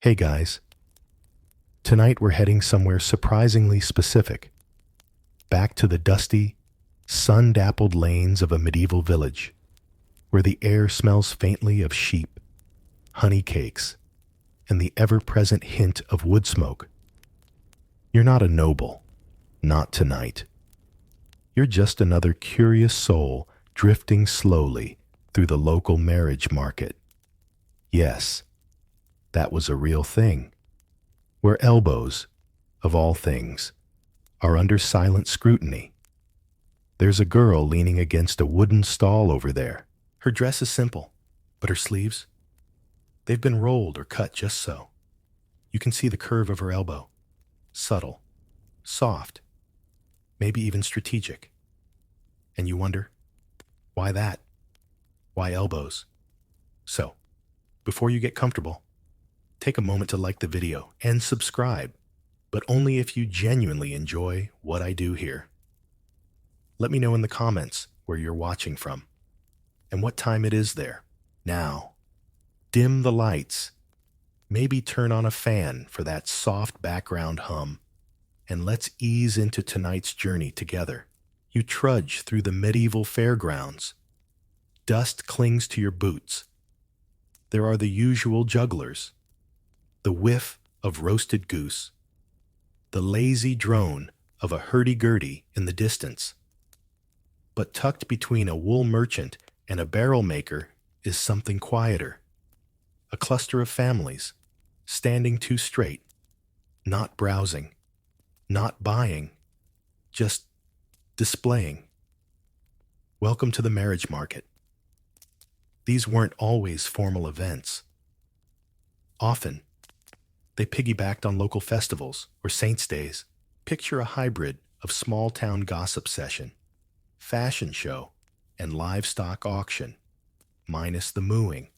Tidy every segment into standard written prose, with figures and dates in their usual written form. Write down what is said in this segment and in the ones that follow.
Hey guys, tonight we're heading somewhere surprisingly specific, back to the dusty, sun-dappled lanes of a medieval village, where the air smells faintly of sheep, honey cakes, and the ever-present hint of wood smoke. You're not a noble, not tonight. You're just another curious soul drifting slowly through the local marriage market. Yes, that was a real thing, where elbows, of all things, are under silent scrutiny. There's a girl leaning against a wooden stall over there. Her dress is simple, but her sleeves, they've been rolled or cut just so. You can see the curve of her elbow. Subtle, soft, maybe even strategic. And you wonder, why that? Why elbows? So, before you get comfortable, take a moment to like the video and subscribe, but only if you genuinely enjoy what I do here. Let me know in the comments where you're watching from and what time it is there. Now, dim the lights, maybe turn on a fan for that soft background hum, and let's ease into tonight's journey together. You trudge through the medieval fairgrounds. Dust clings to your boots. There are the usual jugglers, the whiff of roasted goose, the lazy drone of a hurdy-gurdy in the distance. But tucked between a wool merchant and a barrel maker is something quieter. A cluster of families, standing too straight, not browsing, not buying, just displaying. Welcome to the marriage market. These weren't always formal events. Often, they piggybacked on local festivals or saints' days. Picture a hybrid of small-town gossip session, fashion show, and livestock auction, minus the mooing.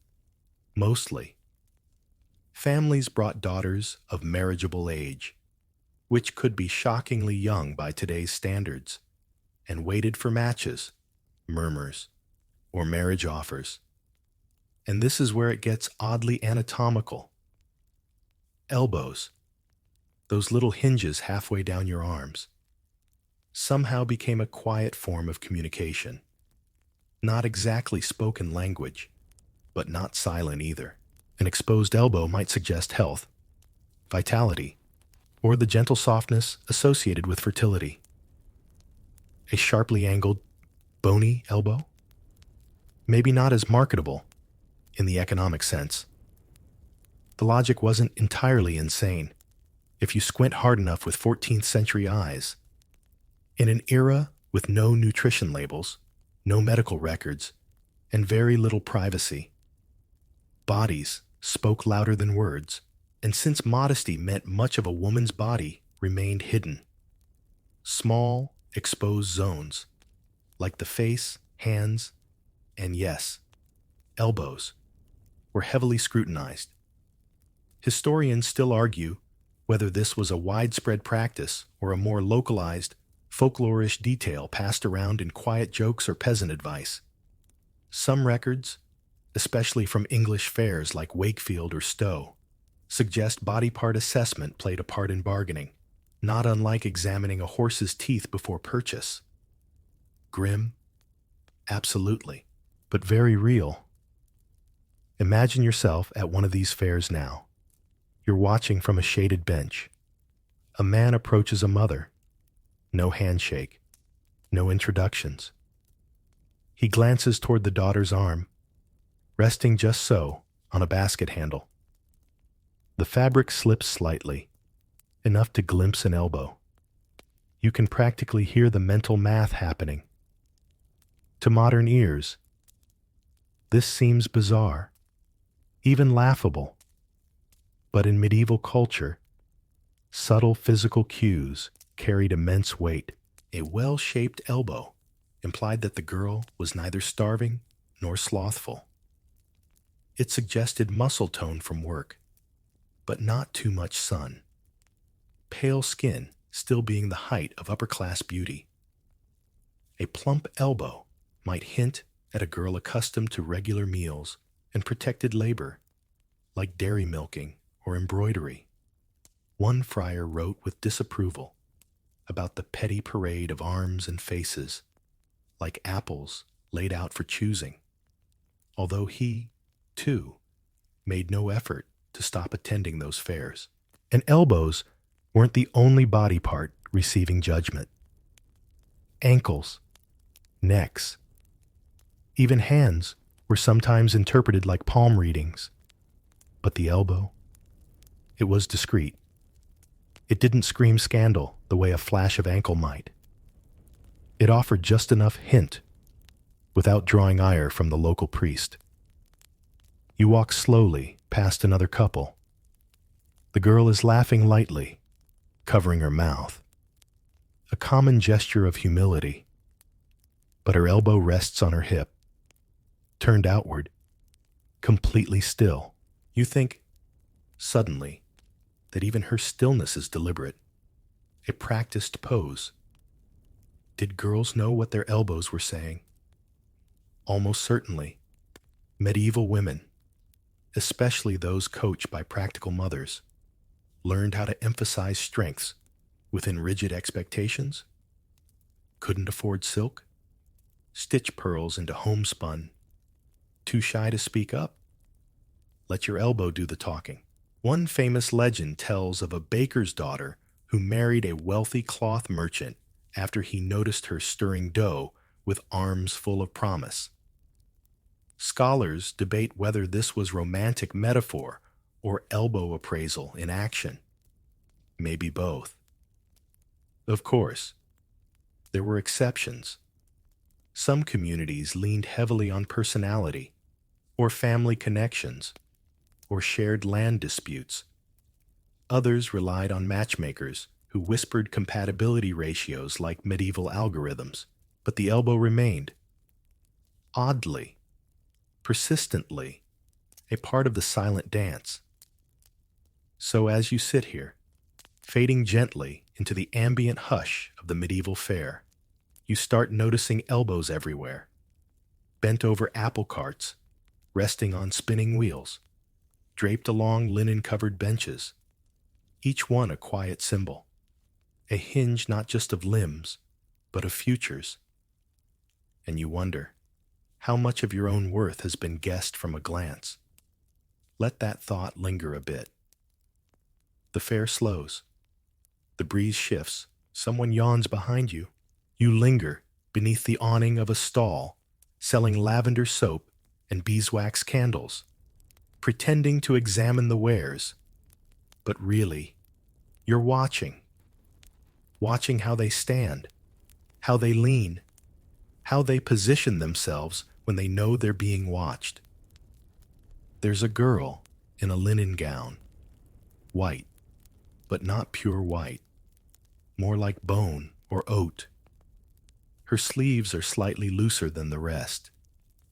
Mostly, families brought daughters of marriageable age, which could be shockingly young by today's standards, and waited for matches, murmurs, or marriage offers. And this is where it gets oddly anatomical. Elbows, those little hinges halfway down your arms, somehow became a quiet form of communication. Not exactly spoken language, but not silent either. An exposed elbow might suggest health, vitality, or the gentle softness associated with fertility. A sharply angled, bony elbow? Maybe not as marketable in the economic sense. The logic wasn't entirely insane, if you squint hard enough with 14th century eyes. In an era with no nutrition labels, no medical records, and very little privacy, bodies spoke louder than words, and since modesty meant much of a woman's body remained hidden, small, exposed zones, like the face, hands, and yes, elbows, were heavily scrutinized. Historians still argue whether this was a widespread practice or a more localized, folklorish detail passed around in quiet jokes or peasant advice. Some records, especially from English fairs like Wakefield or Stowe, suggest body part assessment played a part in bargaining, not unlike examining a horse's teeth before purchase. Grim? Absolutely, but very real. Imagine yourself at one of these fairs now. You're watching from a shaded bench. A man approaches a mother. No handshake. No introductions. He glances toward the daughter's arm, resting just so on a basket handle. The fabric slips slightly, enough to glimpse an elbow. You can practically hear the mental math happening. To modern ears, this seems bizarre, even laughable. But in medieval culture, subtle physical cues carried immense weight. A well-shaped elbow implied that the girl was neither starving nor slothful. It suggested muscle tone from work, but not too much sun. Pale skin still being the height of upper-class beauty. A plump elbow might hint at a girl accustomed to regular meals and protected labor, like dairy milking or embroidery. One friar wrote with disapproval about the petty parade of arms and faces, like apples laid out for choosing, although he, too, made no effort to stop attending those fairs. And elbows weren't the only body part receiving judgment. Ankles, necks, even hands were sometimes interpreted like palm readings. But the elbow, it was discreet. It didn't scream scandal the way a flash of ankle might. It offered just enough hint without drawing ire from the local priest. You walk slowly past another couple. The girl is laughing lightly, covering her mouth, a common gesture of humility, but her elbow rests on her hip, turned outward, completely still. You think, suddenly, that even her stillness is deliberate, a practiced pose. Did girls know what their elbows were saying? Almost certainly. Medieval women, especially those coached by practical mothers, learned how to emphasize strengths within rigid expectations. Couldn't afford silk? Stitch pearls into homespun. Too shy to speak up? Let your elbow do the talking. One famous legend tells of a baker's daughter who married a wealthy cloth merchant after he noticed her stirring dough with arms full of promise. Scholars debate whether this was romantic metaphor or elbow appraisal in action. Maybe both. Of course, there were exceptions. Some communities leaned heavily on personality, or family connections, or shared land disputes. Others relied on matchmakers who whispered compatibility ratios like medieval algorithms, but the elbow remained, oddly, persistently, a part of the silent dance. So as you sit here, fading gently into the ambient hush of the medieval fair, you start noticing elbows everywhere, bent over apple carts, resting on spinning wheels, draped along linen-covered benches, each one a quiet symbol, a hinge not just of limbs, but of futures. And you wonder, how much of your own worth has been guessed from a glance? Let that thought linger a bit. The fair slows. The breeze shifts. Someone yawns behind you. You linger beneath the awning of a stall, selling lavender soap and beeswax candles, pretending to examine the wares. But really, you're watching how they stand, how they lean, how they position themselves when they know they're being watched. There's a girl in a linen gown, white, but not pure white, more like bone or oat. Her sleeves are slightly looser than the rest,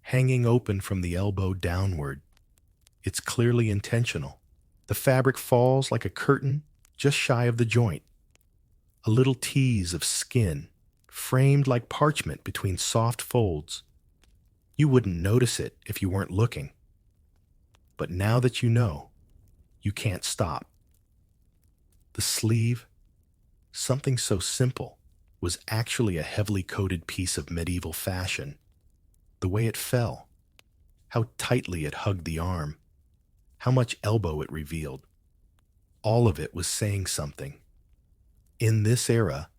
hanging open from the elbow downward. It's clearly intentional. The fabric falls like a curtain just shy of the joint, a little tease of skin, framed like parchment between soft folds. You wouldn't notice it if you weren't looking. But now that you know, you can't stop. The sleeve, something so simple, was actually a heavily coated piece of medieval fashion. The way it fell, how tightly it hugged the arm, how much elbow it revealed. All of it was saying something. In this era,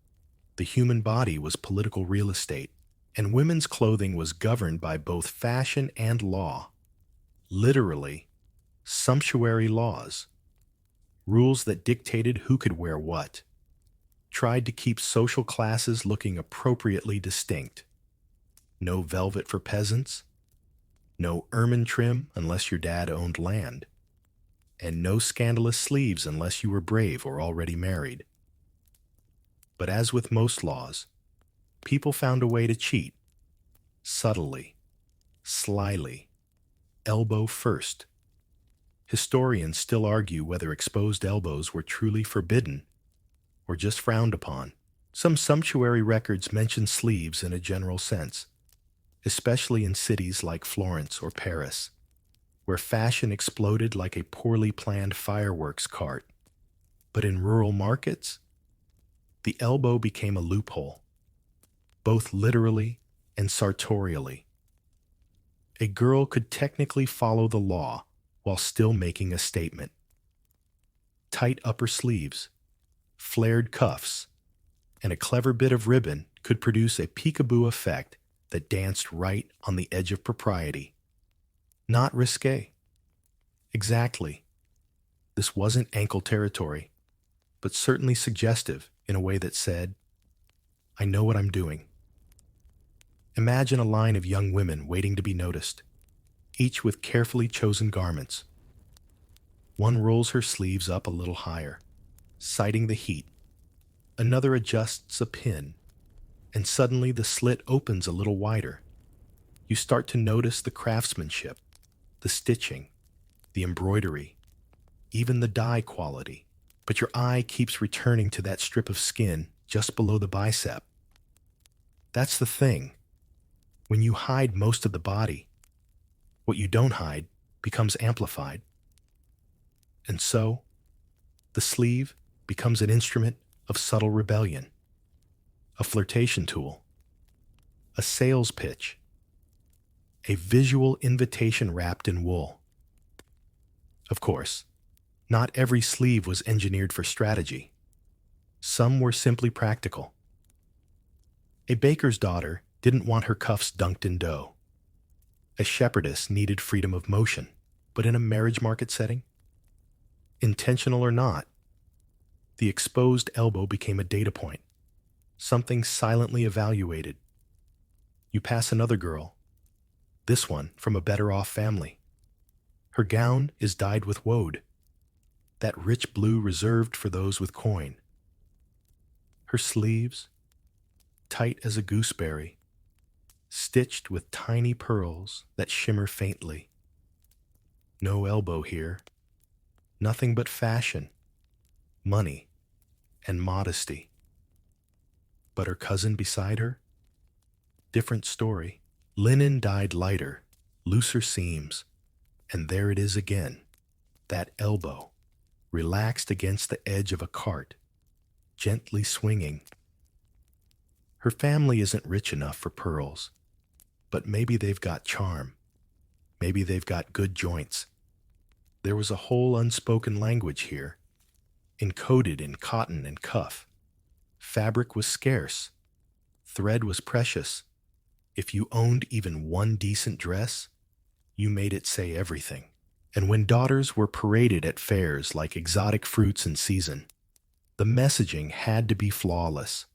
the human body was political real estate, and women's clothing was governed by both fashion and law. Literally, sumptuary laws. Rules that dictated who could wear what. Tried to keep social classes looking appropriately distinct. No velvet for peasants. No ermine trim unless your dad owned land. And no scandalous sleeves unless you were brave or already married. But as with most laws, people found a way to cheat. Subtly, slyly, elbow first. Historians still argue whether exposed elbows were truly forbidden or just frowned upon. Some sumptuary records mention sleeves in a general sense, especially in cities like Florence or Paris. where fashion exploded like a poorly planned fireworks cart. But in rural markets, the elbow became a loophole, both literally and sartorially. A girl could technically follow the law while still making a statement. Tight upper sleeves, flared cuffs, and a clever bit of ribbon could produce a peekaboo effect that danced right on the edge of propriety. Not risque. Exactly. This wasn't ankle territory, but certainly suggestive in a way that said, I know what I'm doing. Imagine a line of young women waiting to be noticed, each with carefully chosen garments. One rolls her sleeves up a little higher, citing the heat. Another adjusts a pin, and suddenly the slit opens a little wider. You start to notice the craftsmanship, the stitching, the embroidery, even the dye quality. But your eye keeps returning to that strip of skin just below the bicep. That's the thing. When you hide most of the body, what you don't hide becomes amplified. And so, the sleeve becomes an instrument of subtle rebellion, a flirtation tool, a sales pitch, a visual invitation wrapped in wool. Of course, not every sleeve was engineered for strategy. Some were simply practical. A baker's daughter didn't want her cuffs dunked in dough. A shepherdess needed freedom of motion, but in a marriage market setting, intentional or not, the exposed elbow became a data point, something silently evaluated. You pass another girl, this one from a better-off family. Her gown is dyed with woad, that rich blue reserved for those with coin. Her sleeves, tight as a gooseberry, stitched with tiny pearls that shimmer faintly. No elbow here, nothing but fashion, money, and modesty. But her cousin beside her? Different story. Linen dyed lighter, looser seams, and there it is again, that elbow, relaxed against the edge of a cart, gently swinging. Her family isn't rich enough for pearls, but maybe they've got charm. Maybe they've got good joints. There was a whole unspoken language here, encoded in cotton and cuff. Fabric was scarce. Thread was precious. If you owned even one decent dress, you made it say everything. And when daughters were paraded at fairs like exotic fruits in season, the messaging had to be flawless.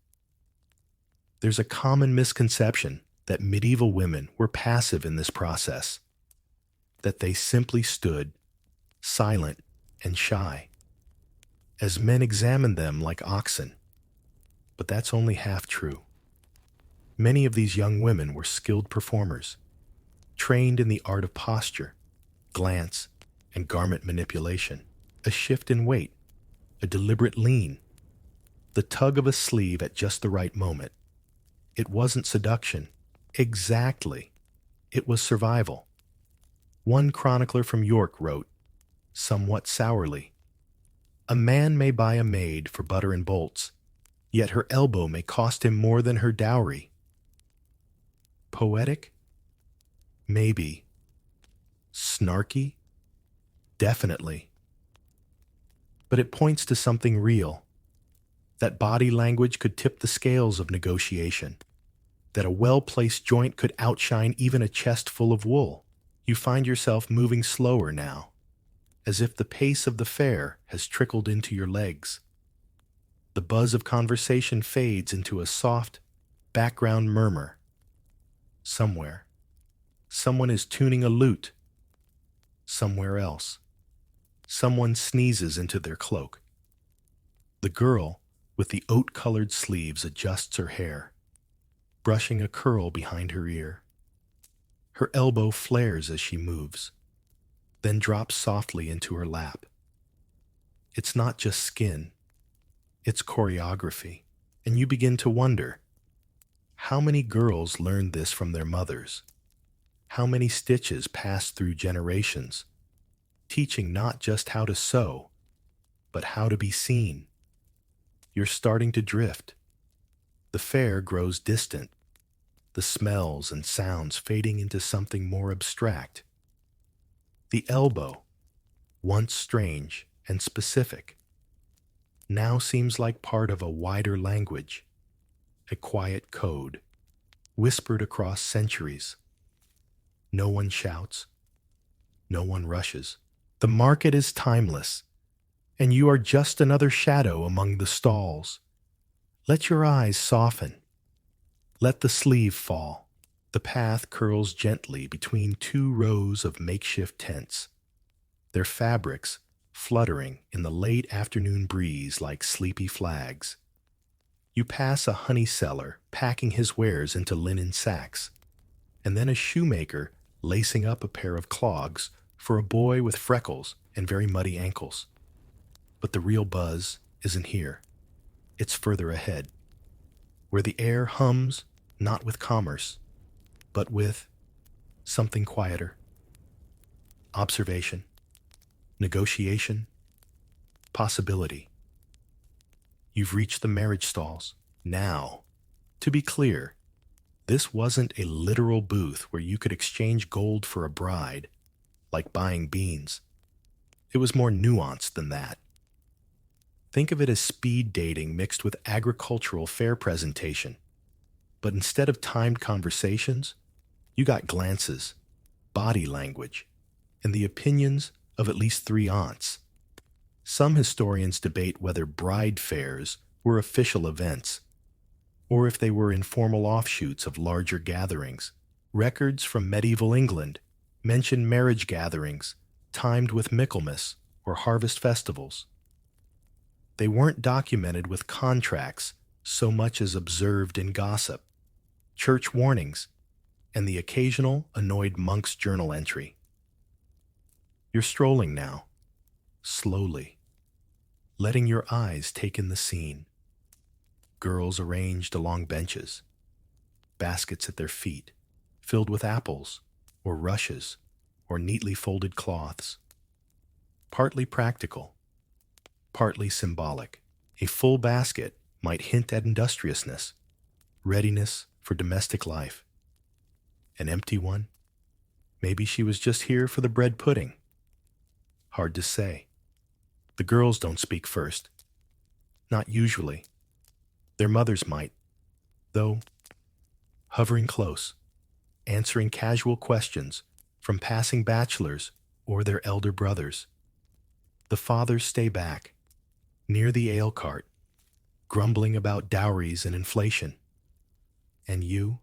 There's a common misconception that medieval women were passive in this process, that they simply stood, silent and shy, as men examined them like oxen. But that's only half true. Many of these young women were skilled performers, trained in the art of posture, glance, and garment manipulation. A shift in weight, a deliberate lean, the tug of a sleeve at just the right moment. It wasn't seduction. Exactly. It was survival. One chronicler from York wrote, somewhat sourly, "A man may buy a maid for butter and bolts, yet her elbow may cost him more than her dowry." Poetic? Maybe. Snarky? Definitely. But it points to something real. That body language could tip the scales of negotiation. That a well-placed joint could outshine even a chest full of wool. You find yourself moving slower now, as if the pace of the fair has trickled into your legs. The buzz of conversation fades into a soft, background murmur. Somewhere, someone is tuning a lute. Somewhere else, someone sneezes into their cloak. The girl with the oat-colored sleeves adjusts her hair, brushing a curl behind her ear. Her elbow flares as she moves, then drops softly into her lap. It's not just skin, it's choreography, and you begin to wonder, how many girls learned this from their mothers? How many stitches pass through generations, teaching not just how to sew, but how to be seen. You're starting to drift. The fair grows distant, the smells and sounds fading into something more abstract. The elbow, once strange and specific, now seems like part of a wider language, a quiet code, whispered across centuries. No one shouts, no one rushes. The market is timeless, and you are just another shadow among the stalls. Let your eyes soften. Let the sleeve fall. The path curls gently between two rows of makeshift tents, their fabrics fluttering in the late afternoon breeze like sleepy flags. You pass a honey seller packing his wares into linen sacks, and then a shoemaker lacing up a pair of clogs for a boy with freckles and very muddy ankles. But the real buzz isn't here. It's further ahead, where the air hums not with commerce, but with something quieter. Observation, negotiation, possibility. You've reached the marriage stalls. Now, to be clear, this wasn't a literal booth where you could exchange gold for a bride, like buying beans. It was more nuanced than that. Think of it as speed dating mixed with agricultural fair presentation. But instead of timed conversations, you got glances, body language, and the opinions of at least three aunts. Some historians debate whether bride fairs were official events, or if they were informal offshoots of larger gatherings. Records from medieval England mention marriage gatherings timed with Michaelmas or harvest festivals. They weren't documented with contracts so much as observed in gossip, church warnings, and the occasional annoyed monk's journal entry. You're strolling now, slowly, letting your eyes take in the scene. Girls arranged along benches, baskets at their feet, filled with apples, or rushes, or neatly folded cloths. Partly practical, partly symbolic. A full basket might hint at industriousness, readiness for domestic life. An empty one? Maybe she was just here for the bread pudding. Hard to say. The girls don't speak first. Not usually. Their mothers might, though, hovering close, answering casual questions from passing bachelors or their elder brothers. The fathers stay back, near the ale cart, grumbling about dowries and inflation. And you,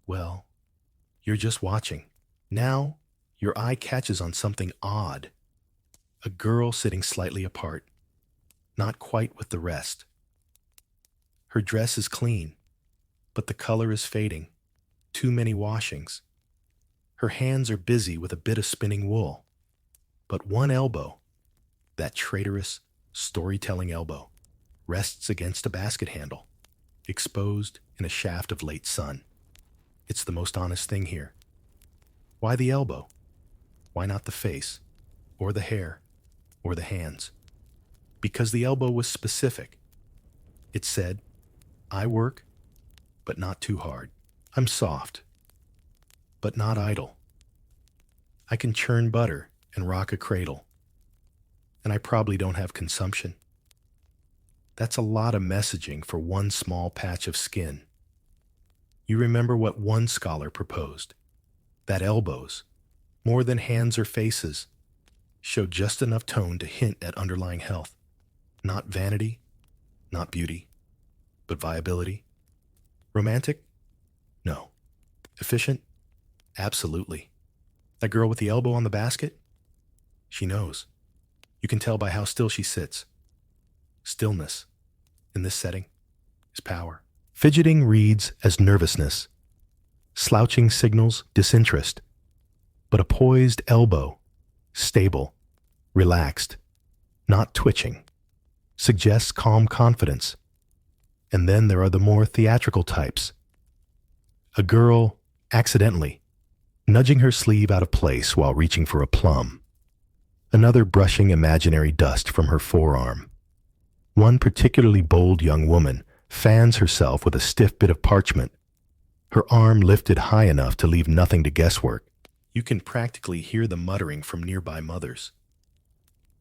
well, you're just watching. Now, your eye catches on something odd. A girl sitting slightly apart, not quite with the rest. Her dress is clean, but the color is fading. Too many washings. Her hands are busy with a bit of spinning wool. But one elbow, that traitorous, storytelling elbow, rests against a basket handle, exposed in a shaft of late sun. It's the most honest thing here. Why the elbow? Why not the face, or the hair, or the hands? Because the elbow was specific. It said, I work, but not too hard. I'm soft, but not idle. I can churn butter and rock a cradle. And I probably don't have consumption. That's a lot of messaging for one small patch of skin. You remember what one scholar proposed, that elbows, more than hands or faces, show just enough tone to hint at underlying health. Not vanity, not beauty, but viability. Romantic? No. Efficient? Absolutely. That girl with the elbow on the basket? She knows. You can tell by how still she sits. Stillness, in this setting, is power. Fidgeting reads as nervousness. Slouching signals disinterest. But a poised elbow, stable, relaxed, not twitching, suggests calm confidence. And then there are the more theatrical types. A girl, accidentally, nudging her sleeve out of place while reaching for a plum. Another brushing imaginary dust from her forearm. One particularly bold young woman fans herself with a stiff bit of parchment, her arm lifted high enough to leave nothing to guesswork. You can practically hear the muttering from nearby mothers.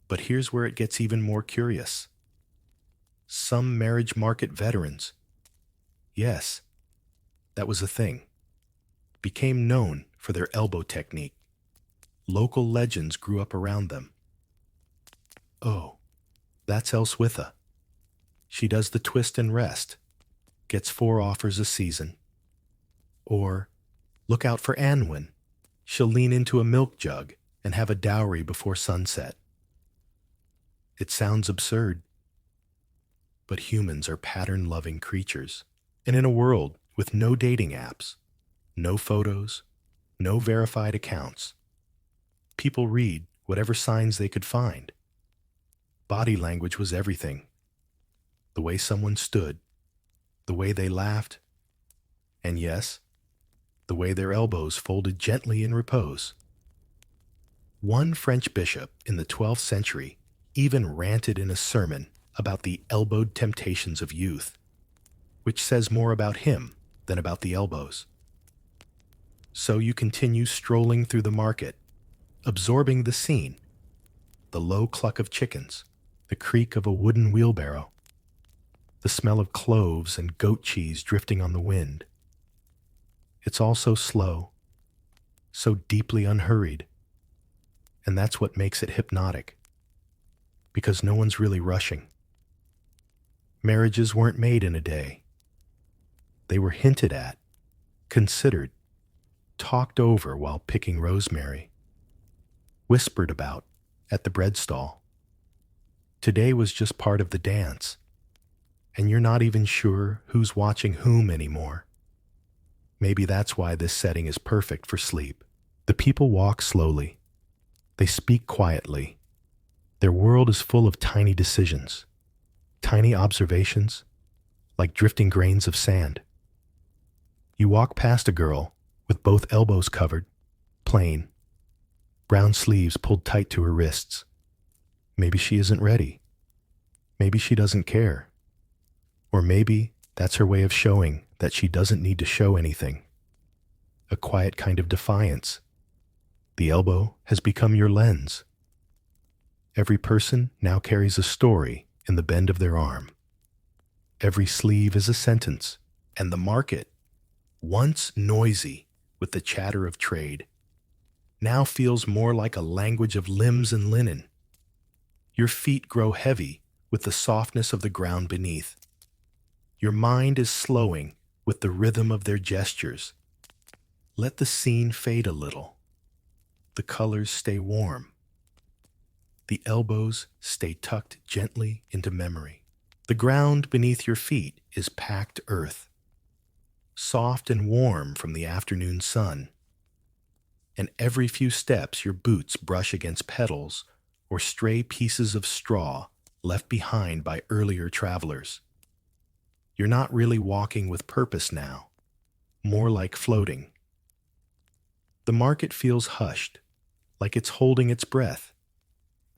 But here's where it gets even more curious. Some marriage market veterans, yes, that was a thing, became known for their elbow technique. Local legends grew up around them. Oh, that's Elswitha. She does the twist and rest, gets 4 offers a season. Or, look out for Anwin. She'll lean into a milk jug and have a dowry before sunset. It sounds absurd, but humans are pattern-loving creatures. And in a world with no dating apps, no photos, no verified accounts, people read whatever signs they could find. Body language was everything. The way someone stood, the way they laughed, and yes, the way their elbows folded gently in repose. One French bishop in the 12th century even ranted in a sermon about the elbowed temptations of youth, which says more about him than about the elbows. So you continue strolling through the market, absorbing the scene, the low cluck of chickens, the creak of a wooden wheelbarrow, the smell of cloves and goat cheese drifting on the wind. It's all so slow, so deeply unhurried, and that's what makes it hypnotic, because no one's really rushing. Marriages weren't made in a day. They were hinted at, considered, talked over while picking rosemary, whispered about at the bread stall. Today was just part of the dance, and you're not even sure who's watching whom anymore. Maybe that's why this setting is perfect for sleep. The people walk slowly. They speak quietly. Their world is full of tiny decisions, tiny observations, like drifting grains of sand. You walk past a girl with both elbows covered, plain, brown sleeves pulled tight to her wrists. Maybe she isn't ready. Maybe she doesn't care. Or maybe that's her way of showing that she doesn't need to show anything. A quiet kind of defiance. The elbow has become your lens. Every person now carries a story in the bend of their arm. Every sleeve is a sentence, and the market, once noisy with the chatter of trade, now feels more like a language of limbs and linen. Your feet grow heavy with the softness of the ground beneath. Your mind is slowing with the rhythm of their gestures. Let the scene fade a little. The colors stay warm. The elbows stay tucked gently into memory. The ground beneath your feet is packed earth, soft and warm from the afternoon sun. And every few steps your boots brush against petals or stray pieces of straw left behind by earlier travelers. You're not really walking with purpose now, more like floating. The market feels hushed, like it's holding its breath,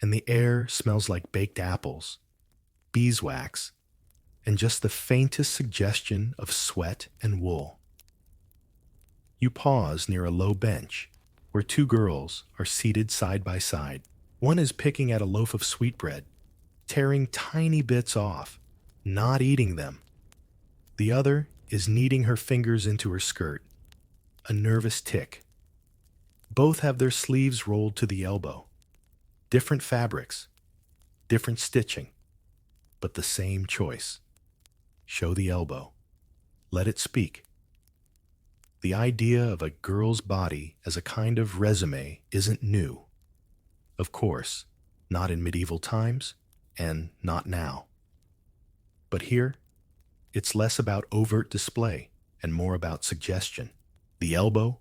and the air smells like baked apples, beeswax, and just the faintest suggestion of sweat and wool. You pause near a low bench where 2 girls are seated side by side. One is picking at a loaf of sweetbread, tearing tiny bits off, not eating them. The other is kneading her fingers into her skirt, a nervous tick. Both have their sleeves rolled to the elbow. Different fabrics, different stitching, but the same choice. Show the elbow. Let it speak. The idea of a girl's body as a kind of resume isn't new. Of course, not in medieval times, and not now. But here, it's less about overt display and more about suggestion. The elbow,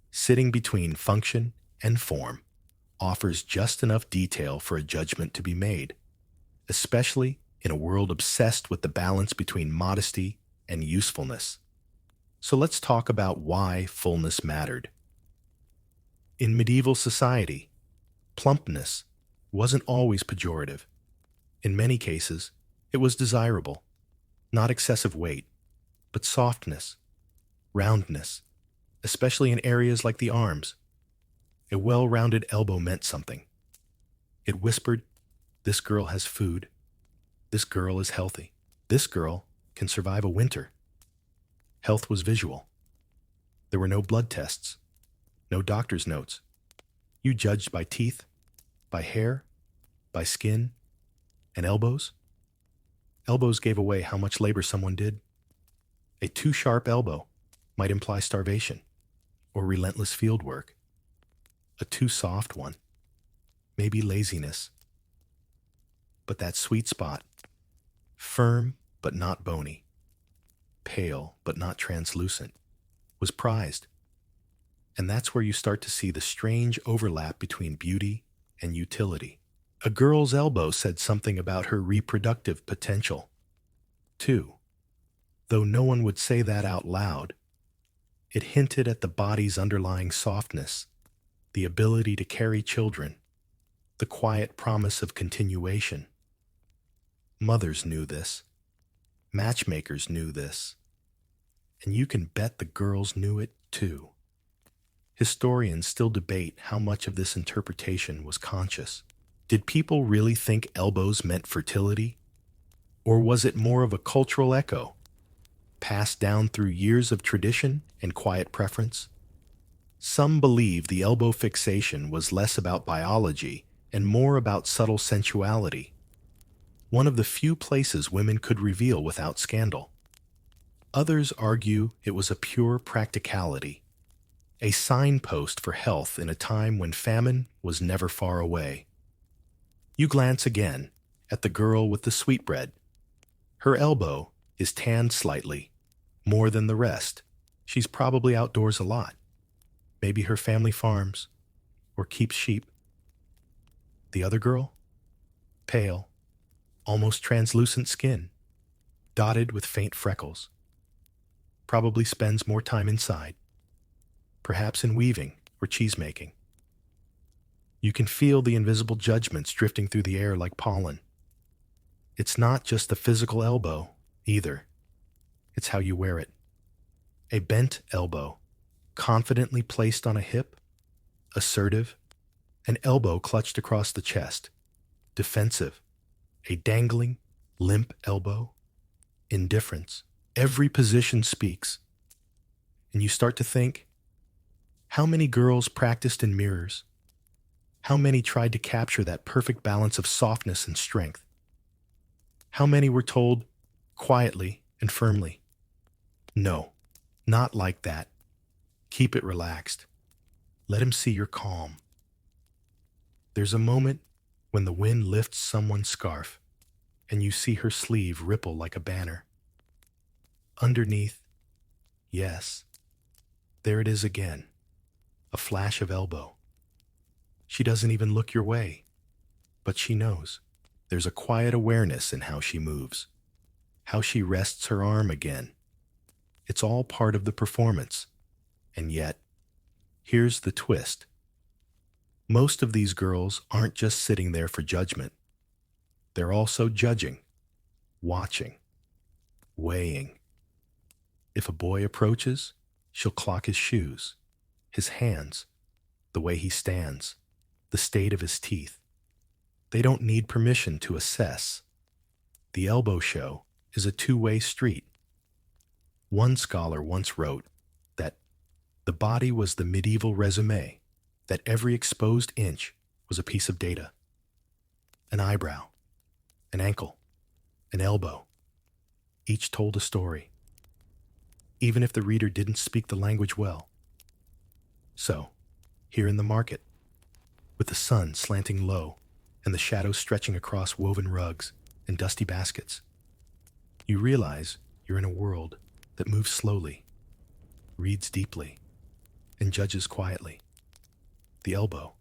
sitting between function and form, offers just enough detail for a judgment to be made, especially in a world obsessed with the balance between modesty and usefulness. So let's talk about why fullness mattered. In medieval society, plumpness wasn't always pejorative. In many cases, it was desirable. Not excessive weight, but softness, roundness, especially in areas like the arms. A well-rounded elbow meant something. It whispered, "This girl has food. This girl is healthy. This girl can survive a winter." Health was visual. There were no blood tests, no doctor's notes. You judged by teeth, by hair, by skin, and elbows. Elbows gave away how much labor someone did. A too sharp elbow might imply starvation or relentless field work. A too soft one, maybe laziness. But that sweet spot, firm but not bony, pale but not translucent, was prized. And that's where you start to see the strange overlap between beauty and utility. A girl's elbow said something about her reproductive potential, too. Though no one would say that out loud, it hinted at the body's underlying softness, the ability to carry children, the quiet promise of continuation. Mothers knew this. Matchmakers knew this. And you can bet the girls knew it too. Historians still debate how much of this interpretation was conscious. Did people really think elbows meant fertility? Or was it more of a cultural echo, passed down through years of tradition and quiet preference? Some believe the elbow fixation was less about biology and more about subtle sensuality, one of the few places women could reveal without scandal. Others argue it was a pure practicality, a signpost for health in a time when famine was never far away. You glance again at the girl with the sweetbread. Her elbow is tanned slightly, more than the rest. She's probably outdoors a lot. Maybe her family farms or keeps sheep. The other girl? Pale, almost translucent skin, dotted with faint freckles. Probably spends more time inside, perhaps in weaving or cheesemaking. You can feel the invisible judgments drifting through the air like pollen. It's not just the physical elbow, either. It's how you wear it. A bent elbow, confidently placed on a hip, assertive, an elbow clutched across the chest, defensive, a dangling, limp elbow, indifference. Every position speaks. And you start to think, how many girls practiced in mirrors? How many tried to capture that perfect balance of softness and strength? How many were told, quietly and firmly, "No, not like that. Keep it relaxed. Let him see you're calm." There's a moment when the wind lifts someone's scarf, and you see her sleeve ripple like a banner. Underneath, yes, there it is again, a flash of elbow. She doesn't even look your way, but she knows. There's a quiet awareness in how she moves, how she rests her arm again. It's all part of the performance. And yet, here's the twist. Most of these girls aren't just sitting there for judgment. They're also judging, watching, weighing. If a boy approaches, she'll clock his shoes, his hands, the way he stands, the state of his teeth. They don't need permission to assess. The elbow show is a two-way street. One scholar once wrote that the body was the medieval resume, that every exposed inch was a piece of data. An eyebrow, an ankle, an elbow, each told a story, even if the reader didn't speak the language well. So, here in the market, with the sun slanting low and the shadows stretching across woven rugs and dusty baskets, you realize you're in a world that moves slowly, reads deeply, and judges quietly. The elbow,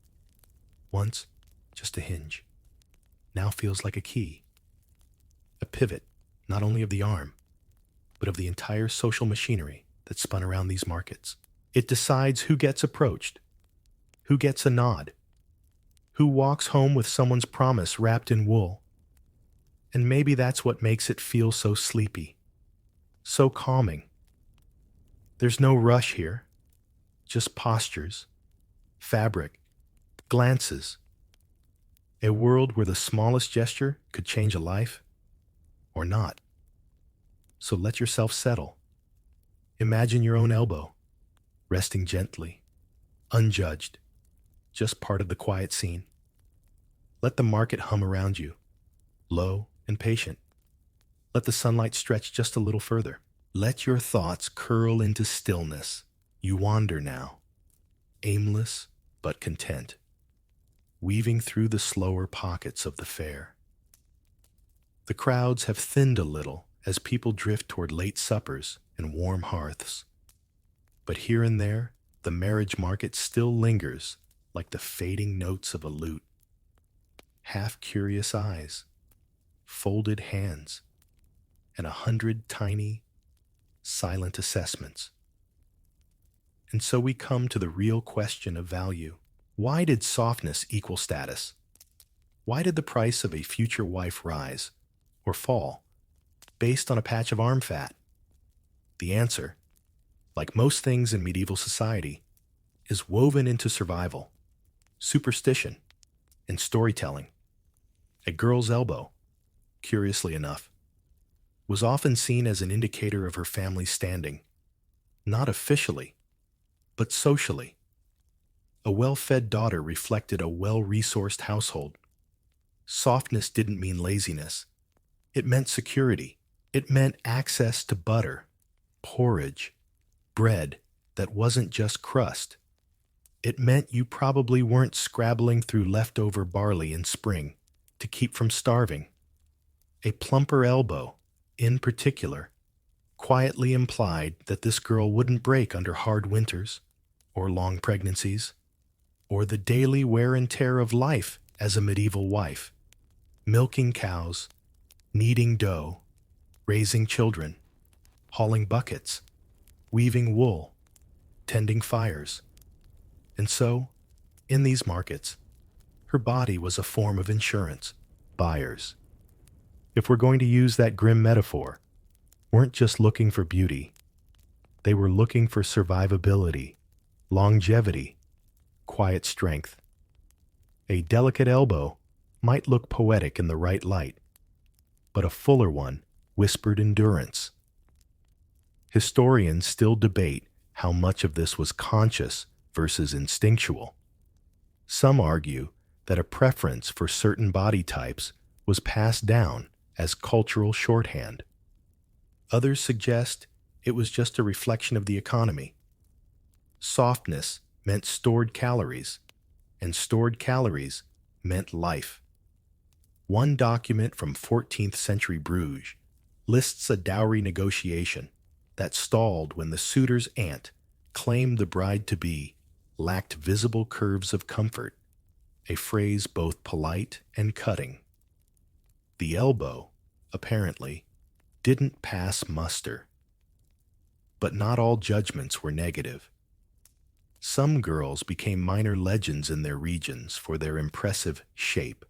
once just a hinge, now feels like a key, a pivot not only of the arm, but of the entire social machinery that spun around these markets. It decides who gets approached, Who gets a nod? Who walks home with someone's promise wrapped in wool? And maybe that's what makes it feel so sleepy, so calming. There's no rush here, just postures, fabric, glances. A world where the smallest gesture could change a life, or not. So let yourself settle. Imagine your own elbow, resting gently, unjudged, just part of the quiet scene. Let the market hum around you, low and patient. Let the sunlight stretch just a little further. Let your thoughts curl into stillness. You wander now, aimless but content, weaving through the slower pockets of the fair. The crowds have thinned a little as people drift toward late suppers and warm hearths. But here and there, the marriage market still lingers like the fading notes of a lute. Half-curious eyes, folded hands, and 100 tiny, silent assessments. And so we come to the real question of value. Why did softness equal status? Why did the price of a future wife rise or fall based on a patch of arm fat? The answer, like most things in medieval society, is woven into survival, superstition, and storytelling. A girl's elbow, curiously enough, was often seen as an indicator of her family's standing, not officially, but socially. A well-fed daughter reflected a well-resourced household. Softness didn't mean laziness. It meant security. It meant access to butter, porridge, bread that wasn't just crust. It meant you probably weren't scrabbling through leftover barley in spring to keep from starving. A plumper elbow, in particular, quietly implied that this girl wouldn't break under hard winters, or long pregnancies, or the daily wear and tear of life as a medieval wife, milking cows, kneading dough, raising children, hauling buckets, weaving wool, tending fires. And so, in these markets, her body was a form of insurance. Buyers, if we're going to use that grim metaphor, weren't just looking for beauty. They were looking for survivability, longevity, quiet strength. A delicate elbow might look poetic in the right light, but a fuller one whispered endurance. Historians still debate how much of this was conscious versus instinctual. Some argue that a preference for certain body types was passed down as cultural shorthand. Others suggest it was just a reflection of the economy. Softness meant stored calories, and stored calories meant life. One document from 14th century Bruges lists a dowry negotiation that stalled when the suitor's aunt claimed the bride-to-be lacked visible curves of comfort, a phrase both polite and cutting. The elbow, apparently, didn't pass muster. But not all judgments were negative. Some girls became minor legends in their regions for their impressive shape.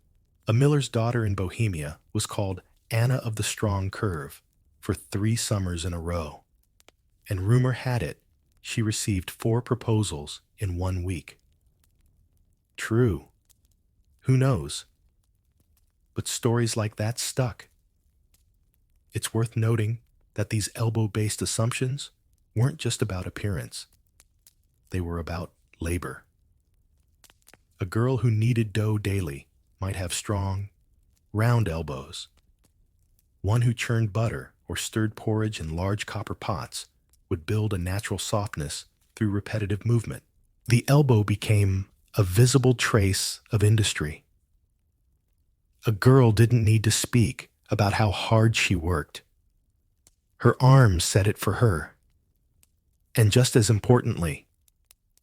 A miller's daughter in Bohemia was called Anna of the Strong Curve for 3 summers in a row. And rumor had it, she received 4 proposals in 1 week. True. Who knows? But stories like that stuck. It's worth noting that these elbow-based assumptions weren't just about appearance. They were about labor. A girl who kneaded dough daily might have strong, round elbows. One who churned butter or stirred porridge in large copper pots would build a natural softness through repetitive movement. The elbow became a visible trace of industry. A girl didn't need to speak about how hard she worked. Her arms said it for her. And just as importantly,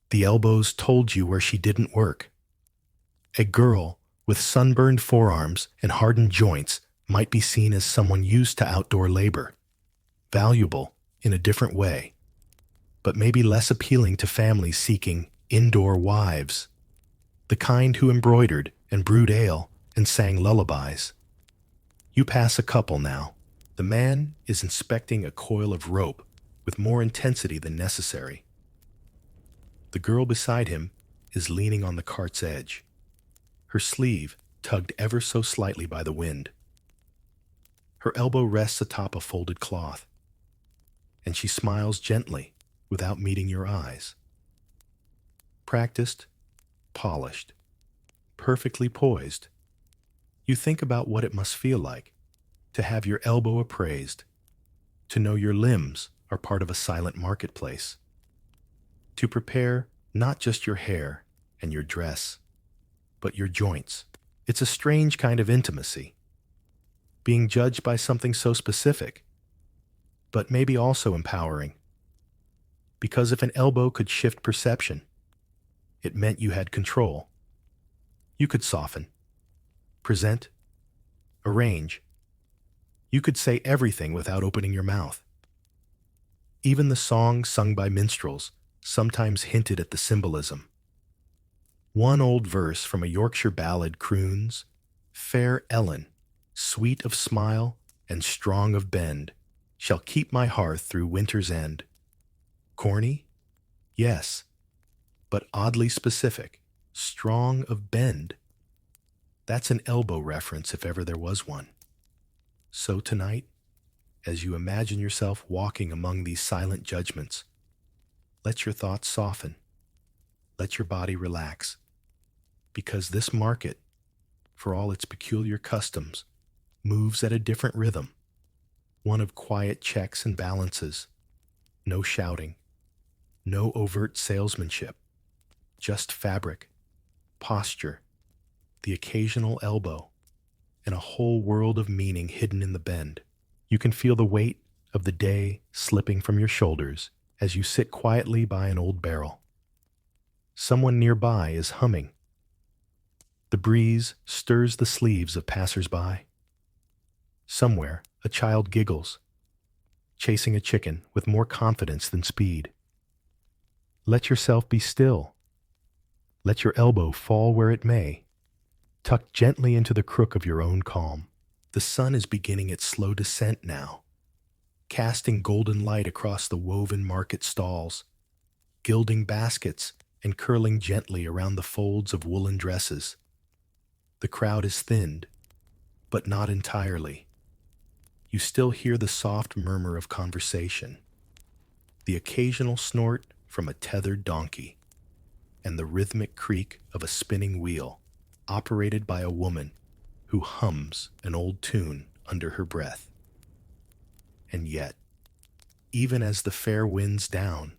the elbows told you where she didn't work. A girl with sunburned forearms and hardened joints might be seen as someone used to outdoor labor, valuable in a different way, but maybe less appealing to families seeking indoor wives. the kind who embroidered and brewed ale and sang lullabies. You pass a couple now. The man is inspecting a coil of rope with more intensity than necessary. The girl beside him is leaning on the cart's edge, her sleeve tugged ever so slightly by the wind. Her elbow rests atop a folded cloth, and she smiles gently without meeting your eyes. Practiced, polished, perfectly poised, you think about what it must feel like to have your elbow appraised, to know your limbs are part of a silent marketplace, to prepare not just your hair and your dress, but your joints. It's a strange kind of intimacy, being judged by something so specific, but maybe also empowering. Because if an elbow could shift perception, it meant you had control. You could soften, present, arrange. You could say everything without opening your mouth. Even the songs sung by minstrels sometimes hinted at the symbolism. One old verse from a Yorkshire ballad croons, "Fair Ellen, sweet of smile and strong of bend, shall keep my hearth through winter's end." Corny? Yes, but oddly specific. Strong of bend. That's an elbow reference if ever there was one. So tonight, as you imagine yourself walking among these silent judgments, let your thoughts soften. Let your body relax. Because this market, for all its peculiar customs, moves at a different rhythm, one of quiet checks and balances, no shouting, no overt salesmanship, just fabric, posture, the occasional elbow, and a whole world of meaning hidden in the bend. You can feel the weight of the day slipping from your shoulders as you sit quietly by an old barrel. Someone nearby is humming. The breeze stirs the sleeves of passers-by. Somewhere, a child giggles, chasing a chicken with more confidence than speed. Let yourself be still. Let your elbow fall where it may, tucked gently into the crook of your own calm. The sun is beginning its slow descent now, casting golden light across the woven market stalls, gilding baskets and curling gently around the folds of woolen dresses. The crowd is thinned, but not entirely. You still hear the soft murmur of conversation, the occasional snort from a tethered donkey, and the rhythmic creak of a spinning wheel, operated by a woman who hums an old tune under her breath. And yet, even as the fair winds down,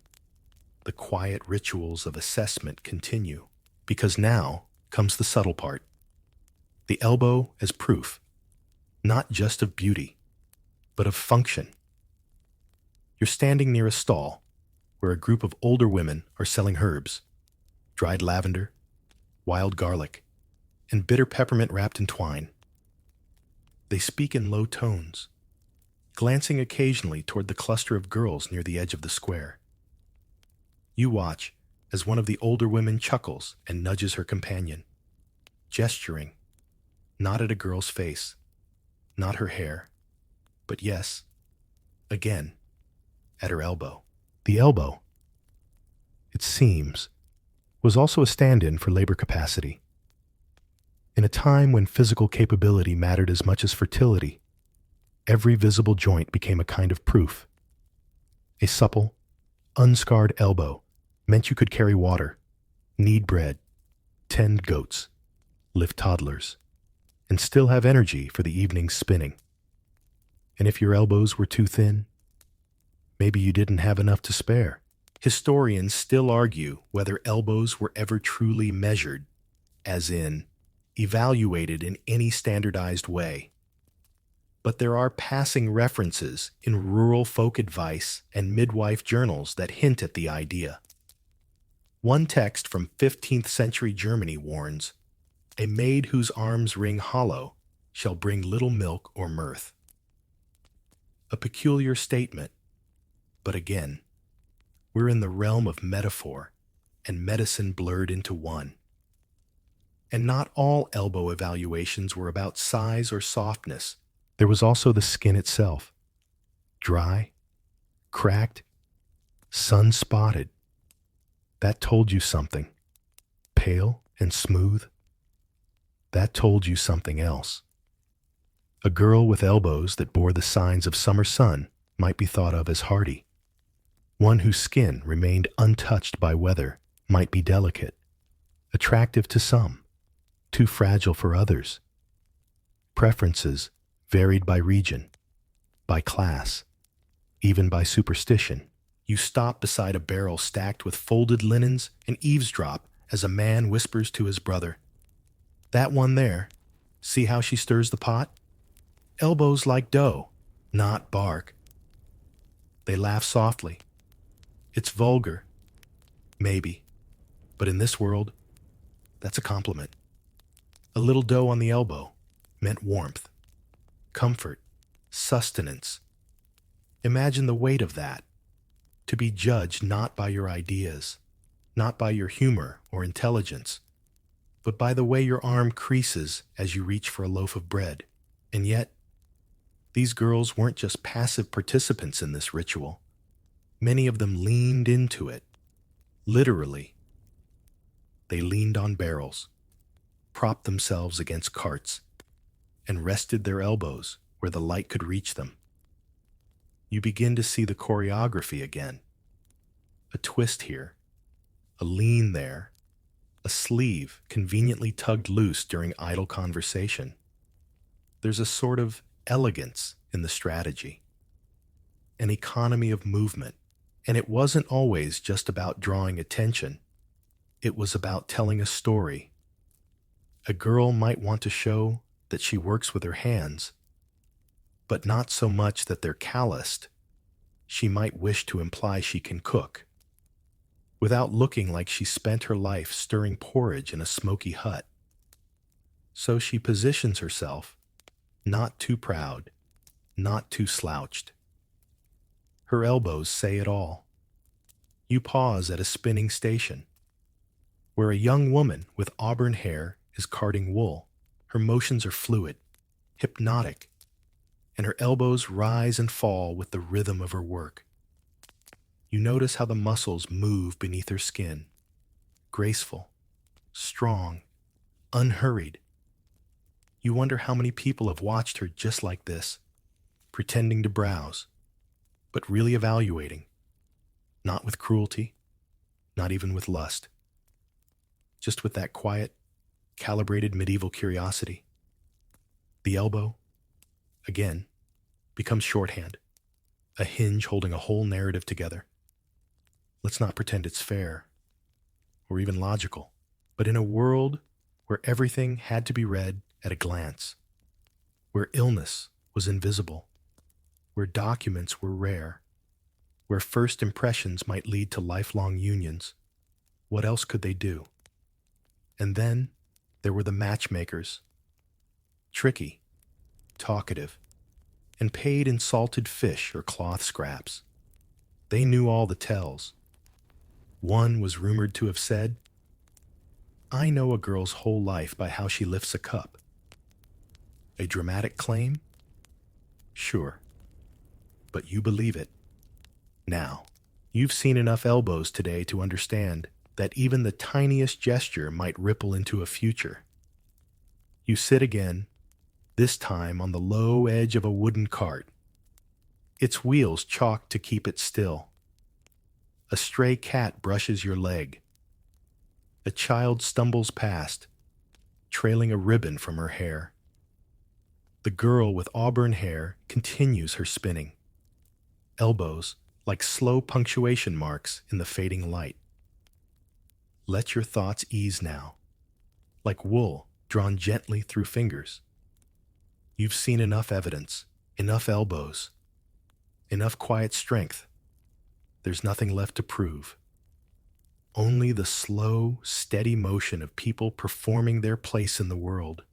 the quiet rituals of assessment continue, because now comes the subtle part. The elbow as proof, not just of beauty, but of function. You're standing near a stall where a group of older women are selling herbs, dried lavender, wild garlic, and bitter peppermint wrapped in twine. They speak in low tones, glancing occasionally toward the cluster of girls near the edge of the square. You watch as one of the older women chuckles and nudges her companion, gesturing, not at a girl's face, not her hair, but yes, again, at her elbow. The elbow, it seems, was also a stand-in for labor capacity. In a time when physical capability mattered as much as fertility, every visible joint became a kind of proof. A supple, unscarred elbow meant you could carry water, knead bread, tend goats, lift toddlers, and still have energy for the evening's spinning. And if your elbows were too thin, maybe you didn't have enough to spare. Historians still argue whether elbows were ever truly measured, as in, evaluated in any standardized way. But there are passing references in rural folk advice and midwife journals that hint at the idea. One text from 15th century Germany warns, "A maid whose arms ring hollow shall bring little milk or mirth." A peculiar statement, but again, we're in the realm of metaphor and medicine blurred into one. And not all elbow evaluations were about size or softness. There was also the skin itself. Dry, cracked, sun-spotted. That told you something. Pale and smooth. That told you something else. A girl with elbows that bore the signs of summer sun might be thought of as hardy. One whose skin remained untouched by weather might be delicate, attractive to some, too fragile for others. Preferences varied by region, by class, even by superstition. You stop beside a barrel stacked with folded linens and eavesdrop as a man whispers to his brother, "That one there, see how she stirs the pot? Elbows like dough, not bark." They laugh softly. It's vulgar, maybe, but in this world, that's a compliment. A little dough on the elbow meant warmth, comfort, sustenance. Imagine the weight of that, to be judged not by your ideas, not by your humor or intelligence, but by the way your arm creases as you reach for a loaf of bread. And yet, these girls weren't just passive participants in this ritual. Many of them leaned into it, literally. They leaned on barrels, propped themselves against carts, and rested their elbows where the light could reach them. You begin to see the choreography again. A twist here, a lean there, a sleeve conveniently tugged loose during idle conversation. There's a sort of elegance in the strategy, an economy of movement, and it wasn't always just about drawing attention. It was about telling a story. A girl might want to show that she works with her hands, but not so much that they're calloused. She might wish to imply she can cook, without looking like she spent her life stirring porridge in a smoky hut. So she positions herself, not too proud, not too slouched. Her elbows say it all. You pause at a spinning station, where a young woman with auburn hair is carding wool. Her motions are fluid, hypnotic, and her elbows rise and fall with the rhythm of her work. You notice how the muscles move beneath her skin, graceful, strong, unhurried. You wonder how many people have watched her just like this, pretending to browse, but really evaluating, not with cruelty, not even with lust, just with that quiet, calibrated medieval curiosity. The elbow, again, becomes shorthand, a hinge holding a whole narrative together. Let's not pretend it's fair, or even logical, but in a world where everything had to be read at a glance, where illness was invisible, where documents were rare, where first impressions might lead to lifelong unions, what else could they do? And then there were the matchmakers, tricky, talkative, and paid in salted fish or cloth scraps. They knew all the tells. One was rumored to have said, "I know a girl's whole life by how she lifts a cup." A dramatic claim? Sure. But you believe it. Now, you've seen enough elbows today to understand that even the tiniest gesture might ripple into a future. You sit again, this time on the low edge of a wooden cart, its wheels chalked to keep it still. A stray cat brushes your leg. A child stumbles past, trailing a ribbon from her hair. The girl with auburn hair continues her spinning, elbows like slow punctuation marks in the fading light. Let your thoughts ease now, like wool drawn gently through fingers. You've seen enough evidence, enough elbows, enough quiet strength. There's nothing left to prove. Only the slow, steady motion of people performing their place in the world.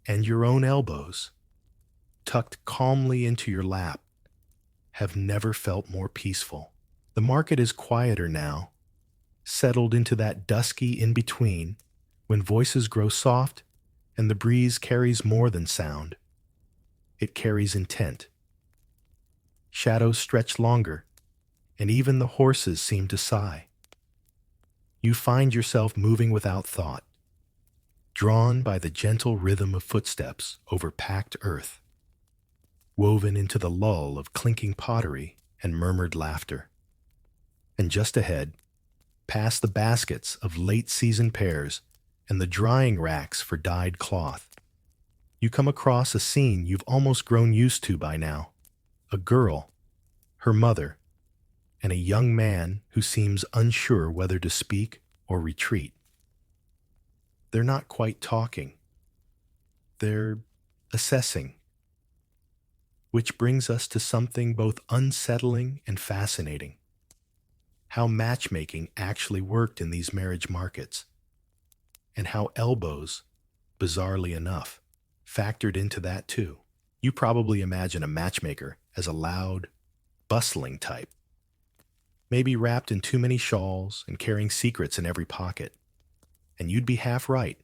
And your own elbows, tucked calmly into your lap, have never felt more peaceful. The market is quieter now, settled into that dusky in-between when voices grow soft and the breeze carries more than sound. It carries intent. Shadows stretch longer, and even the horses seem to sigh. You find yourself moving without thought, drawn by the gentle rhythm of footsteps over packed earth, woven into the lull of clinking pottery and murmured laughter. And just ahead, past the baskets of late-season pears and the drying racks for dyed cloth, you come across a scene you've almost grown used to by now. A girl, her mother, and a young man who seems unsure whether to speak or retreat. They're not quite talking. They're assessing. Which brings us to something both unsettling and fascinating. How matchmaking actually worked in these marriage markets, and how elbows, bizarrely enough, factored into that too. You probably imagine a matchmaker as a loud, bustling type, maybe wrapped in too many shawls and carrying secrets in every pocket. And you'd be half right.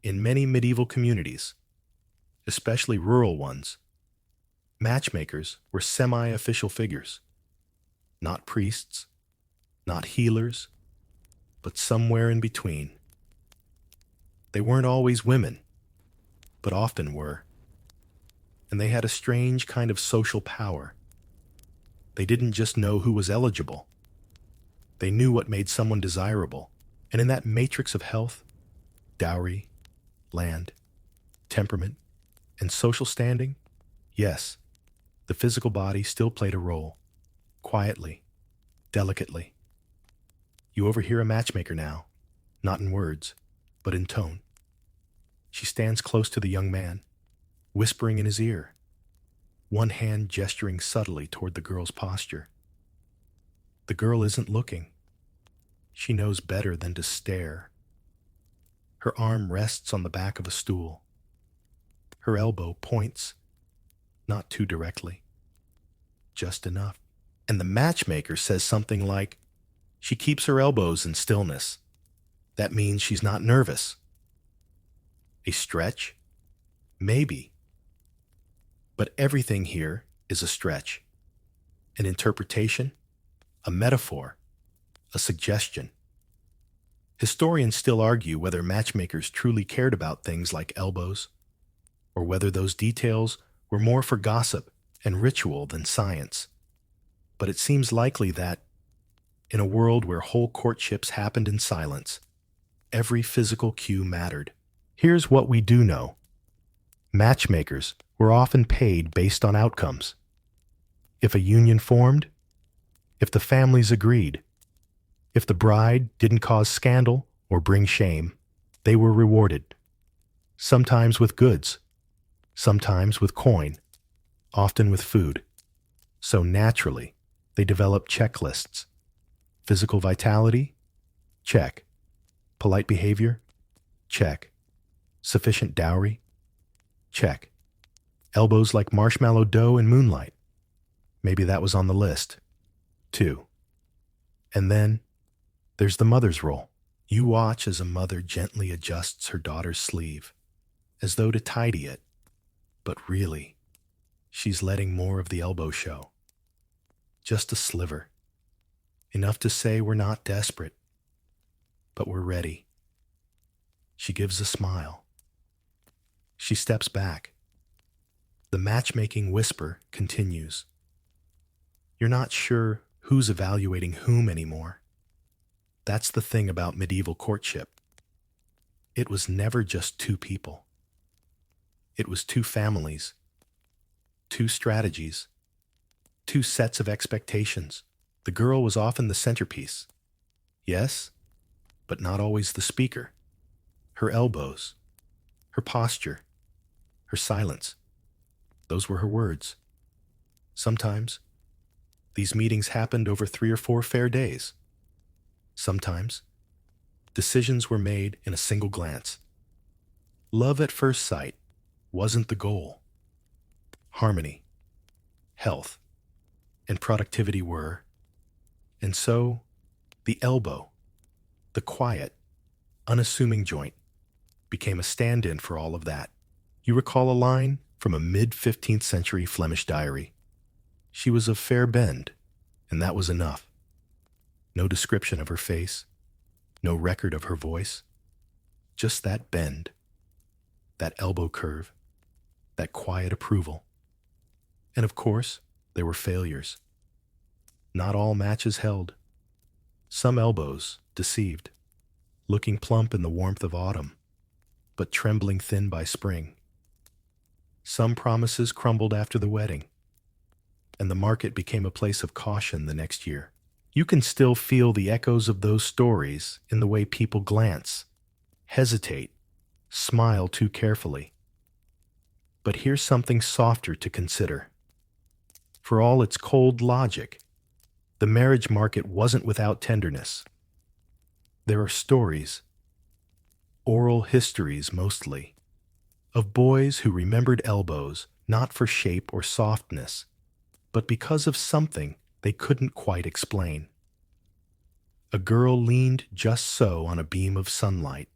In many medieval communities, especially rural ones, matchmakers were semi-official figures. Not priests, not healers, but somewhere in between. They weren't always women, but often were. And they had a strange kind of social power. They didn't just know who was eligible. They knew what made someone desirable. And in that matrix of health, dowry, land, temperament, and social standing, yes, the physical body still played a role, quietly, delicately. You overhear a matchmaker now, not in words, but in tone. She stands close to the young man, whispering in his ear, one hand gesturing subtly toward the girl's posture. The girl isn't looking. She knows better than to stare. Her arm rests on the back of a stool. Her elbow points, not too directly, just enough. And the matchmaker says something like, she keeps her elbows in stillness. That means she's not nervous. A stretch? Maybe. But everything here is a stretch, an interpretation, a metaphor, a suggestion. Historians still argue whether matchmakers truly cared about things like elbows, or whether those details were more for gossip and ritual than science. But it seems likely that, in a world where whole courtships happened in silence, every physical cue mattered. Here's what we do know. Matchmakers were often paid based on outcomes. If a union formed, if the families agreed, if the bride didn't cause scandal or bring shame, they were rewarded. Sometimes with goods, sometimes with coin, often with food. So naturally, they developed checklists. Physical vitality? Check. Polite behavior? Check. Sufficient dowry? Check. Elbows like marshmallow dough in moonlight? Maybe that was on the list. 2. And then, there's the mother's role. You watch as a mother gently adjusts her daughter's sleeve, as though to tidy it. But really, she's letting more of the elbow show. Just a sliver. Enough to say we're not desperate, but we're ready. She gives a smile. She steps back. The matchmaking whisper continues. You're not sure who's evaluating whom anymore. That's the thing about medieval courtship. It was never just two people. It was two families, two strategies, two sets of expectations. The girl was often the centerpiece. Yes, but not always the speaker. Her elbows, her posture, her silence. Those were her words. Sometimes, these meetings happened over 3 or 4 fair days. Sometimes, decisions were made in a single glance. Love at first sight wasn't the goal. Harmony, health, and productivity were. And so, the elbow, the quiet, unassuming joint, became a stand-in for all of that. You recall a line from a mid-15th century Flemish diary. She was of fair bend, and that was enough. No description of her face, no record of her voice, just that bend, that elbow curve, that quiet approval. And of course, there were failures. Not all matches held. Some elbows deceived, looking plump in the warmth of autumn, but trembling thin by spring. Some promises crumbled after the wedding, and the market became a place of caution the next year. You can still feel the echoes of those stories in the way people glance, hesitate, smile too carefully. But here's something softer to consider. For all its cold logic, the marriage market wasn't without tenderness. There are stories, oral histories mostly, of boys who remembered elbows not for shape or softness, but because of something they couldn't quite explain. A girl leaned just so on a beam of sunlight,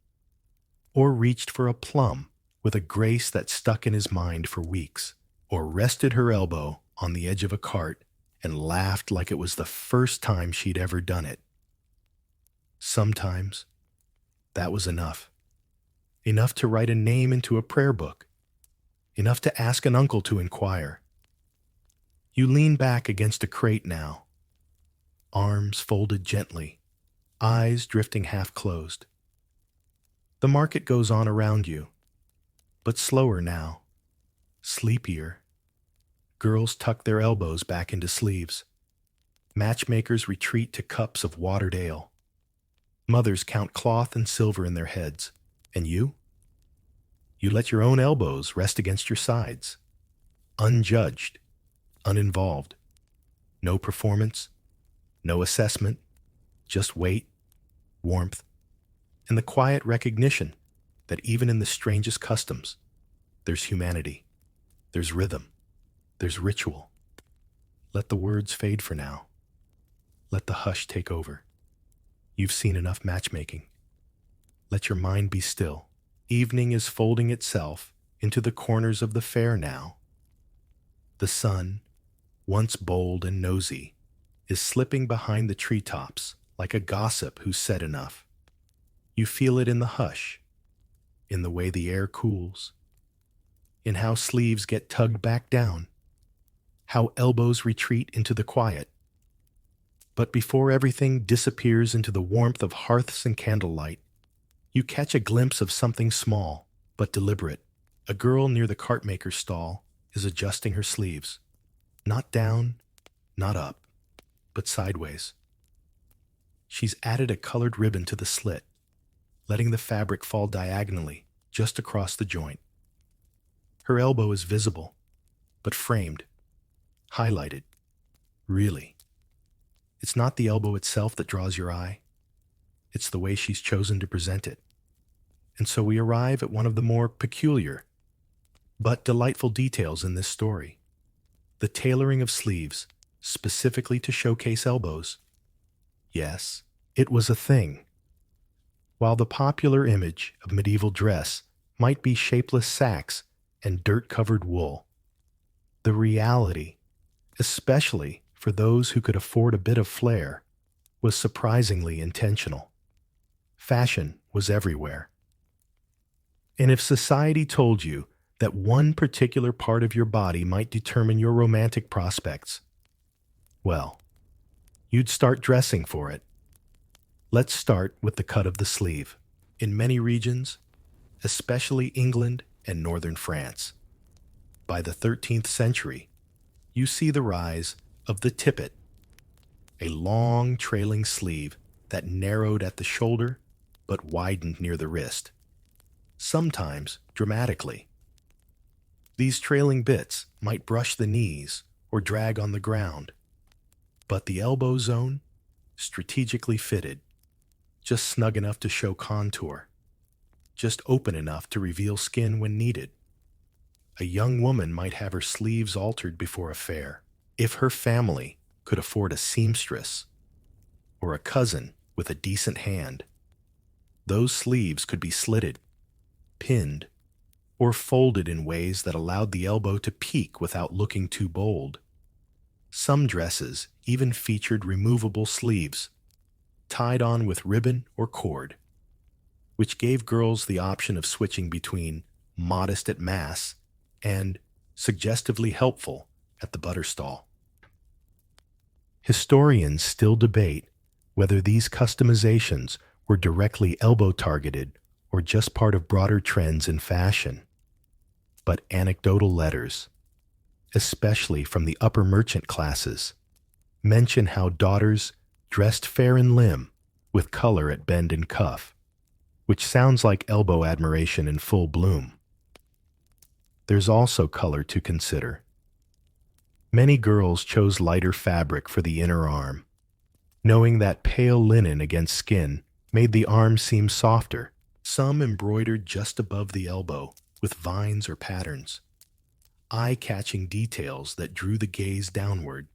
or reached for a plum with a grace that stuck in his mind for weeks, or rested her elbow on the edge of a cart and laughed like it was the first time she'd ever done it. Sometimes that was enough. Enough to write a name into a prayer book. Enough to ask an uncle to inquire. You lean back against a crate now, arms folded gently, eyes drifting half closed. The market goes on around you, but slower now, sleepier. Girls tuck their elbows back into sleeves. Matchmakers retreat to cups of watered ale. Mothers count cloth and silver in their heads. And you? You let your own elbows rest against your sides. Unjudged, uninvolved. No performance, no assessment, just weight, warmth, and the quiet recognition that even in the strangest customs, there's humanity, there's rhythm, there's ritual. Let the words fade for now. Let the hush take over. You've seen enough matchmaking. Let your mind be still. Evening is folding itself into the corners of the fair now. The sun, once bold and nosy, is slipping behind the treetops like a gossip who's said enough. You feel it in the hush, in the way the air cools, in how sleeves get tugged back down, how elbows retreat into the quiet. But before everything disappears into the warmth of hearths and candlelight, you catch a glimpse of something small but deliberate. A girl near the cartmaker's stall is adjusting her sleeves. Not down, not up, but sideways. She's added a colored ribbon to the slit, letting the fabric fall diagonally just across the joint. Her elbow is visible, but framed, highlighted. Really. It's not the elbow itself that draws your eye. It's the way she's chosen to present it. And so we arrive at one of the more peculiar, but delightful details in this story. The tailoring of sleeves, specifically to showcase elbows. Yes, it was a thing. While the popular image of medieval dress might be shapeless sacks and dirt-covered wool, the reality, especially for those who could afford a bit of flair, was surprisingly intentional. Fashion was everywhere. And if society told you that one particular part of your body might determine your romantic prospects, well, you'd start dressing for it. Let's start with the cut of the sleeve. In many regions, especially England and northern France, by the 13th century, you see the rise of the tippet, a long trailing sleeve that narrowed at the shoulder but widened near the wrist, sometimes dramatically. These trailing bits might brush the knees or drag on the ground, but the elbow zone, strategically fitted, just snug enough to show contour, just open enough to reveal skin when needed. A young woman might have her sleeves altered before a fair, if her family could afford a seamstress, or a cousin with a decent hand. Those sleeves could be slitted, pinned, or folded in ways that allowed the elbow to peek without looking too bold. Some dresses even featured removable sleeves, tied on with ribbon or cord, which gave girls the option of switching between modest at mass and suggestively helpful at the butter stall. Historians still debate whether these customizations were directly elbow-targeted or just part of broader trends in fashion. But anecdotal letters, especially from the upper merchant classes, mention how daughters dressed fair in limb with color at bend and cuff, which sounds like elbow admiration in full bloom. There's also color to consider. Many girls chose lighter fabric for the inner arm, knowing that pale linen against skin made the arm seem softer. Some embroidered just above the elbow with vines or patterns, eye-catching details that drew the gaze downward.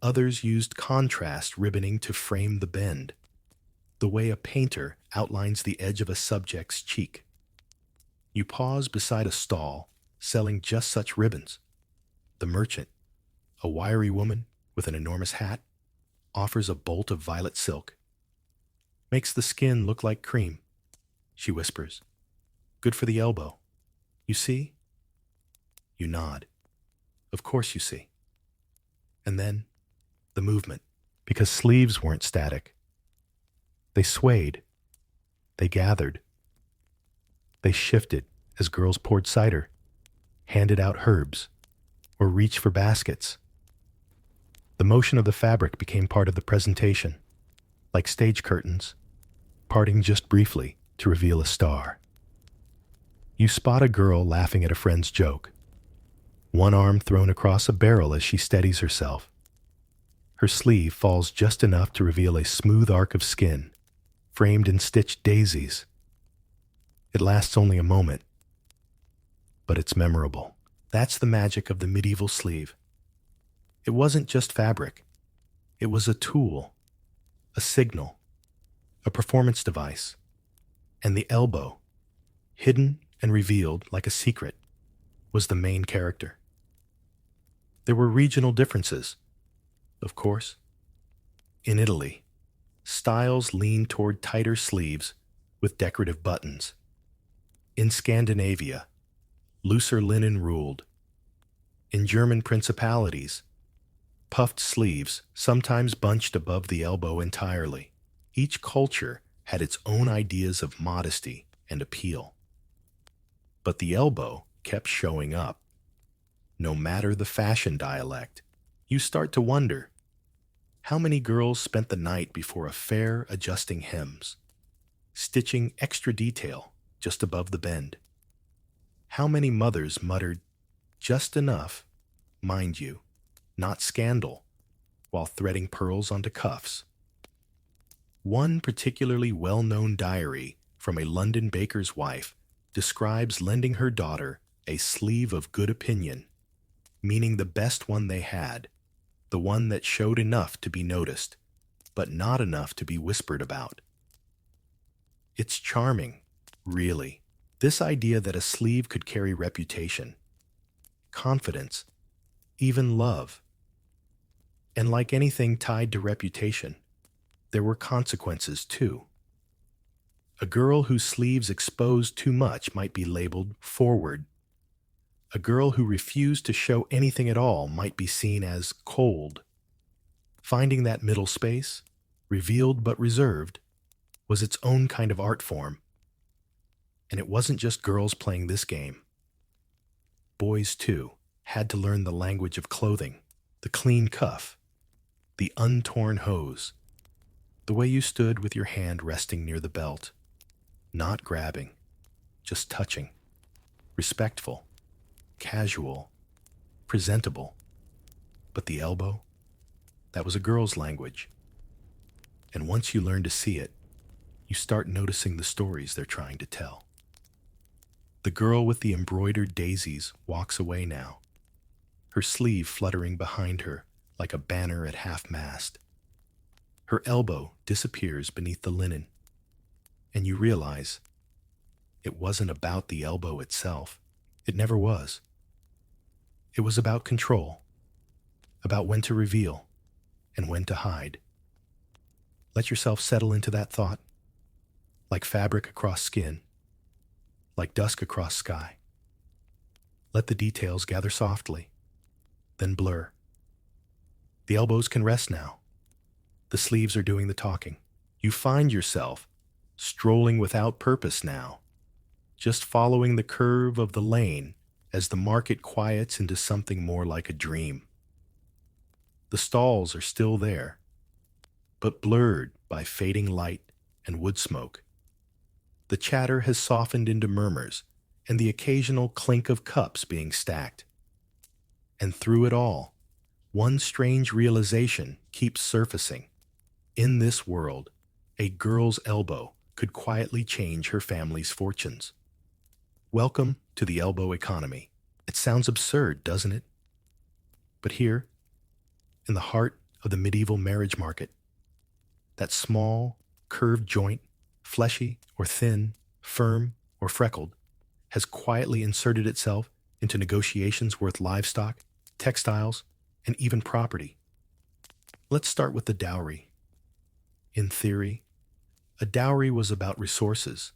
Others used contrast ribboning to frame the bend, the way a painter outlines the edge of a subject's cheek. You pause beside a stall selling just such ribbons. The merchant, a wiry woman with an enormous hat, offers a bolt of violet silk. Makes the skin look like cream, she whispers. Good for the elbow. You see? You nod. Of course you see. And then, the movement, because sleeves weren't static. They swayed. They gathered. They shifted as girls poured cider, handed out herbs, or reached for baskets. The motion of the fabric became part of the presentation, like stage curtains, parting just briefly to reveal a star. You spot a girl laughing at a friend's joke, one arm thrown across a barrel as she steadies herself. Her sleeve falls just enough to reveal a smooth arc of skin, framed in stitched daisies. It lasts only a moment, but it's memorable. That's the magic of the medieval sleeve. It wasn't just fabric. It was a tool, a signal, a performance device. And the elbow, hidden and revealed like a secret, was the main character. There were regional differences, of course. In Italy, styles leaned toward tighter sleeves with decorative buttons. In Scandinavia, looser linen ruled. In German principalities, puffed sleeves sometimes bunched above the elbow entirely. Each culture had its own ideas of modesty and appeal. But the elbow kept showing up. No matter the fashion dialect, you start to wonder, how many girls spent the night before a fair adjusting hems, stitching extra detail just above the bend? How many mothers muttered, just enough, mind you, not scandal, while threading pearls onto cuffs? One particularly well-known diary from a London baker's wife describes lending her daughter a sleeve of good opinion, meaning the best one they had, the one that showed enough to be noticed, but not enough to be whispered about. It's charming, really, this idea that a sleeve could carry reputation, confidence, even love. And like anything tied to reputation, there were consequences too. A girl whose sleeves exposed too much might be labeled forward. A girl who refused to show anything at all might be seen as cold. Finding that middle space, revealed but reserved, was its own kind of art form. And it wasn't just girls playing this game. Boys, too, had to learn the language of clothing, the clean cuff, the untorn hose, the way you stood with your hand resting near the belt, not grabbing, just touching, respectful, casual, presentable. But the elbow, that was a girl's language. And once you learn to see it, you start noticing the stories they're trying to tell. The girl with the embroidered daisies walks away now, her sleeve fluttering behind her like a banner at half-mast. Her elbow disappears beneath the linen, and you realize it wasn't about the elbow itself. It never was. It was about control, about when to reveal and when to hide. Let yourself settle into that thought, like fabric across skin, like dusk across sky. Let the details gather softly, then blur. The elbows can rest now. The sleeves are doing the talking. You find yourself strolling without purpose now, just following the curve of the lane as the market quiets into something more like a dream. The stalls are still there, but blurred by fading light and wood smoke. The chatter has softened into murmurs and the occasional clink of cups being stacked. And through it all, one strange realization keeps surfacing. In this world, a girl's elbow could quietly change her family's fortunes. Welcome to the elbow economy. It sounds absurd, doesn't it? But here, in the heart of the medieval marriage market, that small, curved joint, fleshy or thin, firm or freckled, has quietly inserted itself into negotiations worth livestock, textiles, and even property. Let's start with the dowry. In theory, a dowry was about resources,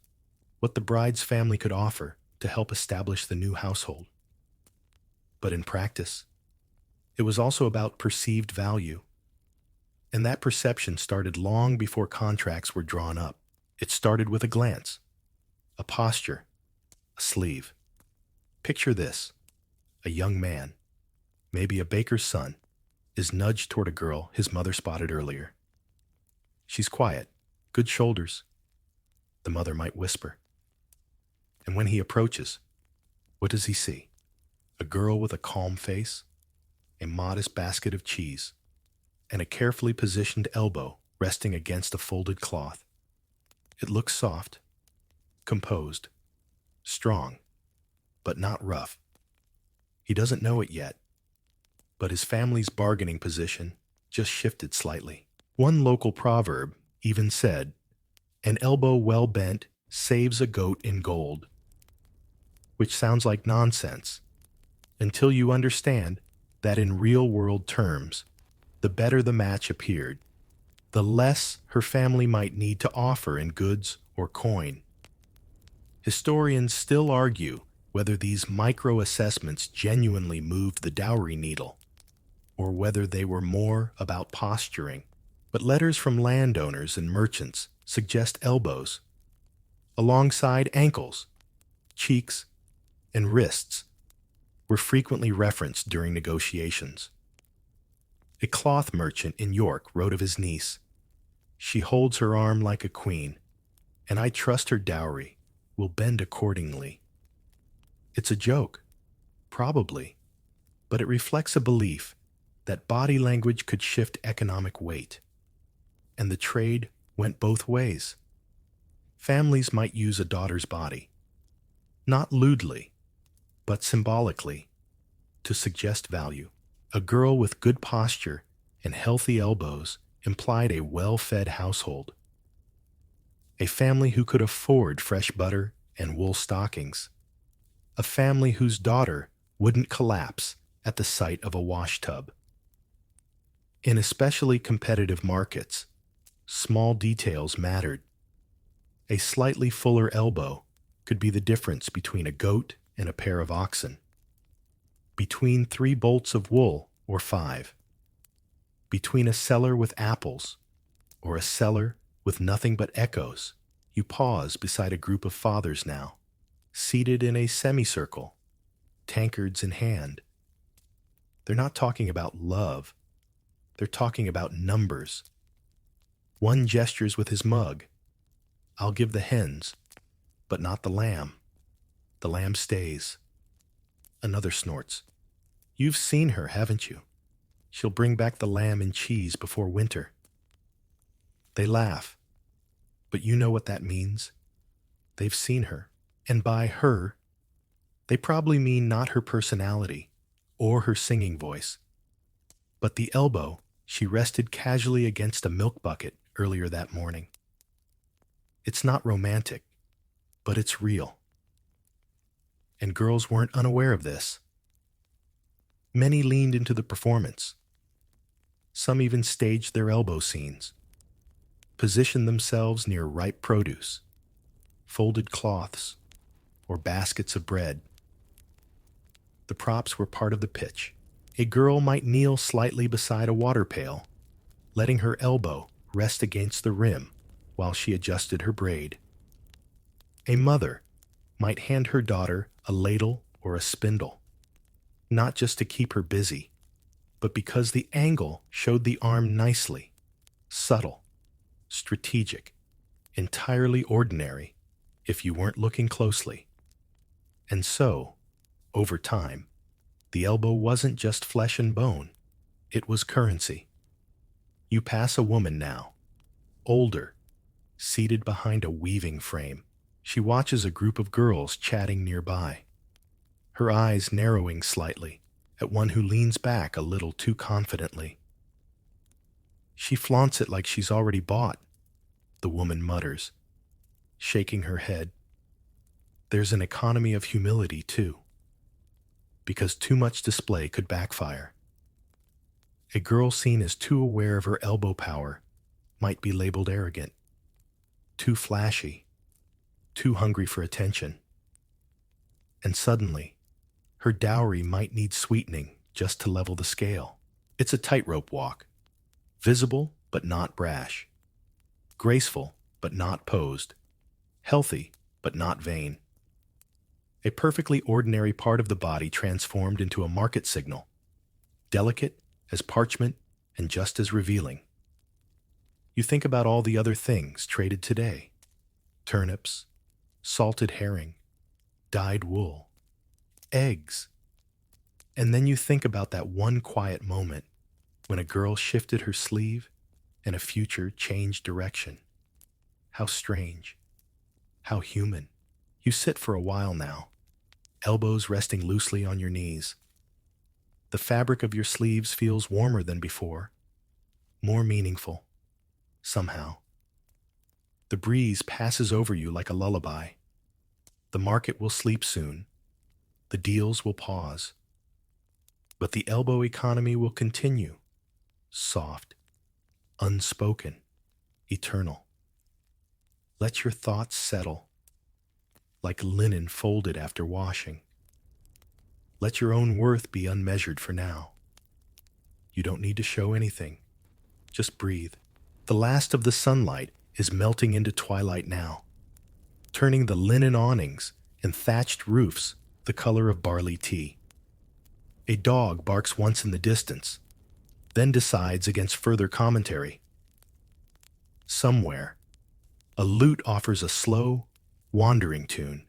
what the bride's family could offer to help establish the new household. But in practice, it was also about perceived value. And that perception started long before contracts were drawn up. It started with a glance, a posture, a sleeve. Picture this: a young man, maybe a baker's son, is nudged toward a girl his mother spotted earlier. She's quiet, good shoulders, the mother might whisper. And when he approaches, what does he see? A girl with a calm face, a modest basket of cheese, and a carefully positioned elbow resting against a folded cloth. It looks soft, composed, strong, but not rough. He doesn't know it yet, but his family's bargaining position just shifted slightly. One local proverb even said, "An elbow well bent saves a goat in gold," which sounds like nonsense until you understand that in real-world terms, the better the match appeared, the less her family might need to offer in goods or coin. Historians still argue whether these micro-assessments genuinely moved the dowry needle, or whether they were more about posturing. But letters from landowners and merchants suggest elbows, alongside ankles, cheeks, and wrists, were frequently referenced during negotiations. A cloth merchant in York wrote of his niece, "She holds her arm like a queen, and I trust her dowry will bend accordingly." It's a joke, probably, but it reflects a belief that body language could shift economic weight. And the trade went both ways. Families might use a daughter's body, not lewdly, but symbolically, to suggest value. A girl with good posture and healthy elbows implied a well-fed household. A family who could afford fresh butter and wool stockings. A family whose daughter wouldn't collapse at the sight of a wash tub. In especially competitive markets, small details mattered. A slightly fuller elbow could be the difference between a goat and a pair of oxen, between 3 bolts of wool or 5, between a cellar with apples or a cellar with nothing but echoes. You pause beside a group of fathers now, seated in a semicircle, tankards in hand. They're not talking about love. They're talking about numbers. One gestures with his mug. "I'll give the hens, but not the lamb. The lamb stays." Another snorts. "You've seen her, haven't you? She'll bring back the lamb and cheese before winter." They laugh, but you know what that means. They've seen her, and by her, they probably mean not her personality or her singing voice, but the elbow she rested casually against a milk bucket earlier that morning. It's not romantic, but it's real. And girls weren't unaware of this. Many leaned into the performance. Some even staged their elbow scenes, positioned themselves near ripe produce, folded cloths, or baskets of bread. The props were part of the pitch. A girl might kneel slightly beside a water pail, letting her elbow rest against the rim while she adjusted her braid. A mother might hand her daughter a ladle or a spindle, not just to keep her busy, but because the angle showed the arm nicely, subtle, strategic, entirely ordinary if you weren't looking closely. And so, over time, the elbow wasn't just flesh and bone, it was currency. You pass a woman now, older, seated behind a weaving frame. She watches a group of girls chatting nearby, her eyes narrowing slightly at one who leans back a little too confidently. She flaunts it like she's already bought, the woman mutters, shaking her head. There's an economy of humility, too, because too much display could backfire. A girl seen as too aware of her elbow power might be labeled arrogant, too flashy, too hungry for attention. And suddenly, her dowry might need sweetening just to level the scale. It's a tightrope walk, visible but not brash, graceful but not posed, healthy but not vain. A perfectly ordinary part of the body transformed into a market signal, delicate as parchment and just as revealing. You think about all the other things traded today: turnips, salted herring, dyed wool, eggs. And then you think about that one quiet moment when a girl shifted her sleeve and a future changed direction. How strange. How human. You sit for a while now, elbows resting loosely on your knees. The fabric of your sleeves feels warmer than before, more meaningful, somehow. The breeze passes over you like a lullaby. The market will sleep soon. The deals will pause. But the elbow economy will continue, soft, unspoken, eternal. Let your thoughts settle, like linen folded after washing. Let your own worth be unmeasured for now. You don't need to show anything. Just breathe. The last of the sunlight is melting into twilight now, turning the linen awnings and thatched roofs the color of barley tea. A dog barks once in the distance, then decides against further commentary. Somewhere, a lute offers a slow, wandering tune,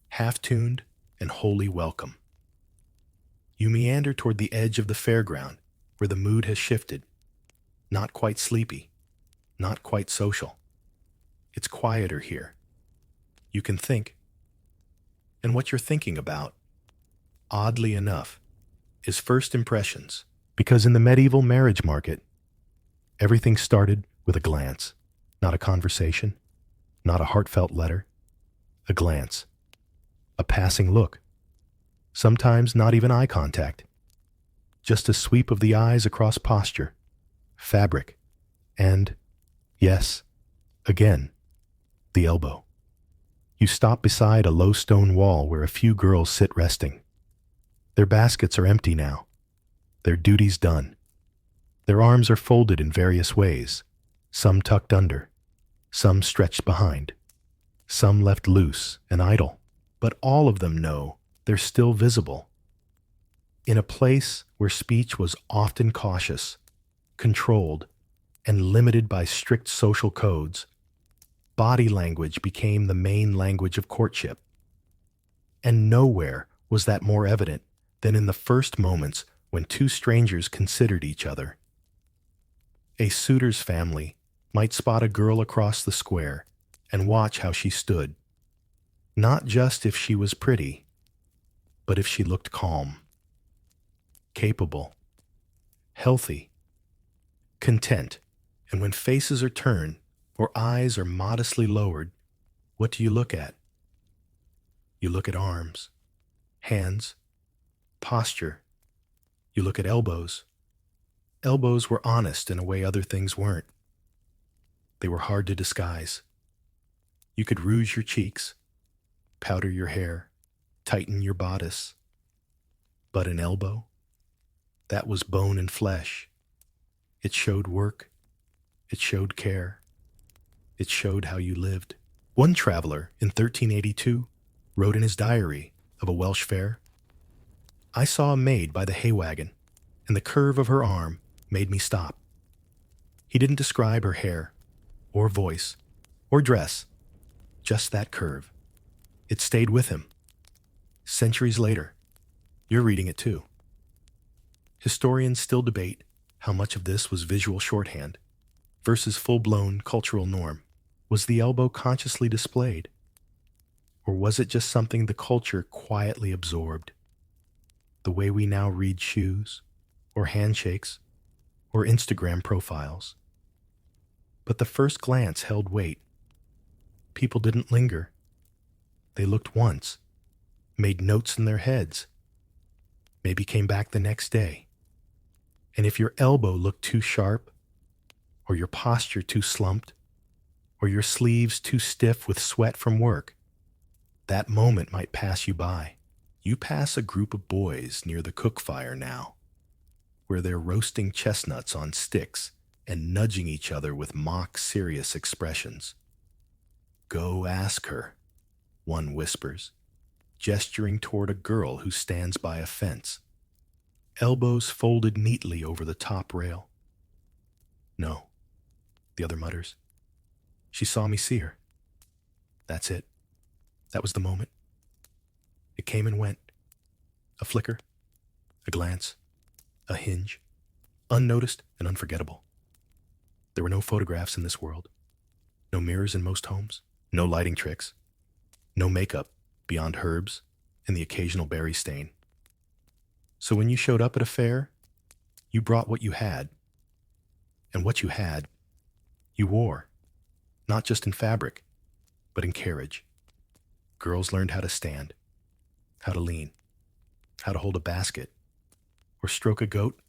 half-tuned and wholly welcome. You meander toward the edge of the fairground where the mood has shifted, not quite sleepy, not quite social. It's quieter here. You can think. And what you're thinking about, oddly enough, is first impressions. Because in the medieval marriage market, everything started with a glance, not a conversation, not a heartfelt letter, a glance, a passing look, sometimes not even eye contact, just a sweep of the eyes across posture, fabric, and, yes, again, the elbow. You stop beside a low stone wall where a few girls sit resting. Their baskets are empty now, their duties done. Their arms are folded in various ways, some tucked under, some stretched behind, some left loose and idle, but all of them know they're still visible. In a place where speech was often cautious, controlled, and limited by strict social codes, body language became the main language of courtship. And nowhere was that more evident than in the first moments when two strangers considered each other. A suitor's family might spot a girl across the square and watch how she stood, not just if she was pretty, but if she looked calm, capable, healthy, content. And when faces are turned, or eyes are modestly lowered, what do you look at? You look at arms, hands, posture. You look at elbows. Elbows were honest in a way other things weren't. They were hard to disguise. You could rouge your cheeks, powder your hair, tighten your bodice. But an elbow? That was bone and flesh. It showed work. It showed care. It showed how you lived. One traveler in 1382 wrote in his diary of a Welsh fair, "I saw a maid by the hay wagon, and the curve of her arm made me stop." He didn't describe her hair, or voice, or dress, just that curve. It stayed with him. Centuries later, you're reading it too. Historians still debate how much of this was visual shorthand versus full-blown cultural norm. Was the elbow consciously displayed? Or was it just something the culture quietly absorbed? The way we now read shoes, or handshakes, or Instagram profiles. But the first glance held weight. People didn't linger. They looked once, made notes in their heads, maybe came back the next day. And if your elbow looked too sharp, or your posture too slumped, or your sleeves too stiff with sweat from work, that moment might pass you by. You pass a group of boys near the cook fire now, where they're roasting chestnuts on sticks and nudging each other with mock serious expressions. "Go ask her," one whispers, gesturing toward a girl who stands by a fence, elbows folded neatly over the top rail. "No," the other mutters. "She saw me see her." That's it. That was the moment. It came and went. A flicker, a glance, a hinge, unnoticed and unforgettable. There were no photographs in this world, no mirrors in most homes, no lighting tricks, no makeup beyond herbs and the occasional berry stain. So when you showed up at a fair, you brought what you had. And what you had, you wore, not just in fabric, but in carriage. Girls learned how to stand, how to lean, how to hold a basket, or stroke a goat,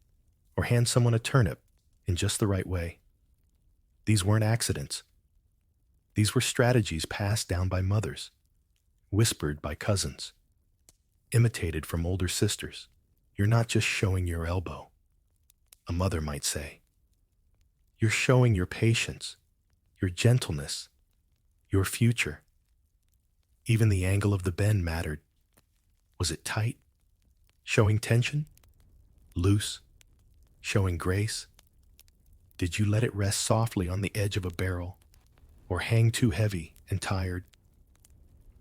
or hand someone a turnip in just the right way. These weren't accidents. These were strategies passed down by mothers, whispered by cousins, imitated from older sisters. You're not just showing your elbow, a mother might say. You're showing your patience, your gentleness, your future. Even the angle of the bend mattered. Was it tight? Showing tension? Loose? Showing grace? Did you let it rest softly on the edge of a barrel, or hang too heavy and tired?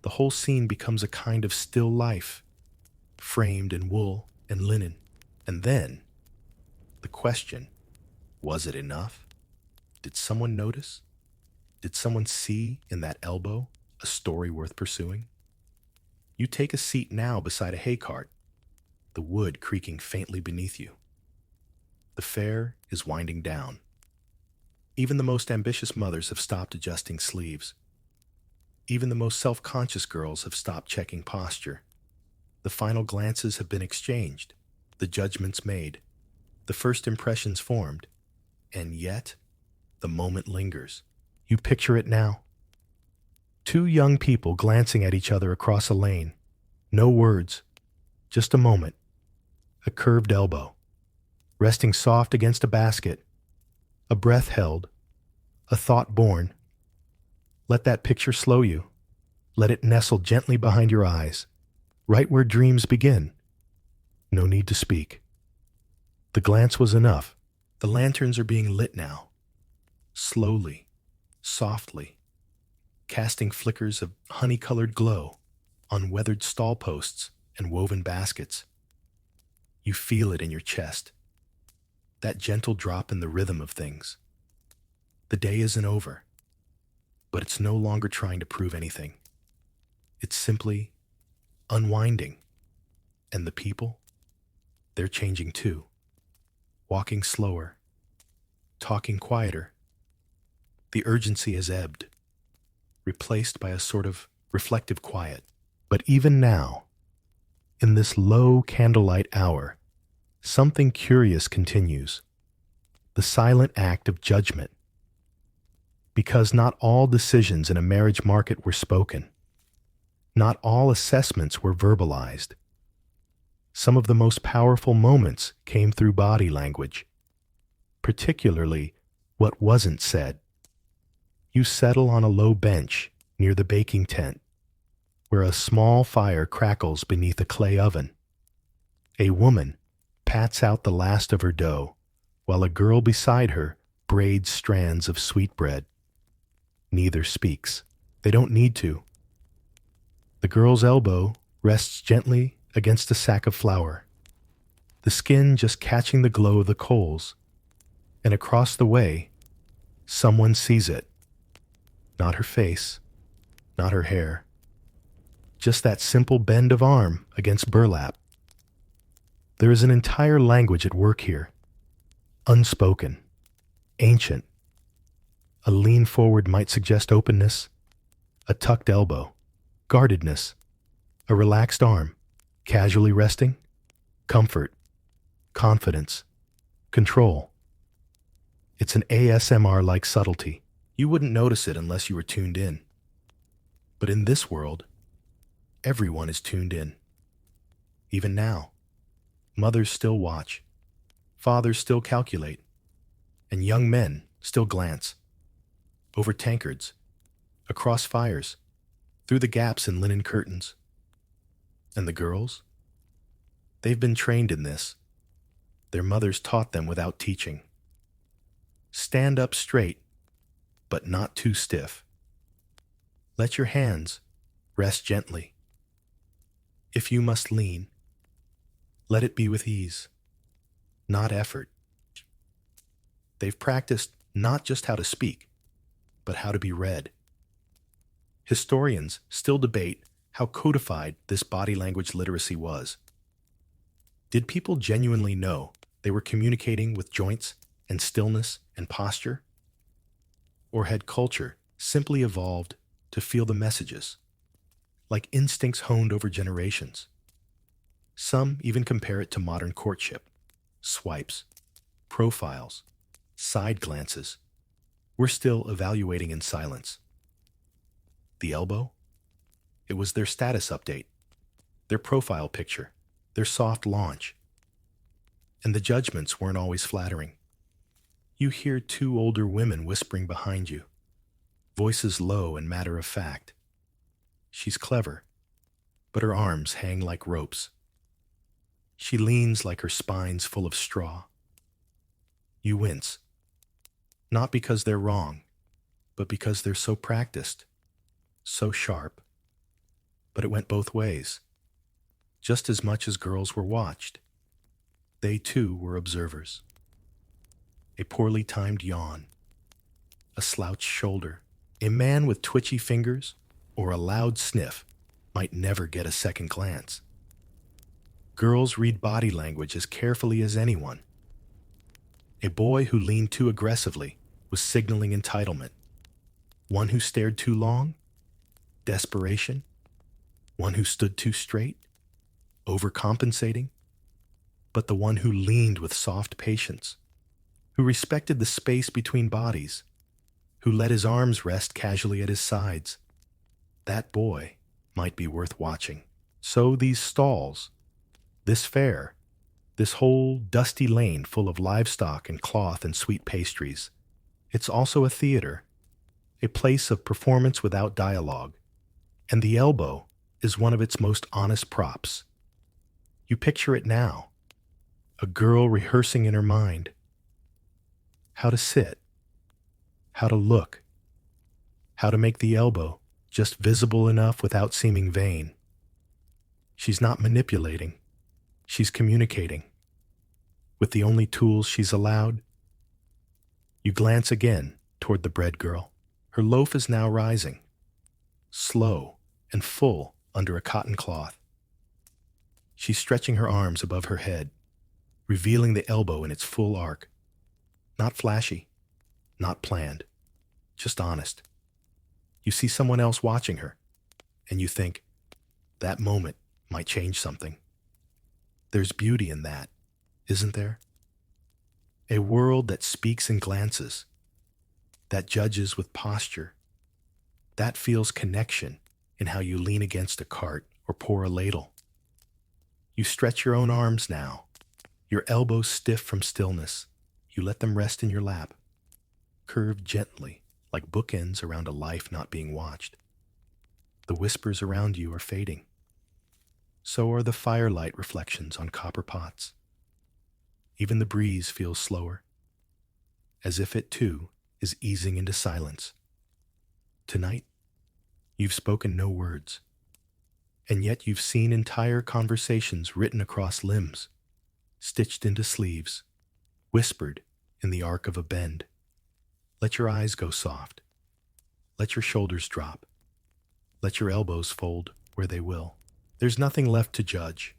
The whole scene becomes a kind of still life, framed in wool and linen. And then, the question, was it enough? Did someone notice? Did someone see in that elbow a story worth pursuing? You take a seat now beside a hay cart, the wood creaking faintly beneath you. The fair is winding down. Even the most ambitious mothers have stopped adjusting sleeves. Even the most self-conscious girls have stopped checking posture. The final glances have been exchanged, the judgments made, the first impressions formed, and yet the moment lingers. You picture it now. Two young people glancing at each other across a lane. No words, just a moment. A curved elbow, resting soft against a basket, a breath held, a thought born. Let that picture slow you. Let it nestle gently behind your eyes, right where dreams begin. No need to speak. The glance was enough. The lanterns are being lit now, slowly, softly, casting flickers of honey-colored glow on weathered stall posts and woven baskets. You feel it in your chest, that gentle drop in the rhythm of things. The day isn't over, but it's no longer trying to prove anything. It's simply unwinding. And the people, they're changing too, walking slower, talking quieter, The urgency has ebbed, replaced by a sort of reflective quiet. But even now, in this low candlelight hour, something curious continues, the silent act of judgment. Because not all decisions in a marriage market were spoken. Not all assessments were verbalized. Some of the most powerful moments came through body language, particularly what wasn't said. You settle on a low bench near the baking tent, where a small fire crackles beneath a clay oven. A woman pats out the last of her dough, while a girl beside her braids strands of sweetbread. Neither speaks. They don't need to. The girl's elbow rests gently against a sack of flour, the skin just catching the glow of the coals, and across the way, someone sees it. Not her face, not her hair, just that simple bend of arm against burlap. There is an entire language at work here, unspoken, ancient. A lean forward might suggest openness, a tucked elbow, guardedness, a relaxed arm, casually resting, comfort, confidence, control. It's an ASMR-like subtlety. You wouldn't notice it unless you were tuned in. But in this world, everyone is tuned in. Even now, mothers still watch, fathers still calculate, and young men still glance. Over tankards, across fires, through the gaps in linen curtains. And the girls? They've been trained in this. Their mothers taught them without teaching. Stand up straight, but not too stiff. Let your hands rest gently. If you must lean, let it be with ease, not effort. They've practiced not just how to speak, but how to be read. Historians still debate how codified this body language literacy was. Did people genuinely know they were communicating with joints and stillness and posture? Or had culture simply evolved to feel the messages, like instincts honed over generations? Some even compare it to modern courtship, swipes, profiles, side glances. We're still evaluating in silence. The elbow? It was their status update, their profile picture, their soft launch. And the judgments weren't always flattering. You hear two older women whispering behind you, voices low and matter of fact. She's clever, but her arms hang like ropes. She leans like her spine's full of straw. You wince. Not because they're wrong, but because they're so practiced, so sharp. But it went both ways. Just as much as girls were watched, they too were observers. A poorly timed yawn, a slouched shoulder, a man with twitchy fingers, or a loud sniff might never get a second glance. Girls read body language as carefully as anyone. A boy who leaned too aggressively was signaling entitlement. One who stared too long? Desperation. One who stood too straight? Overcompensating. But the one who leaned with soft patience, who respected the space between bodies, who let his arms rest casually at his sides, that boy might be worth watching. So these stalls, this fair, this whole dusty lane full of livestock and cloth and sweet pastries, it's also a theater, a place of performance without dialogue, and the elbow is one of its most honest props. You picture it now, a girl rehearsing in her mind how to sit, how to look, how to make the elbow just visible enough without seeming vain. She's not manipulating, she's communicating, with the only tools she's allowed. You glance again toward the bread girl. Her loaf is now rising, slow and full under a cotton cloth. She's stretching her arms above her head, revealing the elbow in its full arc. Not flashy, not planned, just honest. You see someone else watching her, and you think, that moment might change something. There's beauty in that, isn't there? A world that speaks in glances, that judges with posture, that feels connection in how you lean against a cart or pour a ladle. You stretch your own arms now, your elbows stiff from stillness. You let them rest in your lap, curved gently like bookends around a life not being watched. The whispers around you are fading. So are the firelight reflections on copper pots. Even the breeze feels slower, as if it too is easing into silence. Tonight, you've spoken no words, and yet you've seen entire conversations written across limbs, stitched into sleeves, whispered in the arc of a bend. Let your eyes go soft. Let your shoulders drop. Let your elbows fold where they will. There's nothing left to judge,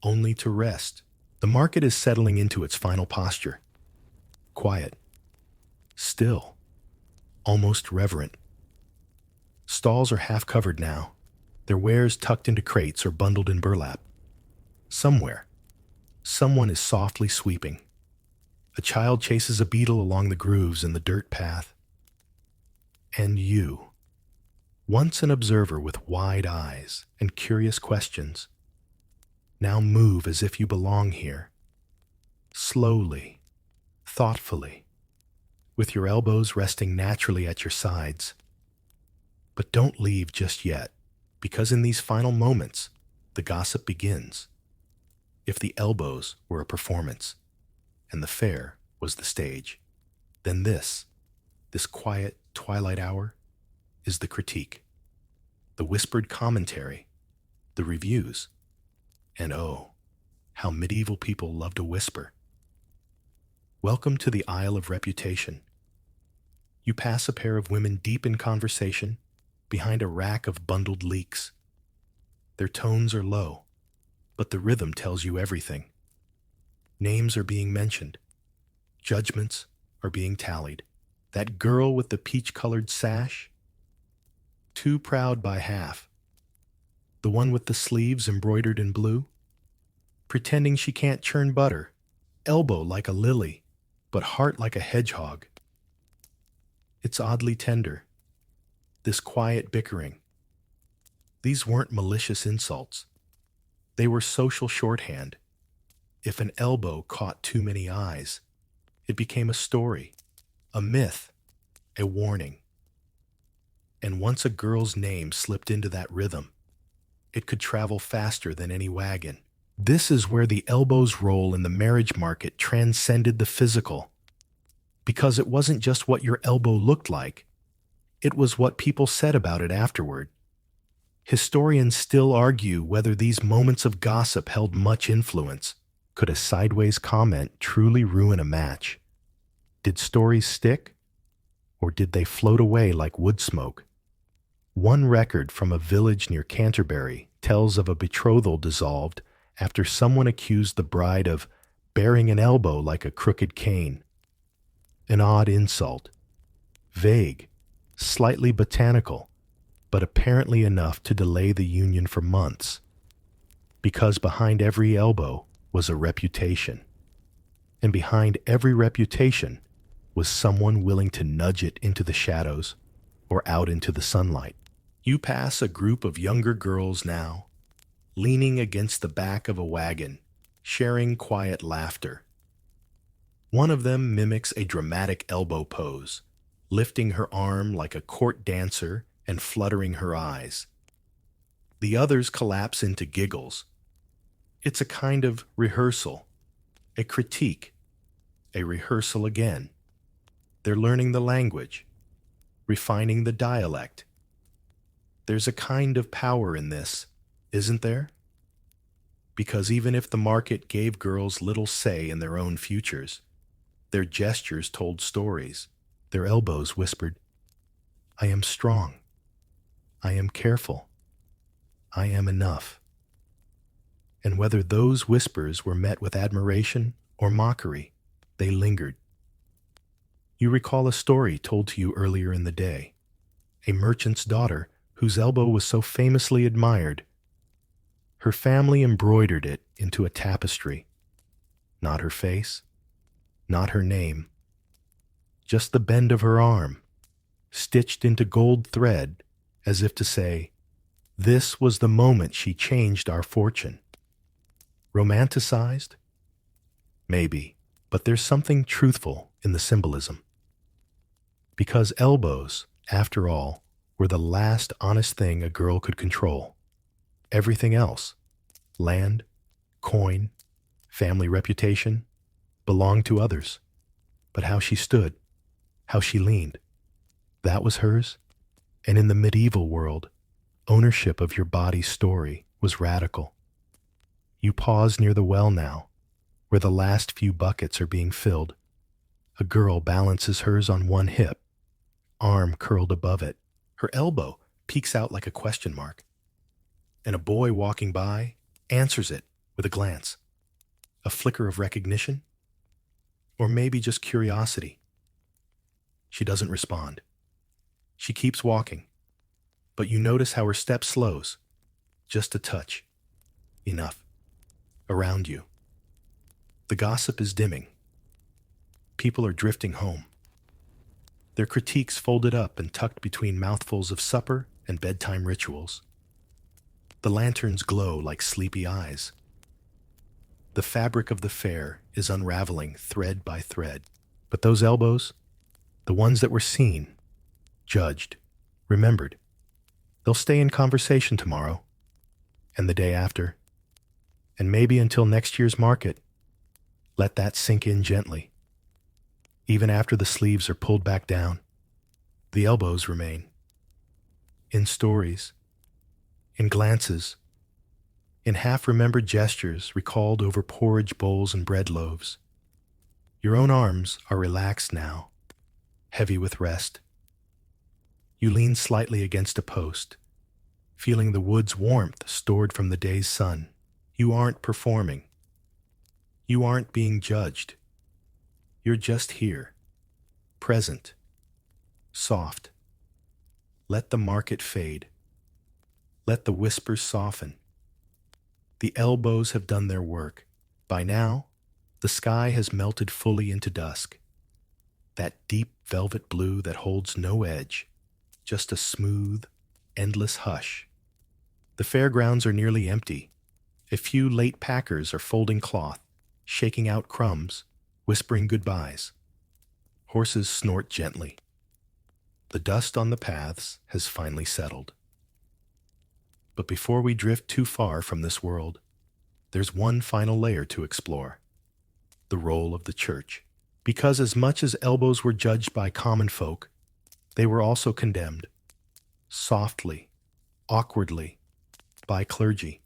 only to rest. The market is settling into its final posture. Quiet. Still. Almost reverent. Stalls are half covered now, their wares tucked into crates or bundled in burlap. Somewhere, someone is softly sweeping. A child chases a beetle along the grooves in the dirt path. And you, once an observer with wide eyes and curious questions, now move as if you belong here. Slowly, thoughtfully, with your elbows resting naturally at your sides. But don't leave just yet, because in these final moments, the gossip begins. If the elbows were a performance, and the fair was the stage, then this quiet twilight hour, is the critique, the whispered commentary, the reviews, and oh, how medieval people love to whisper. Welcome to the Isle of Reputation. You pass a pair of women deep in conversation behind a rack of bundled leeks. Their tones are low, but the rhythm tells you everything. Names are being mentioned. Judgments are being tallied. That girl with the peach-colored sash? Too proud by half. The one with the sleeves embroidered in blue? Pretending she can't churn butter. Elbow like a lily, but heart like a hedgehog. It's oddly tender. This quiet bickering. These weren't malicious insults. They were social shorthand. If an elbow caught too many eyes, it became a story, a myth, a warning. And once a girl's name slipped into that rhythm, it could travel faster than any wagon. This is where the elbow's role in the marriage market transcended the physical, because it wasn't just what your elbow looked like, it was what people said about it afterward. Historians still argue whether these moments of gossip held much influence. Could a sideways comment truly ruin a match? Did stories stick? Or did they float away like wood smoke? One record from a village near Canterbury tells of a betrothal dissolved after someone accused the bride of bearing an elbow like a crooked cane. An odd insult. Vague, slightly botanical, but apparently enough to delay the union for months. Because behind every elbow was a reputation. And behind every reputation was someone willing to nudge it into the shadows or out into the sunlight. You pass a group of younger girls now, leaning against the back of a wagon, sharing quiet laughter. One of them mimics a dramatic elbow pose, lifting her arm like a court dancer and fluttering her eyes. The others collapse into giggles. It's a kind of rehearsal, a critique, a rehearsal again. They're learning the language, refining the dialect. There's a kind of power in this, isn't there? Because even if the market gave girls little say in their own futures, their gestures told stories. Their elbows whispered, I am strong. I am careful. I am enough. And whether those whispers were met with admiration or mockery, they lingered. You recall a story told to you earlier in the day, a merchant's daughter whose elbow was so famously admired. Her family embroidered it into a tapestry. Not her face, not her name, just the bend of her arm, stitched into gold thread as if to say, this was the moment she changed our fortune. Romanticized? Maybe, but there's something truthful in the symbolism. Because elbows, after all, were the last honest thing a girl could control. Everything else, land, coin, family reputation, belonged to others. But how she stood, how she leaned, that was hers. And in the medieval world, ownership of your body's story was radical. You pause near the well now, where the last few buckets are being filled. A girl balances hers on one hip, arm curled above it. Her elbow peeks out like a question mark. And a boy walking by answers it with a glance. A flicker of recognition? Or maybe just curiosity. She doesn't respond. She keeps walking. But you notice how her step slows. Just a touch. Enough. Around you. The gossip is dimming. People are drifting home. Their critiques folded up and tucked between mouthfuls of supper and bedtime rituals. The lanterns glow like sleepy eyes. The fabric of the fair is unraveling thread by thread. But those elbows, the ones that were seen, judged, remembered, they'll stay in conversation tomorrow, and the day after, and maybe until next year's market. Let that sink in gently. Even after the sleeves are pulled back down, the elbows remain. In stories, in glances, in half-remembered gestures recalled over porridge bowls and bread loaves. Your own arms are relaxed now, heavy with rest. You lean slightly against a post, feeling the wood's warmth stored from the day's sun. You aren't performing. You aren't being judged. You're just here, present, soft. Let the market fade. Let the whispers soften. The elbows have done their work. By now, the sky has melted fully into dusk. That deep velvet blue that holds no edge, just a smooth, endless hush. The fairgrounds are nearly empty. A few late packers are folding cloth, shaking out crumbs, whispering goodbyes. Horses snort gently. The dust on the paths has finally settled. But before we drift too far from this world, there's one final layer to explore: the role of the church. Because as much as elbows were judged by common folk, they were also condemned, softly, awkwardly, by clergy.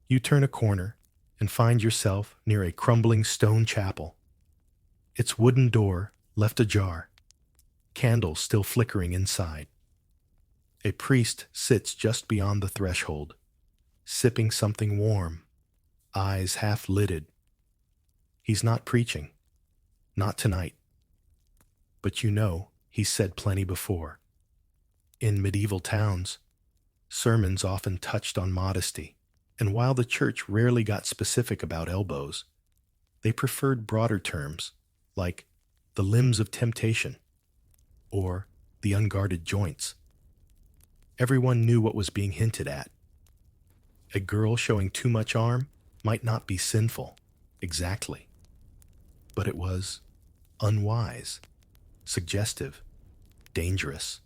You turn a corner and find yourself near a crumbling stone chapel. Its wooden door left ajar, candles still flickering inside. A priest sits just beyond the threshold, sipping something warm, eyes half-lidded. He's not preaching, not tonight. But you know he's said plenty before. In medieval towns, sermons often touched on modesty, and while the church rarely got specific about elbows, they preferred broader terms like the limbs of temptation or the unguarded joints. Everyone knew what was being hinted at. A girl showing too much arm might not be sinful, exactly, but it was unwise, suggestive, dangerous.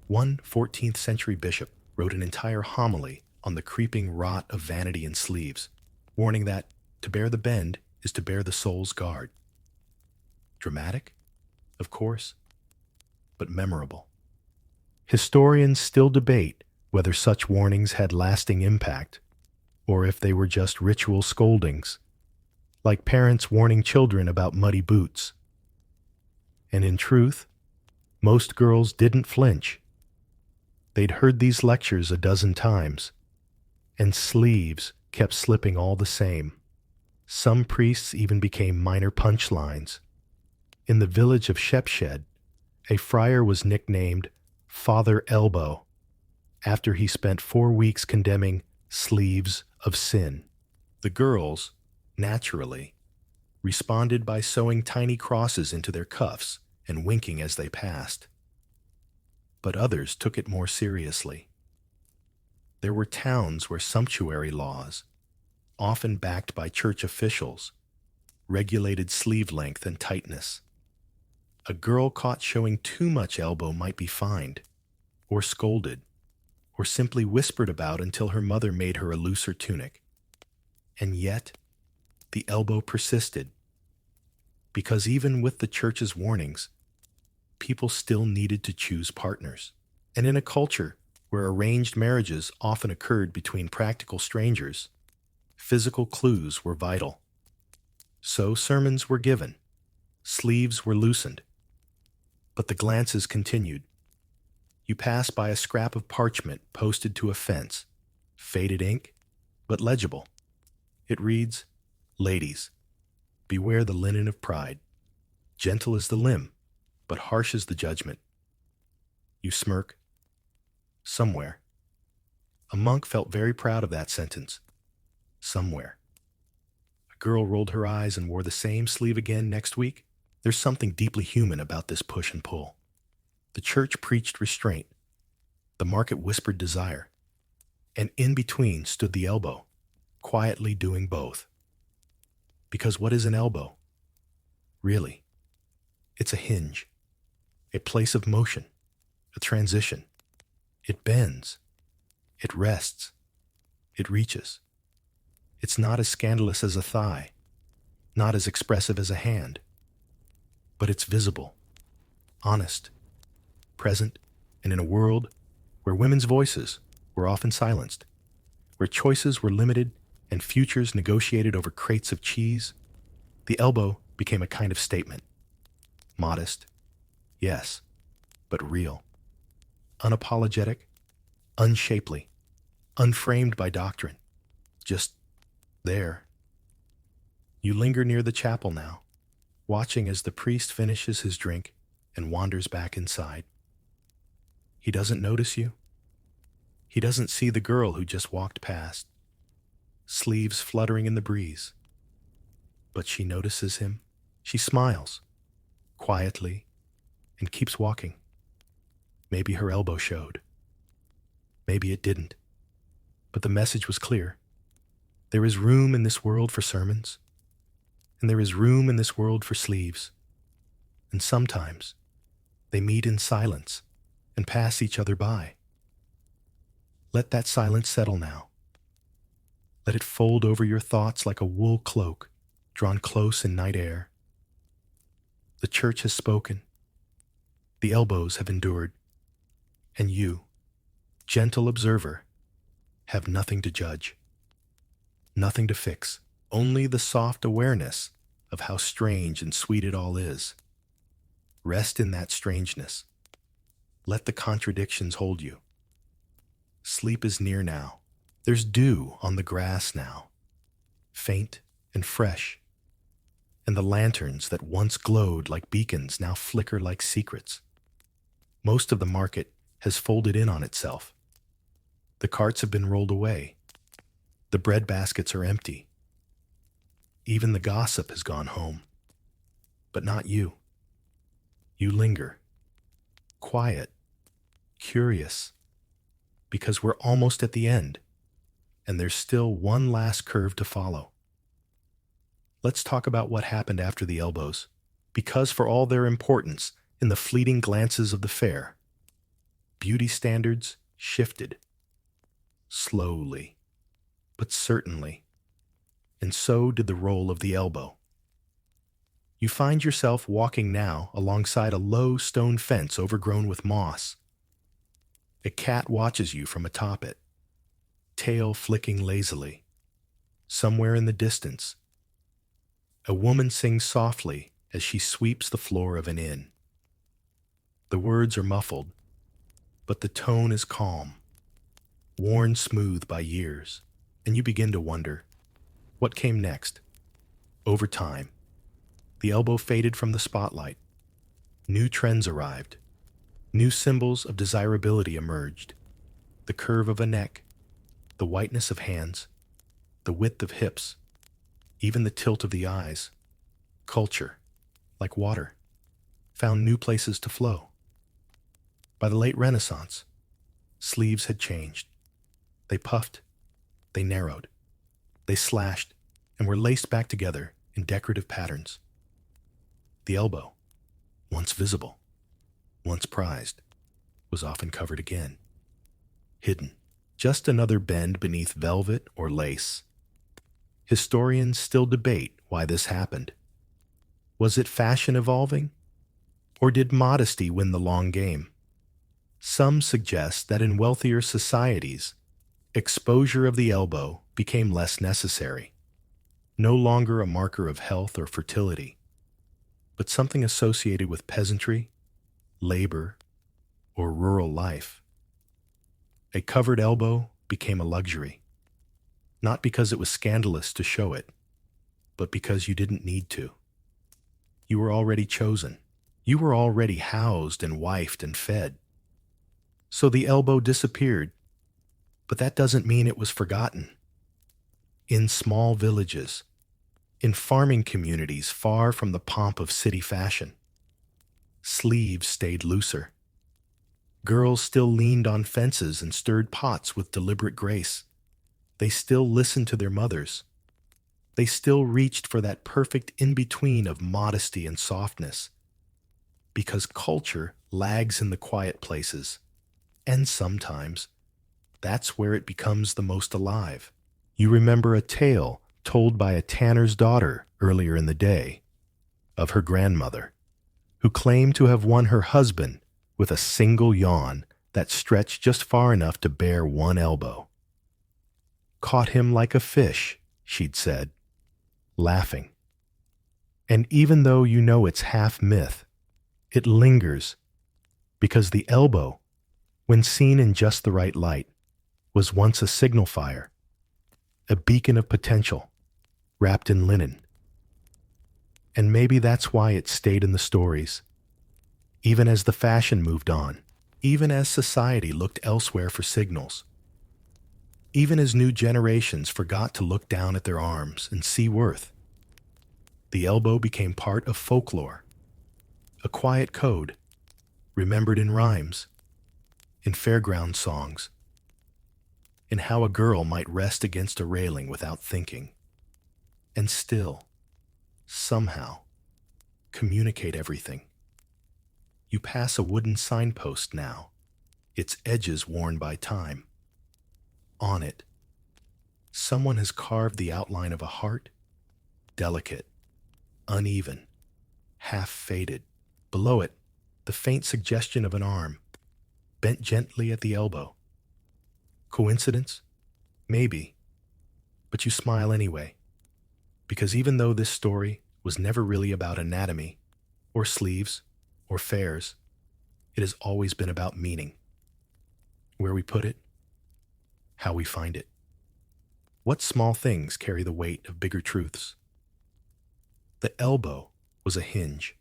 One 14th century bishop wrote an entire homily on the creeping rot of vanity in sleeves, warning that to bear the bend is to bear the soul's guard. Dramatic? Of course, but memorable. Historians still debate whether such warnings had lasting impact, or if they were just ritual scoldings, like parents warning children about muddy boots. And in truth, most girls didn't flinch. They'd heard these lectures a dozen times, and sleeves kept slipping all the same. Some priests even became minor punchlines. In the village of Shepshed, a friar was nicknamed Father Elbow after he spent 4 weeks condemning sleeves of sin. The girls, naturally, responded by sewing tiny crosses into their cuffs and winking as they passed. But others took it more seriously. There were towns where sumptuary laws, often backed by church officials, regulated sleeve length and tightness. A girl caught showing too much elbow might be fined, or scolded, or simply whispered about until her mother made her a looser tunic. And yet, the elbow persisted, because even with the church's warnings, people still needed to choose partners. And in a culture where arranged marriages often occurred between practical strangers, physical clues were vital. So sermons were given, sleeves were loosened, but the glances continued. You pass by a scrap of parchment posted to a fence, faded ink, but legible. It reads, "Ladies, beware the linen of pride, gentle is the limb, but harsh is the judgment." You smirk. Somewhere. A monk felt very proud of that sentence. Somewhere. A girl rolled her eyes and wore the same sleeve again next week. There's something deeply human about this push and pull. The church preached restraint. The market whispered desire. And in between stood the elbow, quietly doing both. Because what is an elbow? Really, it's a hinge, a place of motion, a transition. It bends. It rests. It reaches. It's not as scandalous as a thigh, not as expressive as a hand, but it's visible, honest, present, and in a world where women's voices were often silenced, where choices were limited and futures negotiated over crates of cheese, the elbow became a kind of statement. Modest, yes, but real. Unapologetic, unshapely, unframed by doctrine, just there. You linger near the chapel now, watching as the priest finishes his drink and wanders back inside. He doesn't notice you. He doesn't see the girl who just walked past, sleeves fluttering in the breeze. But she notices him. She smiles, quietly, and keeps walking. Maybe her elbow showed. Maybe it didn't. But the message was clear. There is room in this world for sermons, and there is room in this world for sleeves. And sometimes they meet in silence and pass each other by. Let that silence settle now. Let it fold over your thoughts like a wool cloak drawn close in night air. The church has spoken. The elbows have endured. And you, gentle observer, have nothing to judge, nothing to fix, only the soft awareness of how strange and sweet it all is. Rest in that strangeness. Let the contradictions hold you. Sleep is near now. There's dew on the grass now, faint and fresh, and the lanterns that once glowed like beacons now flicker like secrets. Most of the market has folded in on itself. The carts have been rolled away. The bread baskets are empty. Even the gossip has gone home. But not you. You linger, quiet, curious, because we're almost at the end, and there's still one last curve to follow. Let's talk about what happened after the elbows, because for all their importance in the fleeting glances of the fair, beauty standards shifted. Slowly, but certainly. And so did the role of the elbow. You find yourself walking now alongside a low stone fence overgrown with moss. A cat watches you from atop it, tail flicking lazily. Somewhere in the distance, a woman sings softly as she sweeps the floor of an inn. The words are muffled, but the tone is calm, worn smooth by years, and you begin to wonder, what came next? Over time, The elbow faded from the spotlight. New trends arrived. New symbols of desirability emerged. The curve of a neck, the whiteness of hands, the width of hips, even the tilt of the eyes. Culture, like water, found new places to flow. By the late Renaissance, sleeves had changed. They puffed, they narrowed, they slashed, and were laced back together in decorative patterns. The elbow, once visible, once prized, was often covered again. Hidden, just another bend beneath velvet or lace. Historians still debate why this happened. Was it fashion evolving? Or did modesty win the long game? Some suggest that in wealthier societies, exposure of the elbow became less necessary, no longer a marker of health or fertility, but something associated with peasantry, labor, or rural life. A covered elbow became a luxury, not because it was scandalous to show it, but because you didn't need to. You were already chosen. You were already housed and wifed and fed. So the elbow disappeared, but that doesn't mean it was forgotten. In small villages, in farming communities far from the pomp of city fashion, sleeves stayed looser. Girls still leaned on fences and stirred pots with deliberate grace. They still listened to their mothers. They still reached for that perfect in-between of modesty and softness. Because culture lags in the quiet places, and sometimes that's where it becomes the most alive. You remember a tale told by a tanner's daughter earlier in the day of her grandmother, who claimed to have won her husband with a single yawn that stretched just far enough to bare one elbow. Caught him like a fish, she'd said, laughing. And even though you know it's half myth, it lingers because the elbow, when seen in just the right light, was once a signal fire, a beacon of potential, wrapped in linen. And maybe that's why it stayed in the stories, even as the fashion moved on, even as society looked elsewhere for signals, even as new generations forgot to look down at their arms and see worth. The elbow became part of folklore, a quiet code, remembered in rhymes, in fairground songs, in how a girl might rest against a railing without thinking, and still, somehow, communicate everything. You pass a wooden signpost now, its edges worn by time. On it, someone has carved the outline of a heart, delicate, uneven, half-faded. Below it, the faint suggestion of an arm, bent gently at the elbow. Coincidence? Maybe. But you smile anyway, because even though this story was never really about anatomy, or sleeves, or fairs, it has always been about meaning. Where we put it, how we find it. What small things carry the weight of bigger truths? The elbow was a hinge,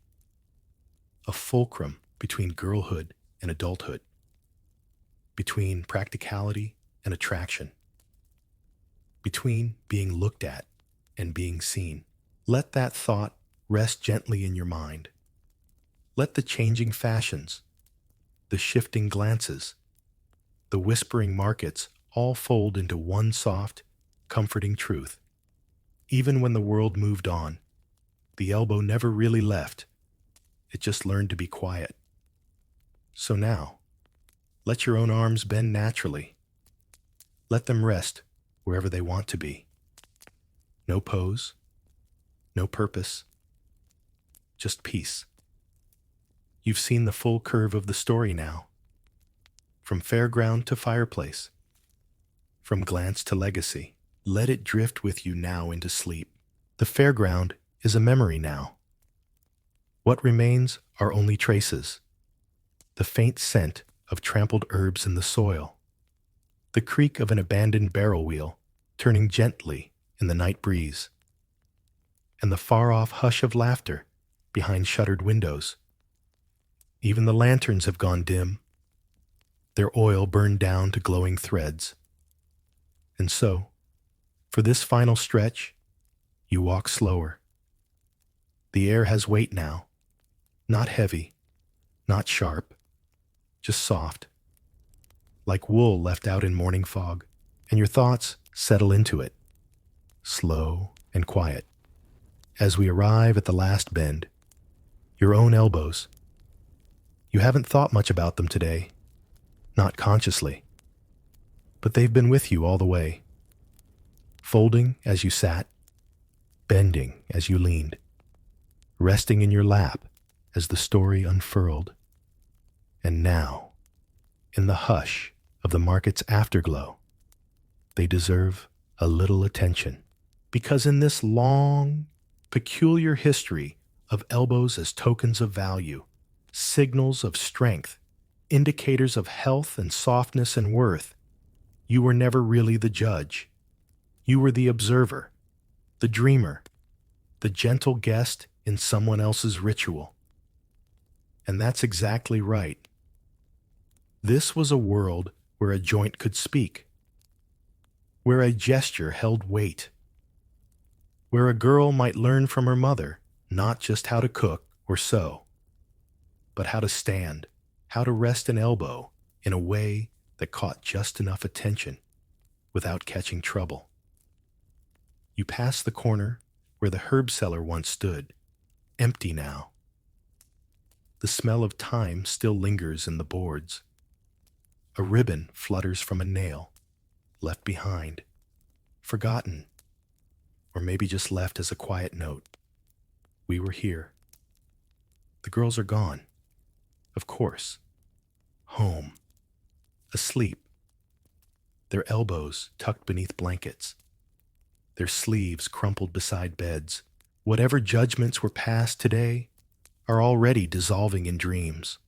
a fulcrum between girlhood and adulthood, between practicality and attraction, between being looked at and being seen. Let that thought rest gently in your mind. Let the changing fashions, the shifting glances, the whispering markets all fold into one soft, comforting truth. Even when the world moved on, the elbow never really left. It just learned to be quiet. So now, let your own arms bend naturally. Let them rest wherever they want to be. No pose, no purpose, just peace. You've seen the full curve of the story now. From fairground to fireplace. From glance to legacy. Let it drift with you now into sleep. The fairground is a memory now. What remains are only traces. The faint scent of trampled herbs in the soil. The creak of an abandoned barrel wheel turning gently in the night breeze. And the far-off hush of laughter behind shuttered windows. Even the lanterns have gone dim, their oil burned down to glowing threads. And so, for this final stretch, you walk slower. The air has weight now, not heavy, not sharp, just soft, like wool left out in morning fog, and your thoughts settle into it, slow and quiet. As we arrive at the last bend, your own elbows. You haven't thought much about them today, not consciously, but they've been with you all the way, folding as you sat, bending as you leaned, resting in your lap as the story unfurled. And now, in the hush of the market's afterglow, they deserve a little attention, because in this long, peculiar history of elbows as tokens of value, signals of strength, indicators of health and softness and worth, you were never really the judge. You were the observer, the dreamer, the gentle guest in someone else's ritual. And that's exactly right. This was a world where a joint could speak, where a gesture held weight, where a girl might learn from her mother not just how to cook or sew, but how to stand, how to rest an elbow in a way that caught just enough attention without catching trouble. You pass the corner where the herb cellar once stood, empty now. The smell of thyme still lingers in the boards. A ribbon flutters from a nail, left behind, forgotten, or maybe just left as a quiet note. We were here. The girls are gone. Of course. Home. Asleep. Their elbows tucked beneath blankets. Their sleeves crumpled beside beds. Whatever judgments were passed today are already dissolving in dreams.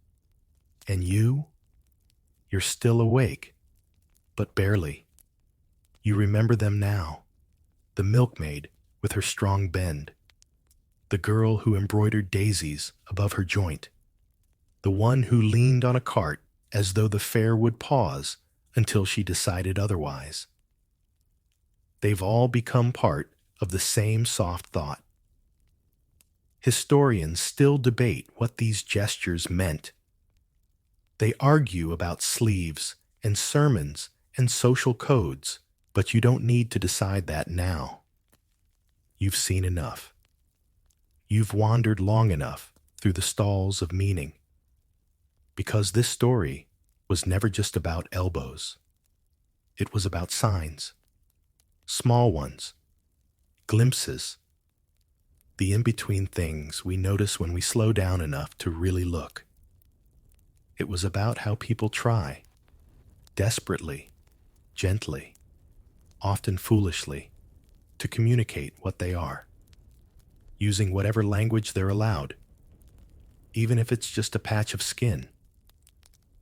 And you're still awake, but barely. You remember them now. The milkmaid with her strong bend. The girl who embroidered daisies above her joint. The one who leaned on a cart as though the fair would pause until she decided otherwise. They've all become part of the same soft thought. Historians still debate what these gestures meant. They argue about sleeves and sermons and social codes, but you don't need to decide that now. You've seen enough. You've wandered long enough through the stalls of meaning. Because this story was never just about elbows. It was about signs. Small ones. Glimpses. The in-between things we notice when we slow down enough to really look. It was about how people try, desperately, gently, often foolishly, to communicate what they are, using whatever language they're allowed, even if it's just a patch of skin,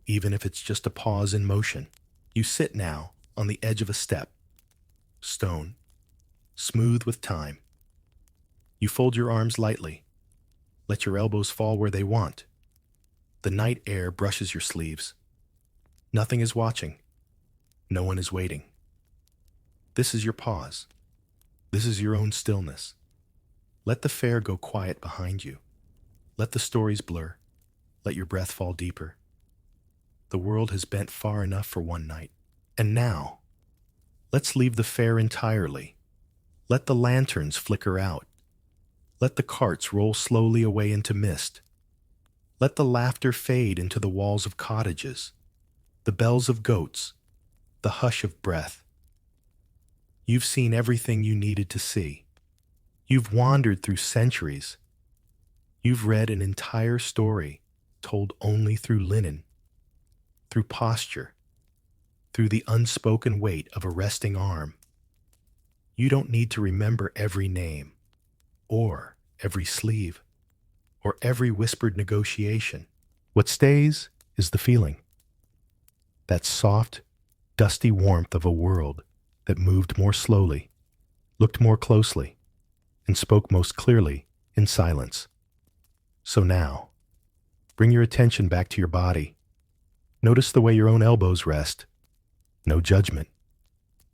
even if it's just a pause in motion. You sit now on the edge of a step, stone, smooth with time. You fold your arms lightly, let your elbows fall where they want. The night air brushes your sleeves. Nothing is watching. No one is waiting. This is your pause. This is your own stillness. Let the fair go quiet behind you. Let the stories blur. Let your breath fall deeper. The world has bent far enough for one night. And now, let's leave the fair entirely. Let the lanterns flicker out. Let the carts roll slowly away into mist. Let the laughter fade into the walls of cottages, the bells of goats, the hush of breath. You've seen everything you needed to see. You've wandered through centuries. You've read an entire story told only through linen, through posture, through the unspoken weight of a resting arm. You don't need to remember every name, or every sleeve, or every whispered negotiation. What stays is the feeling. That soft, dusty warmth of a world that moved more slowly, looked more closely, and spoke most clearly in silence. So now, bring your attention back to your body. Notice the way your own elbows rest. No judgment.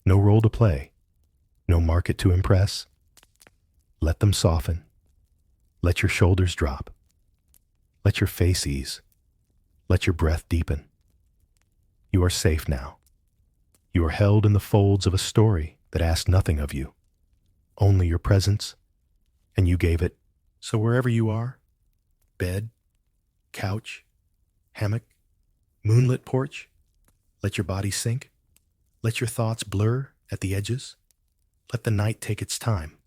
No role to play. No market to impress. Let them soften. Let your shoulders drop. Let your face ease. Let your breath deepen. You are safe now. You are held in the folds of a story that asked nothing of you, only your presence, and you gave it. So wherever you are, bed, couch, hammock, moonlit porch, let your body sink. Let your thoughts blur at the edges. Let the night take its time.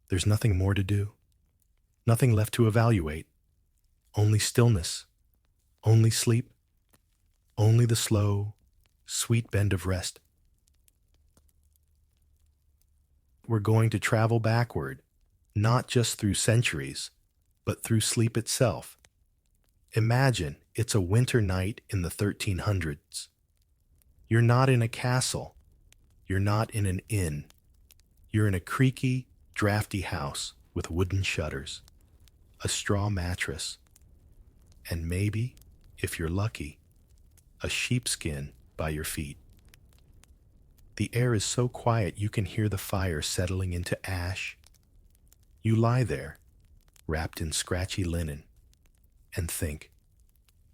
There's nothing more to do. Nothing left to evaluate. Only stillness. Only sleep. Only the slow, sweet bend of rest. We're going to travel backward, not just through centuries, but through sleep itself. Imagine it's a winter night in the 1300s. You're not in a castle. You're not in an inn. You're in a creaky, drafty house with wooden shutters, a straw mattress, and maybe, if you're lucky, a sheepskin by your feet. The air is so quiet you can hear the fire settling into ash. You lie there, wrapped in scratchy linen, and think,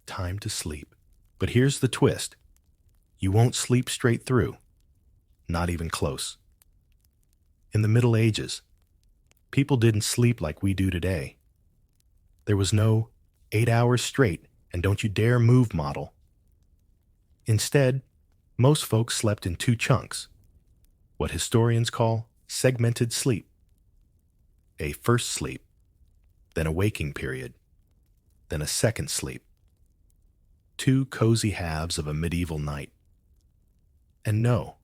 time to sleep. But here's the twist. You won't sleep straight through, not even close. In the Middle Ages, people didn't sleep like we do today. There was no 8 hours straight and don't you dare move model. Instead, most folks slept in 2 chunks, what historians call segmented sleep. A first sleep, then a waking period, then a second sleep. 2 cozy halves of a medieval night. And no,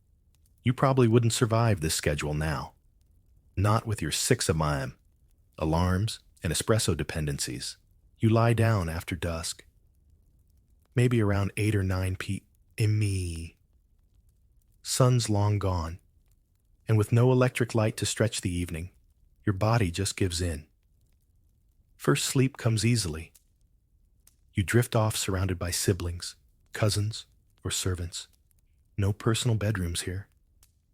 you probably wouldn't survive this schedule now. Not with your 6-a-mime, alarms, and espresso dependencies. You lie down after dusk. Maybe around 8 or 9 p.m. Sun's long gone, and with no electric light to stretch the evening, your body just gives in. First sleep comes easily. You drift off surrounded by siblings, cousins, or servants. No personal bedrooms here,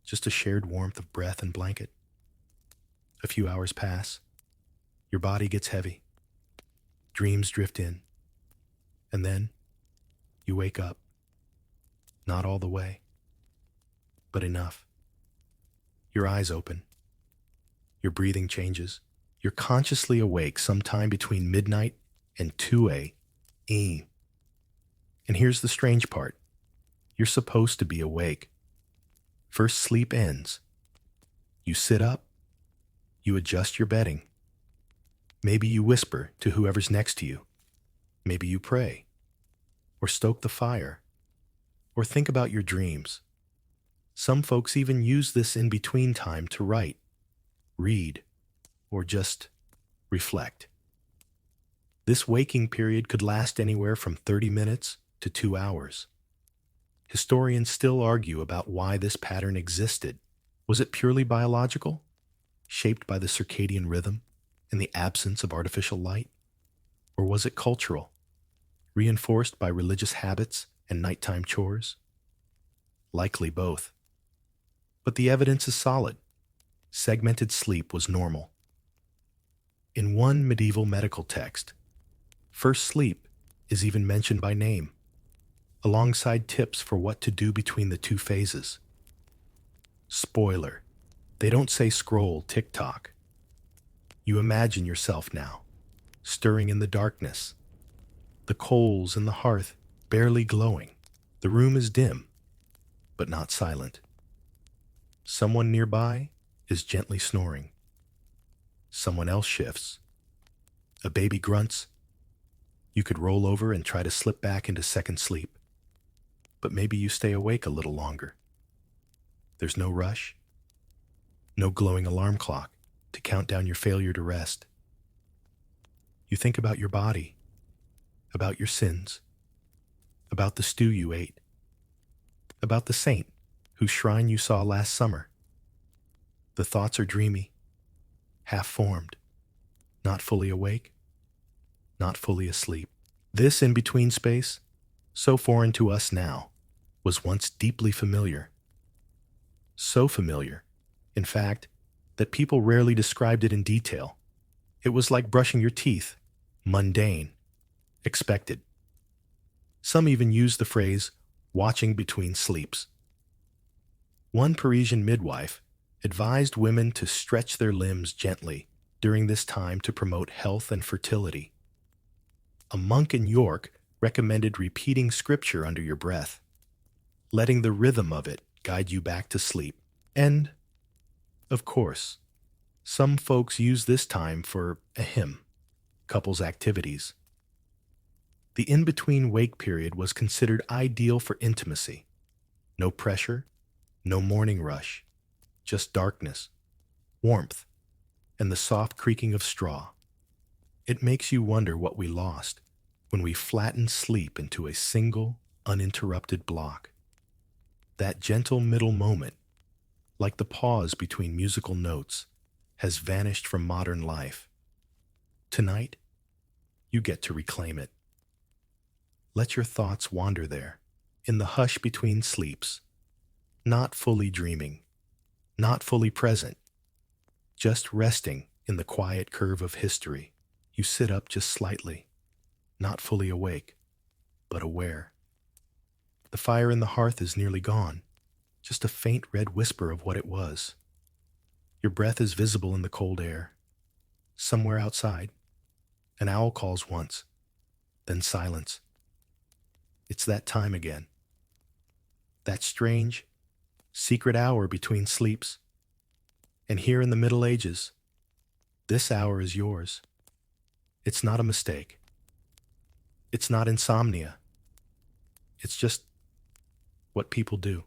just a shared warmth of breath and blanket. A few hours pass. Your body gets heavy. Dreams drift in. And then you wake up. Not all the way, but enough. Your eyes open. Your breathing changes. You're consciously awake sometime between midnight and 2 a.m. And here's the strange part. You're supposed to be awake. First sleep ends. You sit up. You adjust your bedding. Maybe you whisper to whoever's next to you. Maybe you pray, or stoke the fire, or think about your dreams. Some folks even use this in-between time to write, read, or just reflect. This waking period could last anywhere from 30 minutes to 2 hours. Historians still argue about why this pattern existed. Was it purely biological, shaped by the circadian rhythm and the absence of artificial light? Or was it cultural, reinforced by religious habits and nighttime chores? Likely both. But the evidence is solid. Segmented sleep was normal. In one medieval medical text, first sleep is even mentioned by name, alongside tips for what to do between the 2 phases. Spoiler, they don't say scroll TikTok. You imagine yourself now, stirring in the darkness, the coals in the hearth barely glowing. The room is dim, but not silent. Someone nearby is gently snoring. Someone else shifts. A baby grunts. You could roll over and try to slip back into second sleep, but maybe you stay awake a little longer. There's no rush, no glowing alarm clock to count down your failure to rest. You think about your body, about your sins, about the stew you ate, about the saint whose shrine you saw last summer. The thoughts are dreamy, half-formed, not fully awake. not fully asleep. This in-between space, so foreign to us now, was once deeply familiar. So familiar, in fact, that people rarely described it in detail. It was like brushing your teeth, mundane, expected. Some even used the phrase, watching between sleeps. One Parisian midwife advised women to stretch their limbs gently during this time to promote health and fertility. A monk in York recommended repeating scripture under your breath, letting the rhythm of it guide you back to sleep. And, of course, some folks use this time for a hymn, couples activities. The in-between wake period was considered ideal for intimacy. No pressure, no morning rush, just darkness, warmth, and the soft creaking of straw. It makes you wonder what we lost when we flattened sleep into a single, uninterrupted block. That gentle middle moment, like the pause between musical notes, has vanished from modern life. Tonight, you get to reclaim it. Let your thoughts wander there, in the hush between sleeps, not fully dreaming, not fully present, just resting in the quiet curve of history. You sit up just slightly, not fully awake, but aware. The fire in the hearth is nearly gone, just a faint red whisper of what it was. Your breath is visible in the cold air. Somewhere outside, an owl calls once, then silence. It's that time again. That strange, secret hour between sleeps. And here in the Middle Ages, this hour is yours. It's not a mistake. It's not insomnia. It's just what people do.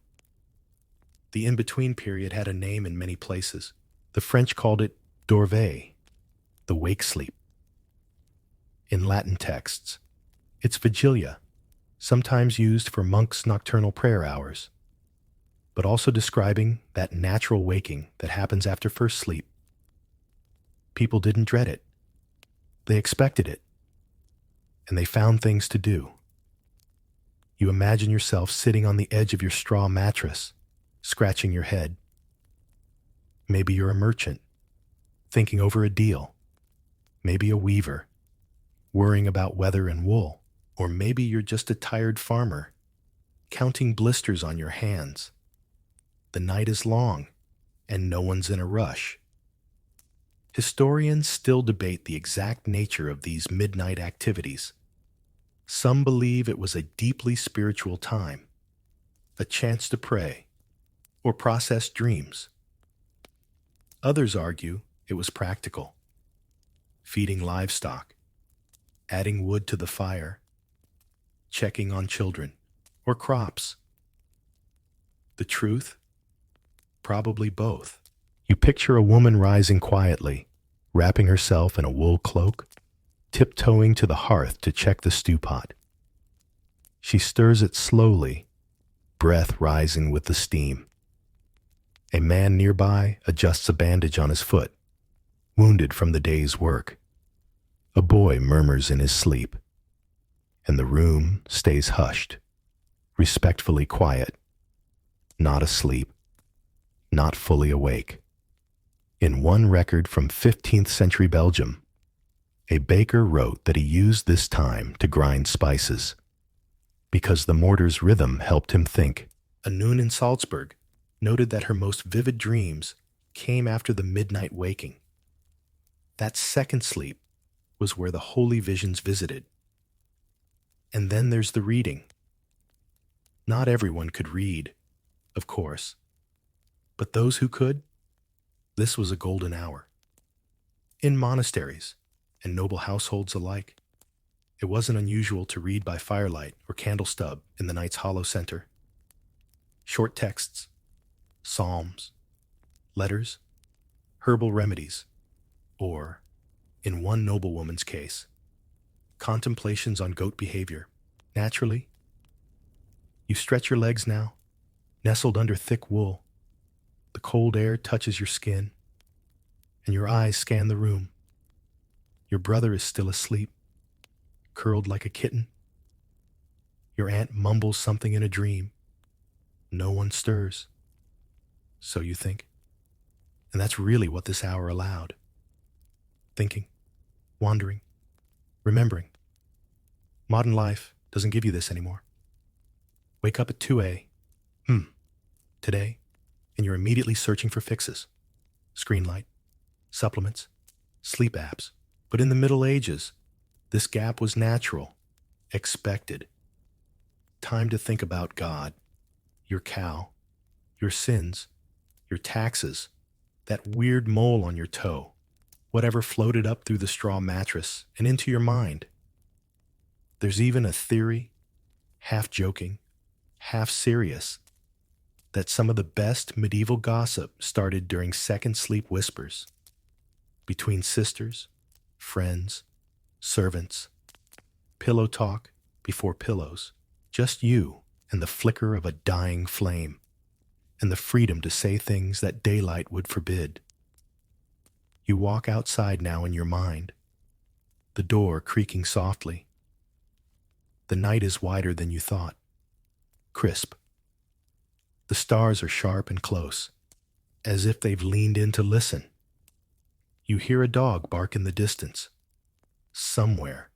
The in-between period had a name in many places. The French called it dorveil, the wake sleep. In Latin texts, it's vigilia, sometimes used for monks' nocturnal prayer hours, but also describing that natural waking that happens after first sleep. People didn't dread it. They expected it. And they found things to do. You imagine yourself sitting on the edge of your straw mattress, scratching your head. Maybe you're a merchant, thinking over a deal. Maybe a weaver, worrying about weather and wool. Or maybe you're just a tired farmer, counting blisters on your hands. The night is long, and no one's in a rush. Historians still debate the exact nature of these midnight activities. Some believe it was a deeply spiritual time, a chance to pray, or process dreams. Others argue it was practical, feeding livestock, adding wood to the fire, checking on children, or crops. The truth? Probably both. You picture a woman rising quietly, wrapping herself in a wool cloak, tiptoeing to the hearth to check the stew pot. She stirs it slowly, breath rising with the steam. A man nearby adjusts a bandage on his foot, wounded from the day's work. A boy murmurs in his sleep, and the room stays hushed, respectfully quiet, not asleep, not fully awake. In one record from 15th century Belgium, a baker wrote that he used this time to grind spices because the mortar's rhythm helped him think. A nun in Salzburg noted that her most vivid dreams came after the midnight waking. That second sleep was where the holy visions visited. And then there's the reading. Not everyone could read, of course, but those who could, this was a golden hour. In monasteries and noble households alike, it wasn't unusual to read by firelight or candle stub in the night's hollow center. Short texts, psalms, letters, herbal remedies, or, in one noblewoman's case, contemplations on goat behavior. Naturally, you stretch your legs now, nestled under thick wool. The cold air touches your skin, and your eyes scan the room. Your brother is still asleep, curled like a kitten. Your aunt mumbles something in a dream. No one stirs. So you think. And that's really what this hour allowed. Thinking, wandering, remembering. Modern life doesn't give you this anymore. Wake up at 2 today, and you're immediately searching for fixes. Screen light, supplements, sleep apps. But in the Middle Ages, this gap was natural, expected. Time to think about God, your cow, your sins, your taxes, that weird mole on your toe, whatever floated up through the straw mattress and into your mind. There's even a theory, half joking, half serious, that some of the best medieval gossip started during second sleep whispers between sisters, friends, servants, pillow talk before pillows, just you and the flicker of a dying flame, and the freedom to say things that daylight would forbid. You walk outside now in your mind, the door creaking softly. The night is wider than you thought, crisp. The stars are sharp and close, as if they've leaned in to listen. You hear a dog bark in the distance. Somewhere.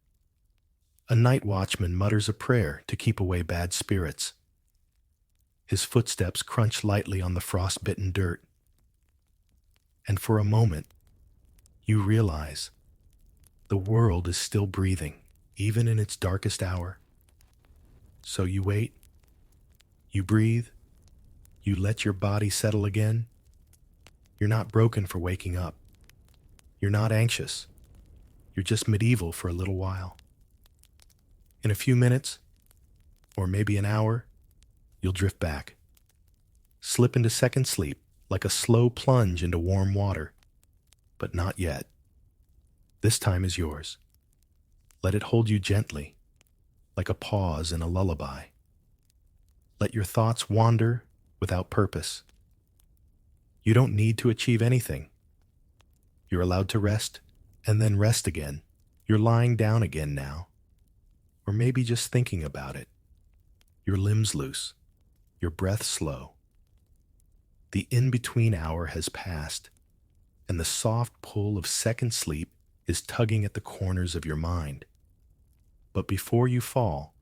A night watchman mutters a prayer to keep away bad spirits. His footsteps crunch lightly on the frost-bitten dirt. And for a moment, you realize the world is still breathing, even in its darkest hour. So you wait, you breathe, you let your body settle again. You're not broken for waking up. You're not anxious. You're just medieval for a little while. In a few minutes, or maybe an hour, you'll drift back. Slip into second sleep like a slow plunge into warm water. But not yet. This time is yours. Let it hold you gently, like a pause in a lullaby. Let your thoughts wander without purpose. You don't need to achieve anything. You're allowed to rest and then rest again. You're lying down again now. Or maybe just thinking about it. Your limbs loose, your breath slow. The in-between hour has passed, and the soft pull of second sleep is tugging at the corners of your mind. But before you fall,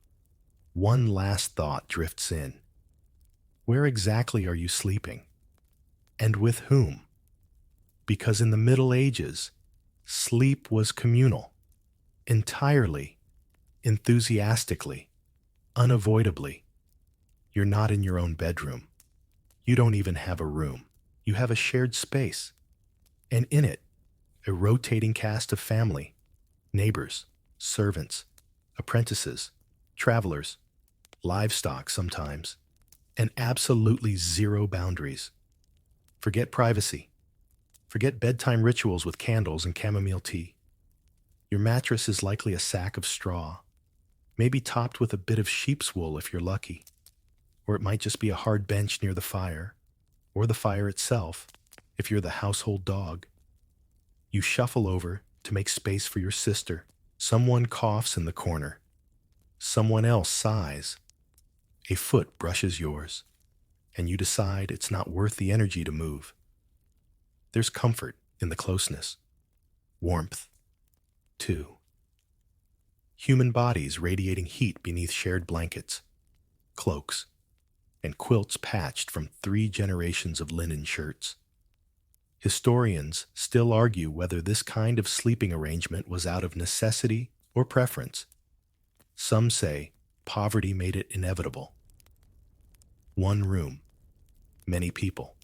one last thought drifts in. Where exactly are you sleeping? And with whom? Because in the Middle Ages, sleep was communal, entirely, enthusiastically, unavoidably. You're not in your own bedroom. You don't even have a room. You have a shared space. And in it, a rotating cast of family, neighbors, servants, apprentices, travelers, livestock sometimes, and absolutely zero boundaries. Forget privacy. Forget bedtime rituals with candles and chamomile tea. Your mattress is likely a sack of straw, maybe topped with a bit of sheep's wool if you're lucky. Or it might just be a hard bench near the fire, or the fire itself, if you're the household dog. You shuffle over to make space for your sister. Someone coughs in the corner. Someone else sighs. A foot brushes yours, and you decide it's not worth the energy to move. There's comfort in the closeness. Warmth, too. Human bodies radiating heat beneath shared blankets, cloaks, and quilts patched from 3 generations of linen shirts. Historians still argue whether this kind of sleeping arrangement was out of necessity or preference. Some say poverty made it inevitable. 1 room, many people.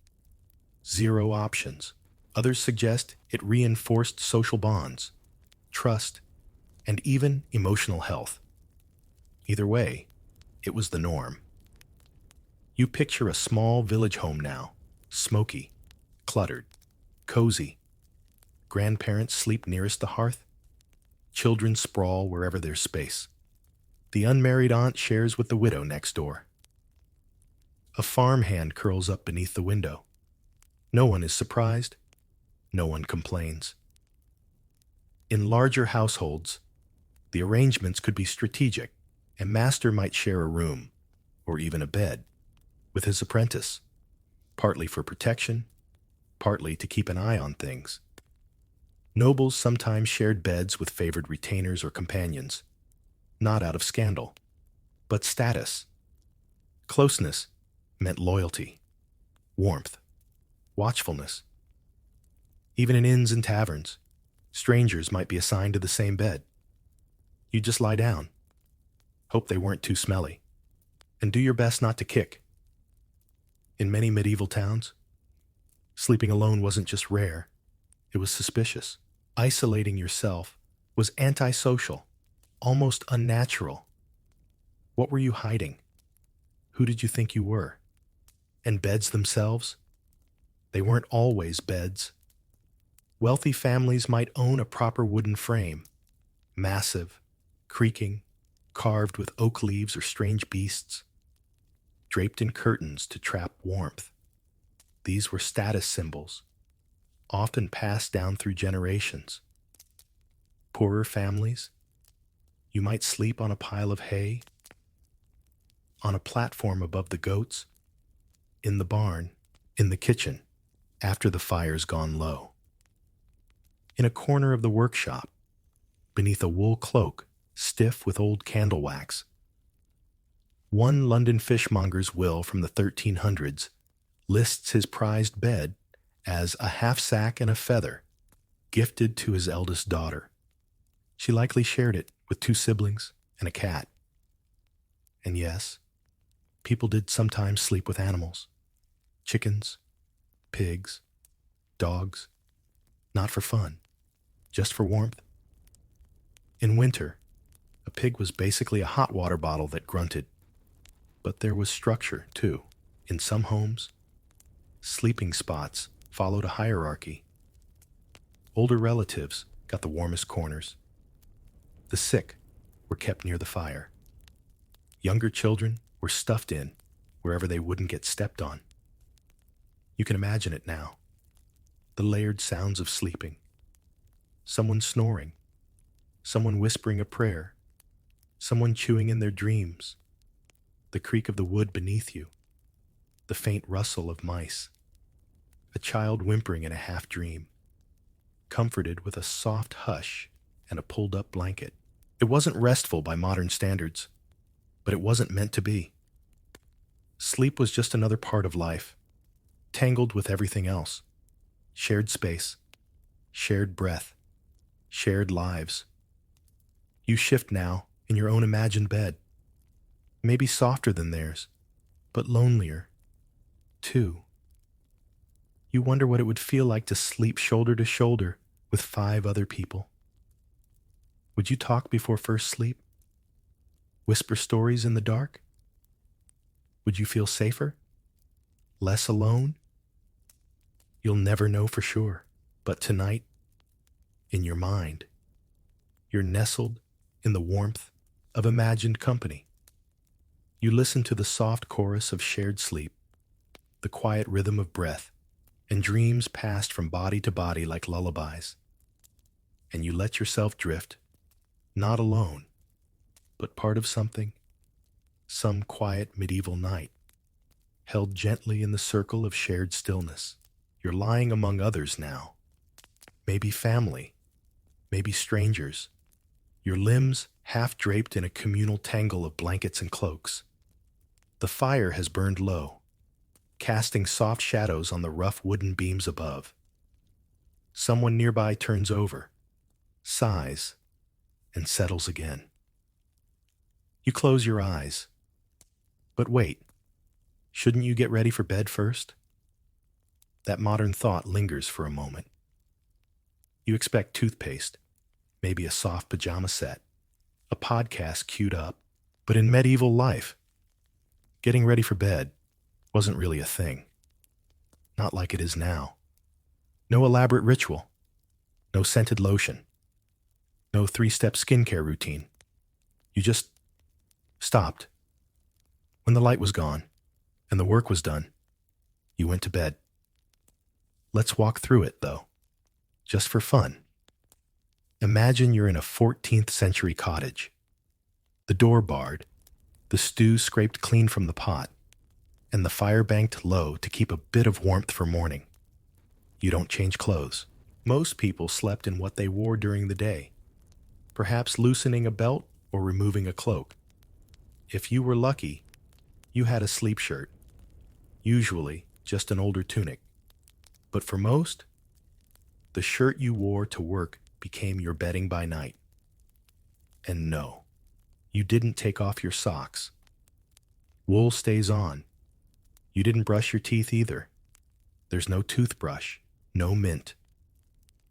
0 options. Others suggest it reinforced social bonds, trust, and even emotional health. Either way, it was the norm. You picture a small village home now, smoky, cluttered, cozy. Grandparents sleep nearest the hearth. Children sprawl wherever there's space. The unmarried aunt shares with the widow next door. A farmhand curls up beneath the window. No one is surprised. No one complains. In larger households, The arrangements could be strategic, and master might share a room, or even a bed, with his apprentice, partly for protection, partly to keep an eye on things. Nobles sometimes shared beds with favored retainers or companions, not out of scandal, but status. Closeness meant loyalty, warmth, watchfulness. Even in inns and taverns, strangers might be assigned to the same bed. You just lie down, hope they weren't too smelly, and do your best not to kick. In many medieval towns, sleeping alone wasn't just rare, it was suspicious. Isolating yourself was antisocial, almost unnatural. What were you hiding? Who did you think you were? And beds themselves? They weren't always beds. Wealthy families might own a proper wooden frame, massive, creaking, carved with oak leaves or strange beasts, draped in curtains to trap warmth. These were status symbols, often passed down through generations. Poorer families, you might sleep on a pile of hay, on a platform above the goats, in the barn, in the kitchen, after the fire's gone low. In a corner of the workshop, beneath a wool cloak, stiff with old candle wax. One London fishmonger's will from the 1300s lists his prized bed as a half sack and a feather, gifted to his eldest daughter. She likely shared it with 2 siblings and a cat. And yes, people did sometimes sleep with animals. Chickens, pigs, dogs, not for fun, just for warmth. In winter, a pig was basically a hot water bottle that grunted. But there was structure, too. In some homes, sleeping spots followed a hierarchy. Older relatives got the warmest corners. The sick were kept near the fire. Younger children were stuffed in wherever they wouldn't get stepped on. You can imagine it now. The layered sounds of sleeping. Someone snoring. Someone whispering a prayer. Someone chewing in their dreams. The creak of the wood beneath you. The faint rustle of mice. A child whimpering in a half-dream. Comforted with a soft hush and a pulled-up blanket. It wasn't restful by modern standards, but it wasn't meant to be. Sleep was just another part of life, tangled with everything else. Shared space, shared breath, shared lives. You shift now in your own imagined bed, maybe softer than theirs, but lonelier, too. You wonder what it would feel like to sleep shoulder to shoulder with 5 other people. Would you talk before first sleep? Whisper stories in the dark? Would you feel safer? Less alone? You'll never know for sure, but tonight, in your mind, you're nestled in the warmth of imagined company. You listen to the soft chorus of shared sleep, the quiet rhythm of breath, and dreams passed from body to body like lullabies. And you let yourself drift, not alone, but part of something, some quiet medieval night, held gently in the circle of shared stillness. You're lying among others now, maybe family, maybe strangers, your limbs half draped in a communal tangle of blankets and cloaks. The fire has burned low, casting soft shadows on the rough wooden beams above. Someone nearby turns over, sighs, and settles again. You close your eyes. But wait, shouldn't you get ready for bed first? That modern thought lingers for a moment. You expect toothpaste, maybe a soft pajama set, a podcast queued up, but in medieval life, getting ready for bed wasn't really a thing. Not like it is now. No elaborate ritual, no scented lotion, no 3-step skincare routine. You just stopped. When the light was gone and the work was done, you went to bed. Let's walk through it, though, just for fun. Imagine you're in a 14th century cottage. The door barred, the stew scraped clean from the pot, and the fire banked low to keep a bit of warmth for morning. You don't change clothes. Most people slept in what they wore during the day, perhaps loosening a belt or removing a cloak. If you were lucky, you had a sleep shirt, usually just an older tunic. But for most, the shirt you wore to work became your bedding by night. And no, you didn't take off your socks. Wool stays on. You didn't brush your teeth either. There's no toothbrush, no mint.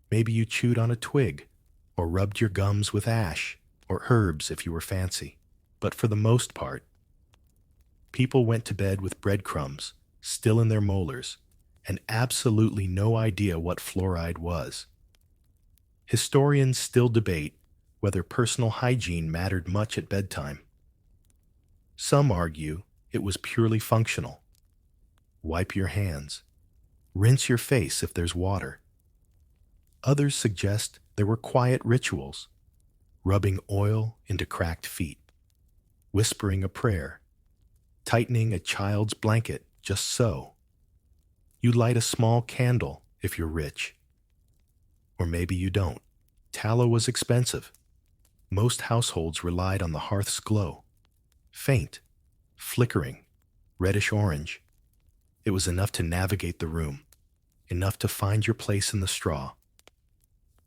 Maybe you chewed on a twig, or rubbed your gums with ash, or herbs if you were fancy. But for the most part, people went to bed with breadcrumbs still in their molars, and absolutely no idea what fluoride was. Historians still debate whether personal hygiene mattered much at bedtime. Some argue it was purely functional. Wipe your hands. Rinse your face if there's water. Others suggest there were quiet rituals, rubbing oil into cracked feet, whispering a prayer, tightening a child's blanket just so. You light a small candle if you're rich. Or maybe you don't. Tallow was expensive. Most households relied on the hearth's glow. Faint, flickering, reddish-orange. It was enough to navigate the room, enough to find your place in the straw.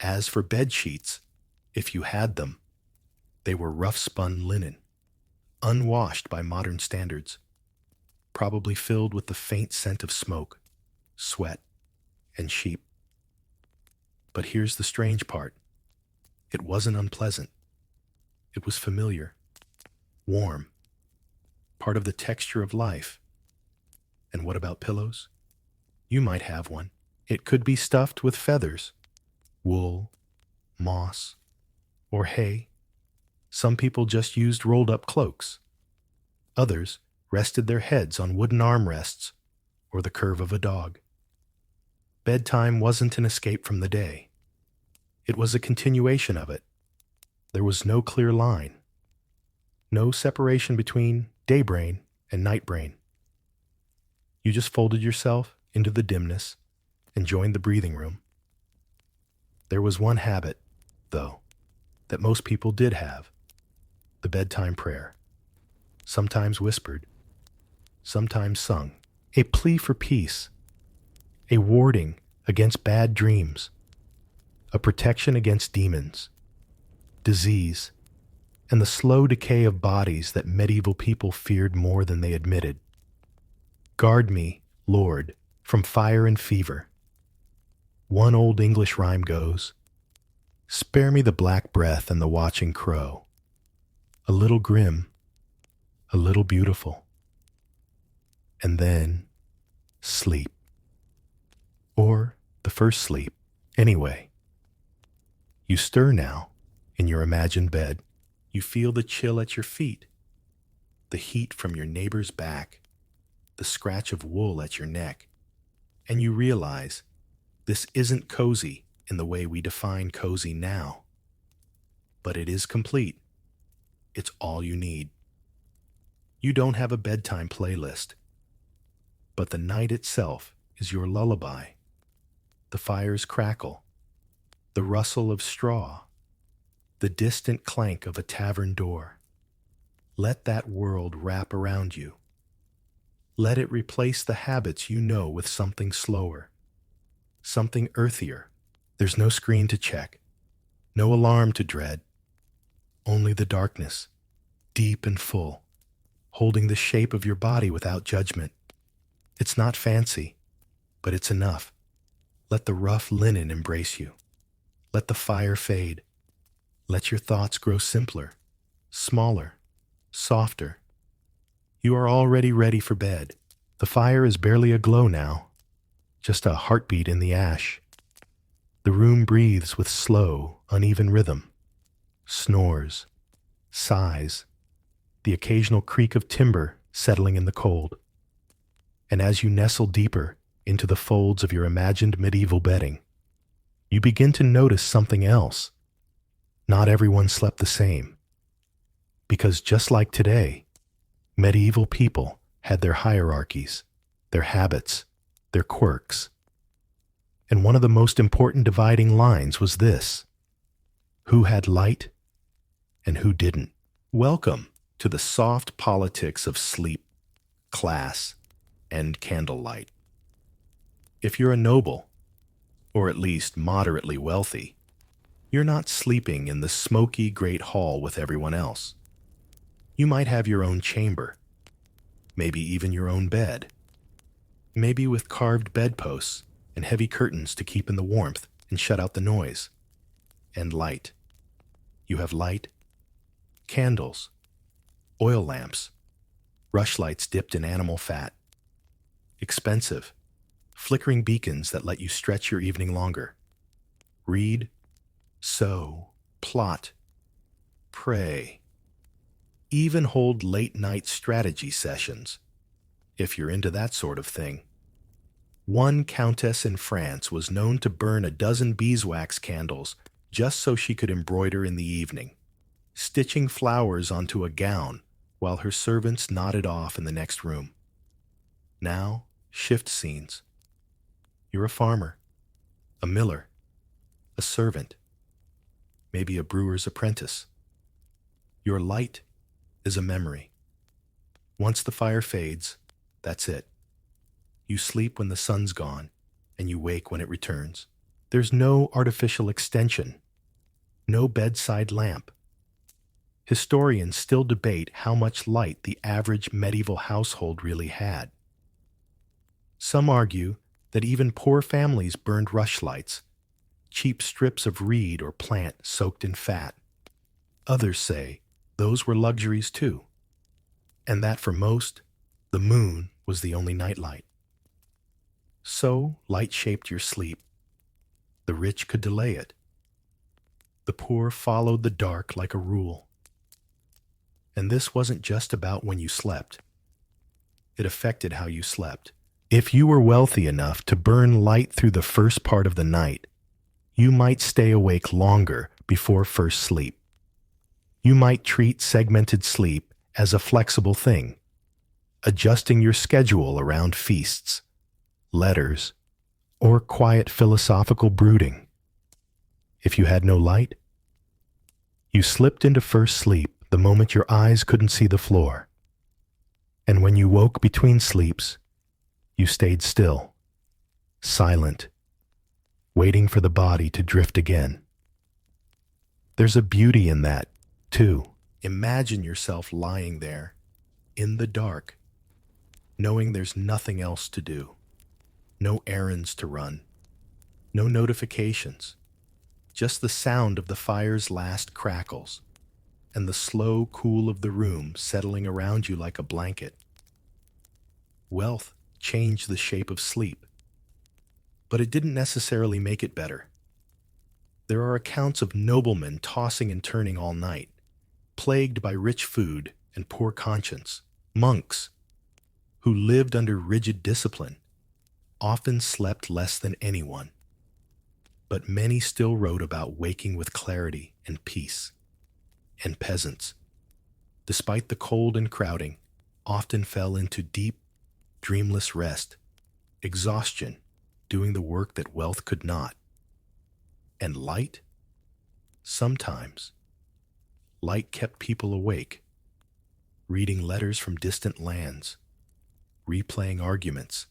As for bed sheets, if you had them, they were rough-spun linen, unwashed by modern standards, probably filled with the faint scent of smoke, sweat, and sheep. But here's the strange part. It wasn't unpleasant. It was familiar, warm, part of the texture of life. And what about pillows? You might have one. It could be stuffed with feathers, wool, moss, or hay. Some people just used rolled-up cloaks. Others rested their heads on wooden armrests or the curve of a dog. Bedtime wasn't an escape from the day. It was a continuation of it. There was no clear line, no separation between day brain and night brain. You just folded yourself into the dimness and joined the breathing room. There was one habit, though, that most people did have: the bedtime prayer, sometimes whispered, sometimes sung, a plea for peace, a warding against bad dreams, a protection against demons, disease, and the slow decay of bodies that medieval people feared more than they admitted. Guard me, Lord, from fire and fever. One old English rhyme goes, spare me the black breath and the watching crow, a little grim, a little beautiful, and then sleep. Or the first sleep, anyway. You stir now, in your imagined bed. You feel the chill at your feet, the heat from your neighbor's back, the scratch of wool at your neck, and you realize this isn't cozy in the way we define cozy now. But it is complete. It's all you need. You don't have a bedtime playlist, but the night itself is your lullaby. The fire's crackle, the rustle of straw, the distant clank of a tavern door. Let that world wrap around you. Let it replace the habits you know with something slower, something earthier. There's no screen to check, no alarm to dread, only the darkness, deep and full, holding the shape of your body without judgment. It's not fancy, but it's enough. Let the rough linen embrace you. Let the fire fade. Let your thoughts grow simpler, smaller, softer. You are already ready for bed. The fire is barely aglow now, just a heartbeat in the ash. The room breathes with slow, uneven rhythm. Snores, sighs, the occasional creak of timber settling in the cold. And as you nestle deeper into the folds of your imagined medieval bedding, you begin to notice something else. Not everyone slept the same, because just like today, medieval people had their hierarchies, their habits, their quirks. And one of the most important dividing lines was this: who had light and who didn't. Welcome to the soft politics of sleep, class, and candlelight. If you're a noble, or at least moderately wealthy, you're not sleeping in the smoky great hall with everyone else. You might have your own chamber, maybe even your own bed, maybe with carved bedposts and heavy curtains to keep in the warmth and shut out the noise. And light. You have light, candles, oil lamps, rushlights dipped in animal fat, expensive, flickering beacons that let you stretch your evening longer. Read, sew, plot, pray, even hold late-night strategy sessions, if you're into that sort of thing. One countess in France was known to burn a dozen beeswax candles just so she could embroider in the evening, stitching flowers onto a gown while her servants nodded off in the next room. Now, shift scenes. You're a farmer, a miller, a servant, maybe a brewer's apprentice. Your light is a memory. Once the fire fades, that's it. You sleep when the sun's gone, and you wake when it returns. There's no artificial extension, no bedside lamp. Historians still debate how much light the average medieval household really had. Some argue that even poor families burned rushlights, cheap strips of reed or plant soaked in fat. Others say those were luxuries too, and that for most, the moon was the only nightlight. So light shaped your sleep. The rich could delay it. The poor followed the dark like a rule. And this wasn't just about when you slept. It affected how you slept. If you were wealthy enough to burn light through the first part of the night, you might stay awake longer before first sleep. You might treat segmented sleep as a flexible thing, adjusting your schedule around feasts, letters, or quiet philosophical brooding. If you had no light, you slipped into first sleep the moment your eyes couldn't see the floor. And when you woke between sleeps, you stayed still, silent, waiting for the body to drift again. There's a beauty in that, too. Imagine yourself lying there, in the dark, knowing there's nothing else to do. No errands to run, no notifications, just the sound of the fire's last crackles and the slow cool of the room settling around you like a blanket. Wealth changed the shape of sleep, but it didn't necessarily make it better. There are accounts of noblemen tossing and turning all night, plagued by rich food and poor conscience. Monks, who lived under rigid discipline, often slept less than anyone, but many still wrote about waking with clarity and peace. And peasants, despite the cold and crowding, often fell into deep, dreamless rest, exhaustion, doing the work that wealth could not. And light? Sometimes, light kept people awake, reading letters from distant lands, replaying arguments,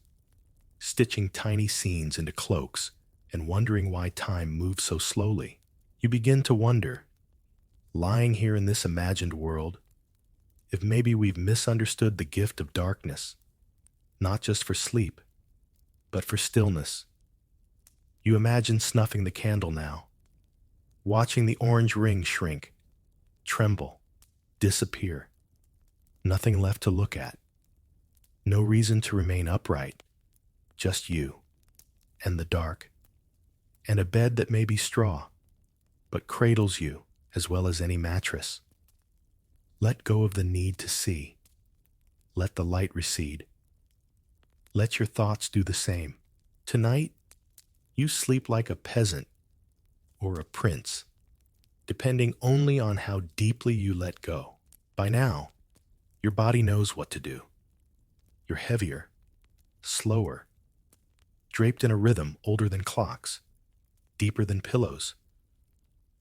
stitching tiny scenes into cloaks, and wondering why time moves so slowly. You begin to wonder, lying here in this imagined world, if maybe we've misunderstood the gift of darkness, not just for sleep, but for stillness. You imagine snuffing the candle now, watching the orange ring shrink, tremble, disappear. Nothing left to look at. No reason to remain upright. Just you, and the dark, and a bed that may be straw, but cradles you as well as any mattress. Let go of the need to see. Let the light recede. Let your thoughts do the same. Tonight, you sleep like a peasant or a prince, depending only on how deeply you let go. By now, your body knows what to do. You're heavier, slower, draped in a rhythm older than clocks, deeper than pillows.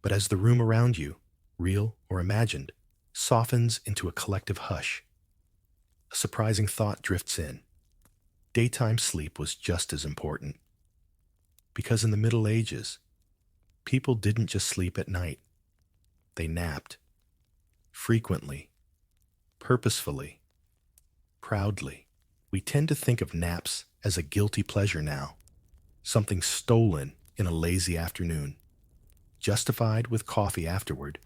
But as the room around you, real or imagined, softens into a collective hush, a surprising thought drifts in. Daytime sleep was just as important. Because in the Middle Ages, people didn't just sleep at night. They napped. Frequently. Purposefully. Proudly. We tend to think of naps as a guilty pleasure now, something stolen in a lazy afternoon, justified with coffee afterward.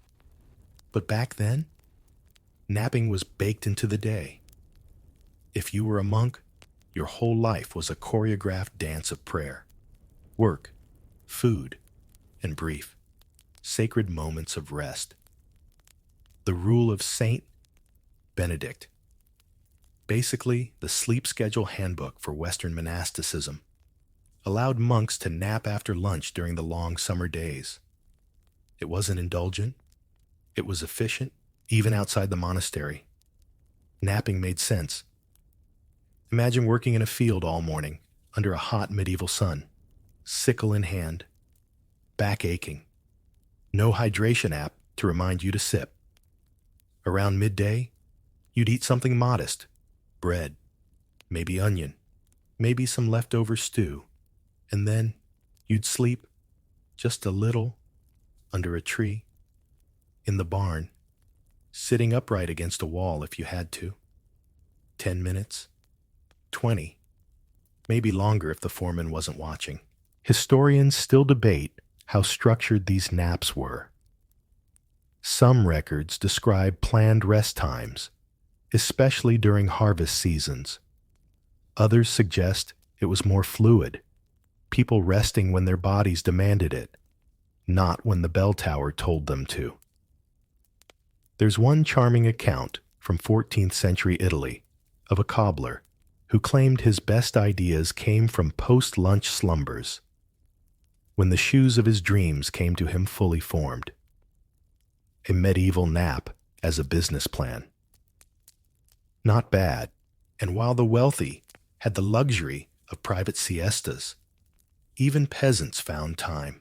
But back then, napping was baked into the day. If you were a monk, your whole life was a choreographed dance of prayer, work, food, and brief, sacred moments of rest. The rule of Saint Benedict, basically the sleep schedule handbook for Western monasticism, allowed monks to nap after lunch during the long summer days. It wasn't indulgent. It was efficient, even outside the monastery. Napping made sense. Imagine working in a field all morning under a hot medieval sun, sickle in hand, back aching, no hydration app to remind you to sip. Around midday, you'd eat something modest, bread, maybe onion, maybe some leftover stew, and then you'd sleep just a little under a tree, in the barn, sitting upright against a wall if you had to. 10 minutes, 20, maybe longer if the foreman wasn't watching. Historians still debate how structured these naps were. Some records describe planned rest times, especially during harvest seasons. Others suggest it was more fluid, people resting when their bodies demanded it, not when the bell tower told them to. There's one charming account from 14th century Italy of a cobbler who claimed his best ideas came from post-lunch slumbers, when the shoes of his dreams came to him fully formed. A medieval nap as a business plan. Not bad, and while the wealthy had the luxury of private siestas, even peasants found time.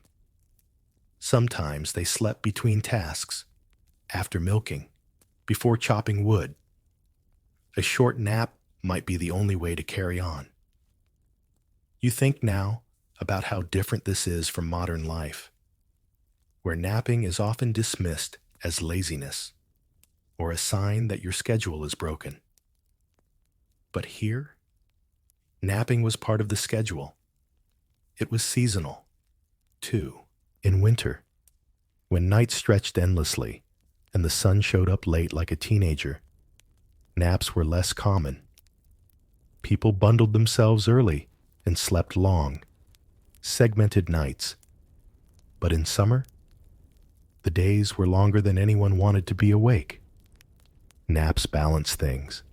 Sometimes they slept between tasks, after milking, before chopping wood. A short nap might be the only way to carry on. You think now about how different this is from modern life, where napping is often dismissed as laziness or a sign that your schedule is broken. But here, napping was part of the schedule. It was seasonal, too. In winter, when nights stretched endlessly and the sun showed up late like a teenager, naps were less common. People bundled themselves early and slept long, segmented nights. But in summer, the days were longer than anyone wanted to be awake. Naps balanced things.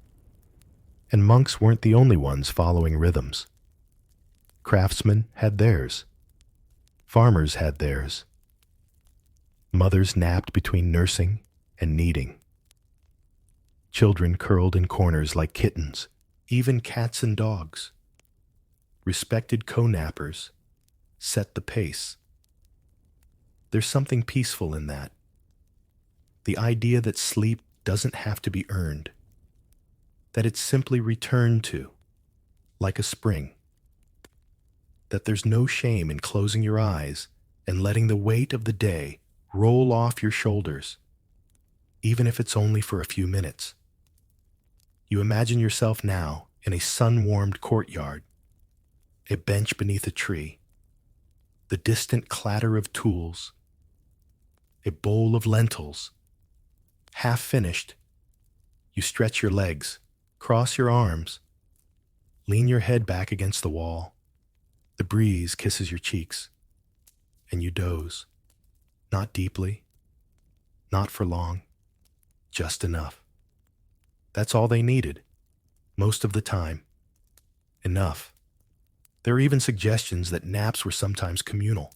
And monks weren't the only ones following rhythms. Craftsmen had theirs. Farmers had theirs. Mothers napped between nursing and kneading. Children curled in corners like kittens, even cats and dogs. Respected co-nappers set the pace. There's something peaceful in that. The idea that sleep doesn't have to be earned, that it's simply returned to, like a spring. That there's no shame in closing your eyes and letting the weight of the day roll off your shoulders, even if it's only for a few minutes. You imagine yourself now in a sun-warmed courtyard, a bench beneath a tree, the distant clatter of tools, a bowl of lentils. Half finished, you stretch your legs, cross your arms, lean your head back against the wall. The breeze kisses your cheeks, and you doze. Not deeply, not for long, just enough. That's all they needed, most of the time. Enough. There are even suggestions that naps were sometimes communal.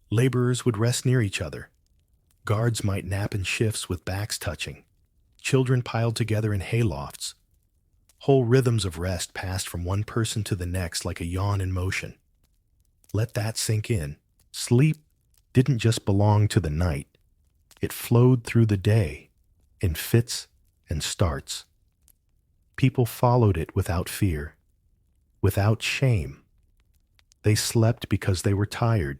Laborers would rest near each other, Guards might nap in shifts with backs touching. Children piled together in haylofts. Whole rhythms of rest passed from one person to the next like a yawn in motion. Let that sink in. Sleep didn't just belong to the night. It flowed through the day, in fits and starts. People followed it without fear, without shame. They slept because they were tired,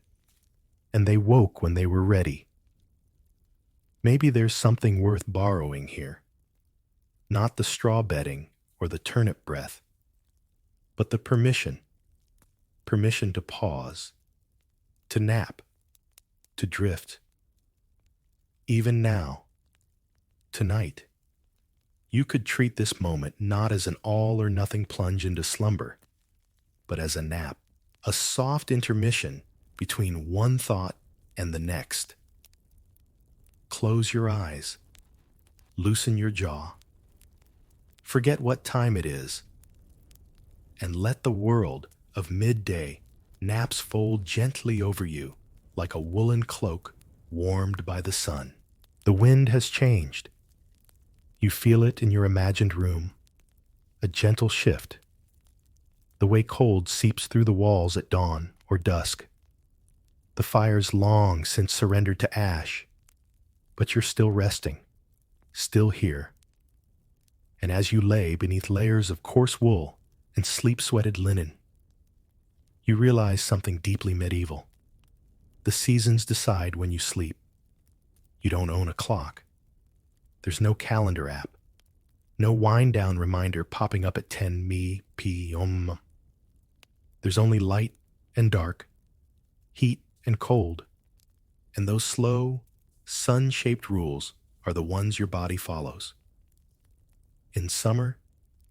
and they woke when they were ready. Maybe there's something worth borrowing here. Not the straw bedding or the turnip breath, but the permission to pause, to nap, to drift. Even now, tonight, you could treat this moment not as an all-or-nothing plunge into slumber, but as a nap, a soft intermission between one thought and the next. Close your eyes, loosen your jaw, forget what time it is, and let the world of midday naps fold gently over you like a woolen cloak warmed by the sun. The wind has changed. You feel it in your imagined room, a gentle shift, the way cold seeps through the walls at dawn or dusk. The fire's long since surrendered to ash, but you're still resting, still here. And as you lay beneath layers of coarse wool and sleep-sweated linen, you realize something deeply medieval. The seasons decide when you sleep. You don't own a clock. There's no calendar app, no wind-down reminder popping up at 10 p.m. There's only light and dark, heat and cold, and those slow, sun-shaped rules are the ones your body follows. In summer,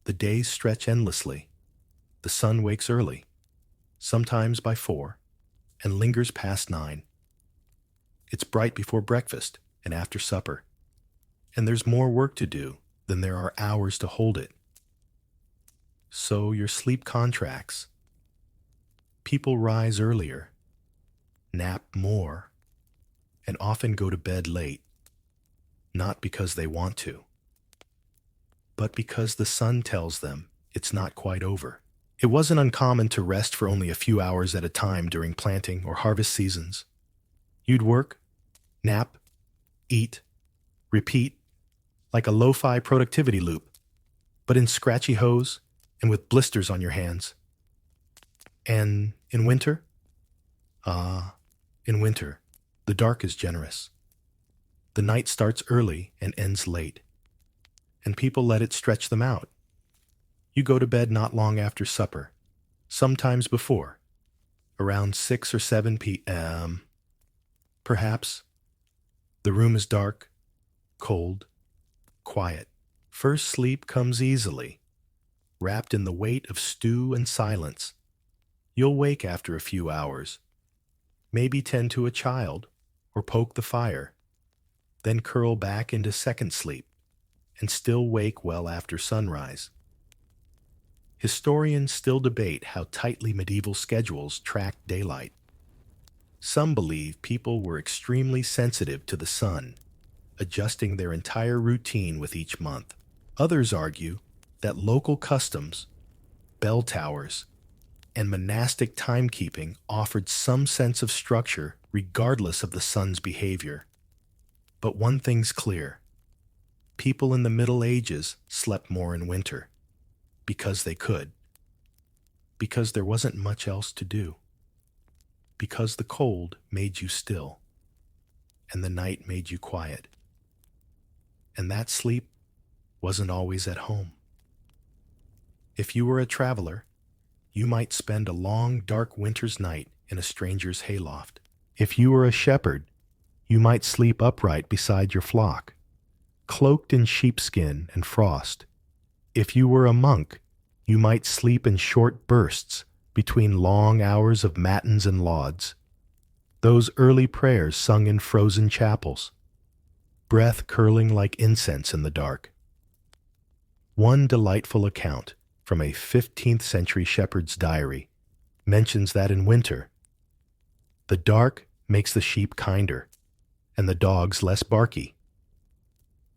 the days stretch endlessly. The sun wakes early, sometimes by 4, and lingers past 9. It's bright before breakfast and after supper, and there's more work to do than there are hours to hold it. So your sleep contracts. People rise earlier, nap more, and often go to bed late, not because they want to, but because the sun tells them it's not quite over. It wasn't uncommon to rest for only a few hours at a time during planting or harvest seasons. You'd work, nap, eat, repeat, like a lo-fi productivity loop, but in scratchy hose and with blisters on your hands. And in winter? In winter, the dark is generous. The night starts early and ends late, and people let it stretch them out. You go to bed not long after supper, sometimes before, around 6 or 7 p.m. Perhaps. The room is dark, cold, quiet. First sleep comes easily, wrapped in the weight of stew and silence. You'll wake after a few hours, maybe tend to a child or poke the fire, then curl back into second sleep and still wake well after sunrise. Historians still debate how tightly medieval schedules tracked daylight. Some believe people were extremely sensitive to the sun, adjusting their entire routine with each month. Others argue that local customs, bell towers, and monastic timekeeping offered some sense of structure regardless of the sun's behavior. But one thing's clear. People in the Middle Ages slept more in winter, because they could, because there wasn't much else to do, because the cold made you still, and the night made you quiet. And that sleep wasn't always at home. If you were a traveler, you might spend a long, dark winter's night in a stranger's hayloft. If you were a shepherd, you might sleep upright beside your flock, cloaked in sheepskin and frost. If you were a monk, you might sleep in short bursts between long hours of matins and lauds, those early prayers sung in frozen chapels, breath curling like incense in the dark. One delightful account from a 15th century shepherd's diary mentions that in winter, the dark makes the sheep kinder, and the dogs less barky,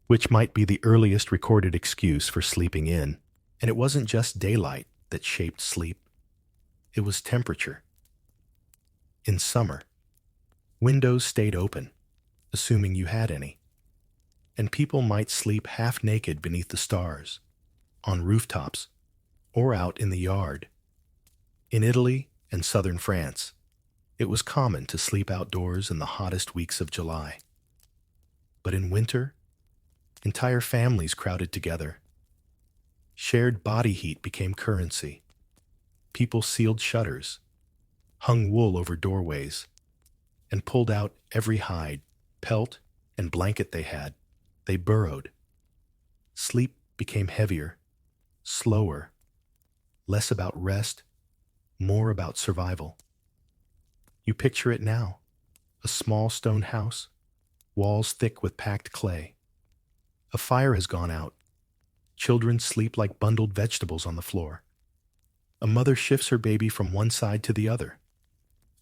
which might be the earliest recorded excuse for sleeping in. And it wasn't just daylight that shaped sleep, it was temperature. In summer, windows stayed open, assuming you had any, and people might sleep half naked beneath the stars, on rooftops, or out in the yard. In Italy and southern France, it was common to sleep outdoors in the hottest weeks of July. But in winter, entire families crowded together. Shared body heat became currency. People sealed shutters, hung wool over doorways, and pulled out every hide, pelt, and blanket they had. They burrowed. Sleep became heavier, slower, less about rest, more about survival. You picture it now, a small stone house, walls thick with packed clay. A fire has gone out. Children sleep like bundled vegetables on the floor. A mother shifts her baby from one side to the other.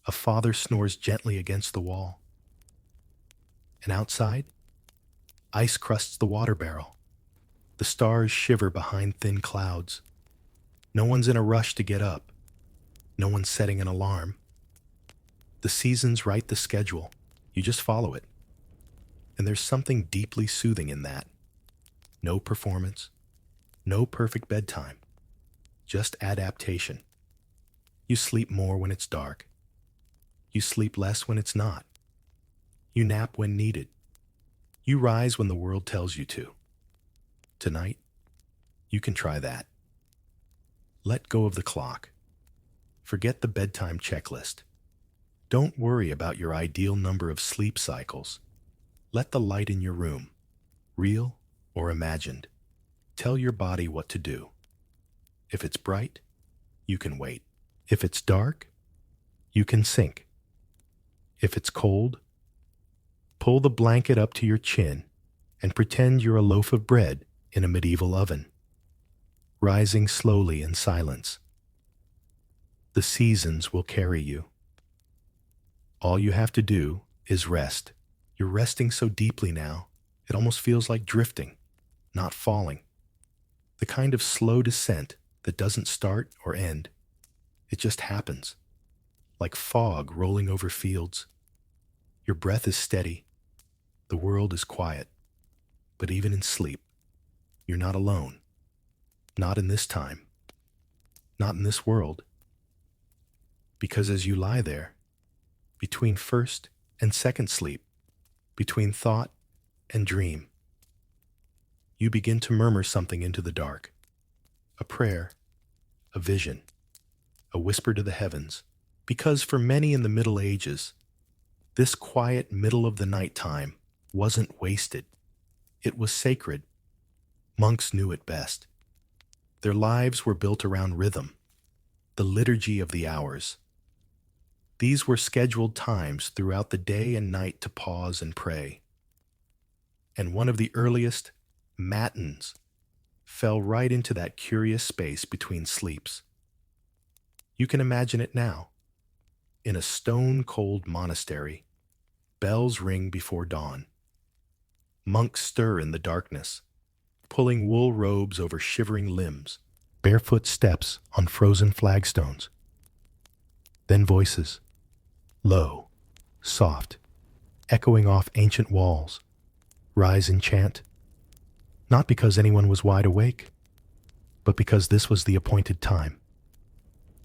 A father snores gently against the wall. And outside, ice crusts the water barrel. The stars shiver behind thin clouds. No one's in a rush to get up. No one's setting an alarm. The seasons write the schedule. You just follow it. And there's something deeply soothing in that. No performance, no perfect bedtime, just adaptation. You sleep more when it's dark. You sleep less when it's not. You nap when needed. You rise when the world tells you to. Tonight, you can try that. Let go of the clock. Forget the bedtime checklist. Don't worry about your ideal number of sleep cycles. Let the light in your room, real or imagined, tell your body what to do. If it's bright, you can wait. If it's dark, you can sink. If it's cold, pull the blanket up to your chin and pretend you're a loaf of bread in a medieval oven, rising slowly in silence. The seasons will carry you. All you have to do is rest. You're resting so deeply now, it almost feels like drifting, not falling. The kind of slow descent that doesn't start or end. It just happens, like fog rolling over fields. Your breath is steady. The world is quiet. But even in sleep, you're not alone. Not in this time. Not in this world. Because as you lie there, between first and second sleep, between thought and dream, you begin to murmur something into the dark. A prayer, a vision, a whisper to the heavens. Because for many in the Middle Ages, this quiet middle of the night time wasn't wasted. It was sacred. Monks knew it best. Their lives were built around rhythm, the liturgy of the hours. These were scheduled times throughout the day and night to pause and pray. And one of the earliest, matins, fell right into that curious space between sleeps. You can imagine it now. In a stone-cold monastery, bells ring before dawn. Monks stir in the darkness, pulling wool robes over shivering limbs, barefoot steps on frozen flagstones. Then voices, low, soft, echoing off ancient walls, rise and chant, not because anyone was wide awake, but because this was the appointed time.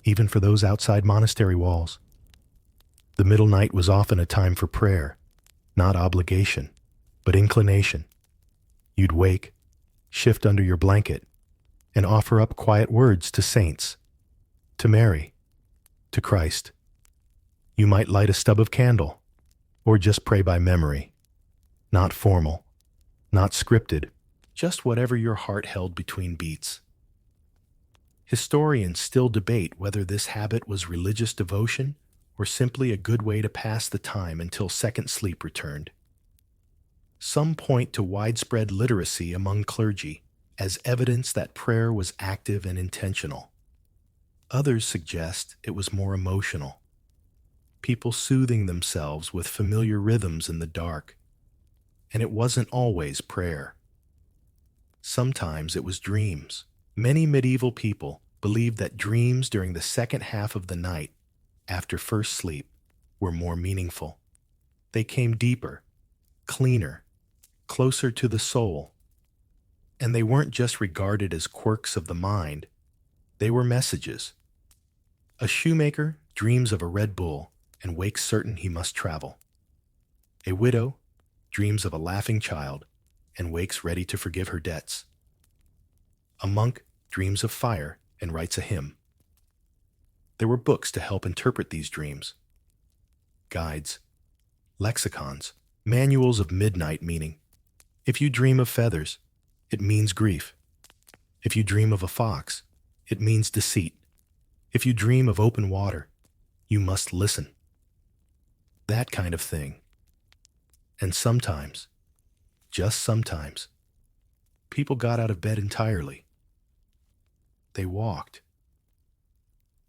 Even for those outside monastery walls, the middle night was often a time for prayer, not obligation, but inclination. You'd wake, shift under your blanket, and offer up quiet words to saints, to Mary, to Christ. You might light a stub of candle, or just pray by memory. Not formal, not scripted, just whatever your heart held between beats. Historians still debate whether this habit was religious devotion or simply a good way to pass the time until second sleep returned. Some point to widespread literacy among clergy as evidence that prayer was active and intentional. Others suggest it was more emotional. People soothing themselves with familiar rhythms in the dark, And it wasn't always prayer. Sometimes it was dreams. Many medieval people believed that dreams during the second half of the night, after first sleep, were more meaningful. They came deeper, cleaner, closer to the soul. And they weren't just regarded as quirks of the mind, they were messages. A shoemaker dreams of a red bull and wakes certain he must travel. A widow dreams of a laughing child and wakes ready to forgive her debts. A monk dreams of fire and writes a hymn. There were books to help interpret these dreams. Guides, lexicons, manuals of midnight meaning. If you dream of feathers, it means grief. If you dream of a fox, it means deceit. If you dream of open water, you must listen. That kind of thing. And sometimes, just sometimes, people got out of bed entirely. They walked.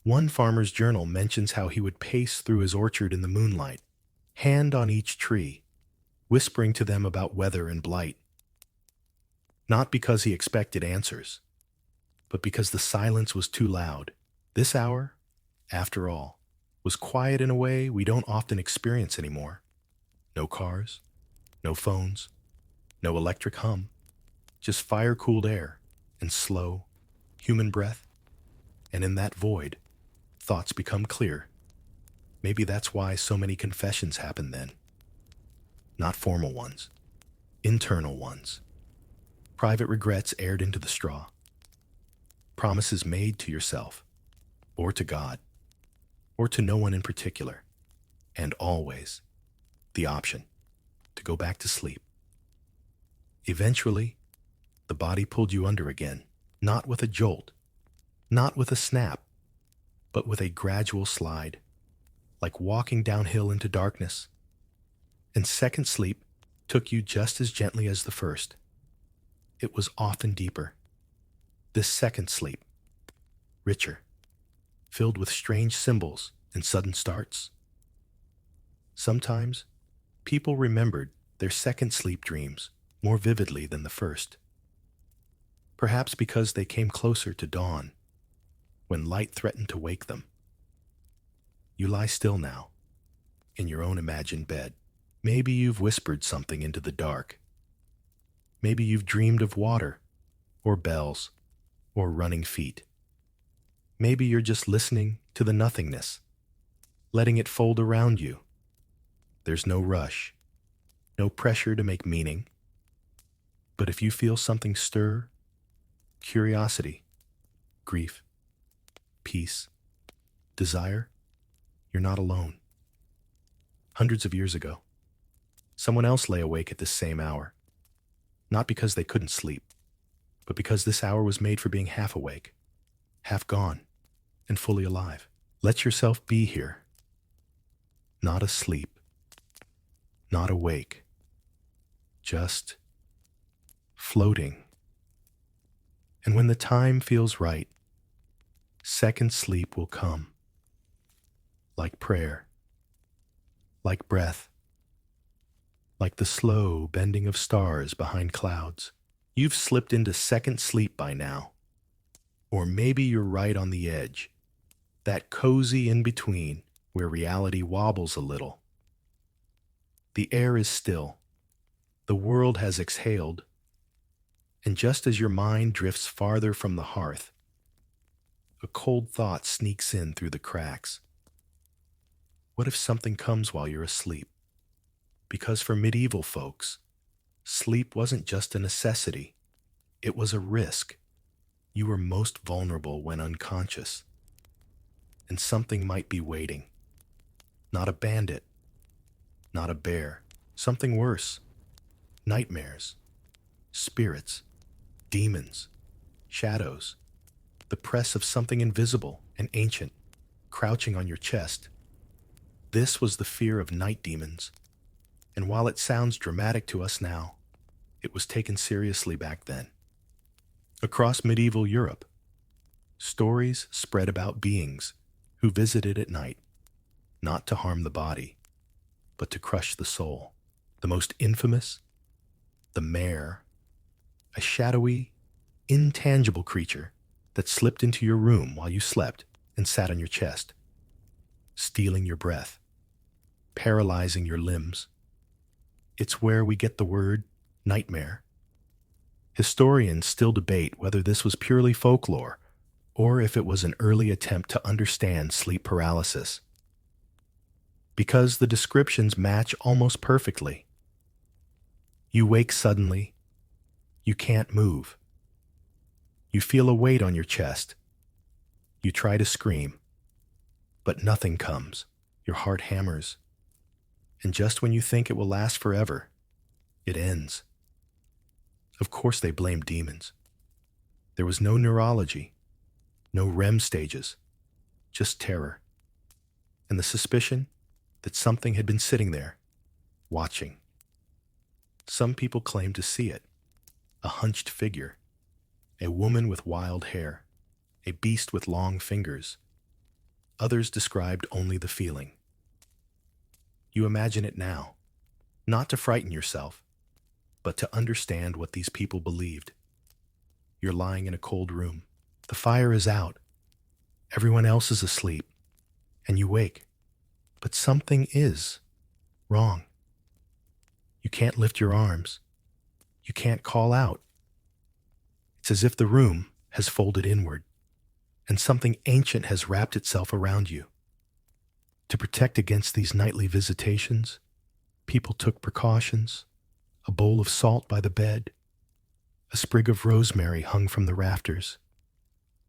One farmer's journal mentions how he would pace through his orchard in the moonlight, hand on each tree, whispering to them about weather and blight. Not because he expected answers, but because the silence was too loud. This hour, after all, was quiet in a way we don't often experience anymore. No cars, no phones, no electric hum, just fire-cooled air and slow, human breath. And in that void, thoughts become clear. Maybe that's why so many confessions happen then. Not formal ones, internal ones. Private regrets aired into the straw. Promises made to yourself, or to God, or to no one in particular. And always the option to go back to sleep. Eventually, the body pulled you under again, not with a jolt, not with a snap, but with a gradual slide, like walking downhill into darkness. And second sleep took you just as gently as the first. It was often deeper. This second sleep, richer, filled with strange symbols and sudden starts. Sometimes, people remembered their second sleep dreams more vividly than the first. Perhaps because they came closer to dawn, when light threatened to wake them. You lie still now, in your own imagined bed. Maybe you've whispered something into the dark. Maybe you've dreamed of water, or bells, or running feet. Maybe you're just listening to the nothingness, letting it fold around you. There's no rush, no pressure to make meaning. But if you feel something stir, curiosity, grief, peace, desire, you're not alone. Hundreds of years ago, someone else lay awake at this same hour, not because they couldn't sleep, but because this hour was made for being half awake, half gone, and fully alive. Let yourself be here, not asleep, not awake, just floating. And when the time feels right, second sleep will come, like prayer, like breath, like the slow bending of stars behind clouds. You've slipped into second sleep by now. Or maybe you're right on the edge, that cozy in-between where reality wobbles a little. The air is still, the world has exhaled, and just as your mind drifts farther from the hearth, a cold thought sneaks in through the cracks. What if something comes while you're asleep? Because for medieval folks, sleep wasn't just a necessity, it was a risk. You were most vulnerable when unconscious. And something might be waiting. Not a bandit, not a bear, something worse. Nightmares, spirits, demons, shadows, the press of something invisible and ancient, crouching on your chest. This was the fear of night demons, and while it sounds dramatic to us now, it was taken seriously back then. Across medieval Europe, stories spread about beings who visited at night, not to harm the body, but to crush the soul. The most infamous the mare, a shadowy, intangible creature that slipped into your room while you slept and sat on your chest, stealing your breath, paralyzing your limbs. It's where we get the word nightmare. Historians still debate whether this was purely folklore or if it was an early attempt to understand sleep paralysis. Because the descriptions match almost perfectly. You wake suddenly. You can't move. You feel a weight on your chest. You try to scream, but nothing comes. Your heart hammers. And just when you think it will last forever, it ends. Of course they blamed demons. There was no neurology, no REM stages, just terror. And the suspicion that something had been sitting there, watching. Some people claimed to see it, a hunched figure, a woman with wild hair, a beast with long fingers. Others described only the feeling. You imagine it now, not to frighten yourself, but to understand what these people believed. You're lying in a cold room. The fire is out. Everyone else is asleep. And you wake. But something is wrong. You can't lift your arms. You can't call out. It's as if the room has folded inward, and something ancient has wrapped itself around you. To protect against these nightly visitations, people took precautions. A bowl of salt by the bed, a sprig of rosemary hung from the rafters,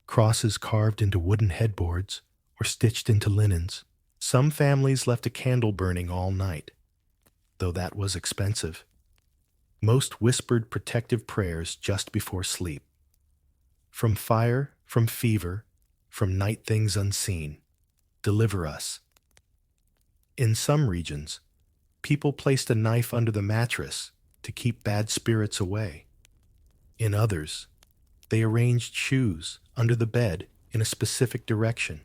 crosses carved into wooden headboards or stitched into linens. Some families left a candle burning all night, though that was expensive. Most whispered protective prayers just before sleep. From fire, from fever, from night things unseen, deliver us. In some regions, people placed a knife under the mattress to keep bad spirits away. In others, they arranged shoes under the bed in a specific direction,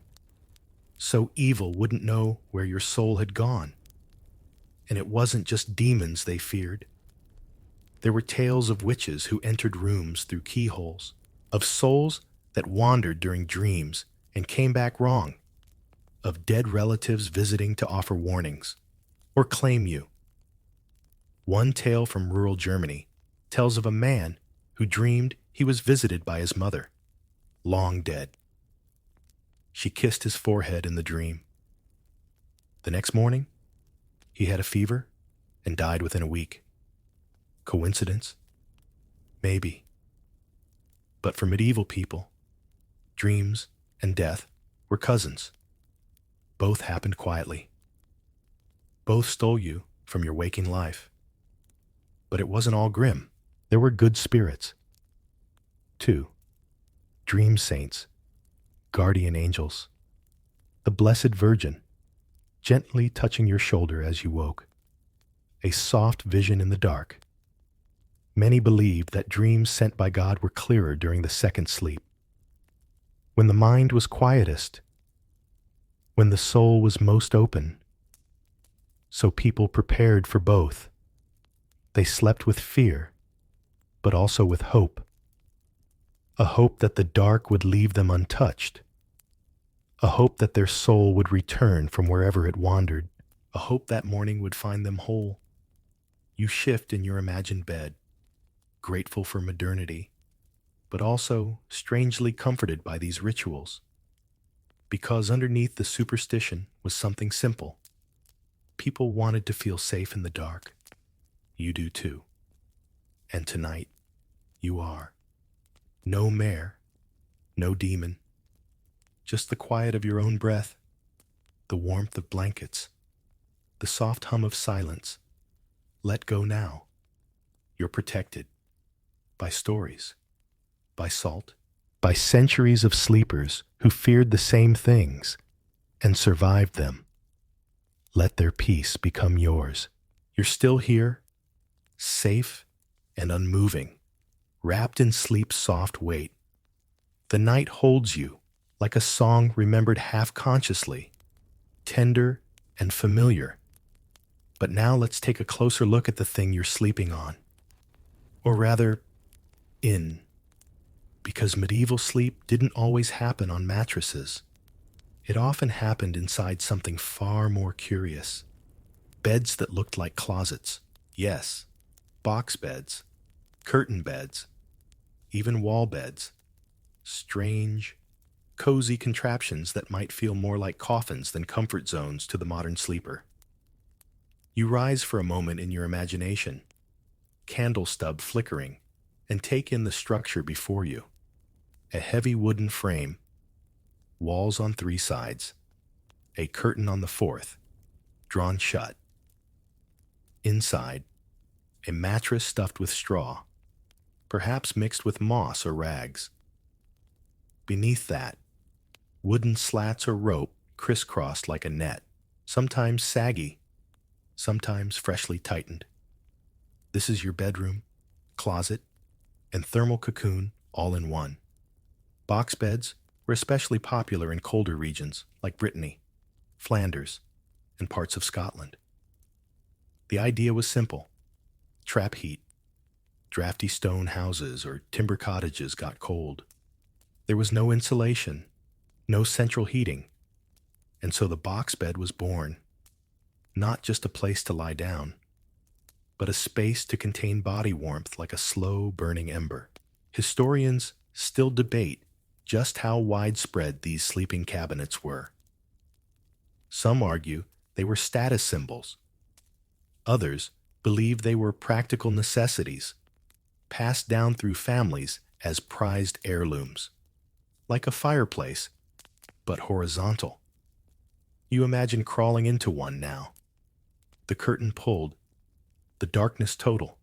so evil wouldn't know where your soul had gone. And it wasn't just demons they feared. There were tales of witches who entered rooms through keyholes, of souls that wandered during dreams and came back wrong, of dead relatives visiting to offer warnings or claim you. One tale from rural Germany tells of a man who dreamed he was visited by his mother, long dead. She kissed his forehead in the dream. The next morning, he had a fever and died within a week. Coincidence? Maybe. But for medieval people, dreams and death were cousins. Both happened quietly. Both stole you from your waking life. But it wasn't all grim. There were good spirits. 2. Dream saints, guardian angels. The Blessed Virgin, gently touching your shoulder as you woke. A soft vision in the dark. Many believed that dreams sent by God were clearer during the second sleep. When the mind was quietest, when the soul was most open. So people prepared for both. They slept with fear, but also with hope. A hope that the dark would leave them untouched. A hope that their soul would return from wherever it wandered. A hope that morning would find them whole. You shift in your imagined bed, grateful for modernity, but also strangely comforted by these rituals. Because underneath the superstition was something simple. People wanted to feel safe in the dark. You do too. And tonight, you are. No mare, no demon, just the quiet of your own breath, the warmth of blankets, the soft hum of silence. Let go now. You're protected by stories, by salt, by centuries of sleepers who feared the same things and survived them. Let their peace become yours. You're still here, safe and unmoving, wrapped in sleep's soft weight. The night holds you like a song remembered half-consciously, tender and familiar. But now let's take a closer look at the thing you're sleeping on. Or rather, in. Because medieval sleep didn't always happen on mattresses. It often happened inside something far more curious. Beds that looked like closets. Yes, box beds, curtain beds, even wall beds. Strange, cozy contraptions that might feel more like coffins than comfort zones to the modern sleeper. You rise for a moment in your imagination, candle stub flickering, and take in the structure before you. A heavy wooden frame, walls on 3 sides, a curtain on the 4th, drawn shut. Inside, a mattress stuffed with straw, perhaps mixed with moss or rags. Beneath that, wooden slats or rope crisscrossed like a net, sometimes saggy, sometimes freshly tightened. This is your bedroom, closet, and thermal cocoon all in one. Box beds were especially popular in colder regions like Brittany, Flanders, and parts of Scotland. The idea was simple. Trap heat. Drafty stone houses or timber cottages got cold. There was no insulation, no central heating, and so the box bed was born. Not just a place to lie down, but a space to contain body warmth like a slow burning ember. Historians still debate just how widespread these sleeping cabinets were. Some argue they were status symbols. Others believe they were practical necessities, passed down through families as prized heirlooms, like a fireplace, but horizontal. You imagine crawling into one now. The curtain pulled, the darkness total.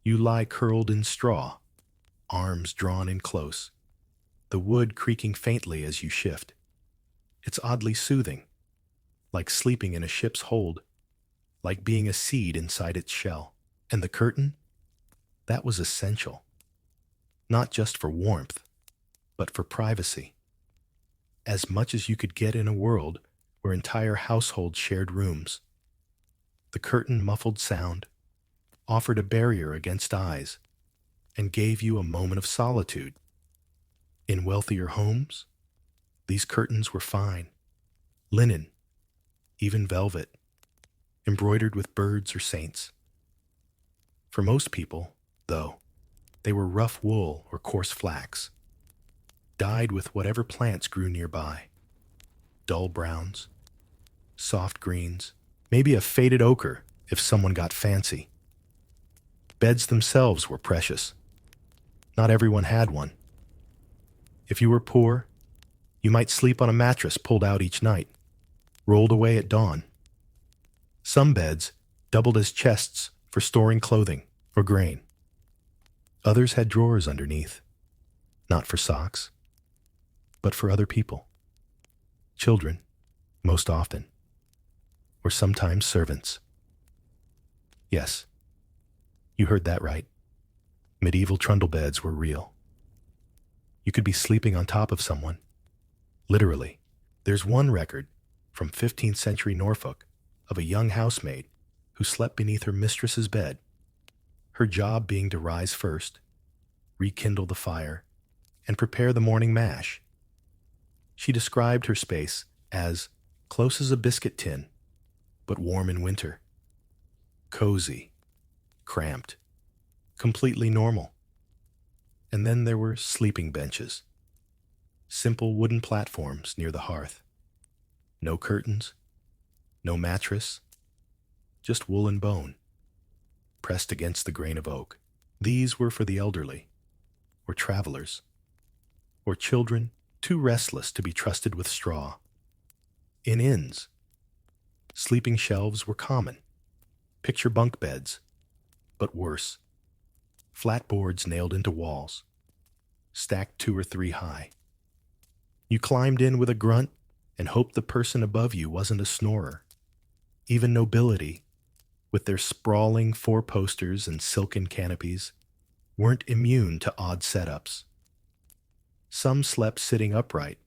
You lie curled in straw, arms drawn in close, the wood creaking faintly as you shift. It's oddly soothing, like sleeping in a ship's hold, like being a seed inside its shell. And the curtain? That was essential. Not just for warmth, but for privacy. As much as you could get in a world where entire households shared rooms. The curtain muffled sound, offered a barrier against eyes, and gave you a moment of solitude. In wealthier homes, these curtains were fine. Linen, even velvet, embroidered with birds or saints. For most people, though, they were rough wool or coarse flax, dyed with whatever plants grew nearby. Dull browns, soft greens, maybe a faded ochre if someone got fancy. Beds themselves were precious. Not everyone had one. If you were poor, you might sleep on a mattress pulled out each night, rolled away at dawn. Some beds doubled as chests for storing clothing or grain. Others had drawers underneath, not for socks, but for other people. Children, most often, or sometimes servants. Yes, you heard that right. Medieval trundle beds were real. You could be sleeping on top of someone. Literally. There's one record from 15th century Norfolk of a young housemaid who slept beneath her mistress's bed, her job being to rise first, rekindle the fire, and prepare the morning mash. She described her space as close as a biscuit tin, but warm in winter. Cozy, cramped, completely normal. And then there were sleeping benches, simple wooden platforms near the hearth. No curtains, no mattress, just wool and bone, pressed against the grain of oak. These were for the elderly, or travelers, or children too restless to be trusted with straw. In inns, sleeping shelves were common. Picture bunk beds, but worse. Flat boards nailed into walls, stacked 2 or 3 high. You climbed in with a grunt and hoped the person above you wasn't a snorer. Even nobility, with their sprawling 4-posters and silken canopies, weren't immune to odd setups. Some slept sitting upright,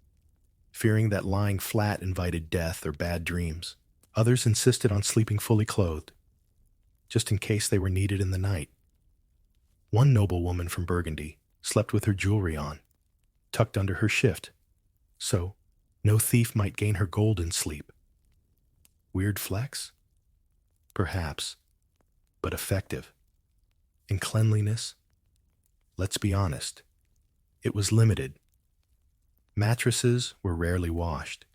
fearing that lying flat invited death or bad dreams. Others insisted on sleeping fully clothed, just in case they were needed in the night. One noblewoman from Burgundy slept with her jewelry on, tucked under her shift, so no thief might gain her gold in sleep. Weird flex? Perhaps, but effective. In cleanliness, let's be honest, it was limited. Mattresses were rarely washed.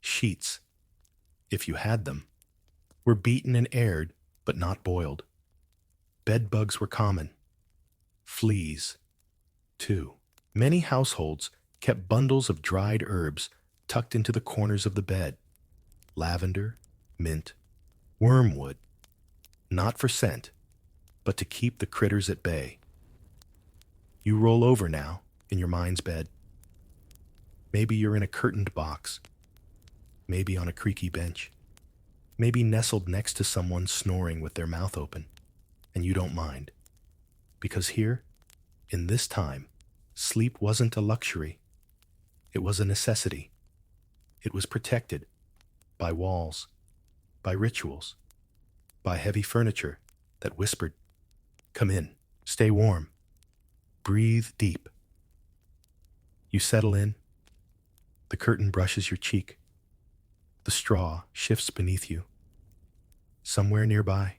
Sheets, if you had them, were beaten and aired, but not boiled. Bed bugs were common. Fleas, too. Many households kept bundles of dried herbs tucked into the corners of the bed. Lavender, mint, wormwood, not for scent, but to keep the critters at bay. You roll over now in your mind's bed. Maybe you're in a curtained box, maybe on a creaky bench, maybe nestled next to someone snoring with their mouth open, and you don't mind. Because here, in this time, sleep wasn't a luxury. It was a necessity. It was protected by walls, by rituals, by heavy furniture that whispered, "Come in, stay warm, breathe deep." You settle in. The curtain brushes your cheek. The straw shifts beneath you. Somewhere nearby,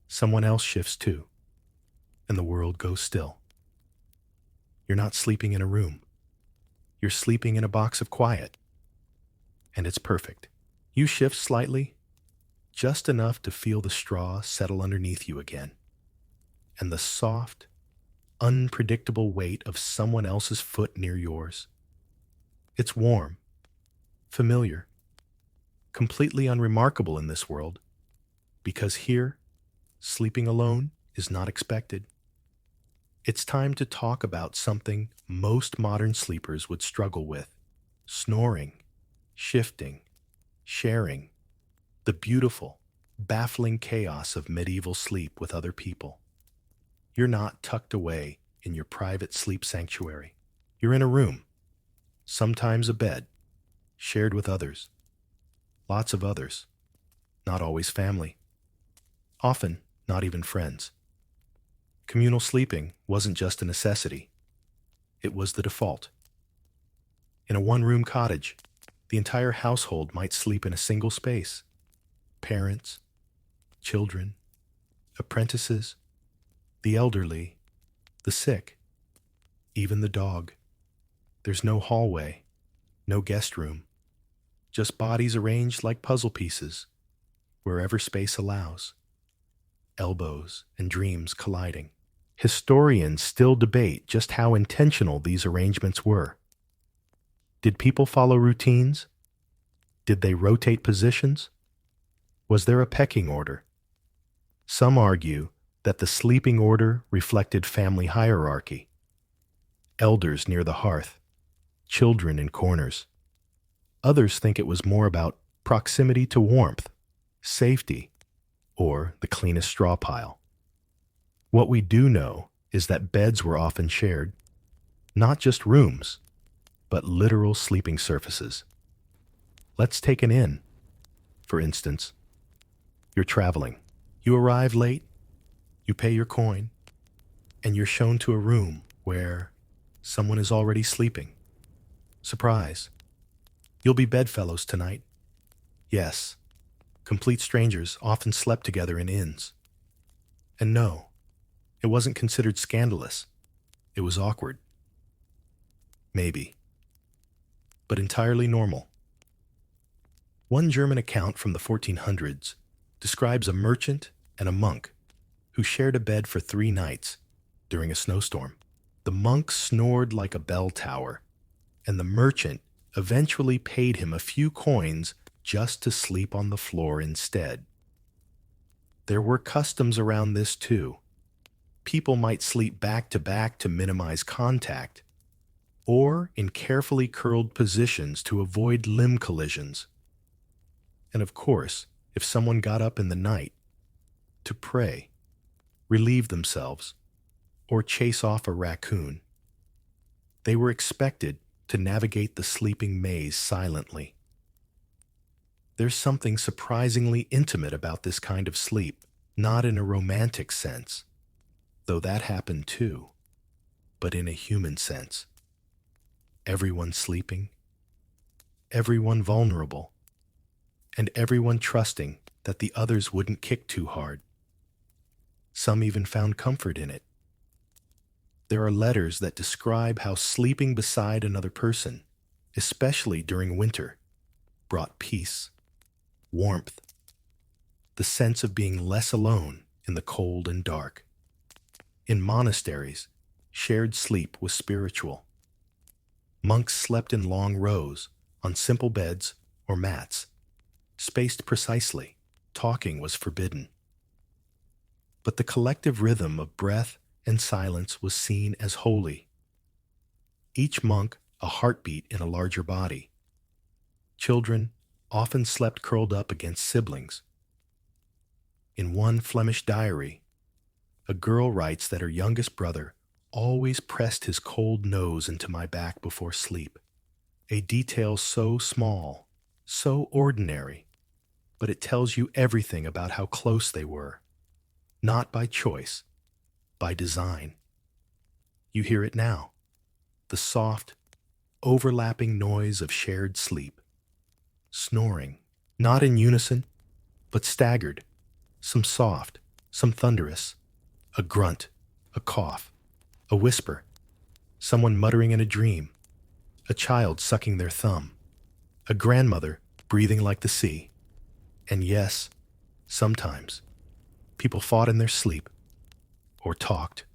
someone else shifts too, and the world goes still. You're not sleeping in a room. You're sleeping in a box of quiet. And it's perfect. You shift slightly, just enough to feel the straw settle underneath you again, and the soft, unpredictable weight of someone else's foot near yours. It's warm, familiar, completely unremarkable in this world, because here, sleeping alone is not expected. It's time to talk about something most modern sleepers would struggle with: snoring, shifting, sharing, the beautiful, baffling chaos of medieval sleep with other people. You're not tucked away in your private sleep sanctuary. You're in a room, sometimes a bed, shared with others. Lots of others, not always family. Often not even friends. Communal sleeping wasn't just a necessity. It was the default. In a one-room cottage, the entire household might sleep in a single space. Parents, children, apprentices, the elderly, the sick, even the dog. There's no hallway, no guest room, just bodies arranged like puzzle pieces, wherever space allows. Elbows and dreams colliding. Historians still debate just how intentional these arrangements were. Did people follow routines? Did they rotate positions? Was there a pecking order? Some argue that the sleeping order reflected family hierarchy. Elders near the hearth, children in corners. Others think it was more about proximity to warmth, safety, or the cleanest straw pile. What we do know is that beds were often shared, not just rooms, but literal sleeping surfaces. Let's take an inn, for instance. You're traveling. You arrive late, you pay your coin, and you're shown to a room where someone is already sleeping. Surprise. You'll be bedfellows tonight. Yes, complete strangers often slept together in inns. And no, it wasn't considered scandalous. It was awkward. Maybe. But entirely normal. One German account from the 1400s describes a merchant and a monk who shared a bed for 3 nights during a snowstorm. The monk snored like a bell tower, and the merchant eventually paid him a few coins just to sleep on the floor instead. There were customs around this too. People might sleep back to back to minimize contact, or in carefully curled positions to avoid limb collisions. And of course, if someone got up in the night to pray, relieve themselves, or chase off a raccoon, they were expected to navigate the sleeping maze silently. There's something surprisingly intimate about this kind of sleep, not in a romantic sense. though that happened too, but in a human sense. Everyone sleeping, everyone vulnerable, and everyone trusting that the others wouldn't kick too hard. Some even found comfort in it. There are letters that describe how sleeping beside another person, especially during winter, brought peace, warmth, the sense of being less alone in the cold and dark. In monasteries, shared sleep was spiritual. Monks slept in long rows, on simple beds or mats, spaced precisely. Talking was forbidden. But the collective rhythm of breath and silence was seen as holy. Each monk a heartbeat in a larger body. Children often slept curled up against siblings. In one Flemish diary, a girl writes that her youngest brother always pressed his cold nose into my back before sleep, a detail so small, so ordinary, but it tells you everything about how close they were, not by choice, by design. You hear it now, the soft, overlapping noise of shared sleep. Snoring, not in unison, but staggered, some soft, some thunderous, a grunt, a cough, a whisper, someone muttering in a dream, a child sucking their thumb, a grandmother breathing like the sea. And yes, sometimes, people fought in their sleep, or talked,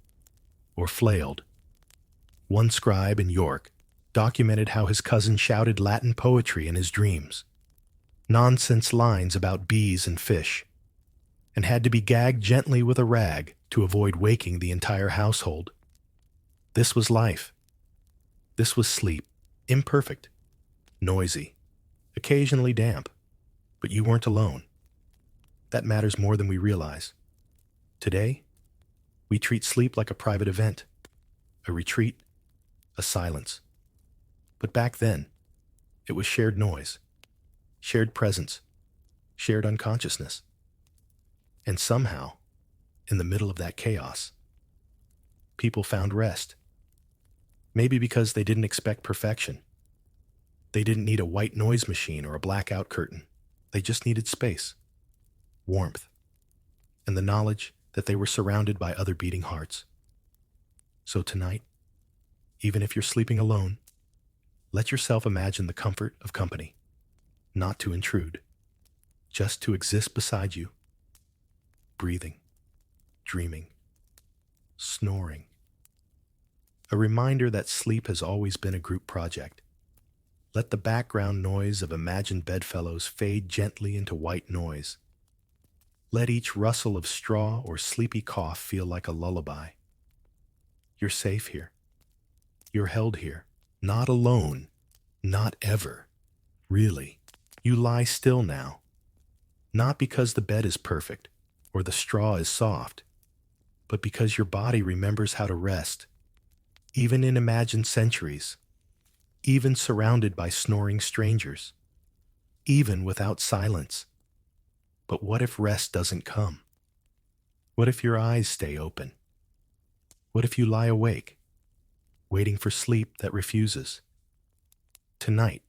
or flailed. One scribe in York documented how his cousin shouted Latin poetry in his dreams, nonsense lines about bees and fish, and had to be gagged gently with a rag to avoid waking the entire household. This was life. This was sleep, imperfect, noisy, occasionally damp, but you weren't alone. That matters more than we realize. Today, we treat sleep like a private event, a retreat, a silence. But back then, it was shared noise, shared presence, shared unconsciousness. And somehow, in the middle of that chaos, people found rest. Maybe because they didn't expect perfection. They didn't need a white noise machine or a blackout curtain. They just needed space, warmth, and the knowledge that they were surrounded by other beating hearts. So tonight, even if you're sleeping alone, let yourself imagine the comfort of company, not to intrude, just to exist beside you, breathing, dreaming, snoring. A reminder that sleep has always been a group project. Let the background noise of imagined bedfellows fade gently into white noise. Let each rustle of straw or sleepy cough feel like a lullaby. You're safe here. You're held here. Not alone. Not ever. Really. You lie still now. Not because the bed is perfect or the straw is soft, but because your body remembers how to rest, even in imagined centuries, even surrounded by snoring strangers, even without silence. But what if rest doesn't come? What if your eyes stay open? What if you lie awake, waiting for sleep that refuses? Tonight,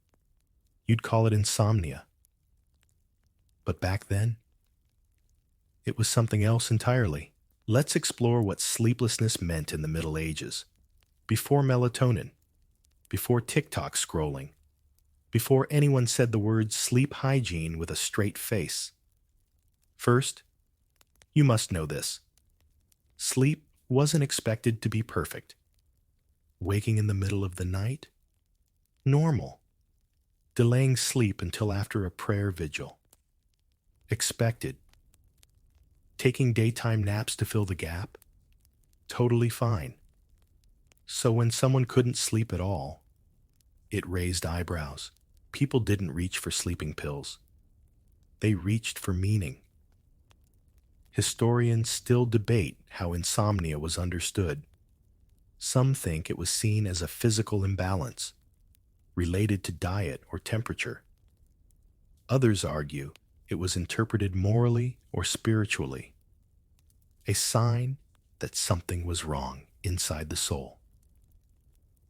you'd call it insomnia. But back then, it was something else entirely. Let's explore what sleeplessness meant in the Middle Ages, before melatonin, before TikTok scrolling, before anyone said the word sleep hygiene with a straight face. First, you must know this. Sleep wasn't expected to be perfect. Waking in the middle of the night? Normal. Delaying sleep until after a prayer vigil? Expected. Taking daytime naps to fill the gap? Totally fine. So when someone couldn't sleep at all, it raised eyebrows. People didn't reach for sleeping pills. They reached for meaning. Historians still debate how insomnia was understood. Some think it was seen as a physical imbalance, related to diet or temperature. Others argue it was interpreted morally or spiritually, a sign that something was wrong inside the soul.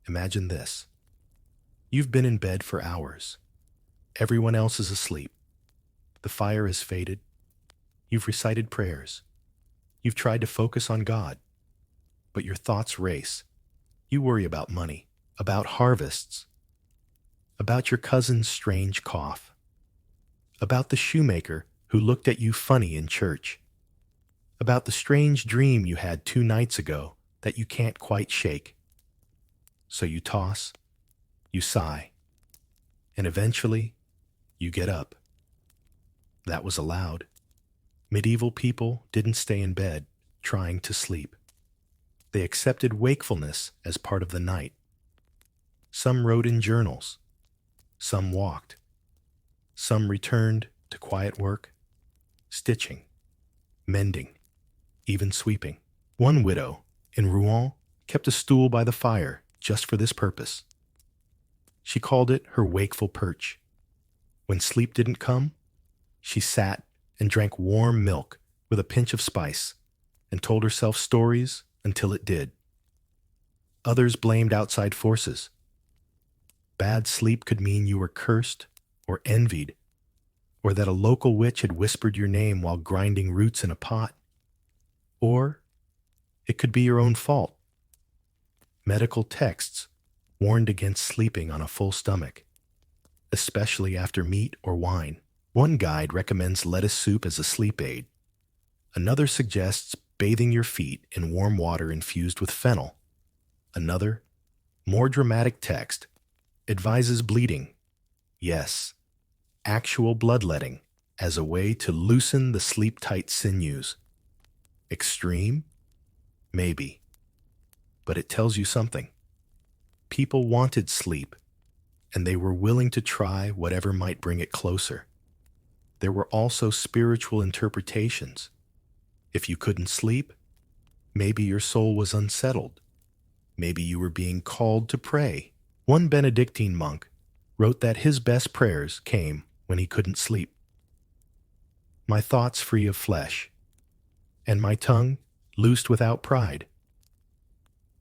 Imagine this. You've been in bed for hours. Everyone else is asleep. The fire has faded. You've recited prayers. You've tried to focus on God. But your thoughts race. You worry about money, about harvests, about your cousin's strange cough, about the shoemaker who looked at you funny in church, about the strange dream you had 2 nights ago that you can't quite shake. So you toss, you sigh, and eventually you get up. That was allowed. Medieval people didn't stay in bed trying to sleep. They accepted wakefulness as part of the night. Some wrote in journals. Some walked. Some returned to quiet work, stitching, mending, even sweeping. One widow in Rouen kept a stool by the fire just for this purpose. She called it her wakeful perch. When sleep didn't come, she sat and drank warm milk with a pinch of spice and told herself stories until it did. Others blamed outside forces. Bad sleep could mean you were cursed or envied, or that a local witch had whispered your name while grinding roots in a pot. Or it could be your own fault. Medical texts warned against sleeping on a full stomach, especially after meat or wine. One guide recommends lettuce soup as a sleep aid. Another suggests bathing your feet in warm water infused with fennel. Another, more dramatic text, advises bleeding. Yes, actual bloodletting as a way to loosen the sleep-tight sinews. Extreme? Maybe. But it tells you something. People wanted sleep, and they were willing to try whatever might bring it closer. There were also spiritual interpretations. If you couldn't sleep, maybe your soul was unsettled. Maybe you were being called to pray. One Benedictine monk wrote that his best prayers came when he couldn't sleep. My thoughts free of flesh, and my tongue loosed without pride.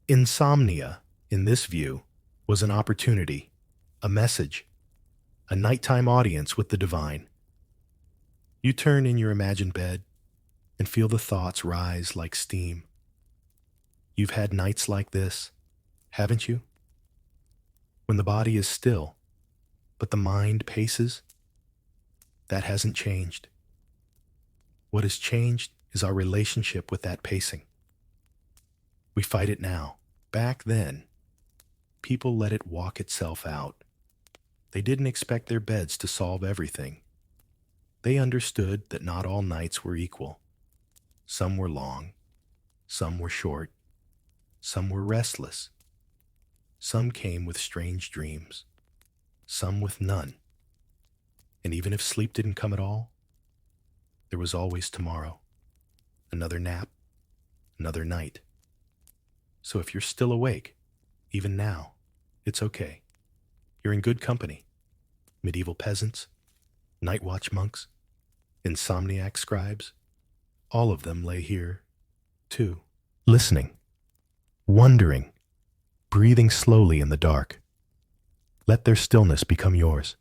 Insomnia, in this view, was an opportunity, a message, a nighttime audience with the divine. You turn in your imagined bed and feel the thoughts rise like steam. You've had nights like this, haven't you? When the body is still, but the mind paces? That hasn't changed. What has changed is our relationship with that pacing. We fight it now. Back then, people let it walk itself out. They didn't expect their beds to solve everything. They understood that not all nights were equal. Some were long, some were short, some were restless. Some came with strange dreams, some with none. And even if sleep didn't come at all, there was always tomorrow, another nap, another night. So if you're still awake, even now, it's okay. You're in good company. Medieval peasants, night watch monks, insomniac scribes, all of them lay here, too, listening, wondering, breathing slowly in the dark. Let their stillness become yours.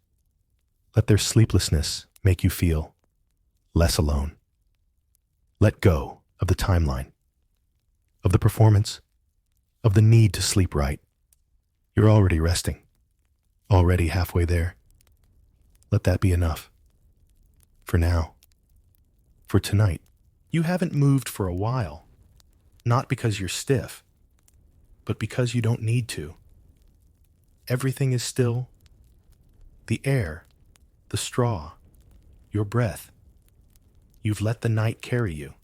Let their sleeplessness make you feel less alone. Let go of the timeline, of the performance, of the need to sleep right. You're already resting, already halfway there. Let that be enough. For now. For tonight. You haven't moved for a while, not because you're stiff, but because you don't need to. Everything is still. The air, the straw, your breath. You've let the night carry you,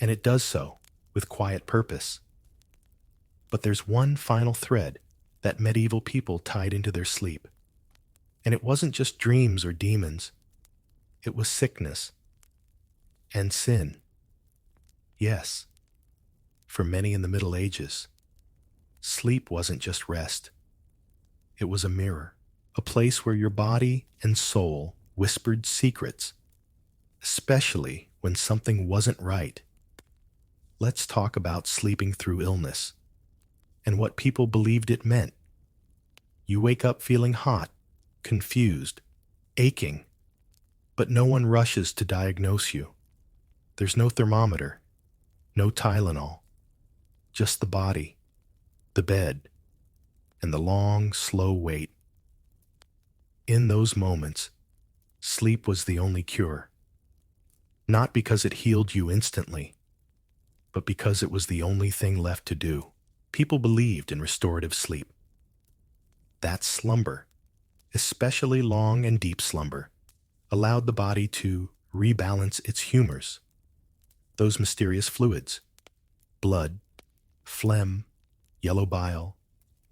and it does so with quiet purpose. But there's one final thread that medieval people tied into their sleep. And it wasn't just dreams or demons. It was sickness and sin. Yes, for many in the Middle Ages, sleep wasn't just rest. It was a mirror, a place where your body and soul whispered secrets, especially when something wasn't right. Let's talk about sleeping through illness and what people believed it meant. You wake up feeling hot, confused, aching, but no one rushes to diagnose you. There's no thermometer, no Tylenol, just the body, the bed, and the long, slow wait. In those moments, sleep was the only cure. Not because it healed you instantly, but because it was the only thing left to do. People believed in restorative sleep. That slumber, especially long and deep slumber, allowed the body to rebalance its humors, those mysterious fluids, blood, phlegm, yellow bile,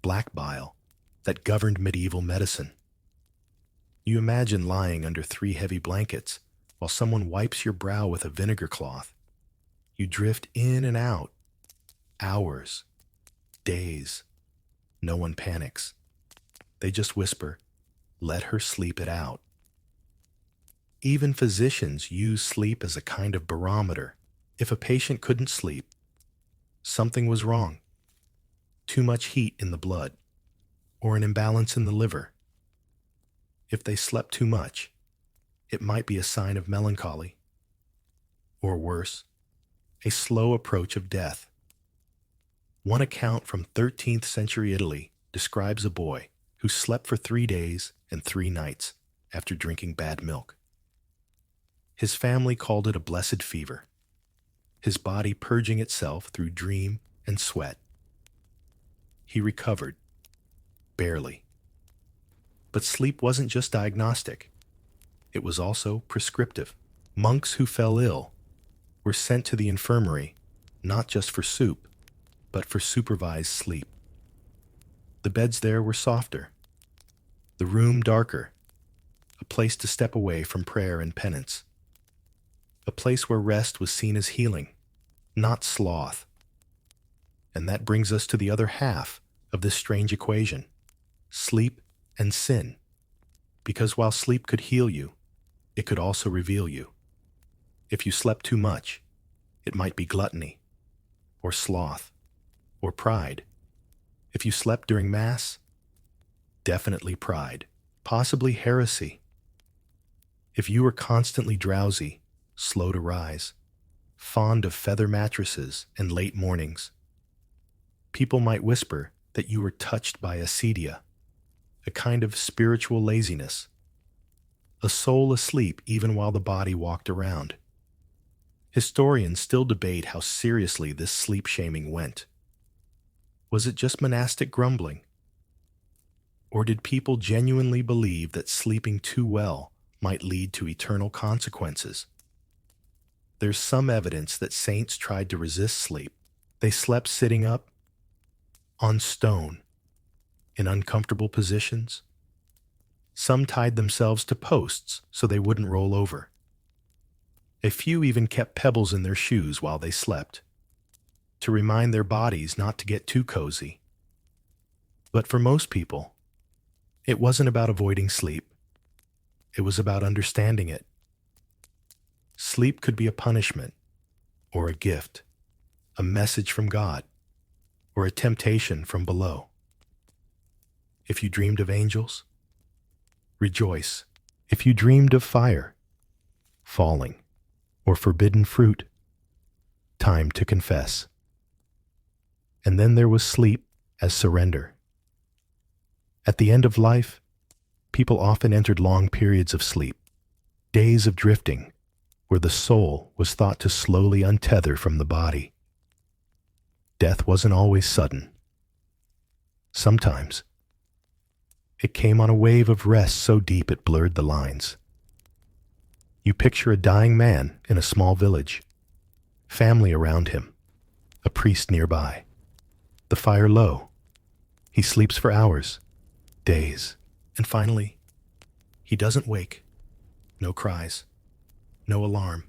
black bile, that governed medieval medicine. You imagine lying under 3 heavy blankets while someone wipes your brow with a vinegar cloth. You drift in and out, hours, days. No one panics. They just whisper, "Let her sleep it out." Even physicians use sleep as a kind of barometer. If a patient couldn't sleep, something was wrong. Too much heat in the blood, or an imbalance in the liver. If they slept too much, it might be a sign of melancholy, or worse, a slow approach of death. One account from 13th century Italy describes a boy who slept for 3 days and 3 nights after drinking bad milk. His family called it a blessed fever, his body purging itself through dream and sweat. He recovered, barely. But sleep wasn't just diagnostic. It was also prescriptive. Monks who fell ill were sent to the infirmary, not just for soup, but for supervised sleep. The beds there were softer, the room darker, a place to step away from prayer and penance, a place where rest was seen as healing, not sloth. And that brings us to the other half of this strange equation, sleep and sin. Because while sleep could heal you, it could also reveal you. If you slept too much, it might be gluttony, or sloth, or pride. If you slept during Mass, definitely pride, possibly heresy. If you were constantly drowsy, slow to rise, fond of feather mattresses and late mornings, people might whisper that you were touched by acedia, a kind of spiritual laziness, a soul asleep even while the body walked around. Historians still debate how seriously this sleep-shaming went. Was it just monastic grumbling? Or did people genuinely believe that sleeping too well might lead to eternal consequences? There's some evidence that saints tried to resist sleep. They slept sitting up, on stone, in uncomfortable positions. Some tied themselves to posts so they wouldn't roll over. A few even kept pebbles in their shoes while they slept, to remind their bodies not to get too cozy. But for most people, it wasn't about avoiding sleep. It was about understanding it. Sleep could be a punishment, or a gift, a message from God, or a temptation from below. If you dreamed of angels, rejoice. If you dreamed of fire, falling, or forbidden fruit, time to confess. And then there was sleep as surrender. At the end of life, people often entered long periods of sleep, days of drifting, where the soul was thought to slowly untether from the body. Death wasn't always sudden. Sometimes it came on a wave of rest so deep it blurred the lines. You picture a dying man in a small village, family around him, a priest nearby, the fire low. He sleeps for hours, days, and finally, he doesn't wake. No cries, no alarm,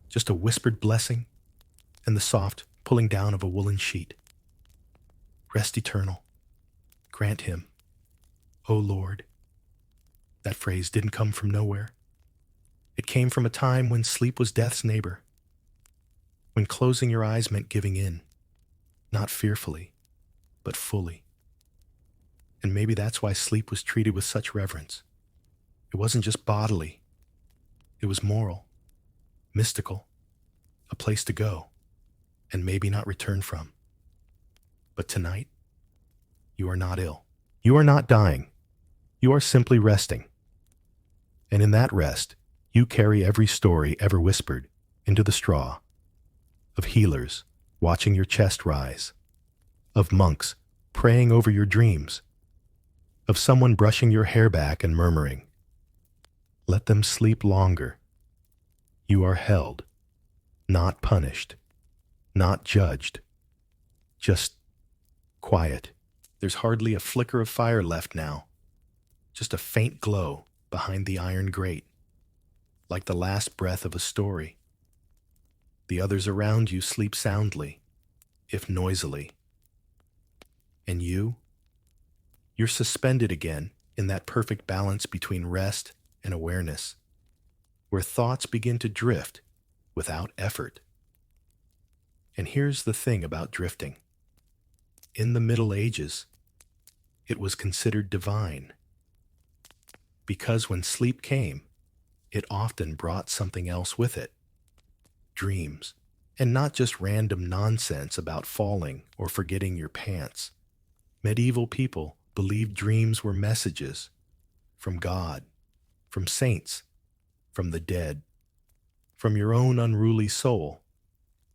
just a whispered blessing and the soft pulling down of a woolen sheet. Rest eternal, grant him, O Lord. That phrase didn't come from nowhere. It came from a time when sleep was death's neighbor, when closing your eyes meant giving in, not fearfully, but fully. And maybe that's why sleep was treated with such reverence. It wasn't just bodily, it was moral, mystical, a place to go, and maybe not return from. But tonight, you are not ill. You are not dying. You are simply resting. And in that rest, you carry every story ever whispered into the straw, of healers watching your chest rise, of monks praying over your dreams, of someone brushing your hair back and murmuring, "Let them sleep longer." You are held, not punished, not judged, just quiet. There's hardly a flicker of fire left now, just a faint glow behind the iron grate, like the last breath of a story. The others around you sleep soundly, if noisily. And you're suspended again in that perfect balance between rest and awareness, where thoughts begin to drift without effort. And here's the thing about drifting. In the Middle Ages, it was considered divine, because when sleep came, it often brought something else with it. Dreams, and not just random nonsense about falling or forgetting your pants. Medieval people believed dreams were messages from God, from saints, from the dead, from your own unruly soul.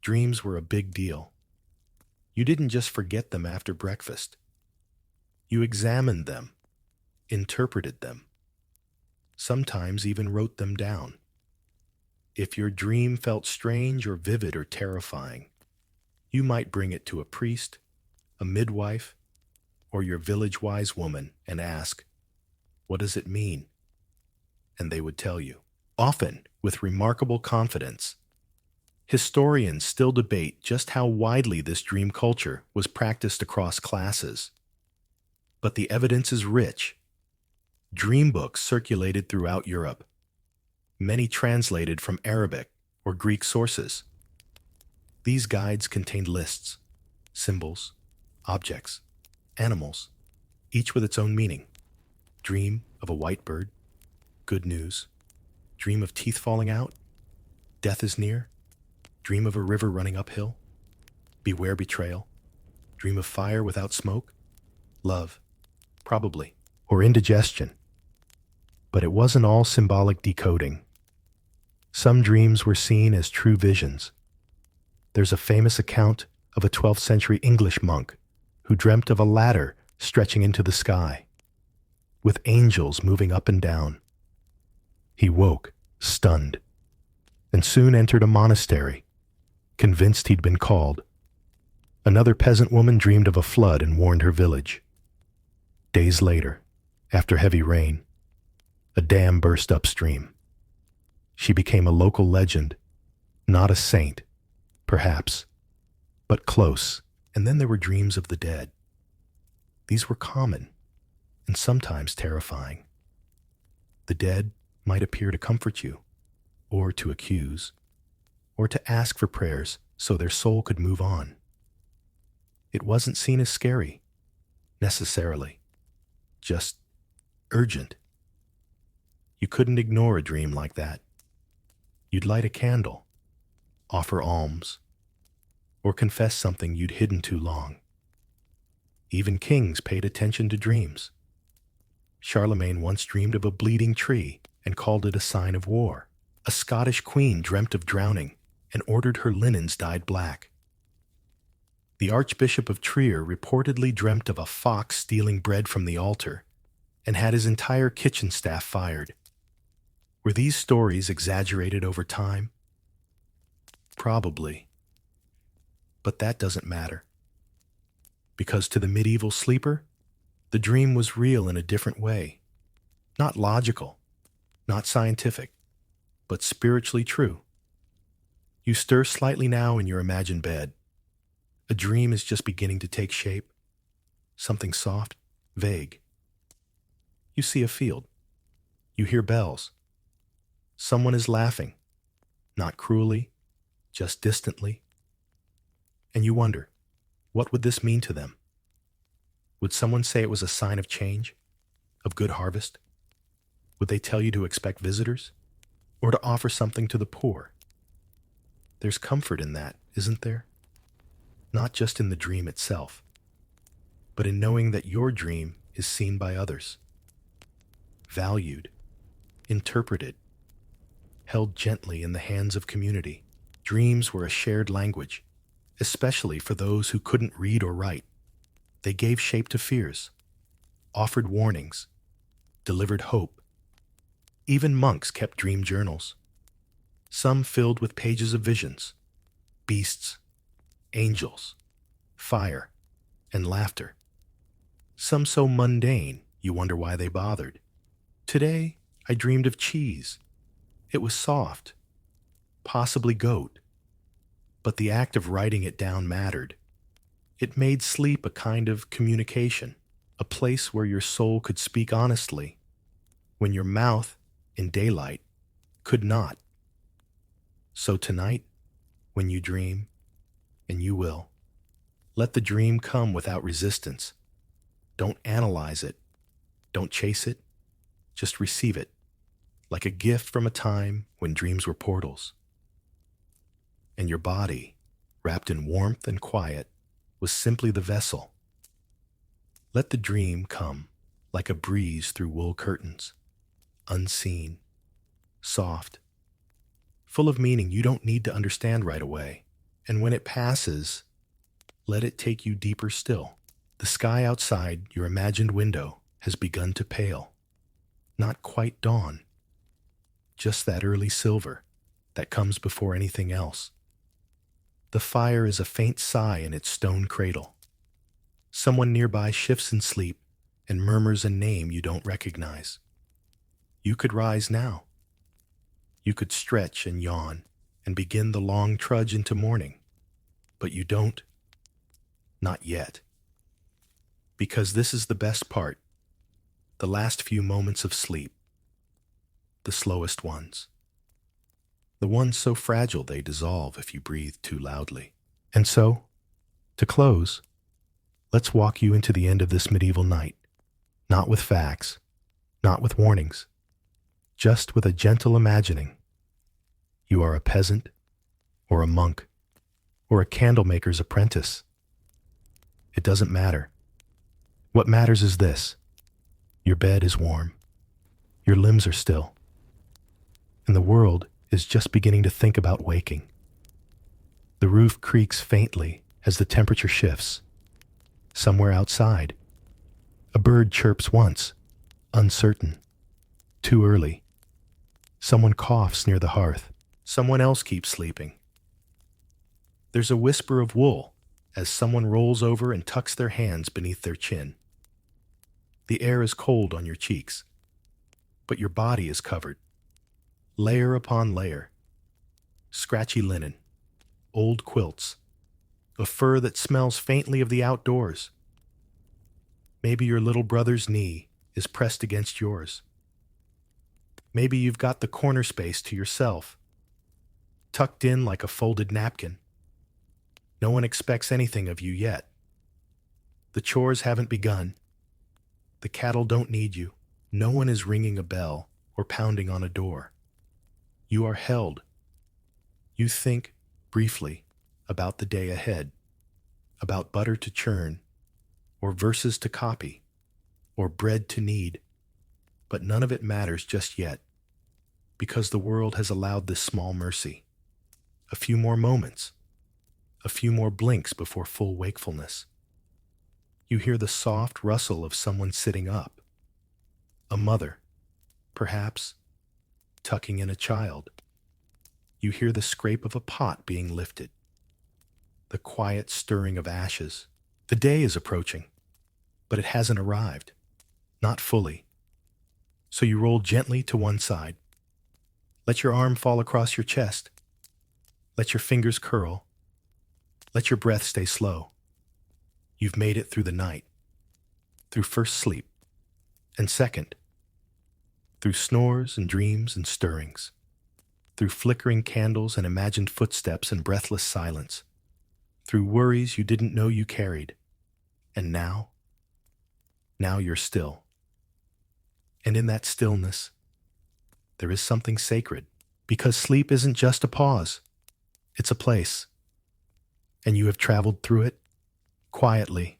Dreams were a big deal. You didn't just forget them after breakfast. You examined them, interpreted them, sometimes even wrote them down. If your dream felt strange or vivid or terrifying, you might bring it to a priest, a midwife, or your village wise woman and ask, "What does it mean?" And they would tell you, often with remarkable confidence. Historians still debate just how widely this dream culture was practiced across classes. But the evidence is rich. Dream books circulated throughout Europe, many translated from Arabic or Greek sources. These guides contained lists, symbols, objects, animals, each with its own meaning. Dream of a white bird, good news. Dream of teeth falling out, death is near. Dream of a river running uphill, beware betrayal. Dream of fire without smoke, love, probably, or indigestion. But it wasn't all symbolic decoding. Some dreams were seen as true visions. There's a famous account of a 12th century English monk who dreamt of a ladder stretching into the sky, with angels moving up and down. He woke, stunned, and soon entered a monastery, convinced he'd been called. Another peasant woman dreamed of a flood and warned her village. Days later, after heavy rain, a dam burst upstream. She became a local legend, not a saint, perhaps, but close. And then there were dreams of the dead. These were common and sometimes terrifying. The dead might appear to comfort you, or to accuse, or to ask for prayers so their soul could move on. It wasn't seen as scary, necessarily, just urgent. You couldn't ignore a dream like that. You'd light a candle, offer alms, or confess something you'd hidden too long. Even kings paid attention to dreams. Charlemagne once dreamed of a bleeding tree and called it a sign of war. A Scottish queen dreamt of drowning and ordered her linens dyed black. The Archbishop of Trier reportedly dreamt of a fox stealing bread from the altar and had his entire kitchen staff fired. Were these stories exaggerated over time? Probably. But that doesn't matter. Because to the medieval sleeper, the dream was real in a different way. Not logical, not scientific, but spiritually true. You stir slightly now in your imagined bed. A dream is just beginning to take shape. Something soft, vague. You see a field. You hear bells. Someone is laughing. Not cruelly, just distantly. And you wonder, what would this mean to them? Would someone say it was a sign of change, of good harvest? Would they tell you to expect visitors, or to offer something to the poor? There's comfort in that, isn't there? Not just in the dream itself, but in knowing that your dream is seen by others, valued, interpreted, held gently in the hands of community. Dreams were a shared language, especially for those who couldn't read or write. They gave shape to fears, offered warnings, delivered hope. Even monks kept dream journals, some filled with pages of visions, beasts, angels, fire, and laughter. Some so mundane, you wonder why they bothered. Today, I dreamed of cheese. It was soft, possibly goat. But the act of writing it down mattered. It made sleep a kind of communication, a place where your soul could speak honestly, when your mouth, in daylight, could not. So tonight, when you dream, and you will, let the dream come without resistance. Don't analyze it. Don't chase it. Just receive it, like a gift from a time when dreams were portals. And your body, wrapped in warmth and quiet, was simply the vessel. Let the dream come like a breeze through wool curtains, unseen, soft, full of meaning you don't need to understand right away. And when it passes, let it take you deeper still. The sky outside your imagined window has begun to pale. Not quite dawn, just that early silver that comes before anything else. The fire is a faint sigh in its stone cradle. Someone nearby shifts in sleep and murmurs a name you don't recognize. You could rise now. You could stretch and yawn and begin the long trudge into morning. But you don't. Not yet. Because this is the best part, the last few moments of sleep, the slowest ones. The ones so fragile they dissolve if you breathe too loudly. And so, to close, let's walk you into the end of this medieval night, not with facts, not with warnings, just with a gentle imagining. You are a peasant, or a monk, or a candlemaker's apprentice. It doesn't matter. What matters is this: your bed is warm, your limbs are still, and the world is just beginning to think about waking. The roof creaks faintly as the temperature shifts. Somewhere outside, a bird chirps once, uncertain, too early. Someone coughs near the hearth. Someone else keeps sleeping. There's a whisper of wool as someone rolls over and tucks their hands beneath their chin. The air is cold on your cheeks, but your body is covered, layer upon layer. Scratchy linen, old quilts, a fur that smells faintly of the outdoors. Maybe your little brother's knee is pressed against yours. Maybe you've got the corner space to yourself, tucked in like a folded napkin. No one expects anything of you yet. The chores haven't begun. The cattle don't need you. No one is ringing a bell or pounding on a door. You are held. You think, briefly, about the day ahead, about butter to churn, or verses to copy, or bread to knead. But none of it matters just yet, because the world has allowed this small mercy. A few more moments, a few more blinks before full wakefulness. You hear the soft rustle of someone sitting up. A mother, perhaps, tucking in a child. You hear the scrape of a pot being lifted. The quiet stirring of ashes. The day is approaching, but it hasn't arrived. Not fully. So you roll gently to one side. Let your arm fall across your chest. Let your fingers curl. Let your breath stay slow. You've made it through the night. Through first sleep. And second. Through snores and dreams and stirrings. Through flickering candles and imagined footsteps and breathless silence. through worries you didn't know you carried. And now you're still. And in that stillness, there is something sacred, because sleep isn't just a pause, it's a place. And you have traveled through it, quietly,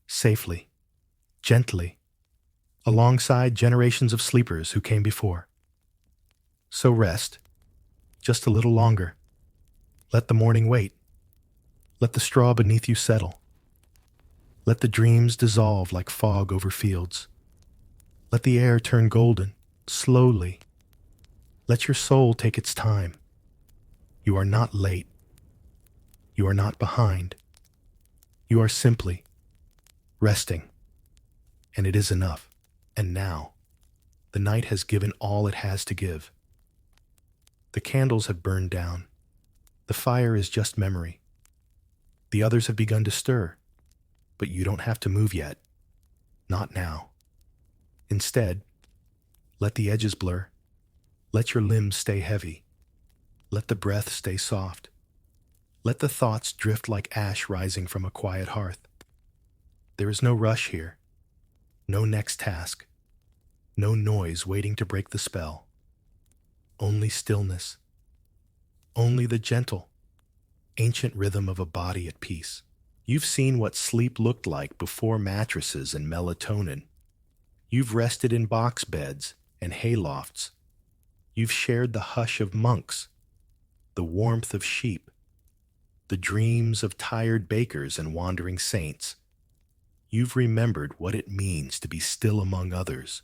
safely, gently, alongside generations of sleepers who came before. So rest, just a little longer. Let the morning wait. Let the straw beneath you settle. Let the dreams dissolve like fog over fields. Let the air turn golden, slowly. Let your soul take its time. You are not late. You are not behind. You are simply resting. And it is enough. And now, the night has given all it has to give. The candles have burned down. The fire is just memory. The others have begun to stir, but you don't have to move yet. Not now. Instead, let the edges blur. Let your limbs stay heavy. Let the breath stay soft. Let the thoughts drift like ash rising from a quiet hearth. There is no rush here. No next task. No noise waiting to break the spell. Only stillness. Only the gentle, ancient rhythm of a body at peace. You've seen what sleep looked like before mattresses and melatonin. You've rested in box beds and haylofts. You've shared the hush of monks, the warmth of sheep, the dreams of tired bakers and wandering saints. You've remembered what it means to be still among others,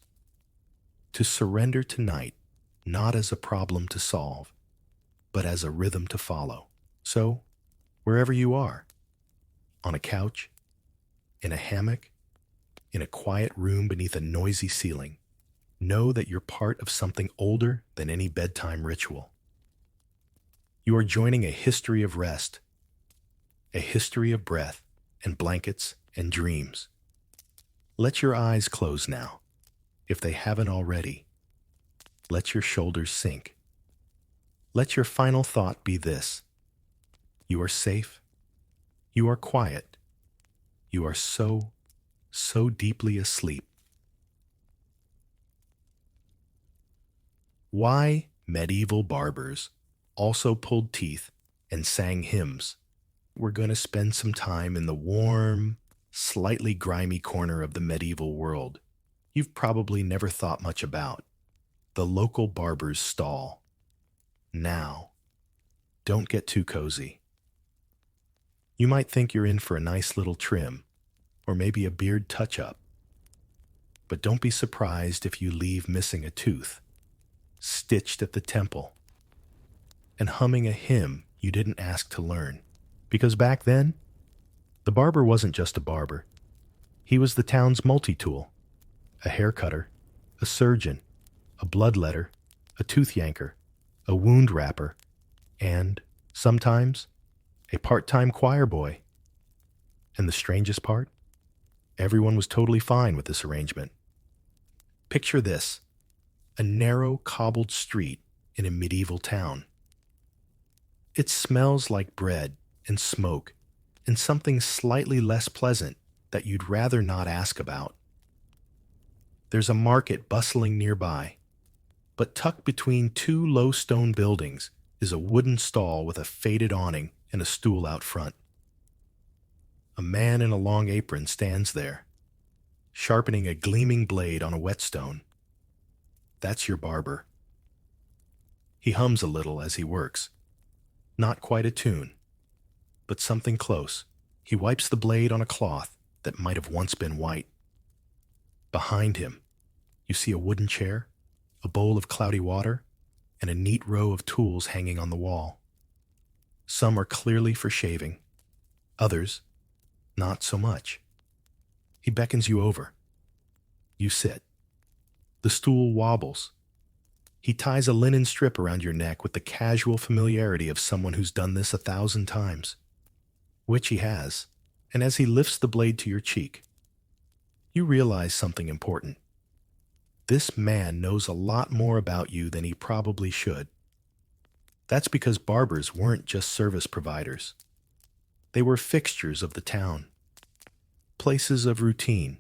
to surrender tonight not as a problem to solve, but as a rhythm to follow. So, wherever you are, on a couch, in a hammock, in a quiet room beneath a noisy ceiling, know that you're part of something older than any bedtime ritual. You are joining a history of rest, a history of breath and blankets and dreams. Let your eyes close now, if they haven't already. Let your shoulders sink. Let your final thought be this: you are safe. You are quiet. You are so deeply asleep. Why medieval barbers also pulled teeth and sang hymns. We're going to spend some time in the warm, slightly grimy corner of the medieval world you've probably never thought much about: the local barber's stall. Now, don't get too cozy. You might think you're in for a nice little trim, or maybe a beard touch-up. But don't be surprised if you leave missing a tooth, stitched at the temple, and humming a hymn you didn't ask to learn. Because back then, the barber wasn't just a barber. He was the town's multi-tool: a hair cutter, a surgeon, a bloodletter, a tooth yanker, a wound wrapper, and, sometimes, a part-time choir boy. And the strangest part? Everyone was totally fine with this arrangement. Picture this: a narrow, cobbled street in a medieval town. It smells like bread and smoke and something slightly less pleasant that you'd rather not ask about. There's a market bustling nearby, but tucked between two low stone buildings is a wooden stall with a faded awning and a stool out front. A man in a long apron stands there, sharpening a gleaming blade on a whetstone. That's your barber. He hums a little as he works. Not quite a tune, but something close. He wipes the blade on a cloth that might have once been white. Behind him, you see a wooden chair, a bowl of cloudy water, and a neat row of tools hanging on the wall. Some are clearly for shaving, others, not so much. He beckons you over. You sit. The stool wobbles. He ties a linen strip around your neck with the casual familiarity of someone who's done this 1,000 times, which he has, and as he lifts the blade to your cheek, you realize something important. This man knows a lot more about you than he probably should. That's because barbers weren't just service providers. They were fixtures of the town, places of routine,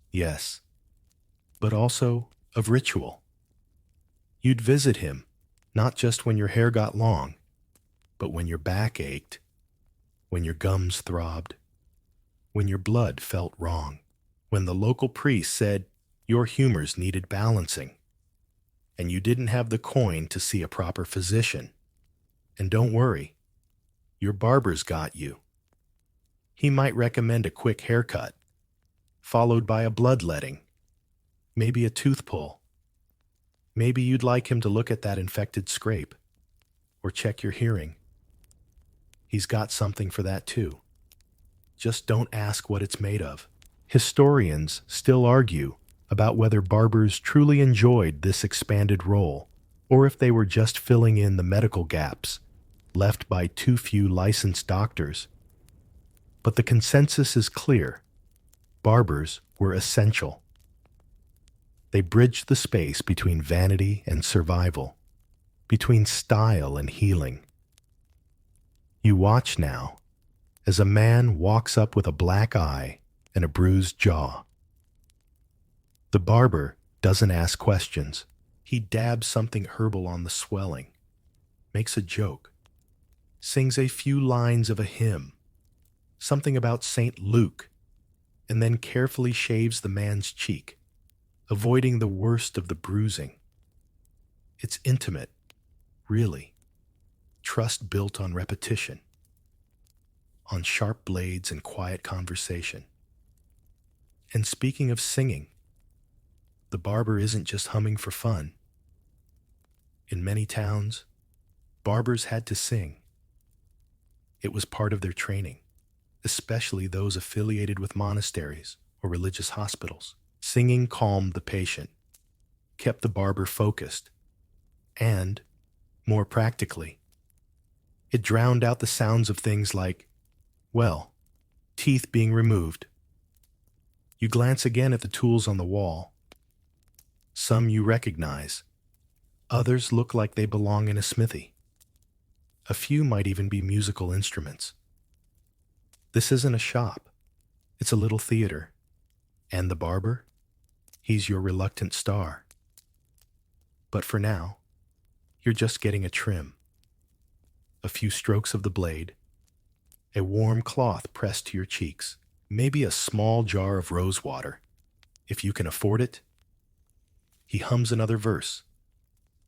yes, but also of ritual. You'd visit him, not just when your hair got long, but when your back ached, when your gums throbbed, when your blood felt wrong, when the local priest said your humors needed balancing, and you didn't have the coin to see a proper physician. And don't worry, your barber's got you. He might recommend a quick haircut, followed by a bloodletting, maybe a tooth pull. Maybe you'd like him to look at that infected scrape, or check your hearing. He's got something for that too. Just don't ask what it's made of. Historians still argue about whether barbers truly enjoyed this expanded role, or if they were just filling in the medical gaps left by too few licensed doctors. But the consensus is clear. Barbers were essential. They bridged the space between vanity and survival, between style and healing. You watch now as a man walks up with a black eye and a bruised jaw. The barber doesn't ask questions. He dabs something herbal on the swelling, makes a joke, sings a few lines of a hymn, something about St. Luke, and then carefully shaves the man's cheek, avoiding the worst of the bruising. It's intimate, really. Trust built on repetition, on sharp blades and quiet conversation. And speaking of singing, the barber isn't just humming for fun. In many towns, barbers had to sing. It was part of their training, especially those affiliated with monasteries or religious hospitals. Singing calmed the patient, kept the barber focused, and, more practically, it drowned out the sounds of things like, well, teeth being removed. You glance again at the tools on the wall. Some you recognize. Others look like they belong in a smithy. A few might even be musical instruments. This isn't a shop. It's a little theater. And the barber? He's your reluctant star. But for now, you're just getting a trim. A few strokes of the blade, a warm cloth pressed to your cheeks, maybe a small jar of rose water, if you can afford it. He hums another verse,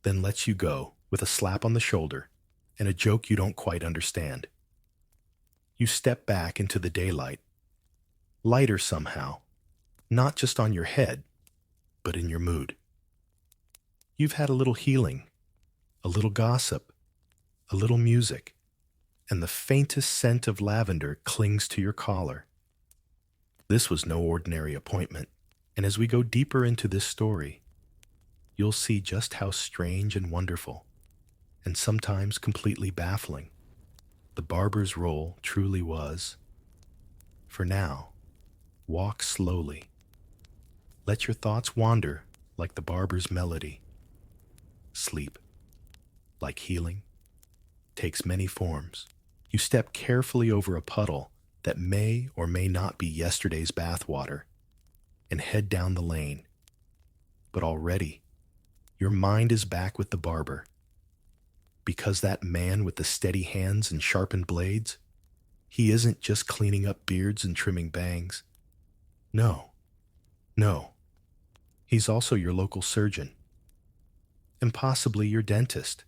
then lets you go with a slap on the shoulder and a joke you don't quite understand. You step back into the daylight, lighter somehow, not just on your head, but in your mood. You've had a little healing, a little gossip, a little music, and the faintest scent of lavender clings to your collar. This was no ordinary appointment, and as we go deeper into this story, you'll see just how strange and wonderful, and sometimes completely baffling, the barber's role truly was. For now, walk slowly. Let your thoughts wander like the barber's melody. Sleep, like healing, takes many forms. You step carefully over a puddle that may or may not be yesterday's bathwater and head down the lane. But already, your mind is back with the barber. Because that man with the steady hands and sharpened blades, he isn't just cleaning up beards and trimming bangs. No. He's also your local surgeon. And possibly your dentist.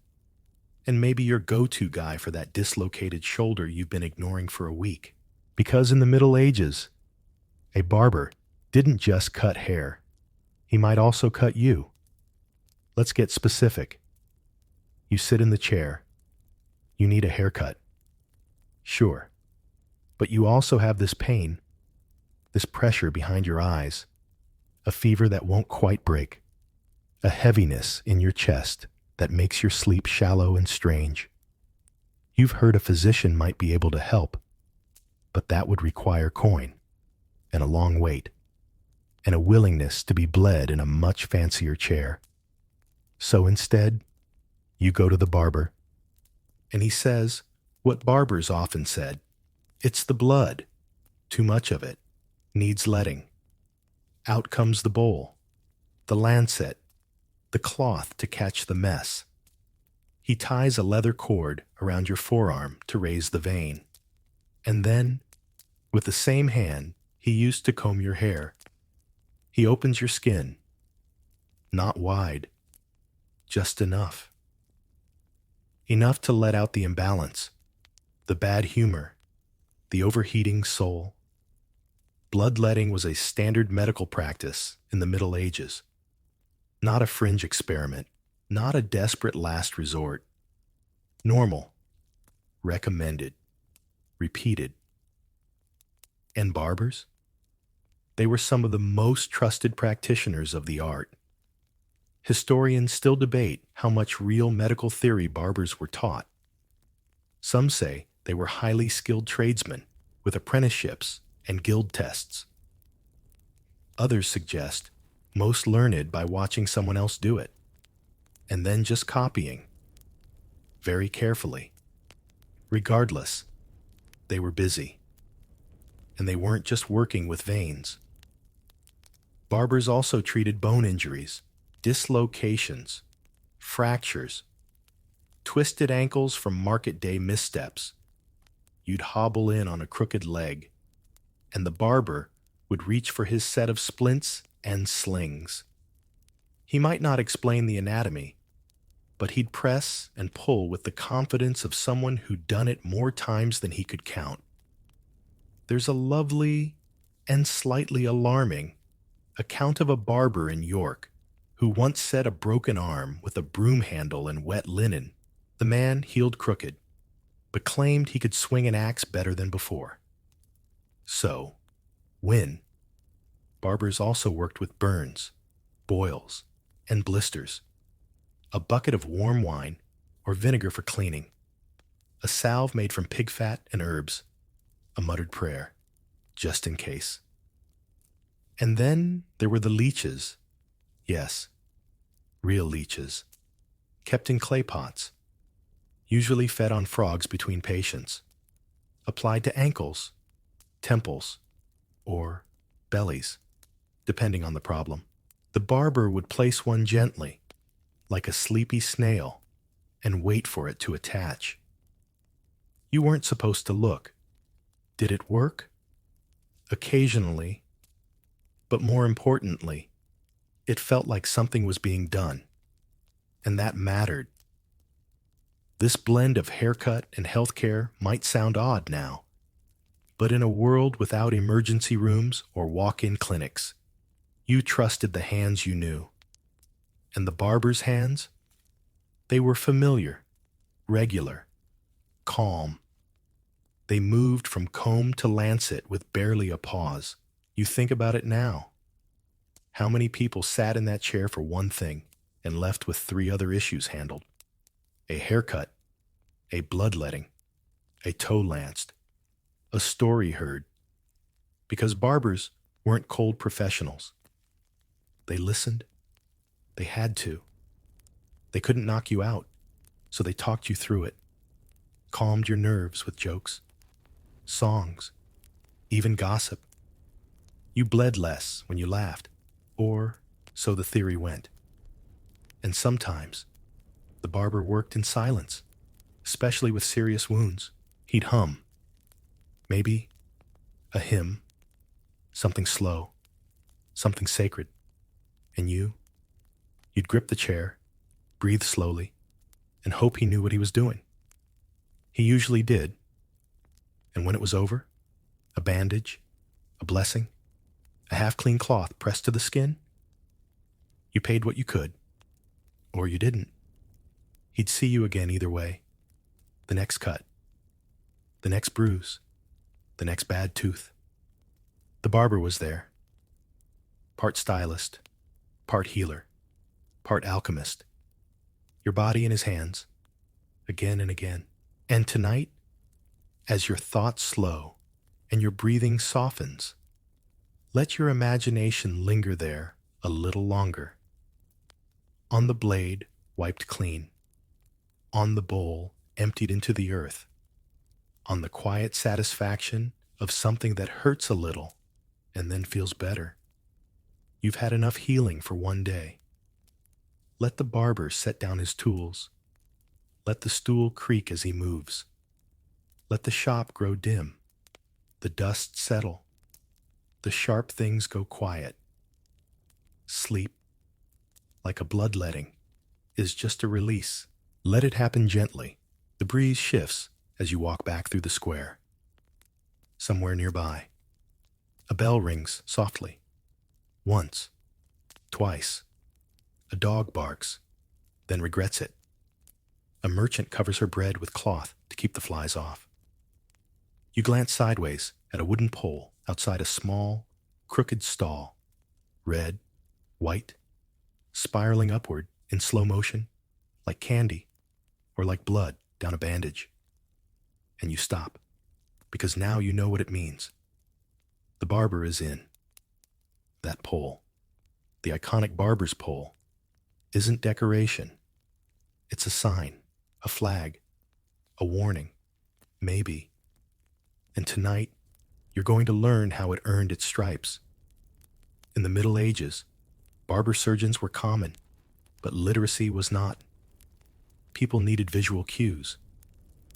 And maybe your go-to guy for that dislocated shoulder you've been ignoring for a week. Because in the Middle Ages, a barber didn't just cut hair. He might also cut you. Let's get specific. You sit in the chair. You need a haircut. Sure. But you also have this pain, this pressure behind your eyes, a fever that won't quite break, a heaviness in your chest that makes your sleep shallow and strange. You've heard a physician might be able to help, but that would require coin, and a long wait, and a willingness to be bled in a much fancier chair. So instead, you go to the barber, and he says what barbers often said, It's the blood. Too much of it. Needs letting. Out comes the bowl, the lancet, the cloth to catch the mess. He ties a leather cord around your forearm to raise the vein. And then, with the same hand he used to comb your hair, he opens your skin. Not wide, just enough. Enough to let out the imbalance, the bad humor, the overheating soul. Bloodletting was a standard medical practice in the Middle Ages. Not a fringe experiment, not a desperate last resort. Normal, recommended, repeated. And barbers? They were some of the most trusted practitioners of the art. Historians still debate how much real medical theory barbers were taught. Some say they were highly skilled tradesmen with apprenticeships and guild tests. Others suggest most learned by watching someone else do it, and then just copying, very carefully. Regardless, they were busy, and they weren't just working with veins. Barbers also treated bone injuries, dislocations, fractures, twisted ankles from market day missteps. You'd hobble in on a crooked leg, and the barber would reach for his set of splints and slings. He might not explain the anatomy, but he'd press and pull with the confidence of someone who'd done it more times than he could count. There's a lovely and slightly alarming account of a barber in York who once set a broken arm with a broom handle and wet linen. The man healed crooked, but claimed he could swing an axe better than before. So, when? Barbers also worked with burns, boils, and blisters. A bucket of warm wine or vinegar for cleaning. A salve made from pig fat and herbs. A muttered prayer, just in case. And then there were the leeches. Yes, real leeches. Kept in clay pots. Usually fed on frogs between patients. Applied to ankles, temples, or bellies, depending on the problem. The barber would place one gently, like a sleepy snail, and wait for it to attach. You weren't supposed to look. Did it work? Occasionally, but more importantly, it felt like something was being done, and that mattered. This blend of haircut and healthcare might sound odd now, but in a world without emergency rooms or walk-in clinics, you trusted the hands you knew. And the barber's hands? They were familiar, regular, calm. They moved from comb to lancet with barely a pause. You think about it now. How many people sat in that chair for one thing and left with 3 other issues handled? A haircut, a bloodletting, a toe lanced, a story heard. Because barbers weren't cold professionals. They listened. They had to. They couldn't knock you out, so they talked you through it. Calmed your nerves with jokes, songs, even gossip. You bled less when you laughed, or so the theory went. And sometimes, the barber worked in silence, especially with serious wounds. He'd hum. Maybe a hymn, something slow, something sacred. And you'd grip the chair, breathe slowly, and hope he knew what he was doing. He usually did. And when it was over, a bandage, a blessing, a half-clean cloth pressed to the skin, you paid what you could, or you didn't. He'd see you again either way. The next cut, the next bruise, the next bad tooth. The barber was there. Part stylist, part healer, part alchemist. Your body in his hands, again and again. And tonight, as your thoughts slow and your breathing softens, let your imagination linger there a little longer. On the blade wiped clean, on the bowl emptied into the earth, on the quiet satisfaction of something that hurts a little and then feels better. You've had enough healing for one day. Let the barber set down his tools. Let the stool creak as he moves. Let the shop grow dim, the dust settle, the sharp things go quiet. Sleep, like a bloodletting, is just a release. Let it happen gently. The breeze shifts as you walk back through the square. Somewhere nearby, a bell rings softly. Once, twice. A dog barks, then regrets it. A merchant covers her bread with cloth to keep the flies off. You glance sideways at a wooden pole outside a small, crooked stall. Red, white, spiraling upward in slow motion, like candy or like blood down a bandage. And you stop, because now you know what it means. The barber is in. That pole, the iconic barber's pole, isn't decoration. It's a sign, a flag, a warning, maybe. And tonight, you're going to learn how it earned its stripes. In the Middle Ages, barber surgeons were common, but literacy was not. People needed visual cues,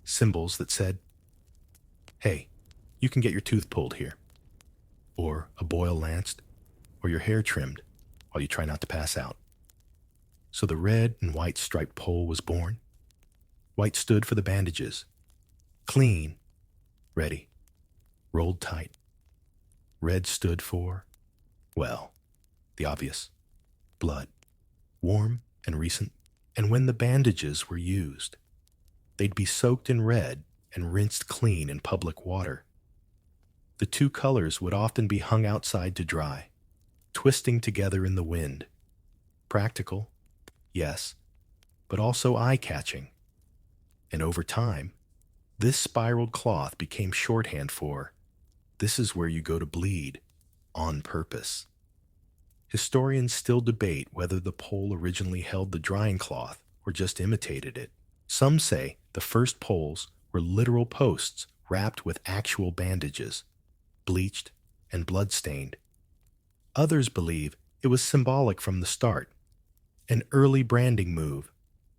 symbols that said, hey, you can get your tooth pulled here, or a boil lanced, or your hair trimmed while you try not to pass out. So the red and white striped pole was born. White stood for the bandages. Clean, ready, rolled tight. Red stood for, well, the obvious. Blood, warm and recent. And when the bandages were used, they'd be soaked in red and rinsed clean in public water. The two colors would often be hung outside to dry, twisting together in the wind. Practical, yes, but also eye-catching. And over time, this spiraled cloth became shorthand for, this is where you go to bleed, on purpose. Historians still debate whether the pole originally held the drying cloth or just imitated it. Some say the first poles were literal posts wrapped with actual bandages, bleached and blood-stained. Others believe it was symbolic from the start, an early branding move,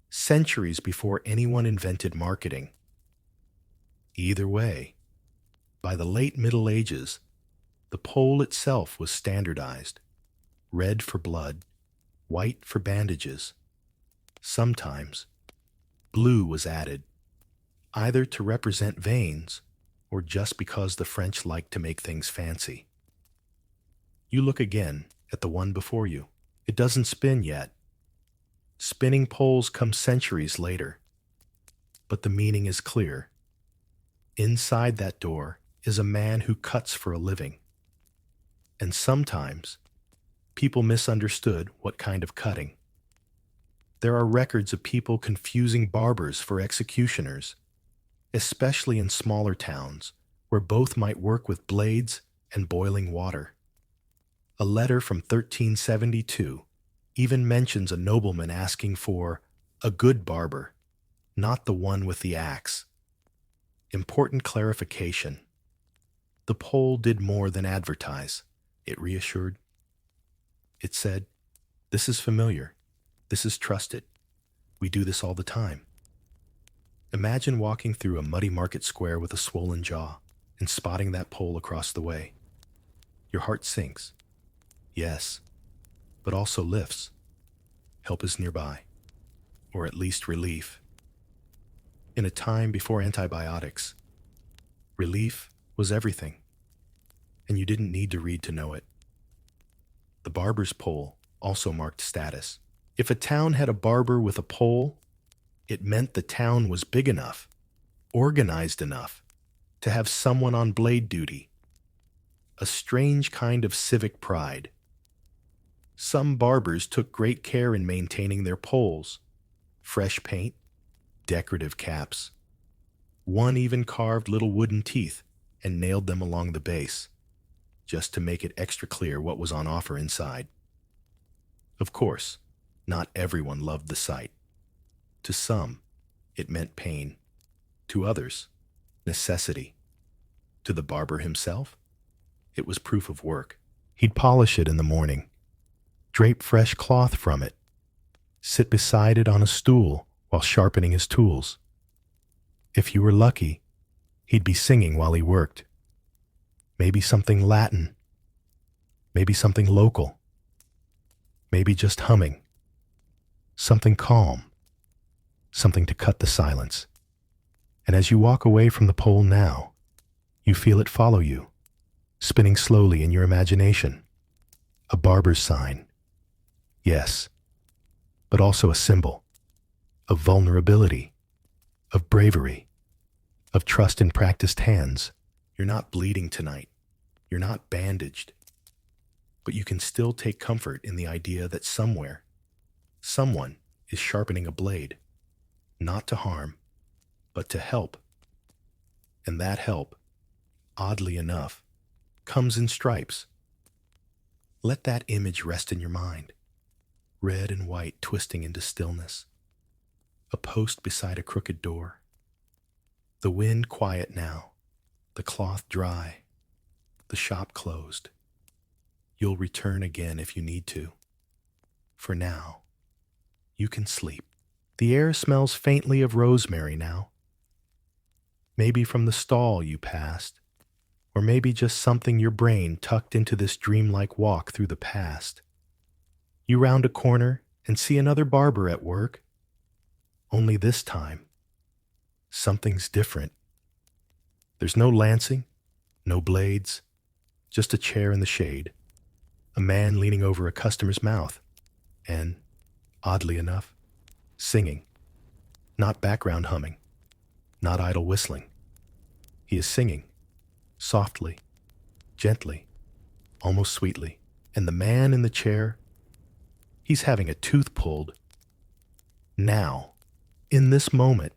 centuries before anyone invented marketing. Either way, by the late Middle Ages, the pole itself was standardized. Red for blood, white for bandages. Sometimes, blue was added, either to represent veins or just because the French liked to make things fancy. You look again at the one before you. It doesn't spin yet. Spinning poles come centuries later, but the meaning is clear. Inside that door is a man who cuts for a living. And sometimes, people misunderstood what kind of cutting. There are records of people confusing barbers for executioners, especially in smaller towns where both might work with blades and boiling water. A letter from 1372 even mentions a nobleman asking for a good barber, not the one with the axe. Important clarification. The pole did more than advertise, it reassured. It said, this is familiar, this is trusted, we do this all the time. Imagine walking through a muddy market square with a swollen jaw and spotting that pole across the way. Your heart sinks. Yes, but also lifts. Help is nearby, or at least relief. In a time before antibiotics, relief was everything, and you didn't need to read to know it. The barber's pole also marked status. If a town had a barber with a pole, it meant the town was big enough, organized enough, to have someone on blade duty. A strange kind of civic pride. Some barbers took great care in maintaining their poles. Fresh paint, decorative caps. One even carved little wooden teeth and nailed them along the base, just to make it extra clear what was on offer inside. Of course, not everyone loved the sight. To some, it meant pain. To others, necessity. To the barber himself, it was proof of work. He'd polish it in the morning, drape fresh cloth from it, sit beside it on a stool while sharpening his tools. If you were lucky, he'd be singing while he worked. Maybe something Latin, maybe something local, maybe just humming. Something calm, something to cut the silence. And as you walk away from the pole now, you feel it follow you, spinning slowly in your imagination. A barber's sign. Yes, but also a symbol of vulnerability, of bravery, of trust in practiced hands. You're not bleeding tonight. You're not bandaged. But you can still take comfort in the idea that somewhere, someone is sharpening a blade, not to harm, but to help. And that help, oddly enough, comes in stripes. Let that image rest in your mind, red and white twisting into stillness. A post beside a crooked door. The wind quiet now, the cloth dry, the shop closed. You'll return again if you need to. For now, you can sleep. The air smells faintly of rosemary now. Maybe from the stall you passed, or maybe just something your brain tucked into this dreamlike walk through the past. You round a corner and see another barber at work. Only this time, something's different. There's no lancing, no blades, just a chair in the shade, a man leaning over a customer's mouth, and, oddly enough, singing. Not background humming, not idle whistling. He is singing, softly, gently, almost sweetly. And the man in the chair, he's having a tooth pulled. Now, in this moment,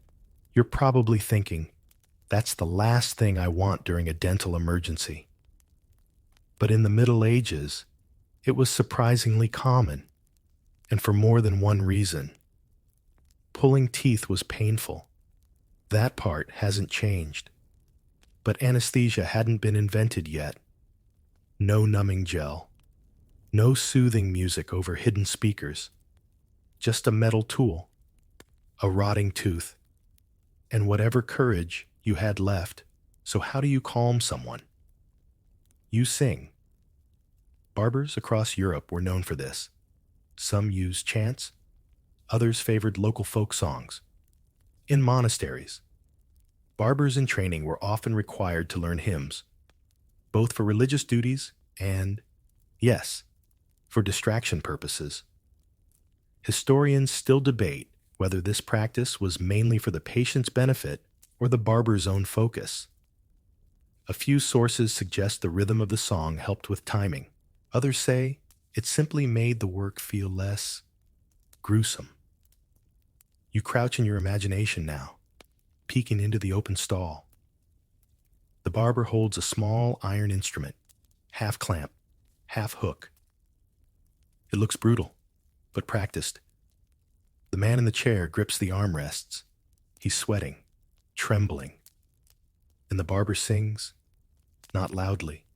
you're probably thinking, that's the last thing I want during a dental emergency. But in the Middle Ages, it was surprisingly common, and for more than one reason. Pulling teeth was painful. That part hasn't changed. But anesthesia hadn't been invented yet. No numbing gel. No soothing music over hidden speakers. Just a metal tool. A rotting tooth. And whatever courage you had left. So how do you calm someone? You sing. Barbers across Europe were known for this. Some used chants. Others favored local folk songs. In monasteries, barbers in training were often required to learn hymns, both for religious duties and, yes, for distraction purposes. Historians still debate whether this practice was mainly for the patient's benefit or the barber's own focus. A few sources suggest the rhythm of the song helped with timing. Others say it simply made the work feel less gruesome. You crouch in your imagination now, peeking into the open stall. The barber holds a small iron instrument, half clamp, half hook. It looks brutal, but practiced. The man in the chair grips the armrests. He's sweating, trembling. And the barber sings, not loudly,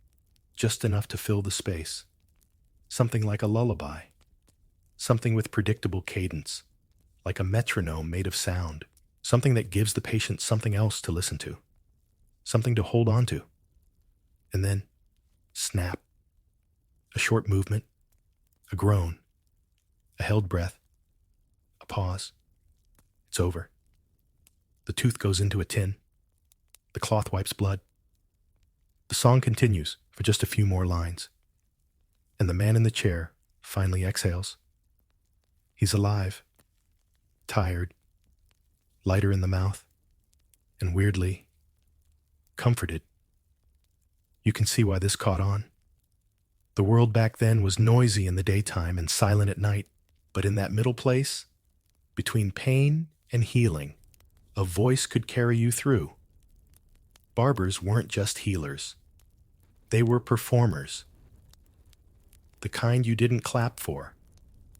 just enough to fill the space. Something like a lullaby. Something with predictable cadence. Like a metronome made of sound, something that gives the patient something else to listen to, something to hold on to. And then, snap. A short movement, a groan, a held breath, a pause. It's over. The tooth goes into a tin. The cloth wipes blood. The song continues for just a few more lines. And the man in the chair finally exhales. He's alive. Tired, lighter in the mouth, and weirdly comforted. You can see why this caught on. The world back then was noisy in the daytime and silent at night, but in that middle place, between pain and healing, a voice could carry you through. Barbers weren't just healers. They were performers. The kind you didn't clap for,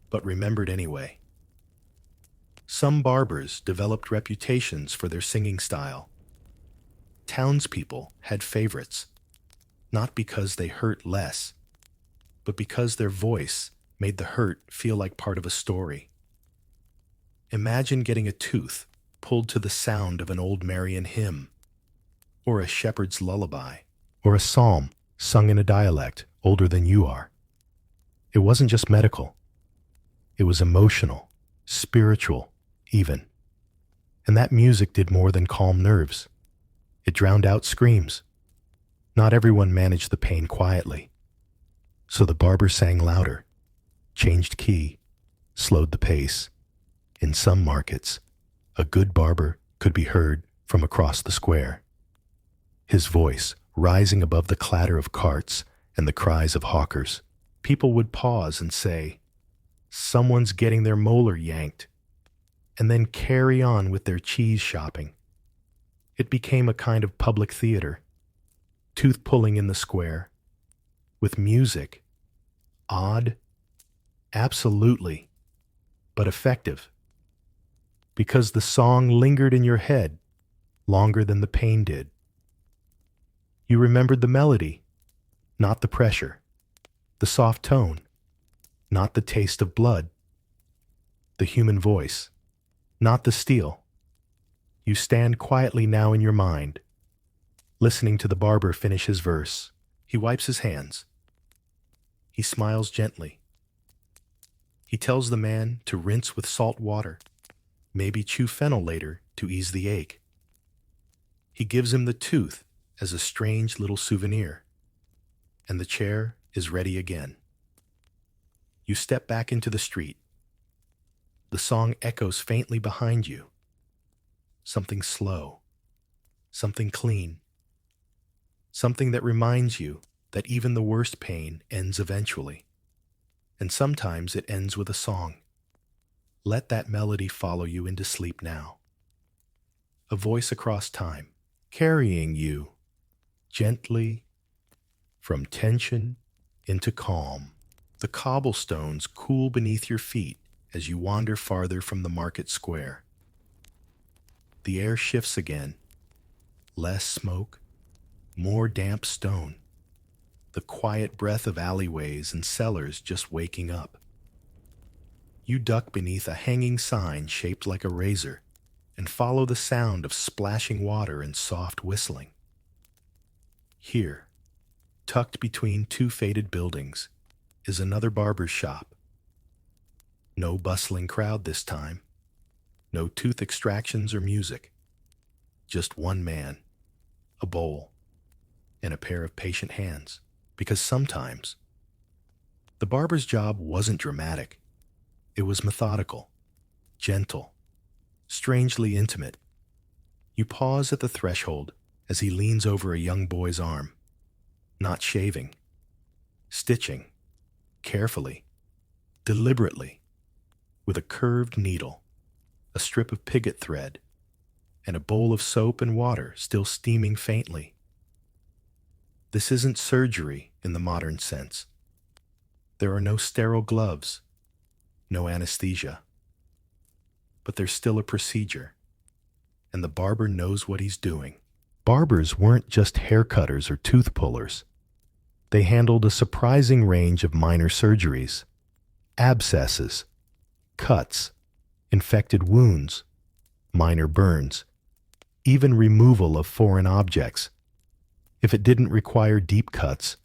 but remembered anyway. Some barbers developed reputations for their singing style. Townspeople had favorites, not because they hurt less, but because their voice made the hurt feel like part of a story. Imagine getting a tooth pulled to the sound of an old Marian hymn, or a shepherd's lullaby, or a psalm sung in a dialect older than you are. It wasn't just medical. It was emotional, spiritual, even. And that music did more than calm nerves. It drowned out screams. Not everyone managed the pain quietly. So the barber sang louder, changed key, slowed the pace. In some markets, a good barber could be heard from across the square. His voice rising above the clatter of carts and the cries of hawkers. People would pause and say, "Someone's getting their molar yanked," and then carry on with their cheese shopping. It became a kind of public theater, tooth pulling in the square, with music. Odd, absolutely, but effective. Because the song lingered in your head longer than the pain did. You remembered the melody, not the pressure, the soft tone, not the taste of blood, the human voice, not the steel. You stand quietly now in your mind, listening to the barber finish his verse. He wipes his hands. He smiles gently. He tells the man to rinse with salt water, maybe chew fennel later to ease the ache. He gives him the tooth as a strange little souvenir, and the chair is ready again. You step back into the street. The song echoes faintly behind you. Something slow, something clean, something that reminds you that even the worst pain ends eventually, and sometimes it ends with a song. Let that melody follow you into sleep now. A voice across time, carrying you gently from tension into calm. The cobblestones cool beneath your feet as you wander farther from the market square. The air shifts again. Less smoke, more damp stone. The quiet breath of alleyways and cellars just waking up. You duck beneath a hanging sign shaped like a razor and follow the sound of splashing water and soft whistling. Here, tucked between two faded buildings, is another barber's shop. No bustling crowd this time. No tooth extractions or music. Just one man, a bowl, and a pair of patient hands. Because sometimes, the barber's job wasn't dramatic. It was methodical, gentle, strangely intimate. You pause at the threshold as he leans over a young boy's arm, not shaving, stitching, carefully, deliberately, with a curved needle, a strip of picket thread, and a bowl of soap and water still steaming faintly. This isn't surgery in the modern sense. There are no sterile gloves, no anesthesia. But there's still a procedure, and the barber knows what he's doing. Barbers weren't just haircutters or tooth pullers. They handled a surprising range of minor surgeries, abscesses, cuts, infected wounds, minor burns, even removal of foreign objects. If it didn't require deep cuts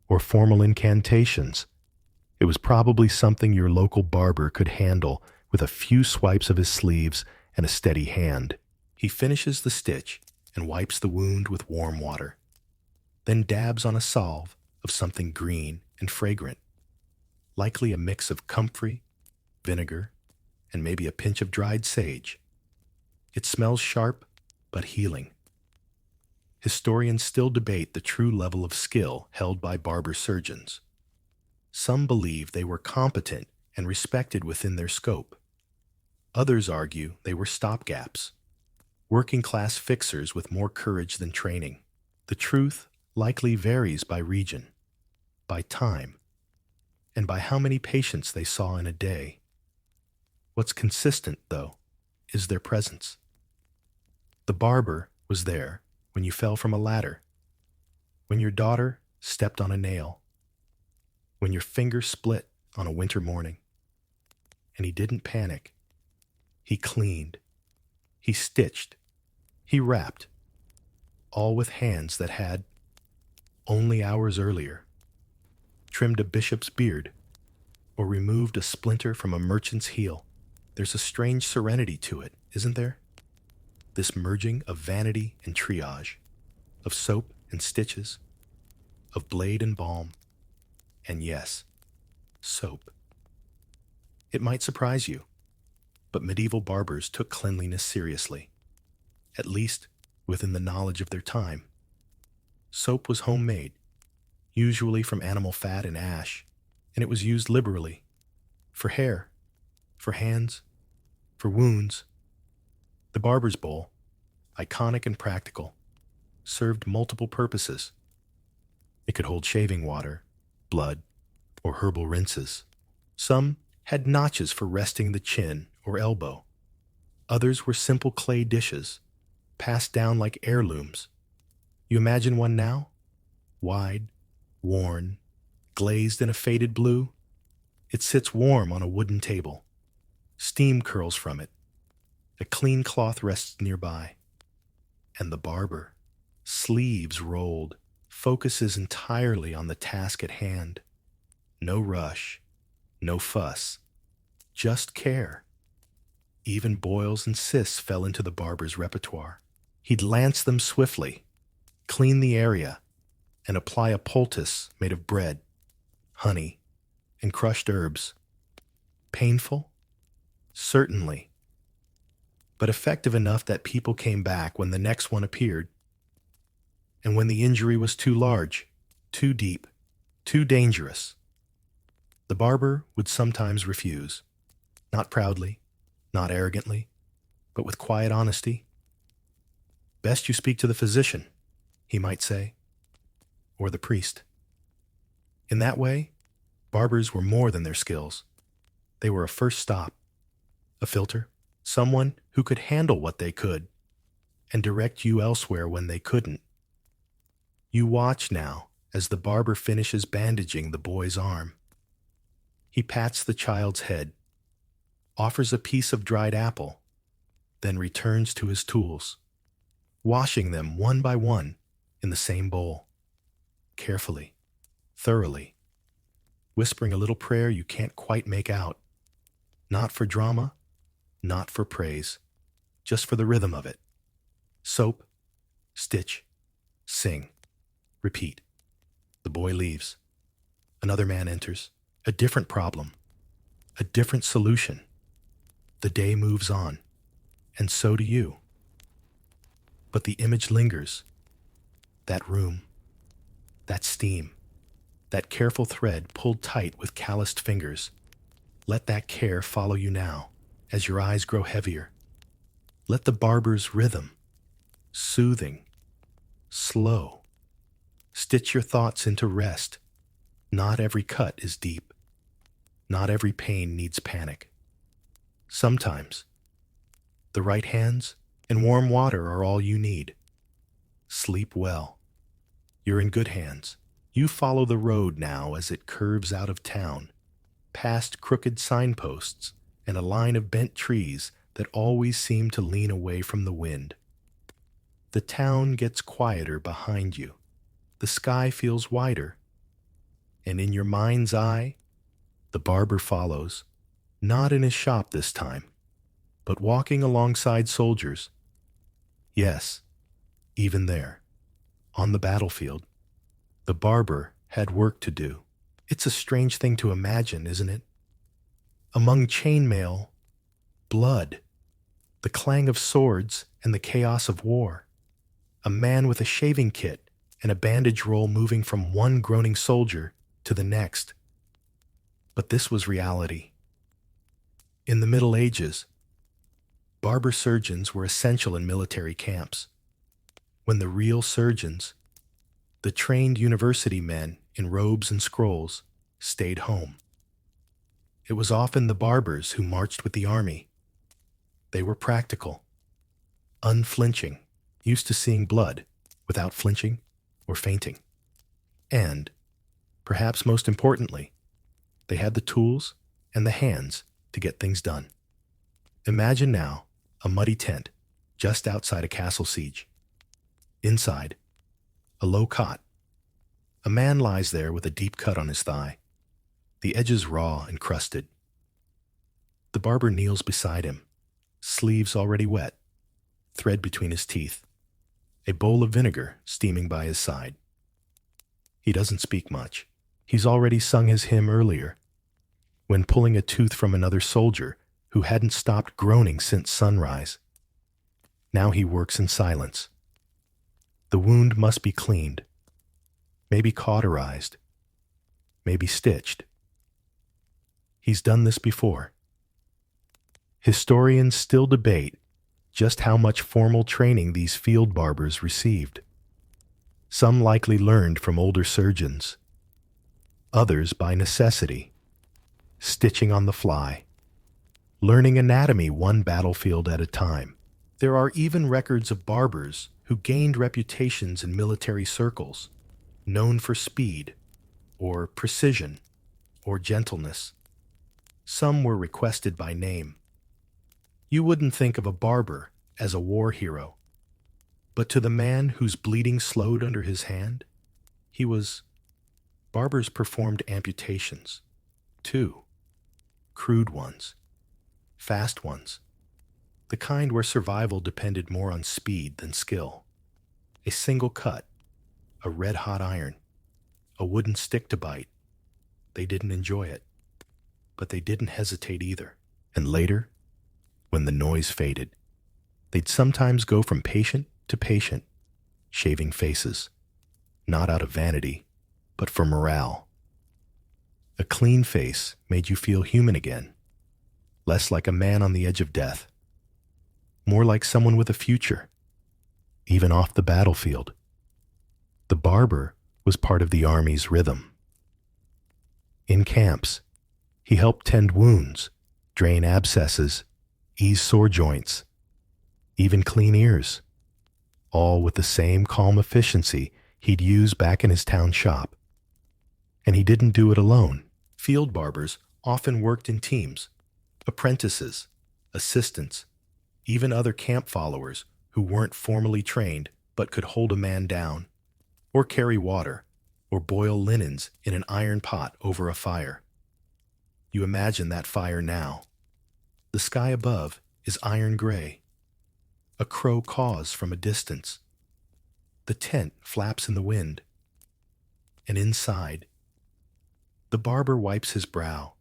or formal incantations, it was probably something your local barber could handle with a few swipes of his sleeves and a steady hand. He finishes the stitch and wipes the wound with warm water, then dabs on a salve of something green and fragrant, likely a mix of comfrey, vinegar, and maybe a pinch of dried sage. It smells sharp but healing. Historians still debate the true level of skill held by barber surgeons. Some believe they were competent and respected within their scope. Others argue they were stopgaps, working-class fixers with more courage than training. The truth likely varies by region, by time, and by how many patients they saw in a day. What's consistent, though, is their presence. The barber was there when you fell from a ladder, when your daughter stepped on a nail, when your finger split on a winter morning. And he didn't panic. He cleaned. He stitched. He wrapped. All with hands that had, only hours earlier, trimmed a bishop's beard or removed a splinter from a merchant's heel. There's a strange serenity to it, isn't there? This merging of vanity and triage, of soap and stitches, of blade and balm, and yes, soap. It might surprise you, but medieval barbers took cleanliness seriously, at least within the knowledge of their time. Soap was homemade, usually from animal fat and ash, and it was used liberally, for hair, for hands, for wounds. The barber's bowl, iconic and practical, served multiple purposes. It could hold shaving water, blood, or herbal rinses. Some had notches for resting the chin or elbow. Others were simple clay dishes, passed down like heirlooms. You imagine one now? Wide, worn, glazed in a faded blue. It sits warm on a wooden table. Steam curls from it. A clean cloth rests nearby. And the barber, sleeves rolled, focuses entirely on the task at hand. No rush, no fuss, just care. Even boils and cysts fell into the barber's repertoire. He'd lance them swiftly, clean the area, and apply a poultice made of bread, honey, and crushed herbs. Painful? Certainly. But effective enough that people came back when the next one appeared. And when the injury was too large, too deep, too dangerous, the barber would sometimes refuse. Not proudly, not arrogantly, but with quiet honesty. Best you speak to the physician, he might say, or the priest. In that way, barbers were more than their skills. They were a first stop, a filter, someone who could handle what they could and direct you elsewhere when they couldn't. You watch now as the barber finishes bandaging the boy's arm. He pats the child's head, offers a piece of dried apple, then returns to his tools, washing them one by one in the same bowl, carefully, thoroughly, whispering a little prayer you can't quite make out, not for drama, not for praise, just for the rhythm of it. Soap, stitch, sing, repeat. The boy leaves. Another man enters. A different problem, a different solution. The day moves on, and so do you. But the image lingers. That room, that steam, that careful thread pulled tight with calloused fingers. Let that care follow you now as your eyes grow heavier. Let the barber's rhythm, soothing, slow, stitch your thoughts into rest. Not every cut is deep. Not every pain needs panic. Sometimes, the right hands and warm water are all you need. Sleep well. You're in good hands. You follow the road now as it curves out of town, past crooked signposts and a line of bent trees that always seem to lean away from the wind. The town gets quieter behind you. The sky feels wider. And in your mind's eye, the barber follows, not in his shop this time, but walking alongside soldiers. Yes, even there, on the battlefield, the barber had work to do. It's a strange thing to imagine, isn't it? Among chainmail, blood, the clang of swords and the chaos of war, a man with a shaving kit and a bandage roll moving from one groaning soldier to the next. But this was reality. In the Middle Ages, barber surgeons were essential in military camps. When the real surgeons, the trained university men in robes and scrolls, stayed home. It was often the barbers who marched with the army. They were practical, unflinching, used to seeing blood, without flinching or fainting. And, perhaps most importantly, they had the tools and the hands to get things done. Imagine now a muddy tent just outside a castle siege. Inside, a low cot. A man lies there with a deep cut on his thigh, the edges raw and crusted. The barber kneels beside him, sleeves already wet, thread between his teeth, a bowl of vinegar steaming by his side. He doesn't speak much. He's already sung his hymn earlier, when pulling a tooth from another soldier who hadn't stopped groaning since sunrise. Now he works in silence. The wound must be cleaned, maybe cauterized, maybe stitched. He's done this before. Historians still debate just how much formal training these field barbers received. Some likely learned from older surgeons, others by necessity, stitching on the fly, learning anatomy one battlefield at a time. There are even records of barbers who gained reputations in military circles, known for speed, or precision, or gentleness. Some were requested by name. You wouldn't think of a barber as a war hero, but to the man whose bleeding slowed under his hand, he was. Barbers performed amputations, too. Crude ones, fast ones, the kind where survival depended more on speed than skill. A single cut, a red-hot iron, a wooden stick to bite. They didn't enjoy it, but they didn't hesitate either. And later, when the noise faded, they'd sometimes go from patient to patient, shaving faces, not out of vanity, but for morale. A clean face made you feel human again, less like a man on the edge of death, more like someone with a future, even off the battlefield. The barber was part of the army's rhythm. In camps, he helped tend wounds, drain abscesses, ease sore joints, even clean ears, all with the same calm efficiency he'd use back in his town shop. And he didn't do it alone. Field barbers often worked in teams, apprentices, assistants, even other camp followers who weren't formally trained but could hold a man down, or carry water, or boil linens in an iron pot over a fire. You imagine that fire now. The sky above is iron gray. A crow caws from a distance. The tent flaps in the wind. And inside, the barber wipes his brow,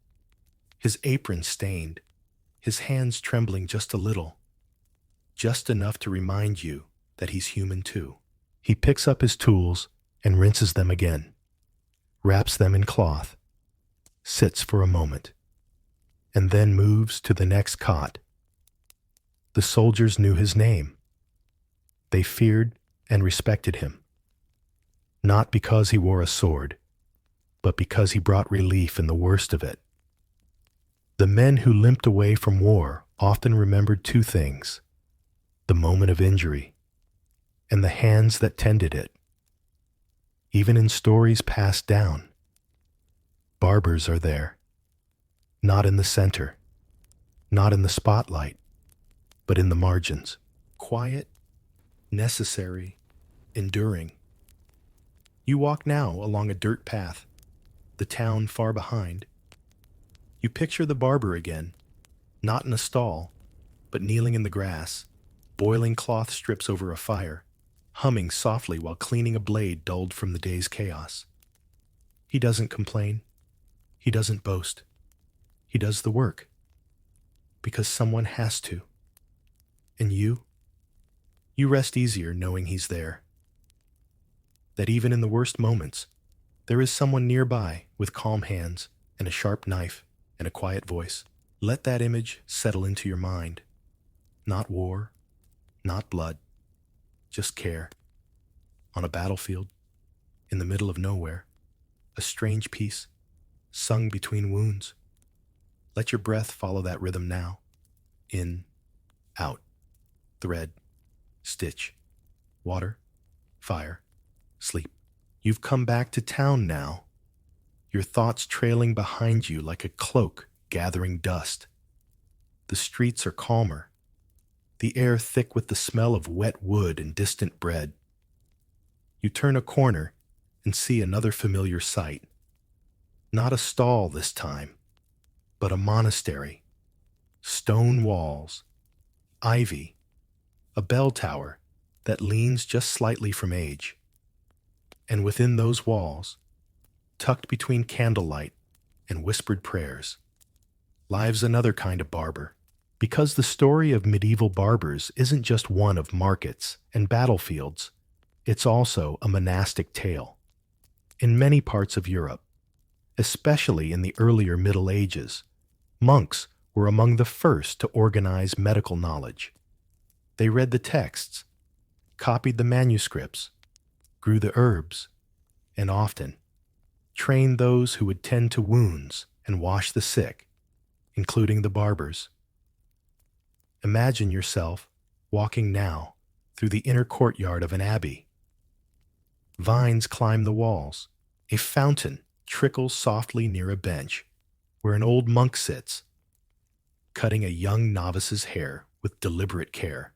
his apron stained, his hands trembling just a little, just enough to remind you that he's human too. He picks up his tools and rinses them again, wraps them in cloth, sits for a moment, and then moves to the next cot. The soldiers knew his name. They feared and respected him, not because he wore a sword, but because he brought relief in the worst of it. The men who limped away from war often remembered two things: the moment of injury and the hands that tended it. Even in stories passed down, barbers are there, not in the center, not in the spotlight, but in the margins. Quiet, necessary, enduring. You walk now along a dirt path, the town far behind. You picture the barber again, not in a stall, but kneeling in the grass, boiling cloth strips over a fire, humming softly while cleaning a blade dulled from the day's chaos. He doesn't complain. He doesn't boast. He does the work, because someone has to. And you rest easier knowing he's there. That even in the worst moments, there is someone nearby with calm hands and a sharp knife and a quiet voice. Let that image settle into your mind. Not war, not blood, just care. On a battlefield, in the middle of nowhere, a strange piece, sung between wounds. Let your breath follow that rhythm now. In, out, thread, stitch, water, fire, sleep. You've come back to town now, your thoughts trailing behind you like a cloak gathering dust. The streets are calmer, the air thick with the smell of wet wood and distant bread. You turn a corner and see another familiar sight. Not a stall this time, but a monastery. Stone walls, ivy, a bell tower that leans just slightly from age. And within those walls, tucked between candlelight and whispered prayers, lives another kind of barber. Because the story of medieval barbers isn't just one of markets and battlefields, it's also a monastic tale. In many parts of Europe, especially in the earlier Middle Ages, monks were among the first to organize medical knowledge. They read the texts, copied the manuscripts, grew the herbs, and often trained those who would tend to wounds and wash the sick, including the barbers. Imagine yourself walking now through the inner courtyard of an abbey. Vines climb the walls. A fountain trickles softly near a bench where an old monk sits, cutting a young novice's hair with deliberate care.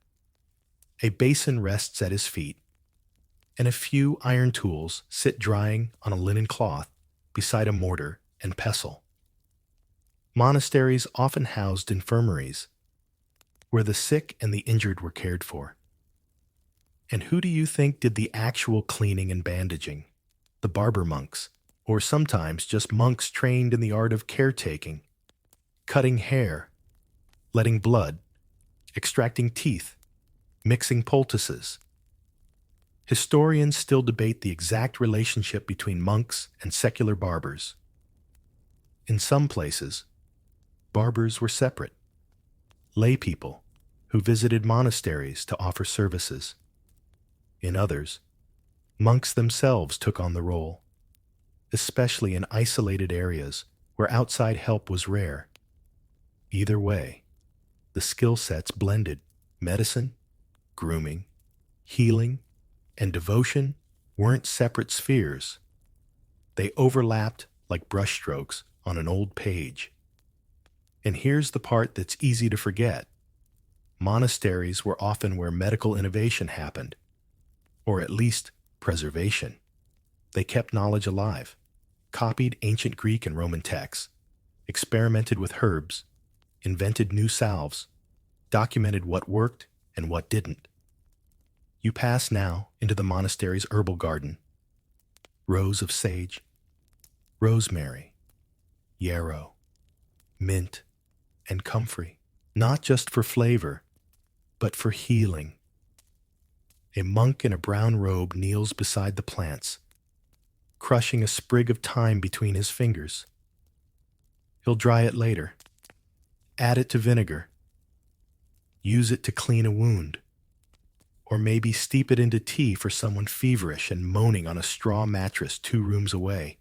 A basin rests at his feet, and a few iron tools sit drying on a linen cloth beside a mortar and pestle. Monasteries often housed infirmaries, where the sick and the injured were cared for. And who do you think did the actual cleaning and bandaging? The barber monks, or sometimes just monks trained in the art of caretaking, cutting hair, letting blood, extracting teeth, mixing poultices. Historians still debate the exact relationship between monks and secular barbers. In some places, barbers were separate, lay people who visited monasteries to offer services. In others, monks themselves took on the role, especially in isolated areas where outside help was rare. Either way, the skill sets blended. Medicine, grooming, healing, and devotion weren't separate spheres. They overlapped like brushstrokes on an old page. And here's the part that's easy to forget. Monasteries were often where medical innovation happened, or at least preservation. They kept knowledge alive, copied ancient Greek and Roman texts, experimented with herbs, invented new salves, documented what worked and what didn't. You pass now into the monastery's herbal garden. Rows of sage, rosemary, yarrow, mint, and comfrey, not just for flavor, but for healing. A monk in a brown robe kneels beside the plants, crushing a sprig of thyme between his fingers. He'll dry it later, add it to vinegar, use it to clean a wound, or maybe steep it into tea for someone feverish and moaning on a straw mattress 2 rooms away.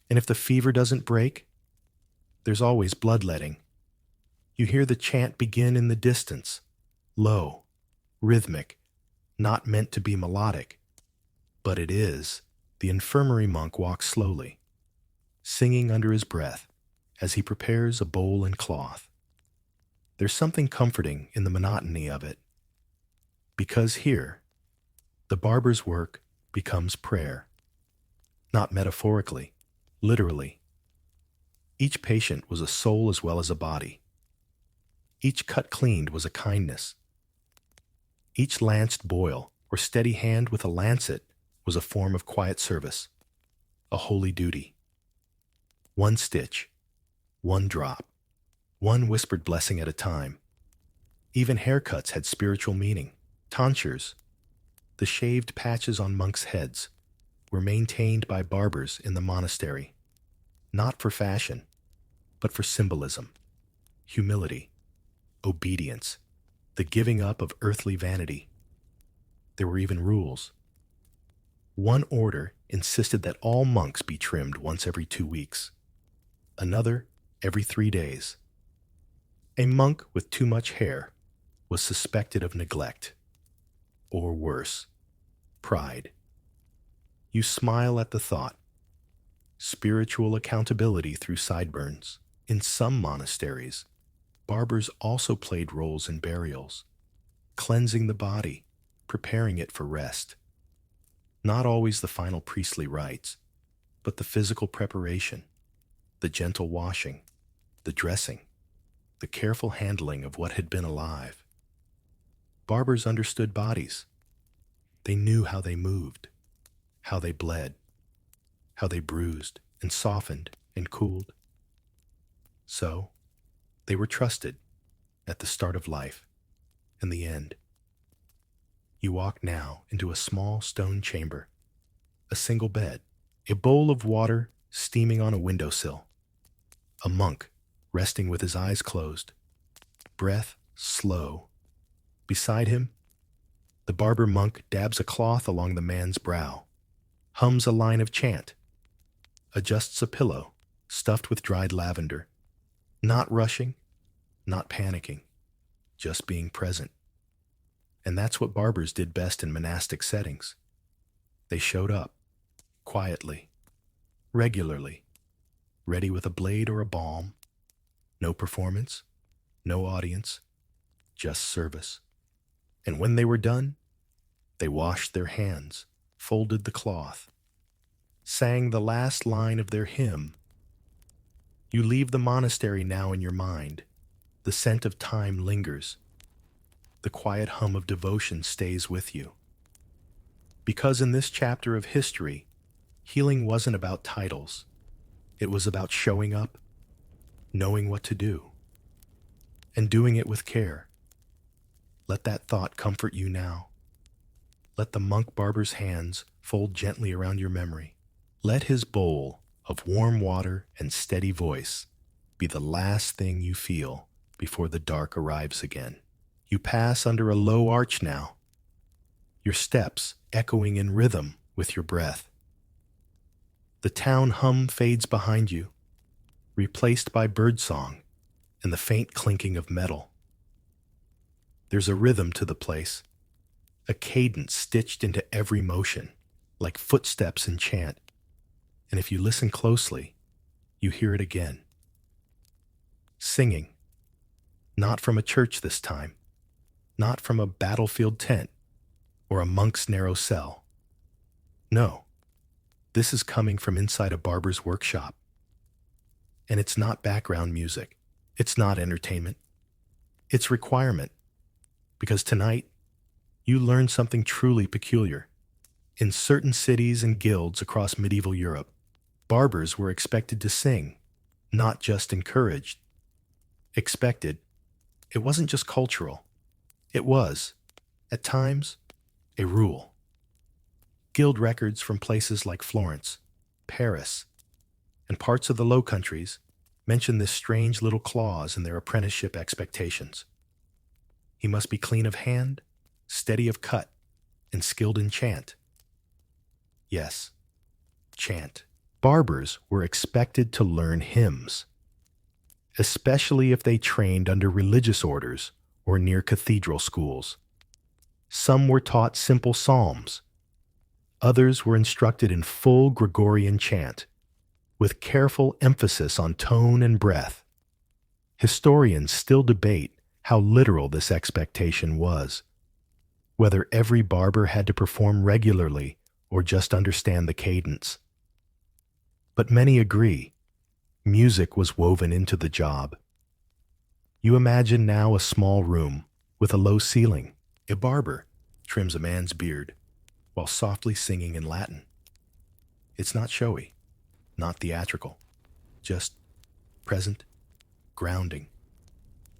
And if the fever doesn't break, there's always bloodletting. You hear the chant begin in the distance, low, rhythmic, not meant to be melodic, but it is. The infirmary monk walks slowly, singing under his breath as he prepares a bowl and cloth. There's something comforting in the monotony of it, because here, the barber's work becomes prayer. Not metaphorically, literally. Each patient was a soul as well as a body. Each cut cleaned was a kindness. Each lanced boil or steady hand with a lancet was a form of quiet service, a holy duty. One stitch, one drop, one whispered blessing at a time. Even haircuts had spiritual meaning. Tonsures, the shaved patches on monks' heads, were maintained by barbers in the monastery, not for fashion, but for symbolism, humility, obedience, the giving up of earthly vanity. There were even rules. One order insisted that all monks be trimmed once every 2 weeks, another every 3 days. A monk with too much hair was suspected of neglect, or worse, pride. You smile at the thought. Spiritual accountability through sideburns. In some monasteries, barbers also played roles in burials, cleansing the body, preparing it for rest. Not always the final priestly rites, but the physical preparation, the gentle washing, the dressing, the careful handling of what had been alive. Barbers understood bodies. They knew how they moved, how they bled, how they bruised and softened and cooled. So, they were trusted at the start of life and the end. You walk now into a small stone chamber, a single bed, a bowl of water steaming on a windowsill, a monk resting with his eyes closed, breath slow. Beside him, the barber monk dabs a cloth along the man's brow, hums a line of chant, adjusts a pillow stuffed with dried lavender, not rushing, not panicking, just being present. And that's what barbers did best in monastic settings. They showed up, quietly, regularly, ready with a blade or a balm. No performance, no audience, just service. And when they were done, they washed their hands, folded the cloth, sang the last line of their hymn. You leave the monastery now in your mind. The scent of time lingers. The quiet hum of devotion stays with you. Because in this chapter of history, healing wasn't about titles. It was about showing up, knowing what to do, and doing it with care. Let that thought comfort you now. Let the monk barber's hands fold gently around your memory. Let his bowl of warm water and steady voice be the last thing you feel before the dark arrives again. You pass under a low arch now, your steps echoing in rhythm with your breath. The town hum fades behind you, replaced by birdsong and the faint clinking of metal. There's a rhythm to the place, a cadence stitched into every motion, like footsteps in chant. And if you listen closely, you hear it again. Singing, not from a church this time, not from a battlefield tent or a monk's narrow cell. No, this is coming from inside a barber's workshop. And it's not background music. It's not entertainment. It's requirement. Because tonight, you learn something truly peculiar. In certain cities and guilds across medieval Europe, barbers were expected to sing, not just encouraged. Expected, it wasn't just cultural. It was, at times, a rule. Guild records from places like Florence, Paris, and parts of the Low Countries mention this strange little clause in their apprenticeship expectations. He must be clean of hand, steady of cut, and skilled in chant. Yes, chant. Barbers were expected to learn hymns, especially if they trained under religious orders or near cathedral schools. Some were taught simple psalms. Others were instructed in full Gregorian chant, with careful emphasis on tone and breath. Historians still debate how literal this expectation was, whether every barber had to perform regularly or just understand the cadence. But many agree, music was woven into the job. You imagine now a small room with a low ceiling. A barber trims a man's beard while softly singing in Latin. It's not showy, not theatrical, just present, grounding,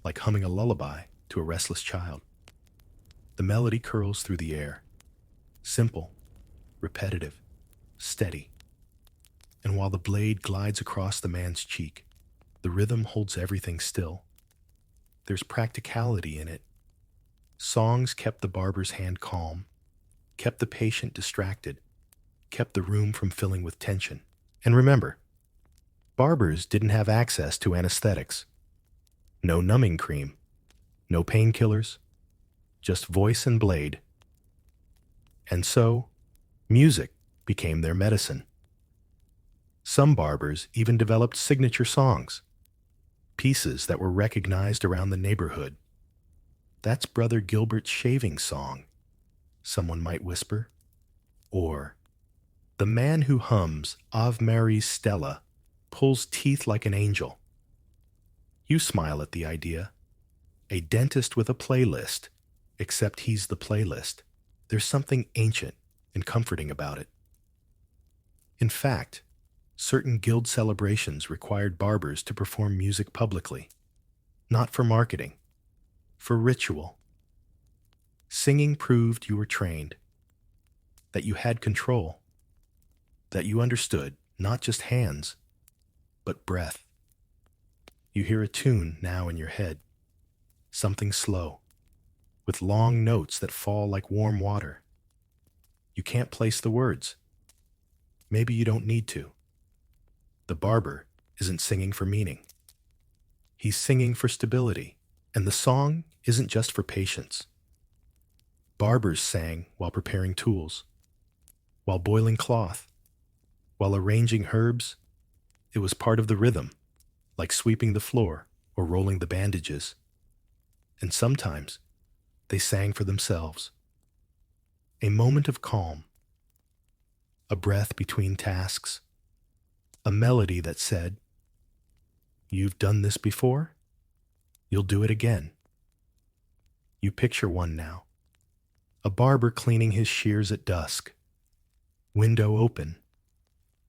like humming a lullaby to a restless child. The melody curls through the air, simple, repetitive, steady. And while the blade glides across the man's cheek, the rhythm holds everything still. There's practicality in it. Songs kept the barber's hand calm, kept the patient distracted, kept the room from filling with tension. And remember, barbers didn't have access to anesthetics. No numbing cream, no painkillers, just voice and blade. And so, Music became their medicine. Some barbers even developed signature songs, pieces that were recognized around the neighborhood. "That's Brother Gilbert's shaving song," someone might whisper. Or, "The man who hums Ave Maris Stella pulls teeth like an angel." You smile at the idea. A dentist with a playlist, except he's the playlist. There's something ancient and comforting about it. In fact, certain guild celebrations required barbers to perform music publicly, not for marketing, for ritual. Singing proved you were trained, that you had control, that you understood not just hands, but breath. You hear a tune now in your head, something slow, with long notes that fall like warm water. You can't place the words. Maybe you don't need to. The barber isn't singing for meaning. He's singing for stability, and the song isn't just for patience. Barbers sang while preparing tools, while boiling cloth, while arranging herbs. It was part of the rhythm, like sweeping the floor or rolling the bandages. And sometimes they sang for themselves. A moment of calm, a breath between tasks, a melody that said, "You've done this before, you'll do it again." You picture one now, a barber cleaning his shears at dusk, window open,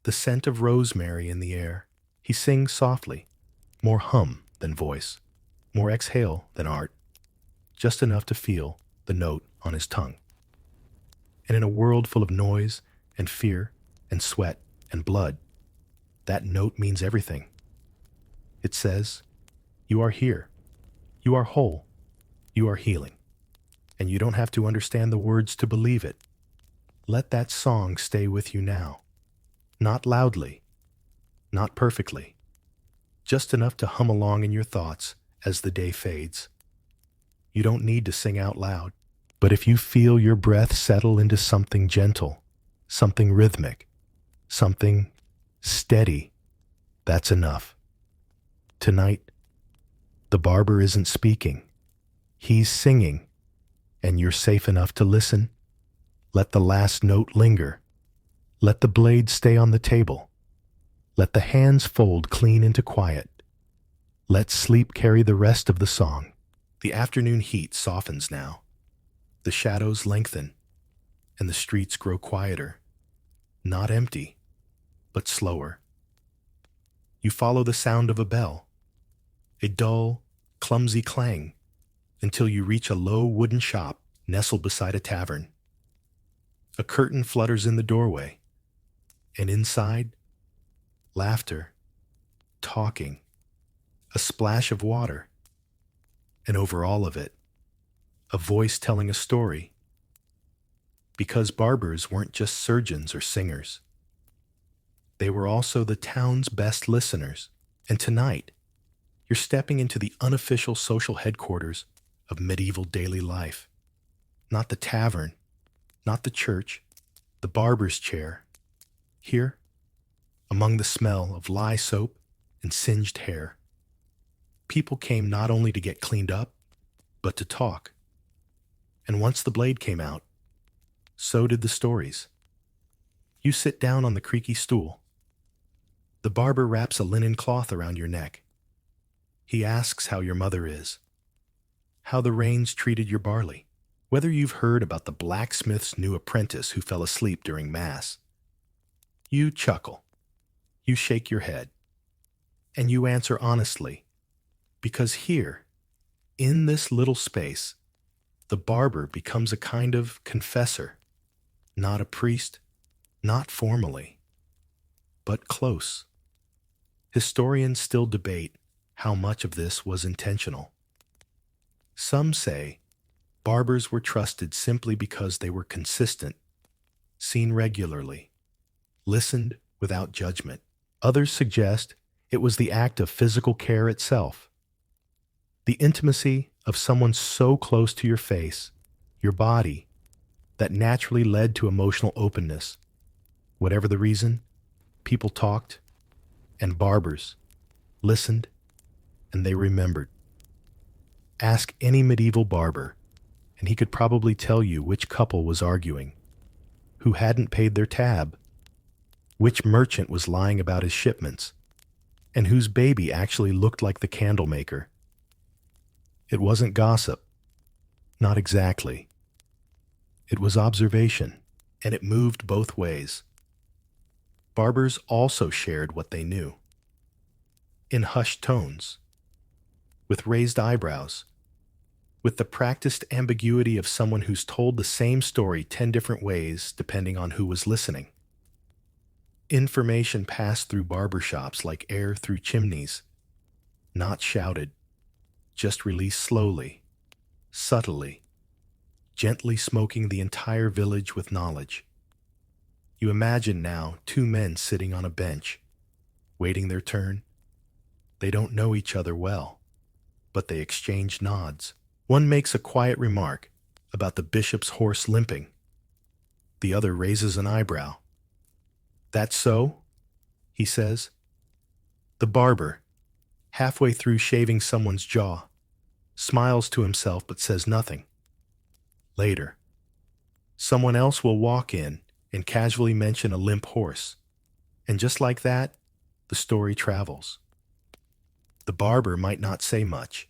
the scent of rosemary in the air. He sings softly, more hum than voice, more exhale than art, just enough to feel the note on his tongue. And in a world full of noise and fear and sweat and blood, that note means everything. It says, "You are here. You are whole. You are healing." And you don't have to understand the words to believe it. Let that song stay with you now. Not loudly, not perfectly, just enough to hum along in your thoughts as the day fades. You don't need to sing out loud, but if you feel your breath settle into something gentle, something rhythmic, something steady, that's enough. Tonight, the barber isn't speaking. He's singing, and you're safe enough to listen. Let the last note linger. Let the blade stay on the table. Let the hands fold clean into quiet. Let sleep carry the rest of the song. The afternoon heat softens now. The shadows lengthen, and the streets grow quieter. Not empty, but slower. You follow the sound of a bell, a dull, clumsy clang, until you reach a low wooden shop nestled beside a tavern. A curtain flutters in the doorway, and inside, laughter, talking, a splash of water, and over all of it, a voice telling a story. Because barbers weren't just surgeons or singers. They were also the town's best listeners. And tonight, you're stepping into the unofficial social headquarters of medieval daily life. Not the tavern, not the church, the barber's chair. Here, among the smell of lye soap and singed hair, people came not only to get cleaned up, but to talk. And once the blade came out, so did the stories. You sit down on the creaky stool. The barber wraps a linen cloth around your neck. He asks how your mother is, how the rains treated your barley, whether you've heard about the blacksmith's new apprentice who fell asleep during Mass. You chuckle. You shake your head. And you answer honestly, because here, in this little space, the barber becomes a kind of confessor, not a priest, not formally, but close. Historians still debate how much of this was intentional. Some say barbers were trusted simply because they were consistent, seen regularly, listened without judgment. Others suggest it was the act of physical care itself, the intimacy of someone so close to your face, your body, that naturally led to emotional openness. Whatever the reason, people talked, and barbers listened, and they remembered. Ask any medieval barber, and he could probably tell you which couple was arguing, who hadn't paid their tab, which merchant was lying about his shipments, and whose baby actually looked like the candle maker. It wasn't gossip. Not exactly. It was observation, and it moved both ways. Barbers also shared what they knew. In hushed tones, with raised eyebrows, with the practiced ambiguity of someone who's told the same story 10 different ways depending on who was listening. Information passed through barbershops like air through chimneys, not shouted, just released slowly, subtly, gently smoking the entire village with knowledge. You imagine now 2 men sitting on a bench, waiting their turn. They don't know each other well, but they exchange nods. One makes a quiet remark about the bishop's horse limping. The other raises an eyebrow. "That's so?" he says. The barber, halfway through shaving someone's jaw, smiles to himself but says nothing. Later, someone else will walk in and casually mention a limp horse, and just like that, the story travels. The barber might not say much,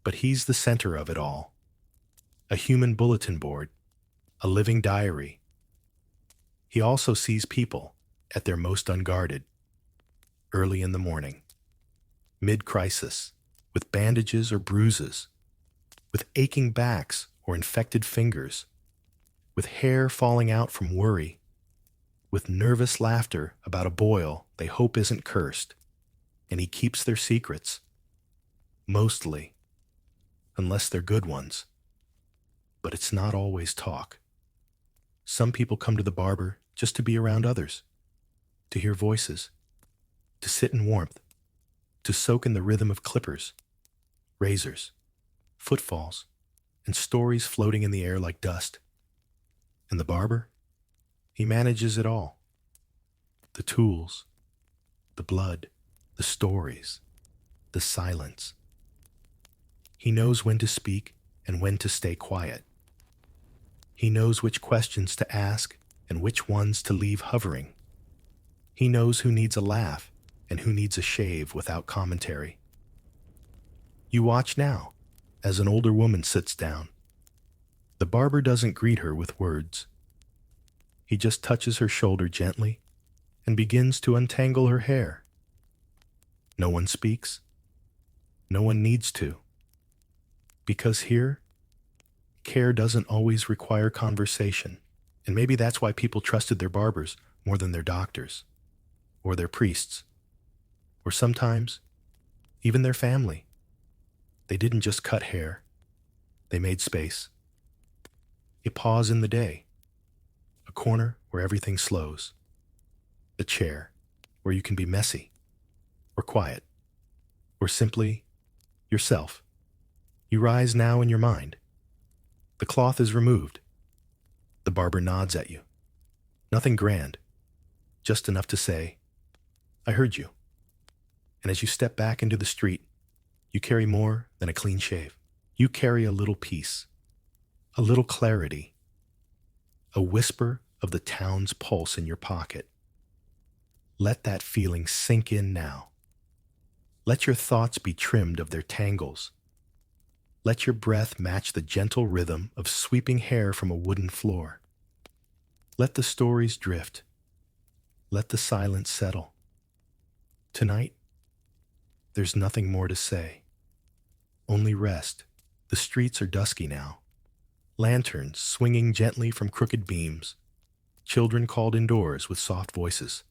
but he's the center of it all. A human bulletin board, a living diary. He also sees people at their most unguarded, early in the morning, mid-crisis, with bandages or bruises, with aching backs or infected fingers, with hair falling out from worry, with nervous laughter about a boil they hope isn't cursed, and he keeps their secrets. Mostly, unless they're good ones. But it's not always talk. Some people come to the barber just to be around others, to hear voices, to sit in warmth, to soak in the rhythm of clippers, razors, footfalls, and stories floating in the air like dust. And the barber? He manages it all. The tools, the blood, the stories, the silence. He knows when to speak and when to stay quiet. He knows which questions to ask and which ones to leave hovering. He knows who needs a laugh and who needs a shave without commentary. You watch now, as an older woman sits down. The barber doesn't greet her with words. He just touches her shoulder gently and begins to untangle her hair. No one speaks. No one needs to. Because here, care doesn't always require conversation, and maybe that's why people trusted their barbers more than their doctors, or their priests, or sometimes even their family. They didn't just cut hair, they made space. A pause in the day, a corner where everything slows, a chair where you can be messy, or quiet, or simply yourself. You rise now in your mind. The cloth is removed. The barber nods at you. Nothing grand, just enough to say, "I heard you." And as you step back into the street, you carry more than a clean shave. You carry a little peace, a little clarity, a whisper of the town's pulse in your pocket. Let that feeling sink in now. Let your thoughts be trimmed of their tangles. Let your breath match the gentle rhythm of sweeping hair from a wooden floor. Let the stories drift. Let the silence settle. Tonight, there's nothing more to say. Only rest. The streets are dusky now. Lanterns swinging gently from crooked beams. Children called indoors with soft voices.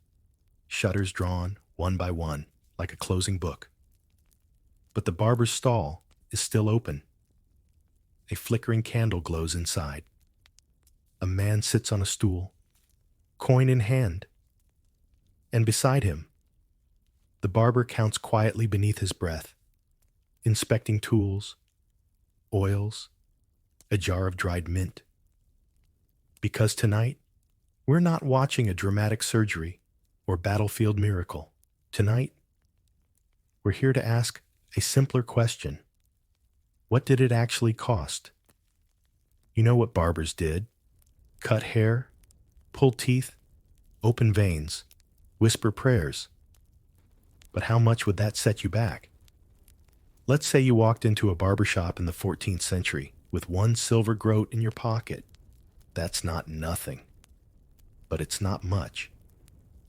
Shutters drawn one by one like a closing book. But the barber's stall is still open. A flickering candle glows inside. A man sits on a stool, coin in hand. And beside him, the barber counts quietly beneath his breath, inspecting tools, oils, a jar of dried mint. Because tonight, we're not watching a dramatic surgery or battlefield miracle. Tonight, we're here to ask a simpler question. What did it actually cost? You know what barbers did: cut hair, pull teeth, open veins, whisper prayers. But how much would that set you back? Let's say you walked into a barber shop in the 14th century with one silver groat in your pocket. That's not nothing. But it's not much.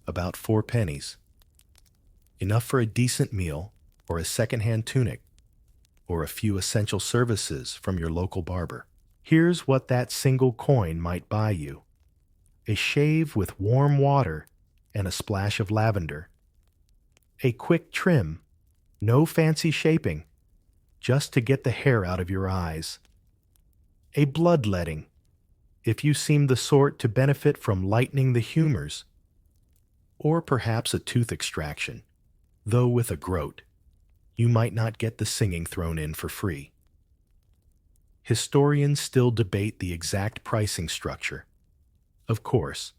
About 4 pennies. Enough for a decent meal or a second-hand tunic or a few essential services from your local barber. Here's what that single coin might buy you: a shave with warm water and a splash of lavender, a quick trim, no fancy shaping, just to get the hair out of your eyes, a bloodletting, if you seem the sort to benefit from lightening the humors, or perhaps a tooth extraction, though with a groat. You might not get the singing thrown in for free. Historians still debate the exact pricing structure. Of course,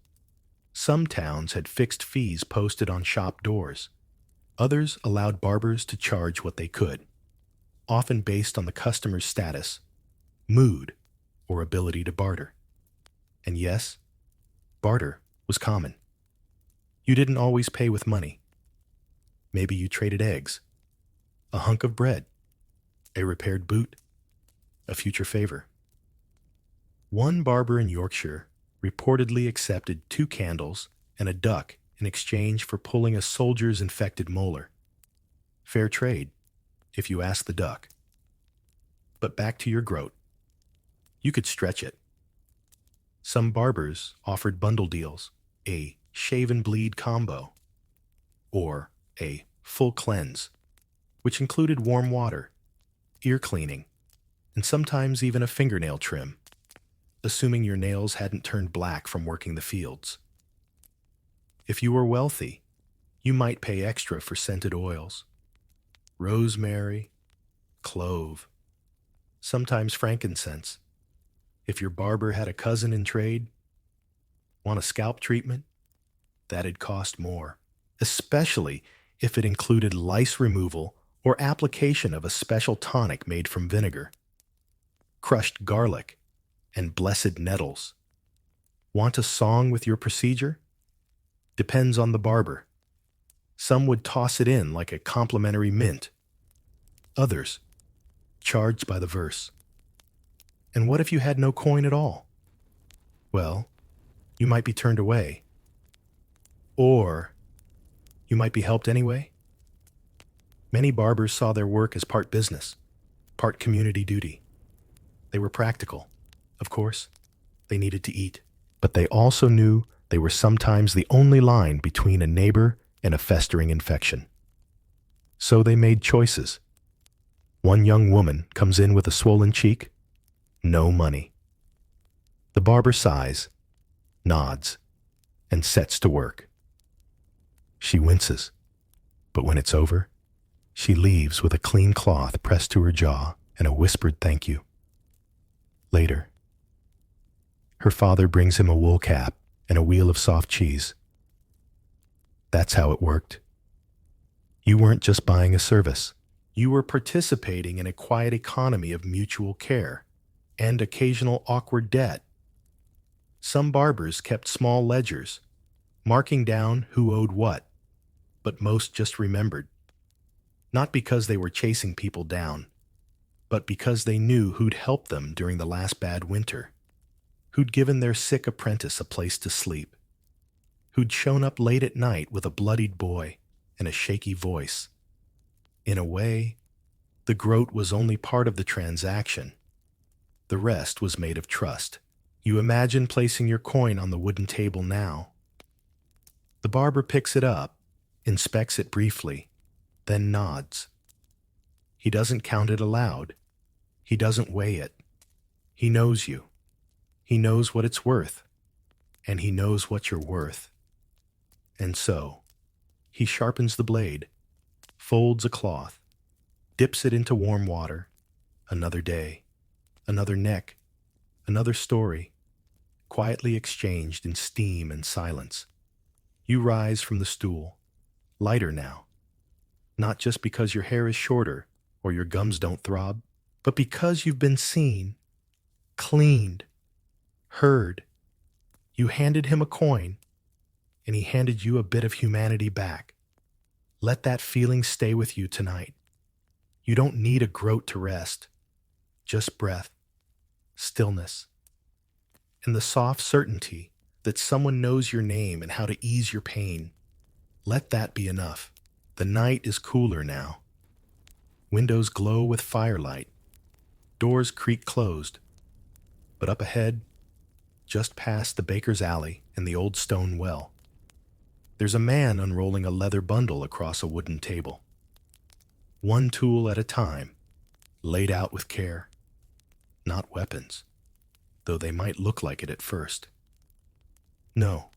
some towns had fixed fees posted on shop doors. Others allowed barbers to charge what they could, often based on the customer's status, mood, or ability to barter. And yes, barter was common. You didn't always pay with money. Maybe you traded eggs, a hunk of bread, a repaired boot, a future favor. One barber in Yorkshire reportedly accepted 2 candles and a duck in exchange for pulling a soldier's infected molar. Fair trade, if you ask the duck. But back to your groat. You could stretch it. Some barbers offered bundle deals, a shave and bleed combo, or a full cleanse, which included warm water, ear cleaning, and sometimes even a fingernail trim, assuming your nails hadn't turned black from working the fields. If you were wealthy, you might pay extra for scented oils: rosemary, clove, sometimes frankincense. If your barber had a cousin in trade, want a scalp treatment? That'd cost more, especially if it included lice removal or application of a special tonic made from vinegar, crushed garlic, and blessed nettles. Want a song with your procedure? Depends on the barber. Some would toss it in like a complimentary mint. Others charged by the verse. And what if you had no coin at all? Well, you might be turned away. Or you might be helped anyway. Many barbers saw their work as part business, part community duty. They were practical. Of course, they needed to eat. But they also knew they were sometimes the only line between a neighbor and a festering infection. So they made choices. One young woman comes in with a swollen cheek. No money. The barber sighs, nods, and sets to work. She winces, but when it's over, she leaves with a clean cloth pressed to her jaw and a whispered thank you. Later, her father brings him a wool cap and a wheel of soft cheese. That's how it worked. You weren't just buying a service. You were participating in a quiet economy of mutual care and occasional awkward debt. Some barbers kept small ledgers, marking down who owed what, but most just remembered. Not because they were chasing people down, but because they knew who'd helped them during the last bad winter, who'd given their sick apprentice a place to sleep, who'd shown up late at night with a bloodied boy and a shaky voice. In a way, the groat was only part of the transaction. The rest was made of trust. You imagine placing your coin on the wooden table now. The barber picks it up, inspects it briefly, then nods. He doesn't count it aloud. He doesn't weigh it. He knows you. He knows what it's worth, and he knows what you're worth. And so, he sharpens the blade, folds a cloth, dips it into warm water. Another day, another neck, another story, quietly exchanged in steam and silence. You rise from the stool, lighter now, not just because your hair is shorter or your gums don't throb, but because you've been seen, cleaned, heard. You handed him a coin, and he handed you a bit of humanity back. Let that feeling stay with you tonight. You don't need a groat to rest, just breath, stillness, and the soft certainty that someone knows your name and how to ease your pain. Let that be enough. The night is cooler now. Windows glow with firelight. Doors creak closed. But up ahead, just past the baker's alley and the old stone well, there's a man unrolling a leather bundle across a wooden table. One tool at a time, laid out with care. Not weapons, though they might look like it at first. No,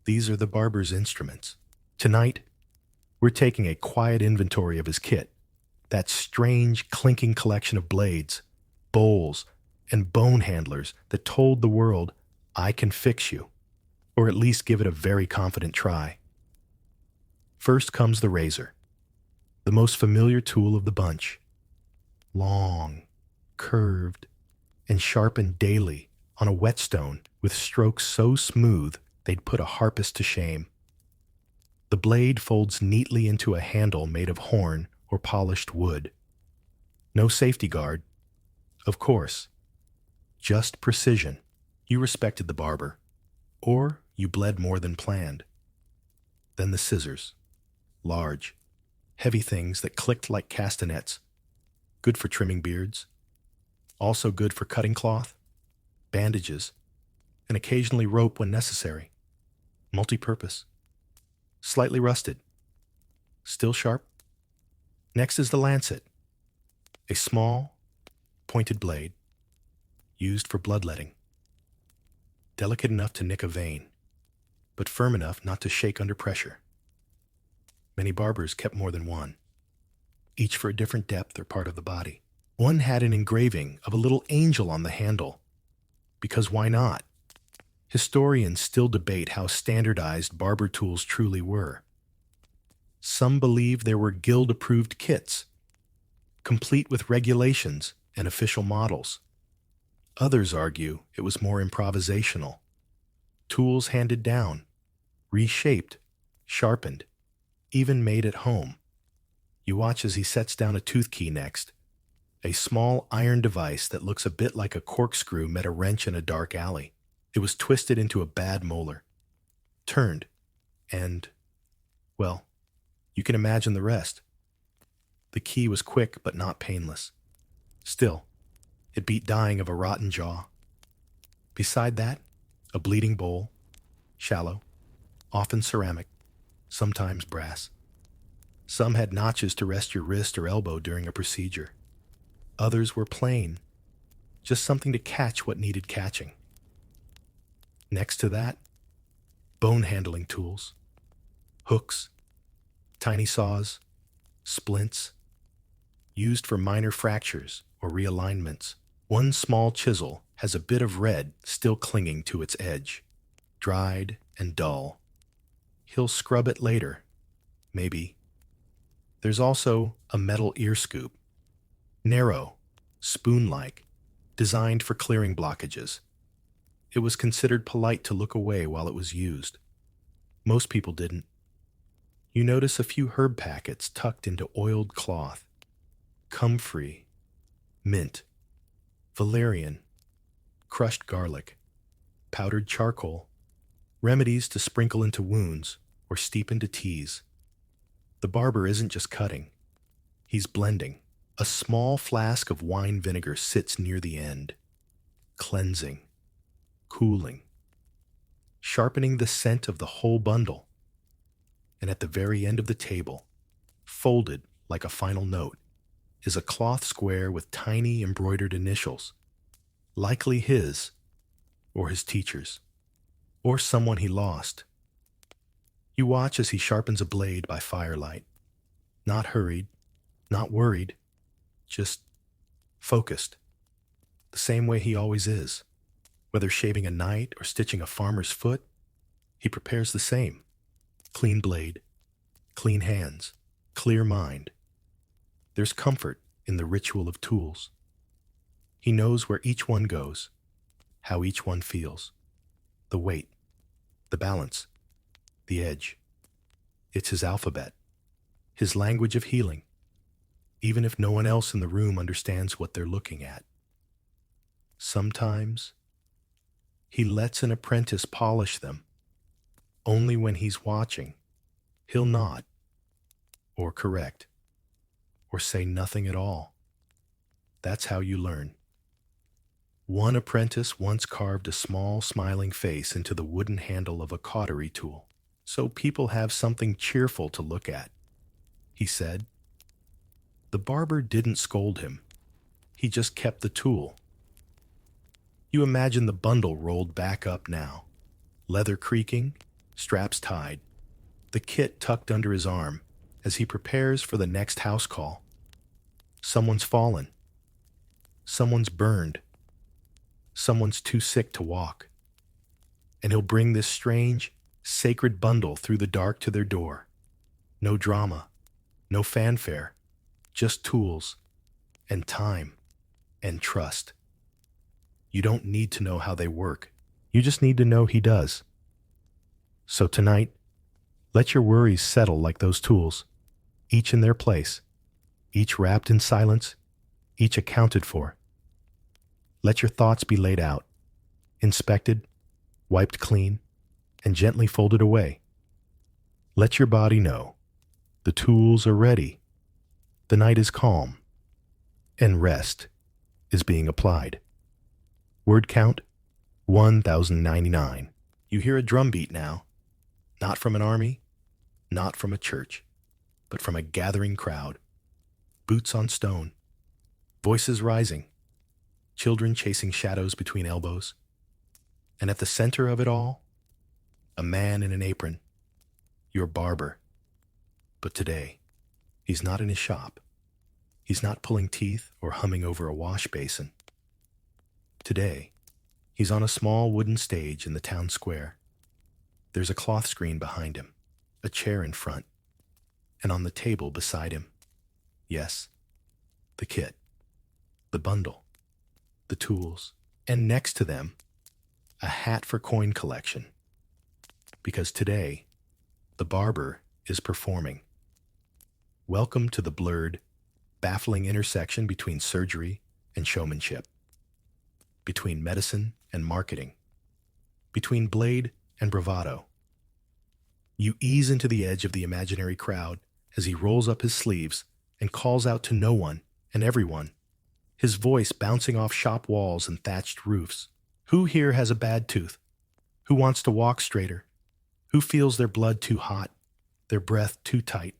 these are the barber's instruments. Tonight, we're taking a quiet inventory of his kit, that strange, clinking collection of blades, bowls, and bone handlers that told the world, I can fix you, or at least give it a very confident try. First comes the razor, the most familiar tool of the bunch. Long, curved, and sharpened daily on a whetstone with strokes so smooth they'd put a harpist to shame. The blade folds neatly into a handle made of horn or polished wood. No safety guard, of course. Just precision. You respected the barber, or you bled more than planned. Then the scissors. Large, heavy things that clicked like castanets. Good for trimming beards. Also good for cutting cloth, bandages, and occasionally rope when necessary. Multi-purpose. Slightly rusted. Still sharp. Next is the lancet, a small, pointed blade used for bloodletting. Delicate enough to nick a vein, but firm enough not to shake under pressure. Many barbers kept more than one, each for a different depth or part of the body. One had an engraving of a little angel on the handle, because why not? Historians still debate how standardized barber tools truly were. Some believe there were guild-approved kits, complete with regulations and official models. Others argue it was more improvisational. Tools handed down, reshaped, sharpened, even made at home. You watch as he sets down a tooth key next, a small iron device that looks a bit like a corkscrew met a wrench in a dark alley. It was twisted into a bad molar, turned, and, well, you can imagine the rest. The key was quick but not painless. Still, it beat dying of a rotten jaw. Beside that, a bleeding bowl, shallow, often ceramic, sometimes brass. Some had notches to rest your wrist or elbow during a procedure. Others were plain, just something to catch what needed catching. Next to that, bone handling tools, hooks, tiny saws, splints, used for minor fractures or realignments. One small chisel has a bit of red still clinging to its edge, dried and dull. He'll scrub it later, maybe. There's also a metal ear scoop, narrow, spoon-like, designed for clearing blockages. It was considered polite to look away while it was used. Most people didn't. You notice a few herb packets tucked into oiled cloth. Comfrey, mint, valerian, crushed garlic, powdered charcoal, remedies to sprinkle into wounds or steep into teas. The barber isn't just cutting. He's blending. A small flask of wine vinegar sits near the end, cleansing, cooling, sharpening the scent of the whole bundle. And at the very end of the table, folded like a final note, is a cloth square with tiny embroidered initials, likely his, or his teacher's, or someone he lost. You watch as he sharpens a blade by firelight, not hurried, not worried, just focused, the same way he always is. Whether shaving a knight or stitching a farmer's foot, he prepares the same. Clean blade, clean hands, clear mind. There's comfort in the ritual of tools. He knows where each one goes, how each one feels, the weight, the balance, the edge. It's his alphabet, his language of healing, even if no one else in the room understands what they're looking at. Sometimes he lets an apprentice polish them. Only when he's watching, he'll nod, or correct, or say nothing at all. That's how you learn. One apprentice once carved a small, smiling face into the wooden handle of a cautery tool, so people have something cheerful to look at. He said. The barber didn't scold him. He just kept the tool. You imagine the bundle rolled back up now, leather creaking, straps tied, the kit tucked under his arm as he prepares for the next house call. Someone's fallen. Someone's burned. Someone's too sick to walk. And he'll bring this strange, sacred bundle through the dark to their door. No drama, no fanfare, just tools and time and trust. You don't need to know how they work. You just need to know he does. So tonight, let your worries settle like those tools, each in their place, each wrapped in silence, each accounted for. Let your thoughts be laid out, inspected, wiped clean, and gently folded away. Let your body know the tools are ready, the night is calm, and rest is being applied. Word count 1,099. You hear a drum beat now, not from an army, not from a church, but from a gathering crowd. Boots on stone, voices rising, children chasing shadows between elbows. And at the center of it all, a man in an apron, your barber. But today, he's not in his shop. He's not pulling teeth or humming over a wash basin. Today, he's on a small wooden stage in the town square. There's a cloth screen behind him, a chair in front, and on the table beside him, yes, the kit, the bundle, the tools, and next to them, a hat for coin collection. Because today, the barber is performing. Welcome to the blurred, baffling intersection between surgery and showmanship, between medicine and marketing, between blade and bravado. You ease into the edge of the imaginary crowd as he rolls up his sleeves and calls out to no one and everyone, his voice bouncing off shop walls and thatched roofs. Who here has a bad tooth? Who wants to walk straighter? Who feels their blood too hot, their breath too tight,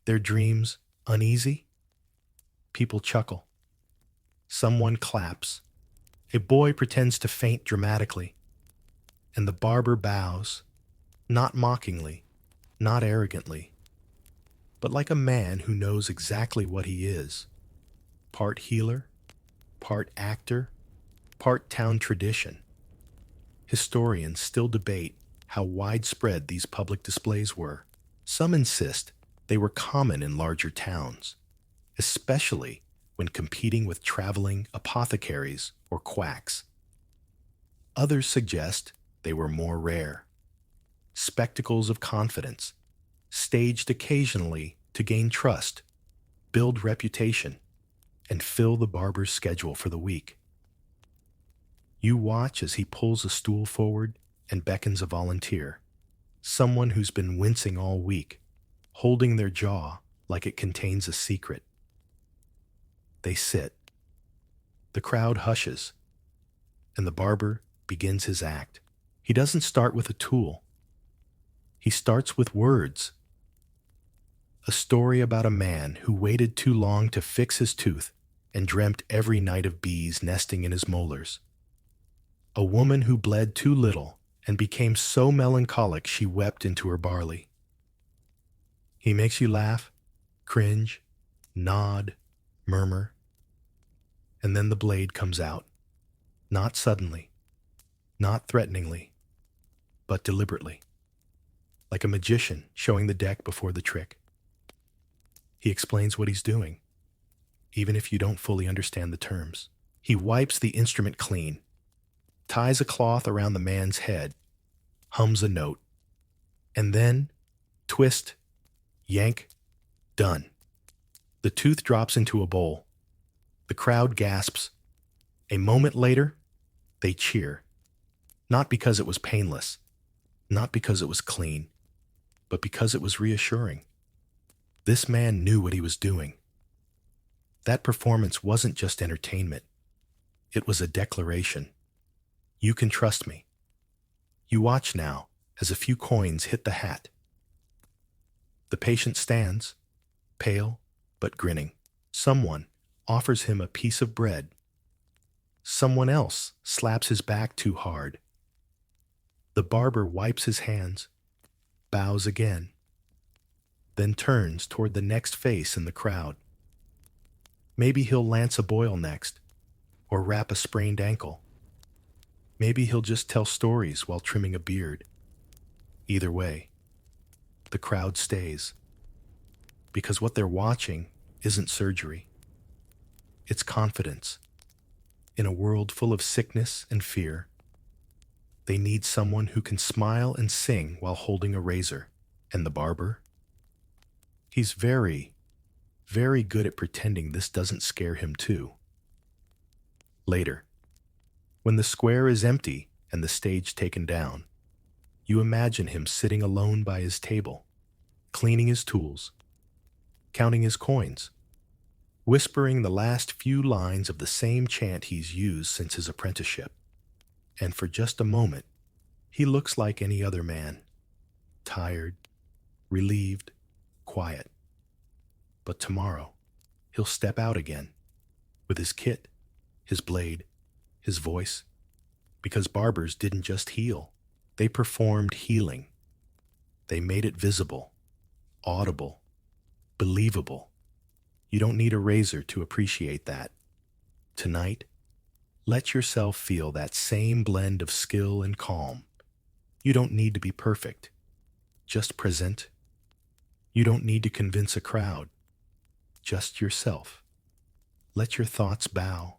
their dreams uneasy? People chuckle. Someone claps. A boy pretends to faint dramatically. And the barber bows, not mockingly, not arrogantly, but like a man who knows exactly what he is. Part healer, part actor, part town tradition. Historians still debate how widespread these public displays were. Some insist they were common in larger towns, especially when competing with traveling apothecaries or quacks. Others suggest they were more rare. Spectacles of confidence, staged occasionally to gain trust, build reputation, and fill the barber's schedule for the week. You watch as he pulls a stool forward and beckons a volunteer, someone who's been wincing all week, holding their jaw like it contains a secret. They sit. The crowd hushes, and the barber begins his act. He doesn't start with a tool. He starts with words. A story about a man who waited too long to fix his tooth and dreamt every night of bees nesting in his molars. A woman who bled too little and became so melancholic she wept into her barley. He makes you laugh, cringe, nod, murmur, and then the blade comes out, not suddenly, not threateningly, but deliberately, like a magician showing the deck before the trick. He explains what he's doing, even if you don't fully understand the terms. He wipes the instrument clean, ties a cloth around the man's head, hums a note, and then twist, yank, done. The tooth drops into a bowl. The crowd gasps. A moment later, they cheer. Not because it was painless, not because it was clean, but because it was reassuring. This man knew what he was doing. That performance wasn't just entertainment. It was a declaration. You can trust me. You watch now as a few coins hit the hat. The patient stands, pale but grinning. Someone offers him a piece of bread. Someone else slaps his back too hard. The barber wipes his hands, bows again, then turns toward the next face in the crowd. Maybe he'll lance a boil next, or wrap a sprained ankle. Maybe he'll just tell stories while trimming a beard. Either way, the crowd stays. Because what they're watching isn't surgery. It's confidence. In a world full of sickness and fear, they need someone who can smile and sing while holding a razor. And the barber? He's very, very good at pretending this doesn't scare him too. Later, when the square is empty and the stage taken down, you imagine him sitting alone by his table, cleaning his tools, counting his coins, whispering the last few lines of the same chant he's used since his apprenticeship. And for just a moment, he looks like any other man, tired, relieved, quiet. But tomorrow, he'll step out again, with his kit, his blade, his voice, because barbers didn't just heal, they performed healing. They made it visible, audible, believable. You don't need a razor to appreciate that. Tonight, let yourself feel that same blend of skill and calm. You don't need to be perfect. Just present. You don't need to convince a crowd. Just yourself. Let your thoughts bow.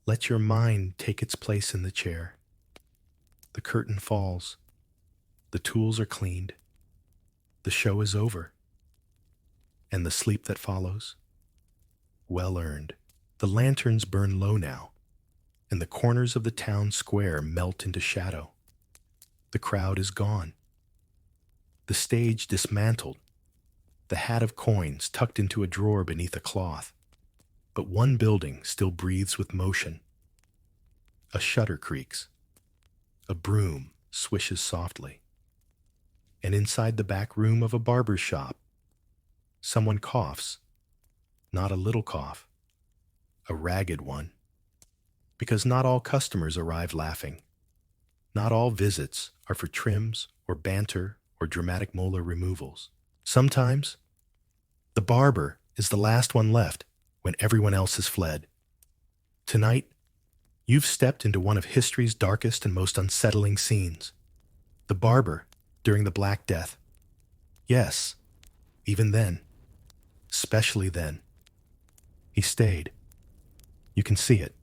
Let your mind take its place in the chair. The curtain falls. The tools are cleaned. The show is over. And the sleep that follows? Well earned. The lanterns burn low now, and the corners of the town square melt into shadow. The crowd is gone. The stage dismantled. The hat of coins tucked into a drawer beneath a cloth. But one building still breathes with motion. A shutter creaks. A broom swishes softly. And inside the back room of a barber's shop, someone coughs. Not a little cough. A ragged one. Because not all customers arrive laughing. Not all visits are for trims or banter or dramatic molar removals. Sometimes, the barber is the last one left when everyone else has fled. Tonight, you've stepped into one of history's darkest and most unsettling scenes. The barber during the Black Death. Yes, even then. Especially then. He stayed. You can see it.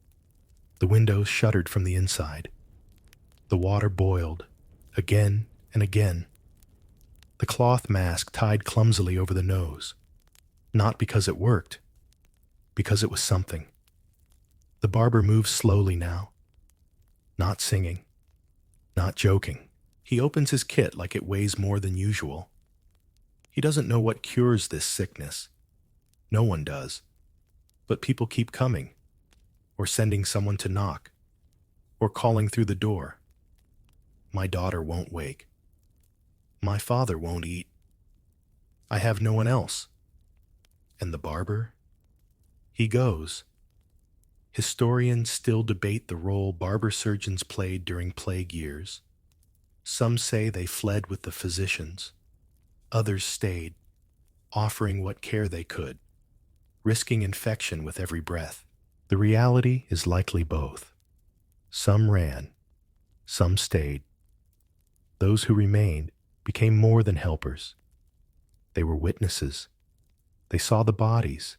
The windows shuttered from the inside. The water boiled, again and again. The cloth mask tied clumsily over the nose. Not because it worked, because it was something. The barber moves slowly now. Not singing. Not joking. He opens his kit like it weighs more than usual. He doesn't know what cures this sickness. No one does. But people keep coming, or sending someone to knock, or calling through the door. My daughter won't wake. My father won't eat. I have no one else. And the barber? He goes. Historians still debate the role barber surgeons played during plague years. Some say they fled with the physicians. Others stayed, offering what care they could, risking infection with every breath. The reality is likely both. Some ran, Some stayed. Those who remained became more than helpers. They were witnesses. They saw the bodies.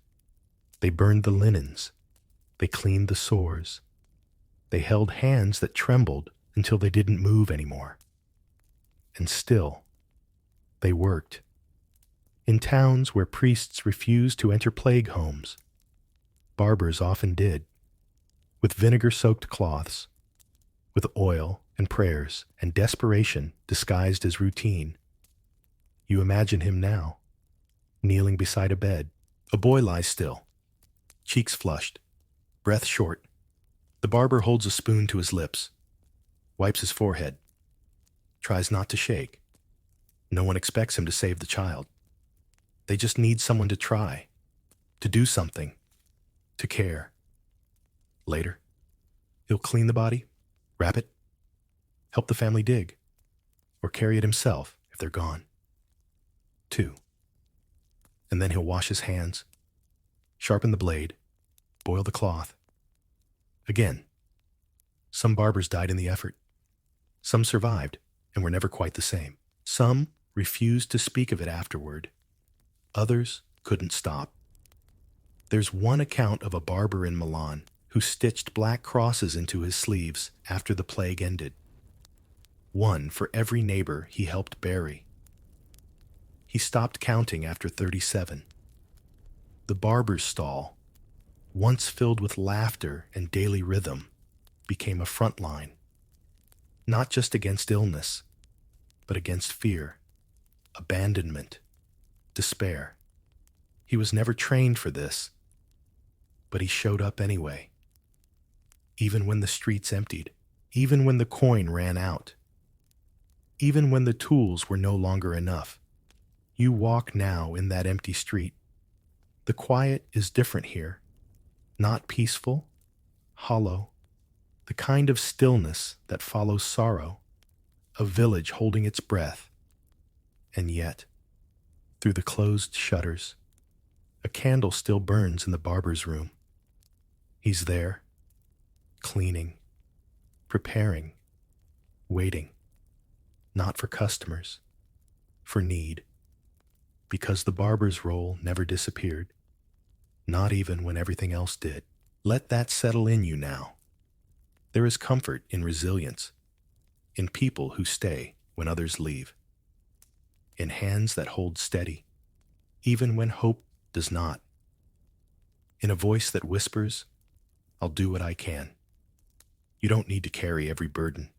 They burned the linens. They cleaned the sores. They held hands that trembled until they didn't move anymore. And still, they worked. In towns where priests refused to enter plague homes, barbers often did, with vinegar-soaked cloths, with oil and prayers and desperation disguised as routine. You imagine him now, kneeling beside a bed. A boy lies still, cheeks flushed, breath short. The barber holds a spoon to his lips, wipes his forehead, tries not to shake. No one expects him to save the child. They just need someone to try, to do something, to care. Later, he'll clean the body, wrap it, help the family dig, or carry it himself if they're gone. 2. And then he'll wash his hands, sharpen the blade, boil the cloth. Again, some barbers died in the effort. Some survived and were never quite the same. Some refused to speak of it afterward. Others couldn't stop. There's one account of a barber in Milan who stitched black crosses into his sleeves after the plague ended. One for every neighbor he helped bury. He stopped counting after 37. The barber's stall, once filled with laughter and daily rhythm, became a front line, not just against illness, but against fear, abandonment, despair. He was never trained for this, but he showed up anyway. Even when the streets emptied, even when the coin ran out, even when the tools were no longer enough. You walk now in that empty street. The quiet is different here. Not peaceful, hollow, the kind of stillness that follows sorrow, a village holding its breath. And yet, through the closed shutters, a candle still burns in the barber's room. He's there, cleaning, preparing, waiting, not for customers, for need, because the barber's role never disappeared, not even when everything else did. Let that settle in you now. There is comfort in resilience, in people who stay when others leave, in hands that hold steady, even when hope does not, in a voice that whispers, "I'll do what I can." You don't need to carry every burden,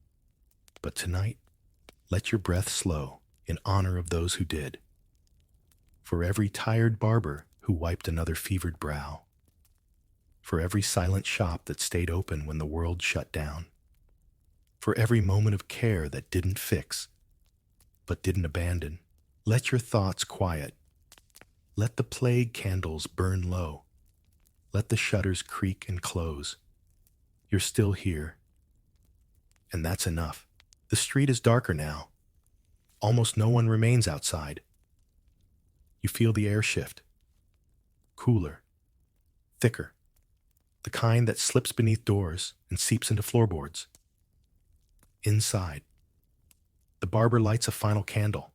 but tonight, let your breath slow in honor of those who did. For every tired barber who wiped another fevered brow, for every silent shop that stayed open when the world shut down, for every moment of care that didn't fix, but didn't abandon, let your thoughts quiet. Let the plague candles burn low. Let the shutters creak and close. You're still here, and that's enough. The street is darker now. Almost no one remains outside. You feel the air shift. Cooler, thicker, the kind that slips beneath doors and seeps into floorboards. Inside, the barber lights a final candle,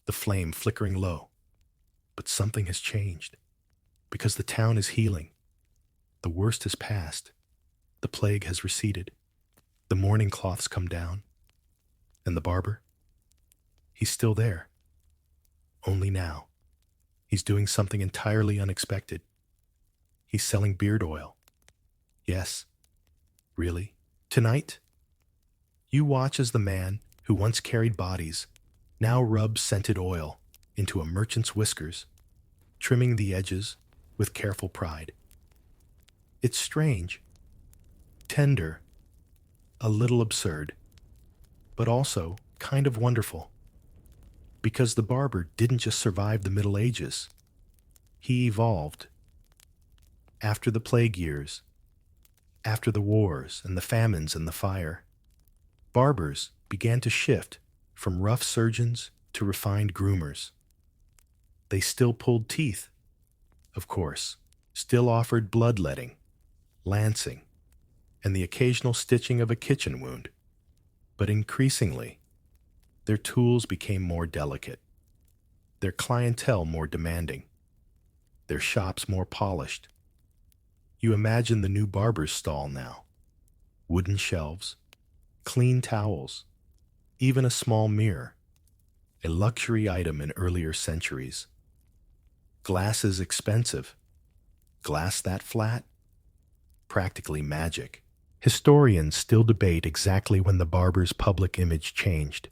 the flame flickering low. But something has changed, because the town is healing. The worst has passed. The plague has receded. The mourning cloths come down. And the barber? He's still there. Only now, he's doing something entirely unexpected. He's selling beard oil. Yes, really. Tonight, you watch as the man who once carried bodies now rubs scented oil into a merchant's whiskers, trimming the edges with careful pride. It's strange, tender, a little absurd, but also kind of wonderful, because the barber didn't just survive the Middle Ages. He evolved. After the plague years, after the wars and the famines and the fire, barbers began to shift from rough surgeons to refined groomers. They still pulled teeth, of course, still offered bloodletting, lancing, and the occasional stitching of a kitchen wound. But increasingly, their tools became more delicate, their clientele more demanding, their shops more polished. You imagine the new barber's stall now. Wooden shelves, clean towels, even a small mirror, a luxury item in earlier centuries. Glass is expensive. Glass that flat? Practically magic. Historians still debate exactly when the barber's public image changed,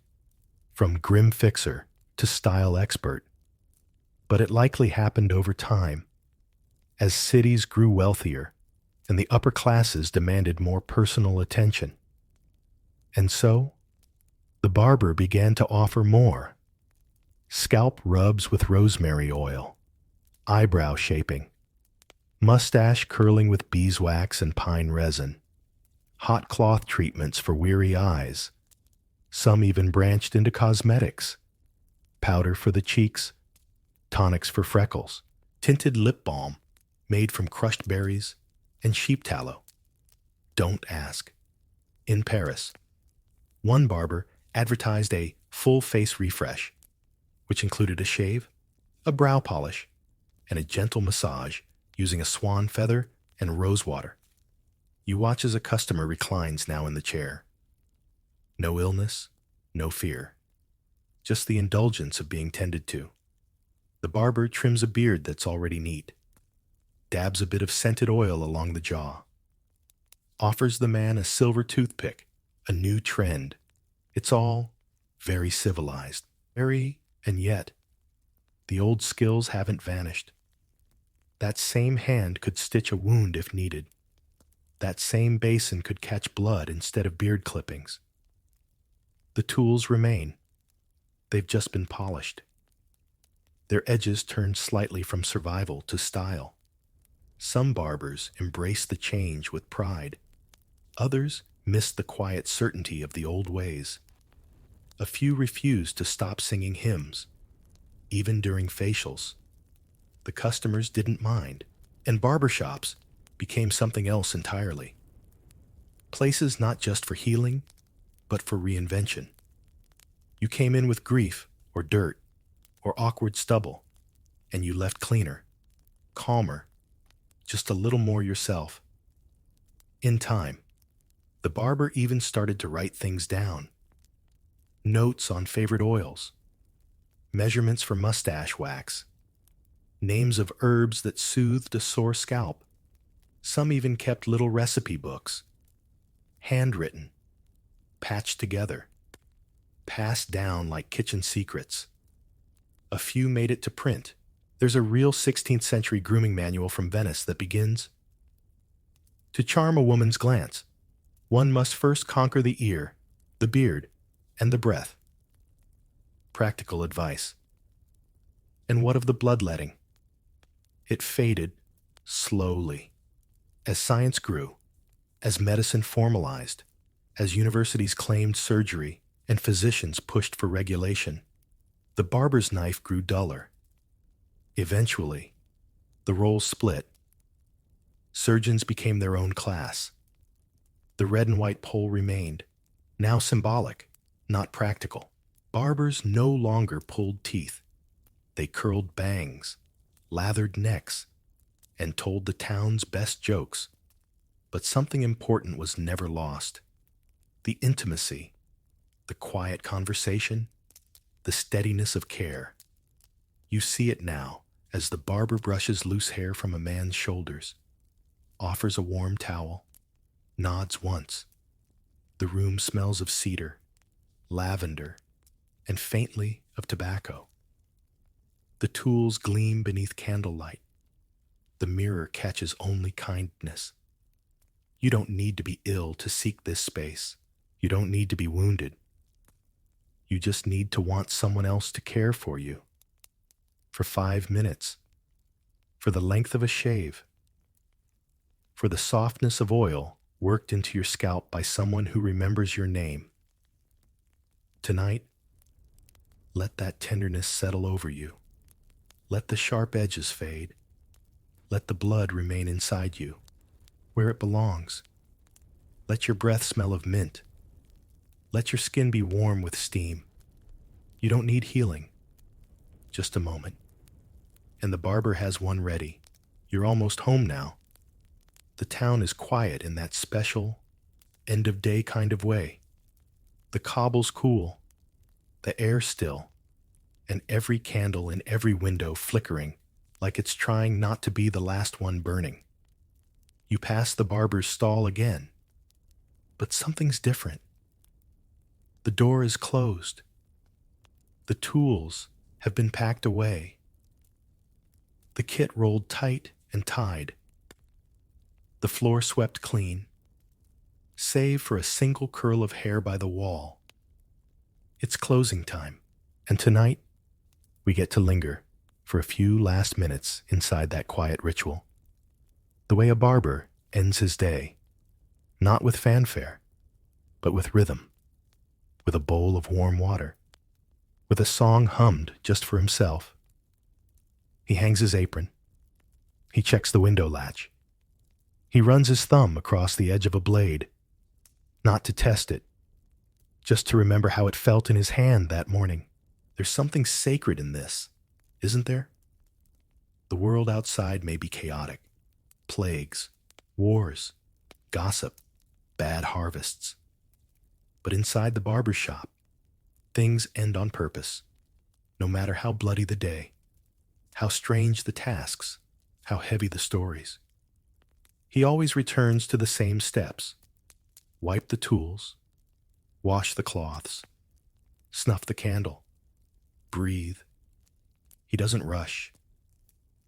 from grim fixer to style expert. But it likely happened over time, as cities grew wealthier and the upper classes demanded more personal attention. And so, the barber began to offer more. Scalp rubs with rosemary oil, eyebrow shaping, mustache curling with beeswax and pine resin, hot cloth treatments for weary eyes. Some even branched into cosmetics, powder for the cheeks, tonics for freckles, tinted lip balm made from crushed berries, and sheep tallow. Don't ask. In Paris, one barber advertised a full face refresh, which included a shave, a brow polish, and a gentle massage using a swan feather and rose water. You watch as a customer reclines now in the chair. No illness, no fear. Just the indulgence of being tended to. The barber trims a beard that's already neat, dabs a bit of scented oil along the jaw, offers the man a silver toothpick, a new trend. It's all very civilized, and yet, the old skills haven't vanished. That same hand could stitch a wound if needed. That same basin could catch blood instead of beard clippings. The tools remain. They've just been polished. Their edges turned slightly from survival to style. Some barbers embrace the change with pride. Others miss the quiet certainty of the old ways. A few refuse to stop singing hymns, even during facials. The customers didn't mind, and barbershops became something else entirely. Places not just for healing, but for reinvention. You came in with grief or dirt or awkward stubble, and you left cleaner, calmer, just a little more yourself. In time, the barber even started to write things down. Notes on favorite oils, measurements for mustache wax, names of herbs that soothed a sore scalp. Some even kept little recipe books, handwritten, patched together, passed down like kitchen secrets. A few made it to print. There's a real 16th century grooming manual from Venice that begins, "To charm a woman's glance, one must first conquer the ear, the beard, and the breath." Practical advice. And what of the bloodletting? It faded slowly. As science grew, as medicine formalized, as universities claimed surgery and physicians pushed for regulation, the barber's knife grew duller. Eventually, the roles split. Surgeons became their own class. The red and white pole remained, now symbolic, not practical. Barbers no longer pulled teeth. They curled bangs, lathered necks, and told the town's best jokes. But something important was never lost. The intimacy, the quiet conversation, the steadiness of care. You see it now as the barber brushes loose hair from a man's shoulders, offers a warm towel, nods once. The room smells of cedar, lavender, and faintly of tobacco. The tools gleam beneath candlelight. The mirror catches only kindness. You don't need to be ill to seek this space. You don't need to be wounded. You just need to want someone else to care for you. For 5 minutes. For the length of a shave. For the softness of oil worked into your scalp by someone who remembers your name. Tonight, let that tenderness settle over you. Let the sharp edges fade. Let the blood remain inside you, where it belongs. Let your breath smell of mint. Let your skin be warm with steam. You don't need healing, just a moment. And the barber has one ready. You're almost home now. The town is quiet in that special, end-of-day kind of way. The cobble's cool, the air still, and every candle in every window flickering like it's trying not to be the last one burning. You pass the barber's stall again, but something's different. The door is closed. The tools have been packed away. The kit rolled tight and tied. The floor swept clean, save for a single curl of hair by the wall. It's closing time, and tonight we get to linger for a few last minutes inside that quiet ritual. The way a barber ends his day, not with fanfare, but with rhythm, with a bowl of warm water, with a song hummed just for himself. He hangs his apron. He checks the window latch. He runs his thumb across the edge of a blade, not to test it, just to remember how it felt in his hand that morning. There's something sacred in this, isn't there? The world outside may be chaotic. Plagues, wars, gossip, bad harvests. But inside the barber shop, things end on purpose, no matter how bloody the day, how strange the tasks, how heavy the stories. He always returns to the same steps. Wipe the tools, wash the cloths, snuff the candle, breathe. He doesn't rush.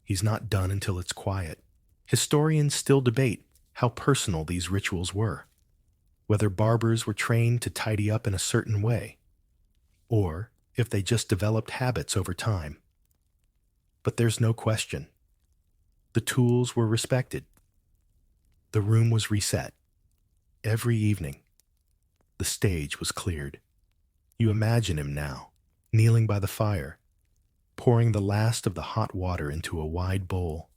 He's not done until it's quiet. Historians still debate how personal these rituals were, whether barbers were trained to tidy up in a certain way, or if they just developed habits over time. But there's no question. The tools were respected. The room was reset. Every evening, the stage was cleared. You imagine him now, kneeling by the fire, pouring the last of the hot water into a wide bowl.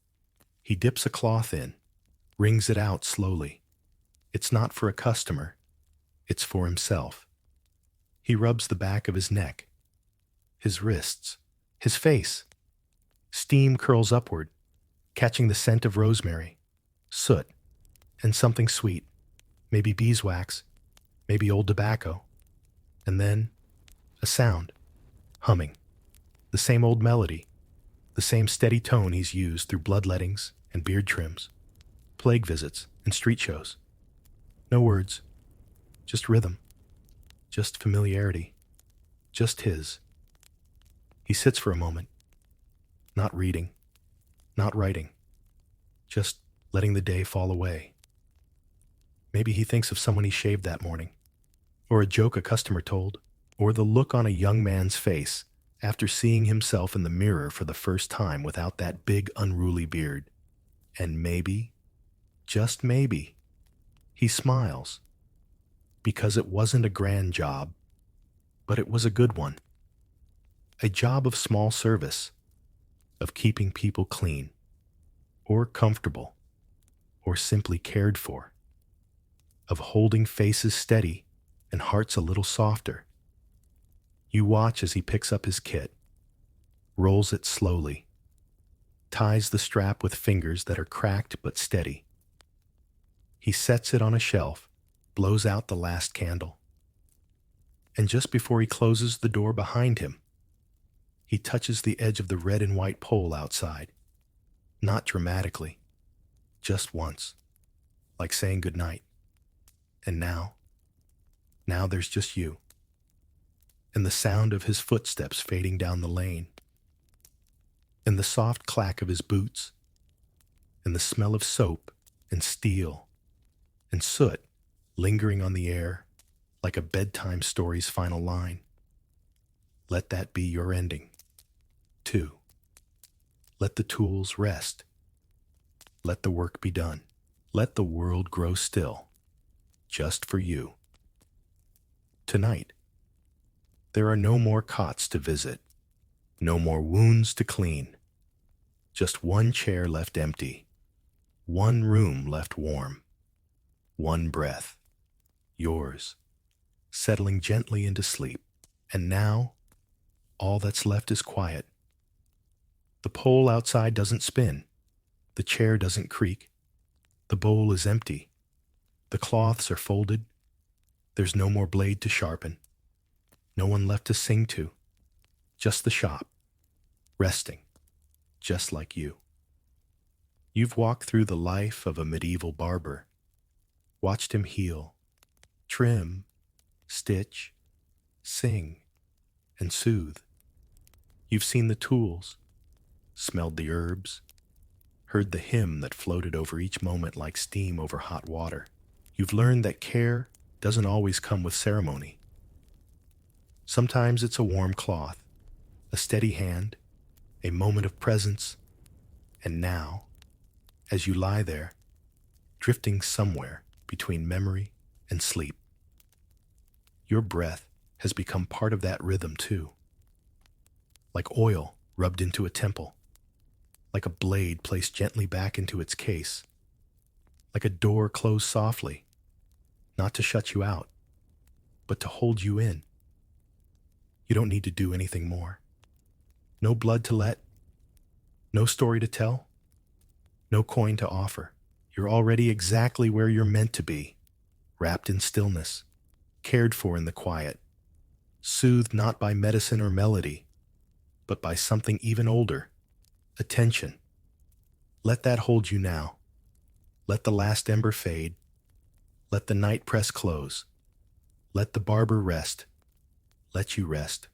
He dips a cloth in, wrings it out slowly. It's not for a customer. It's for himself. He rubs the back of his neck, his wrists, his face. Steam curls upward, catching the scent of rosemary, soot, and something sweet, maybe beeswax, maybe old tobacco. And then a sound, humming, the same old melody, the same steady tone he's used through bloodlettings and beard trims, plague visits and street shows. No words, just rhythm, just familiarity, just his. He sits for a moment, not reading, not writing, just letting the day fall away. Maybe he thinks of someone he shaved that morning, or a joke a customer told, or the look on a young man's face after seeing himself in the mirror for the first time without that big unruly beard. And maybe, just maybe, he smiles, because it wasn't a grand job, but it was a good one. A job of small service, of keeping people clean, or comfortable, or simply cared for, of holding faces steady and hearts a little softer. You watch as he picks up his kit, rolls it slowly, ties the strap with fingers that are cracked but steady. He sets it on a shelf, blows out the last candle. And just before he closes the door behind him, he touches the edge of the red and white pole outside. Not dramatically, just once, like saying goodnight. And now there's just you, and the sound of his footsteps fading down the lane, and the soft clack of his boots, and the smell of soap and steel and soot lingering on the air like a bedtime story's final line. Let that be your ending, too. Let the tools rest. Let the work be done. Let the world grow still, just for you. Tonight, there are no more cots to visit, no more wounds to clean, just one chair left empty, one room left warm, one breath, yours, settling gently into sleep. And now, all that's left is quiet. The pole outside doesn't spin. The chair doesn't creak. The bowl is empty. The cloths are folded. There's no more blade to sharpen. No one left to sing to. Just the shop, resting, just like you. You've walked through the life of a medieval barber, watched him heal, trim, stitch, sing, and soothe. You've seen the tools, smelled the herbs, heard the hymn that floated over each moment like steam over hot water. You've learned that care doesn't always come with ceremony. Sometimes it's a warm cloth, a steady hand, a moment of presence, and now, as you lie there, drifting somewhere between memory and sleep, your breath has become part of that rhythm too. Like oil rubbed into a temple, like a blade placed gently back into its case, like a door closed softly, not to shut you out, but to hold you in. You don't need to do anything more. No blood to let, no story to tell, no coin to offer. You're already exactly where you're meant to be, wrapped in stillness, cared for in the quiet, soothed not by medicine or melody, but by something even older, attention. Let that hold you now. Let the last ember fade. Let the night press close. Let the barber rest. Let you rest.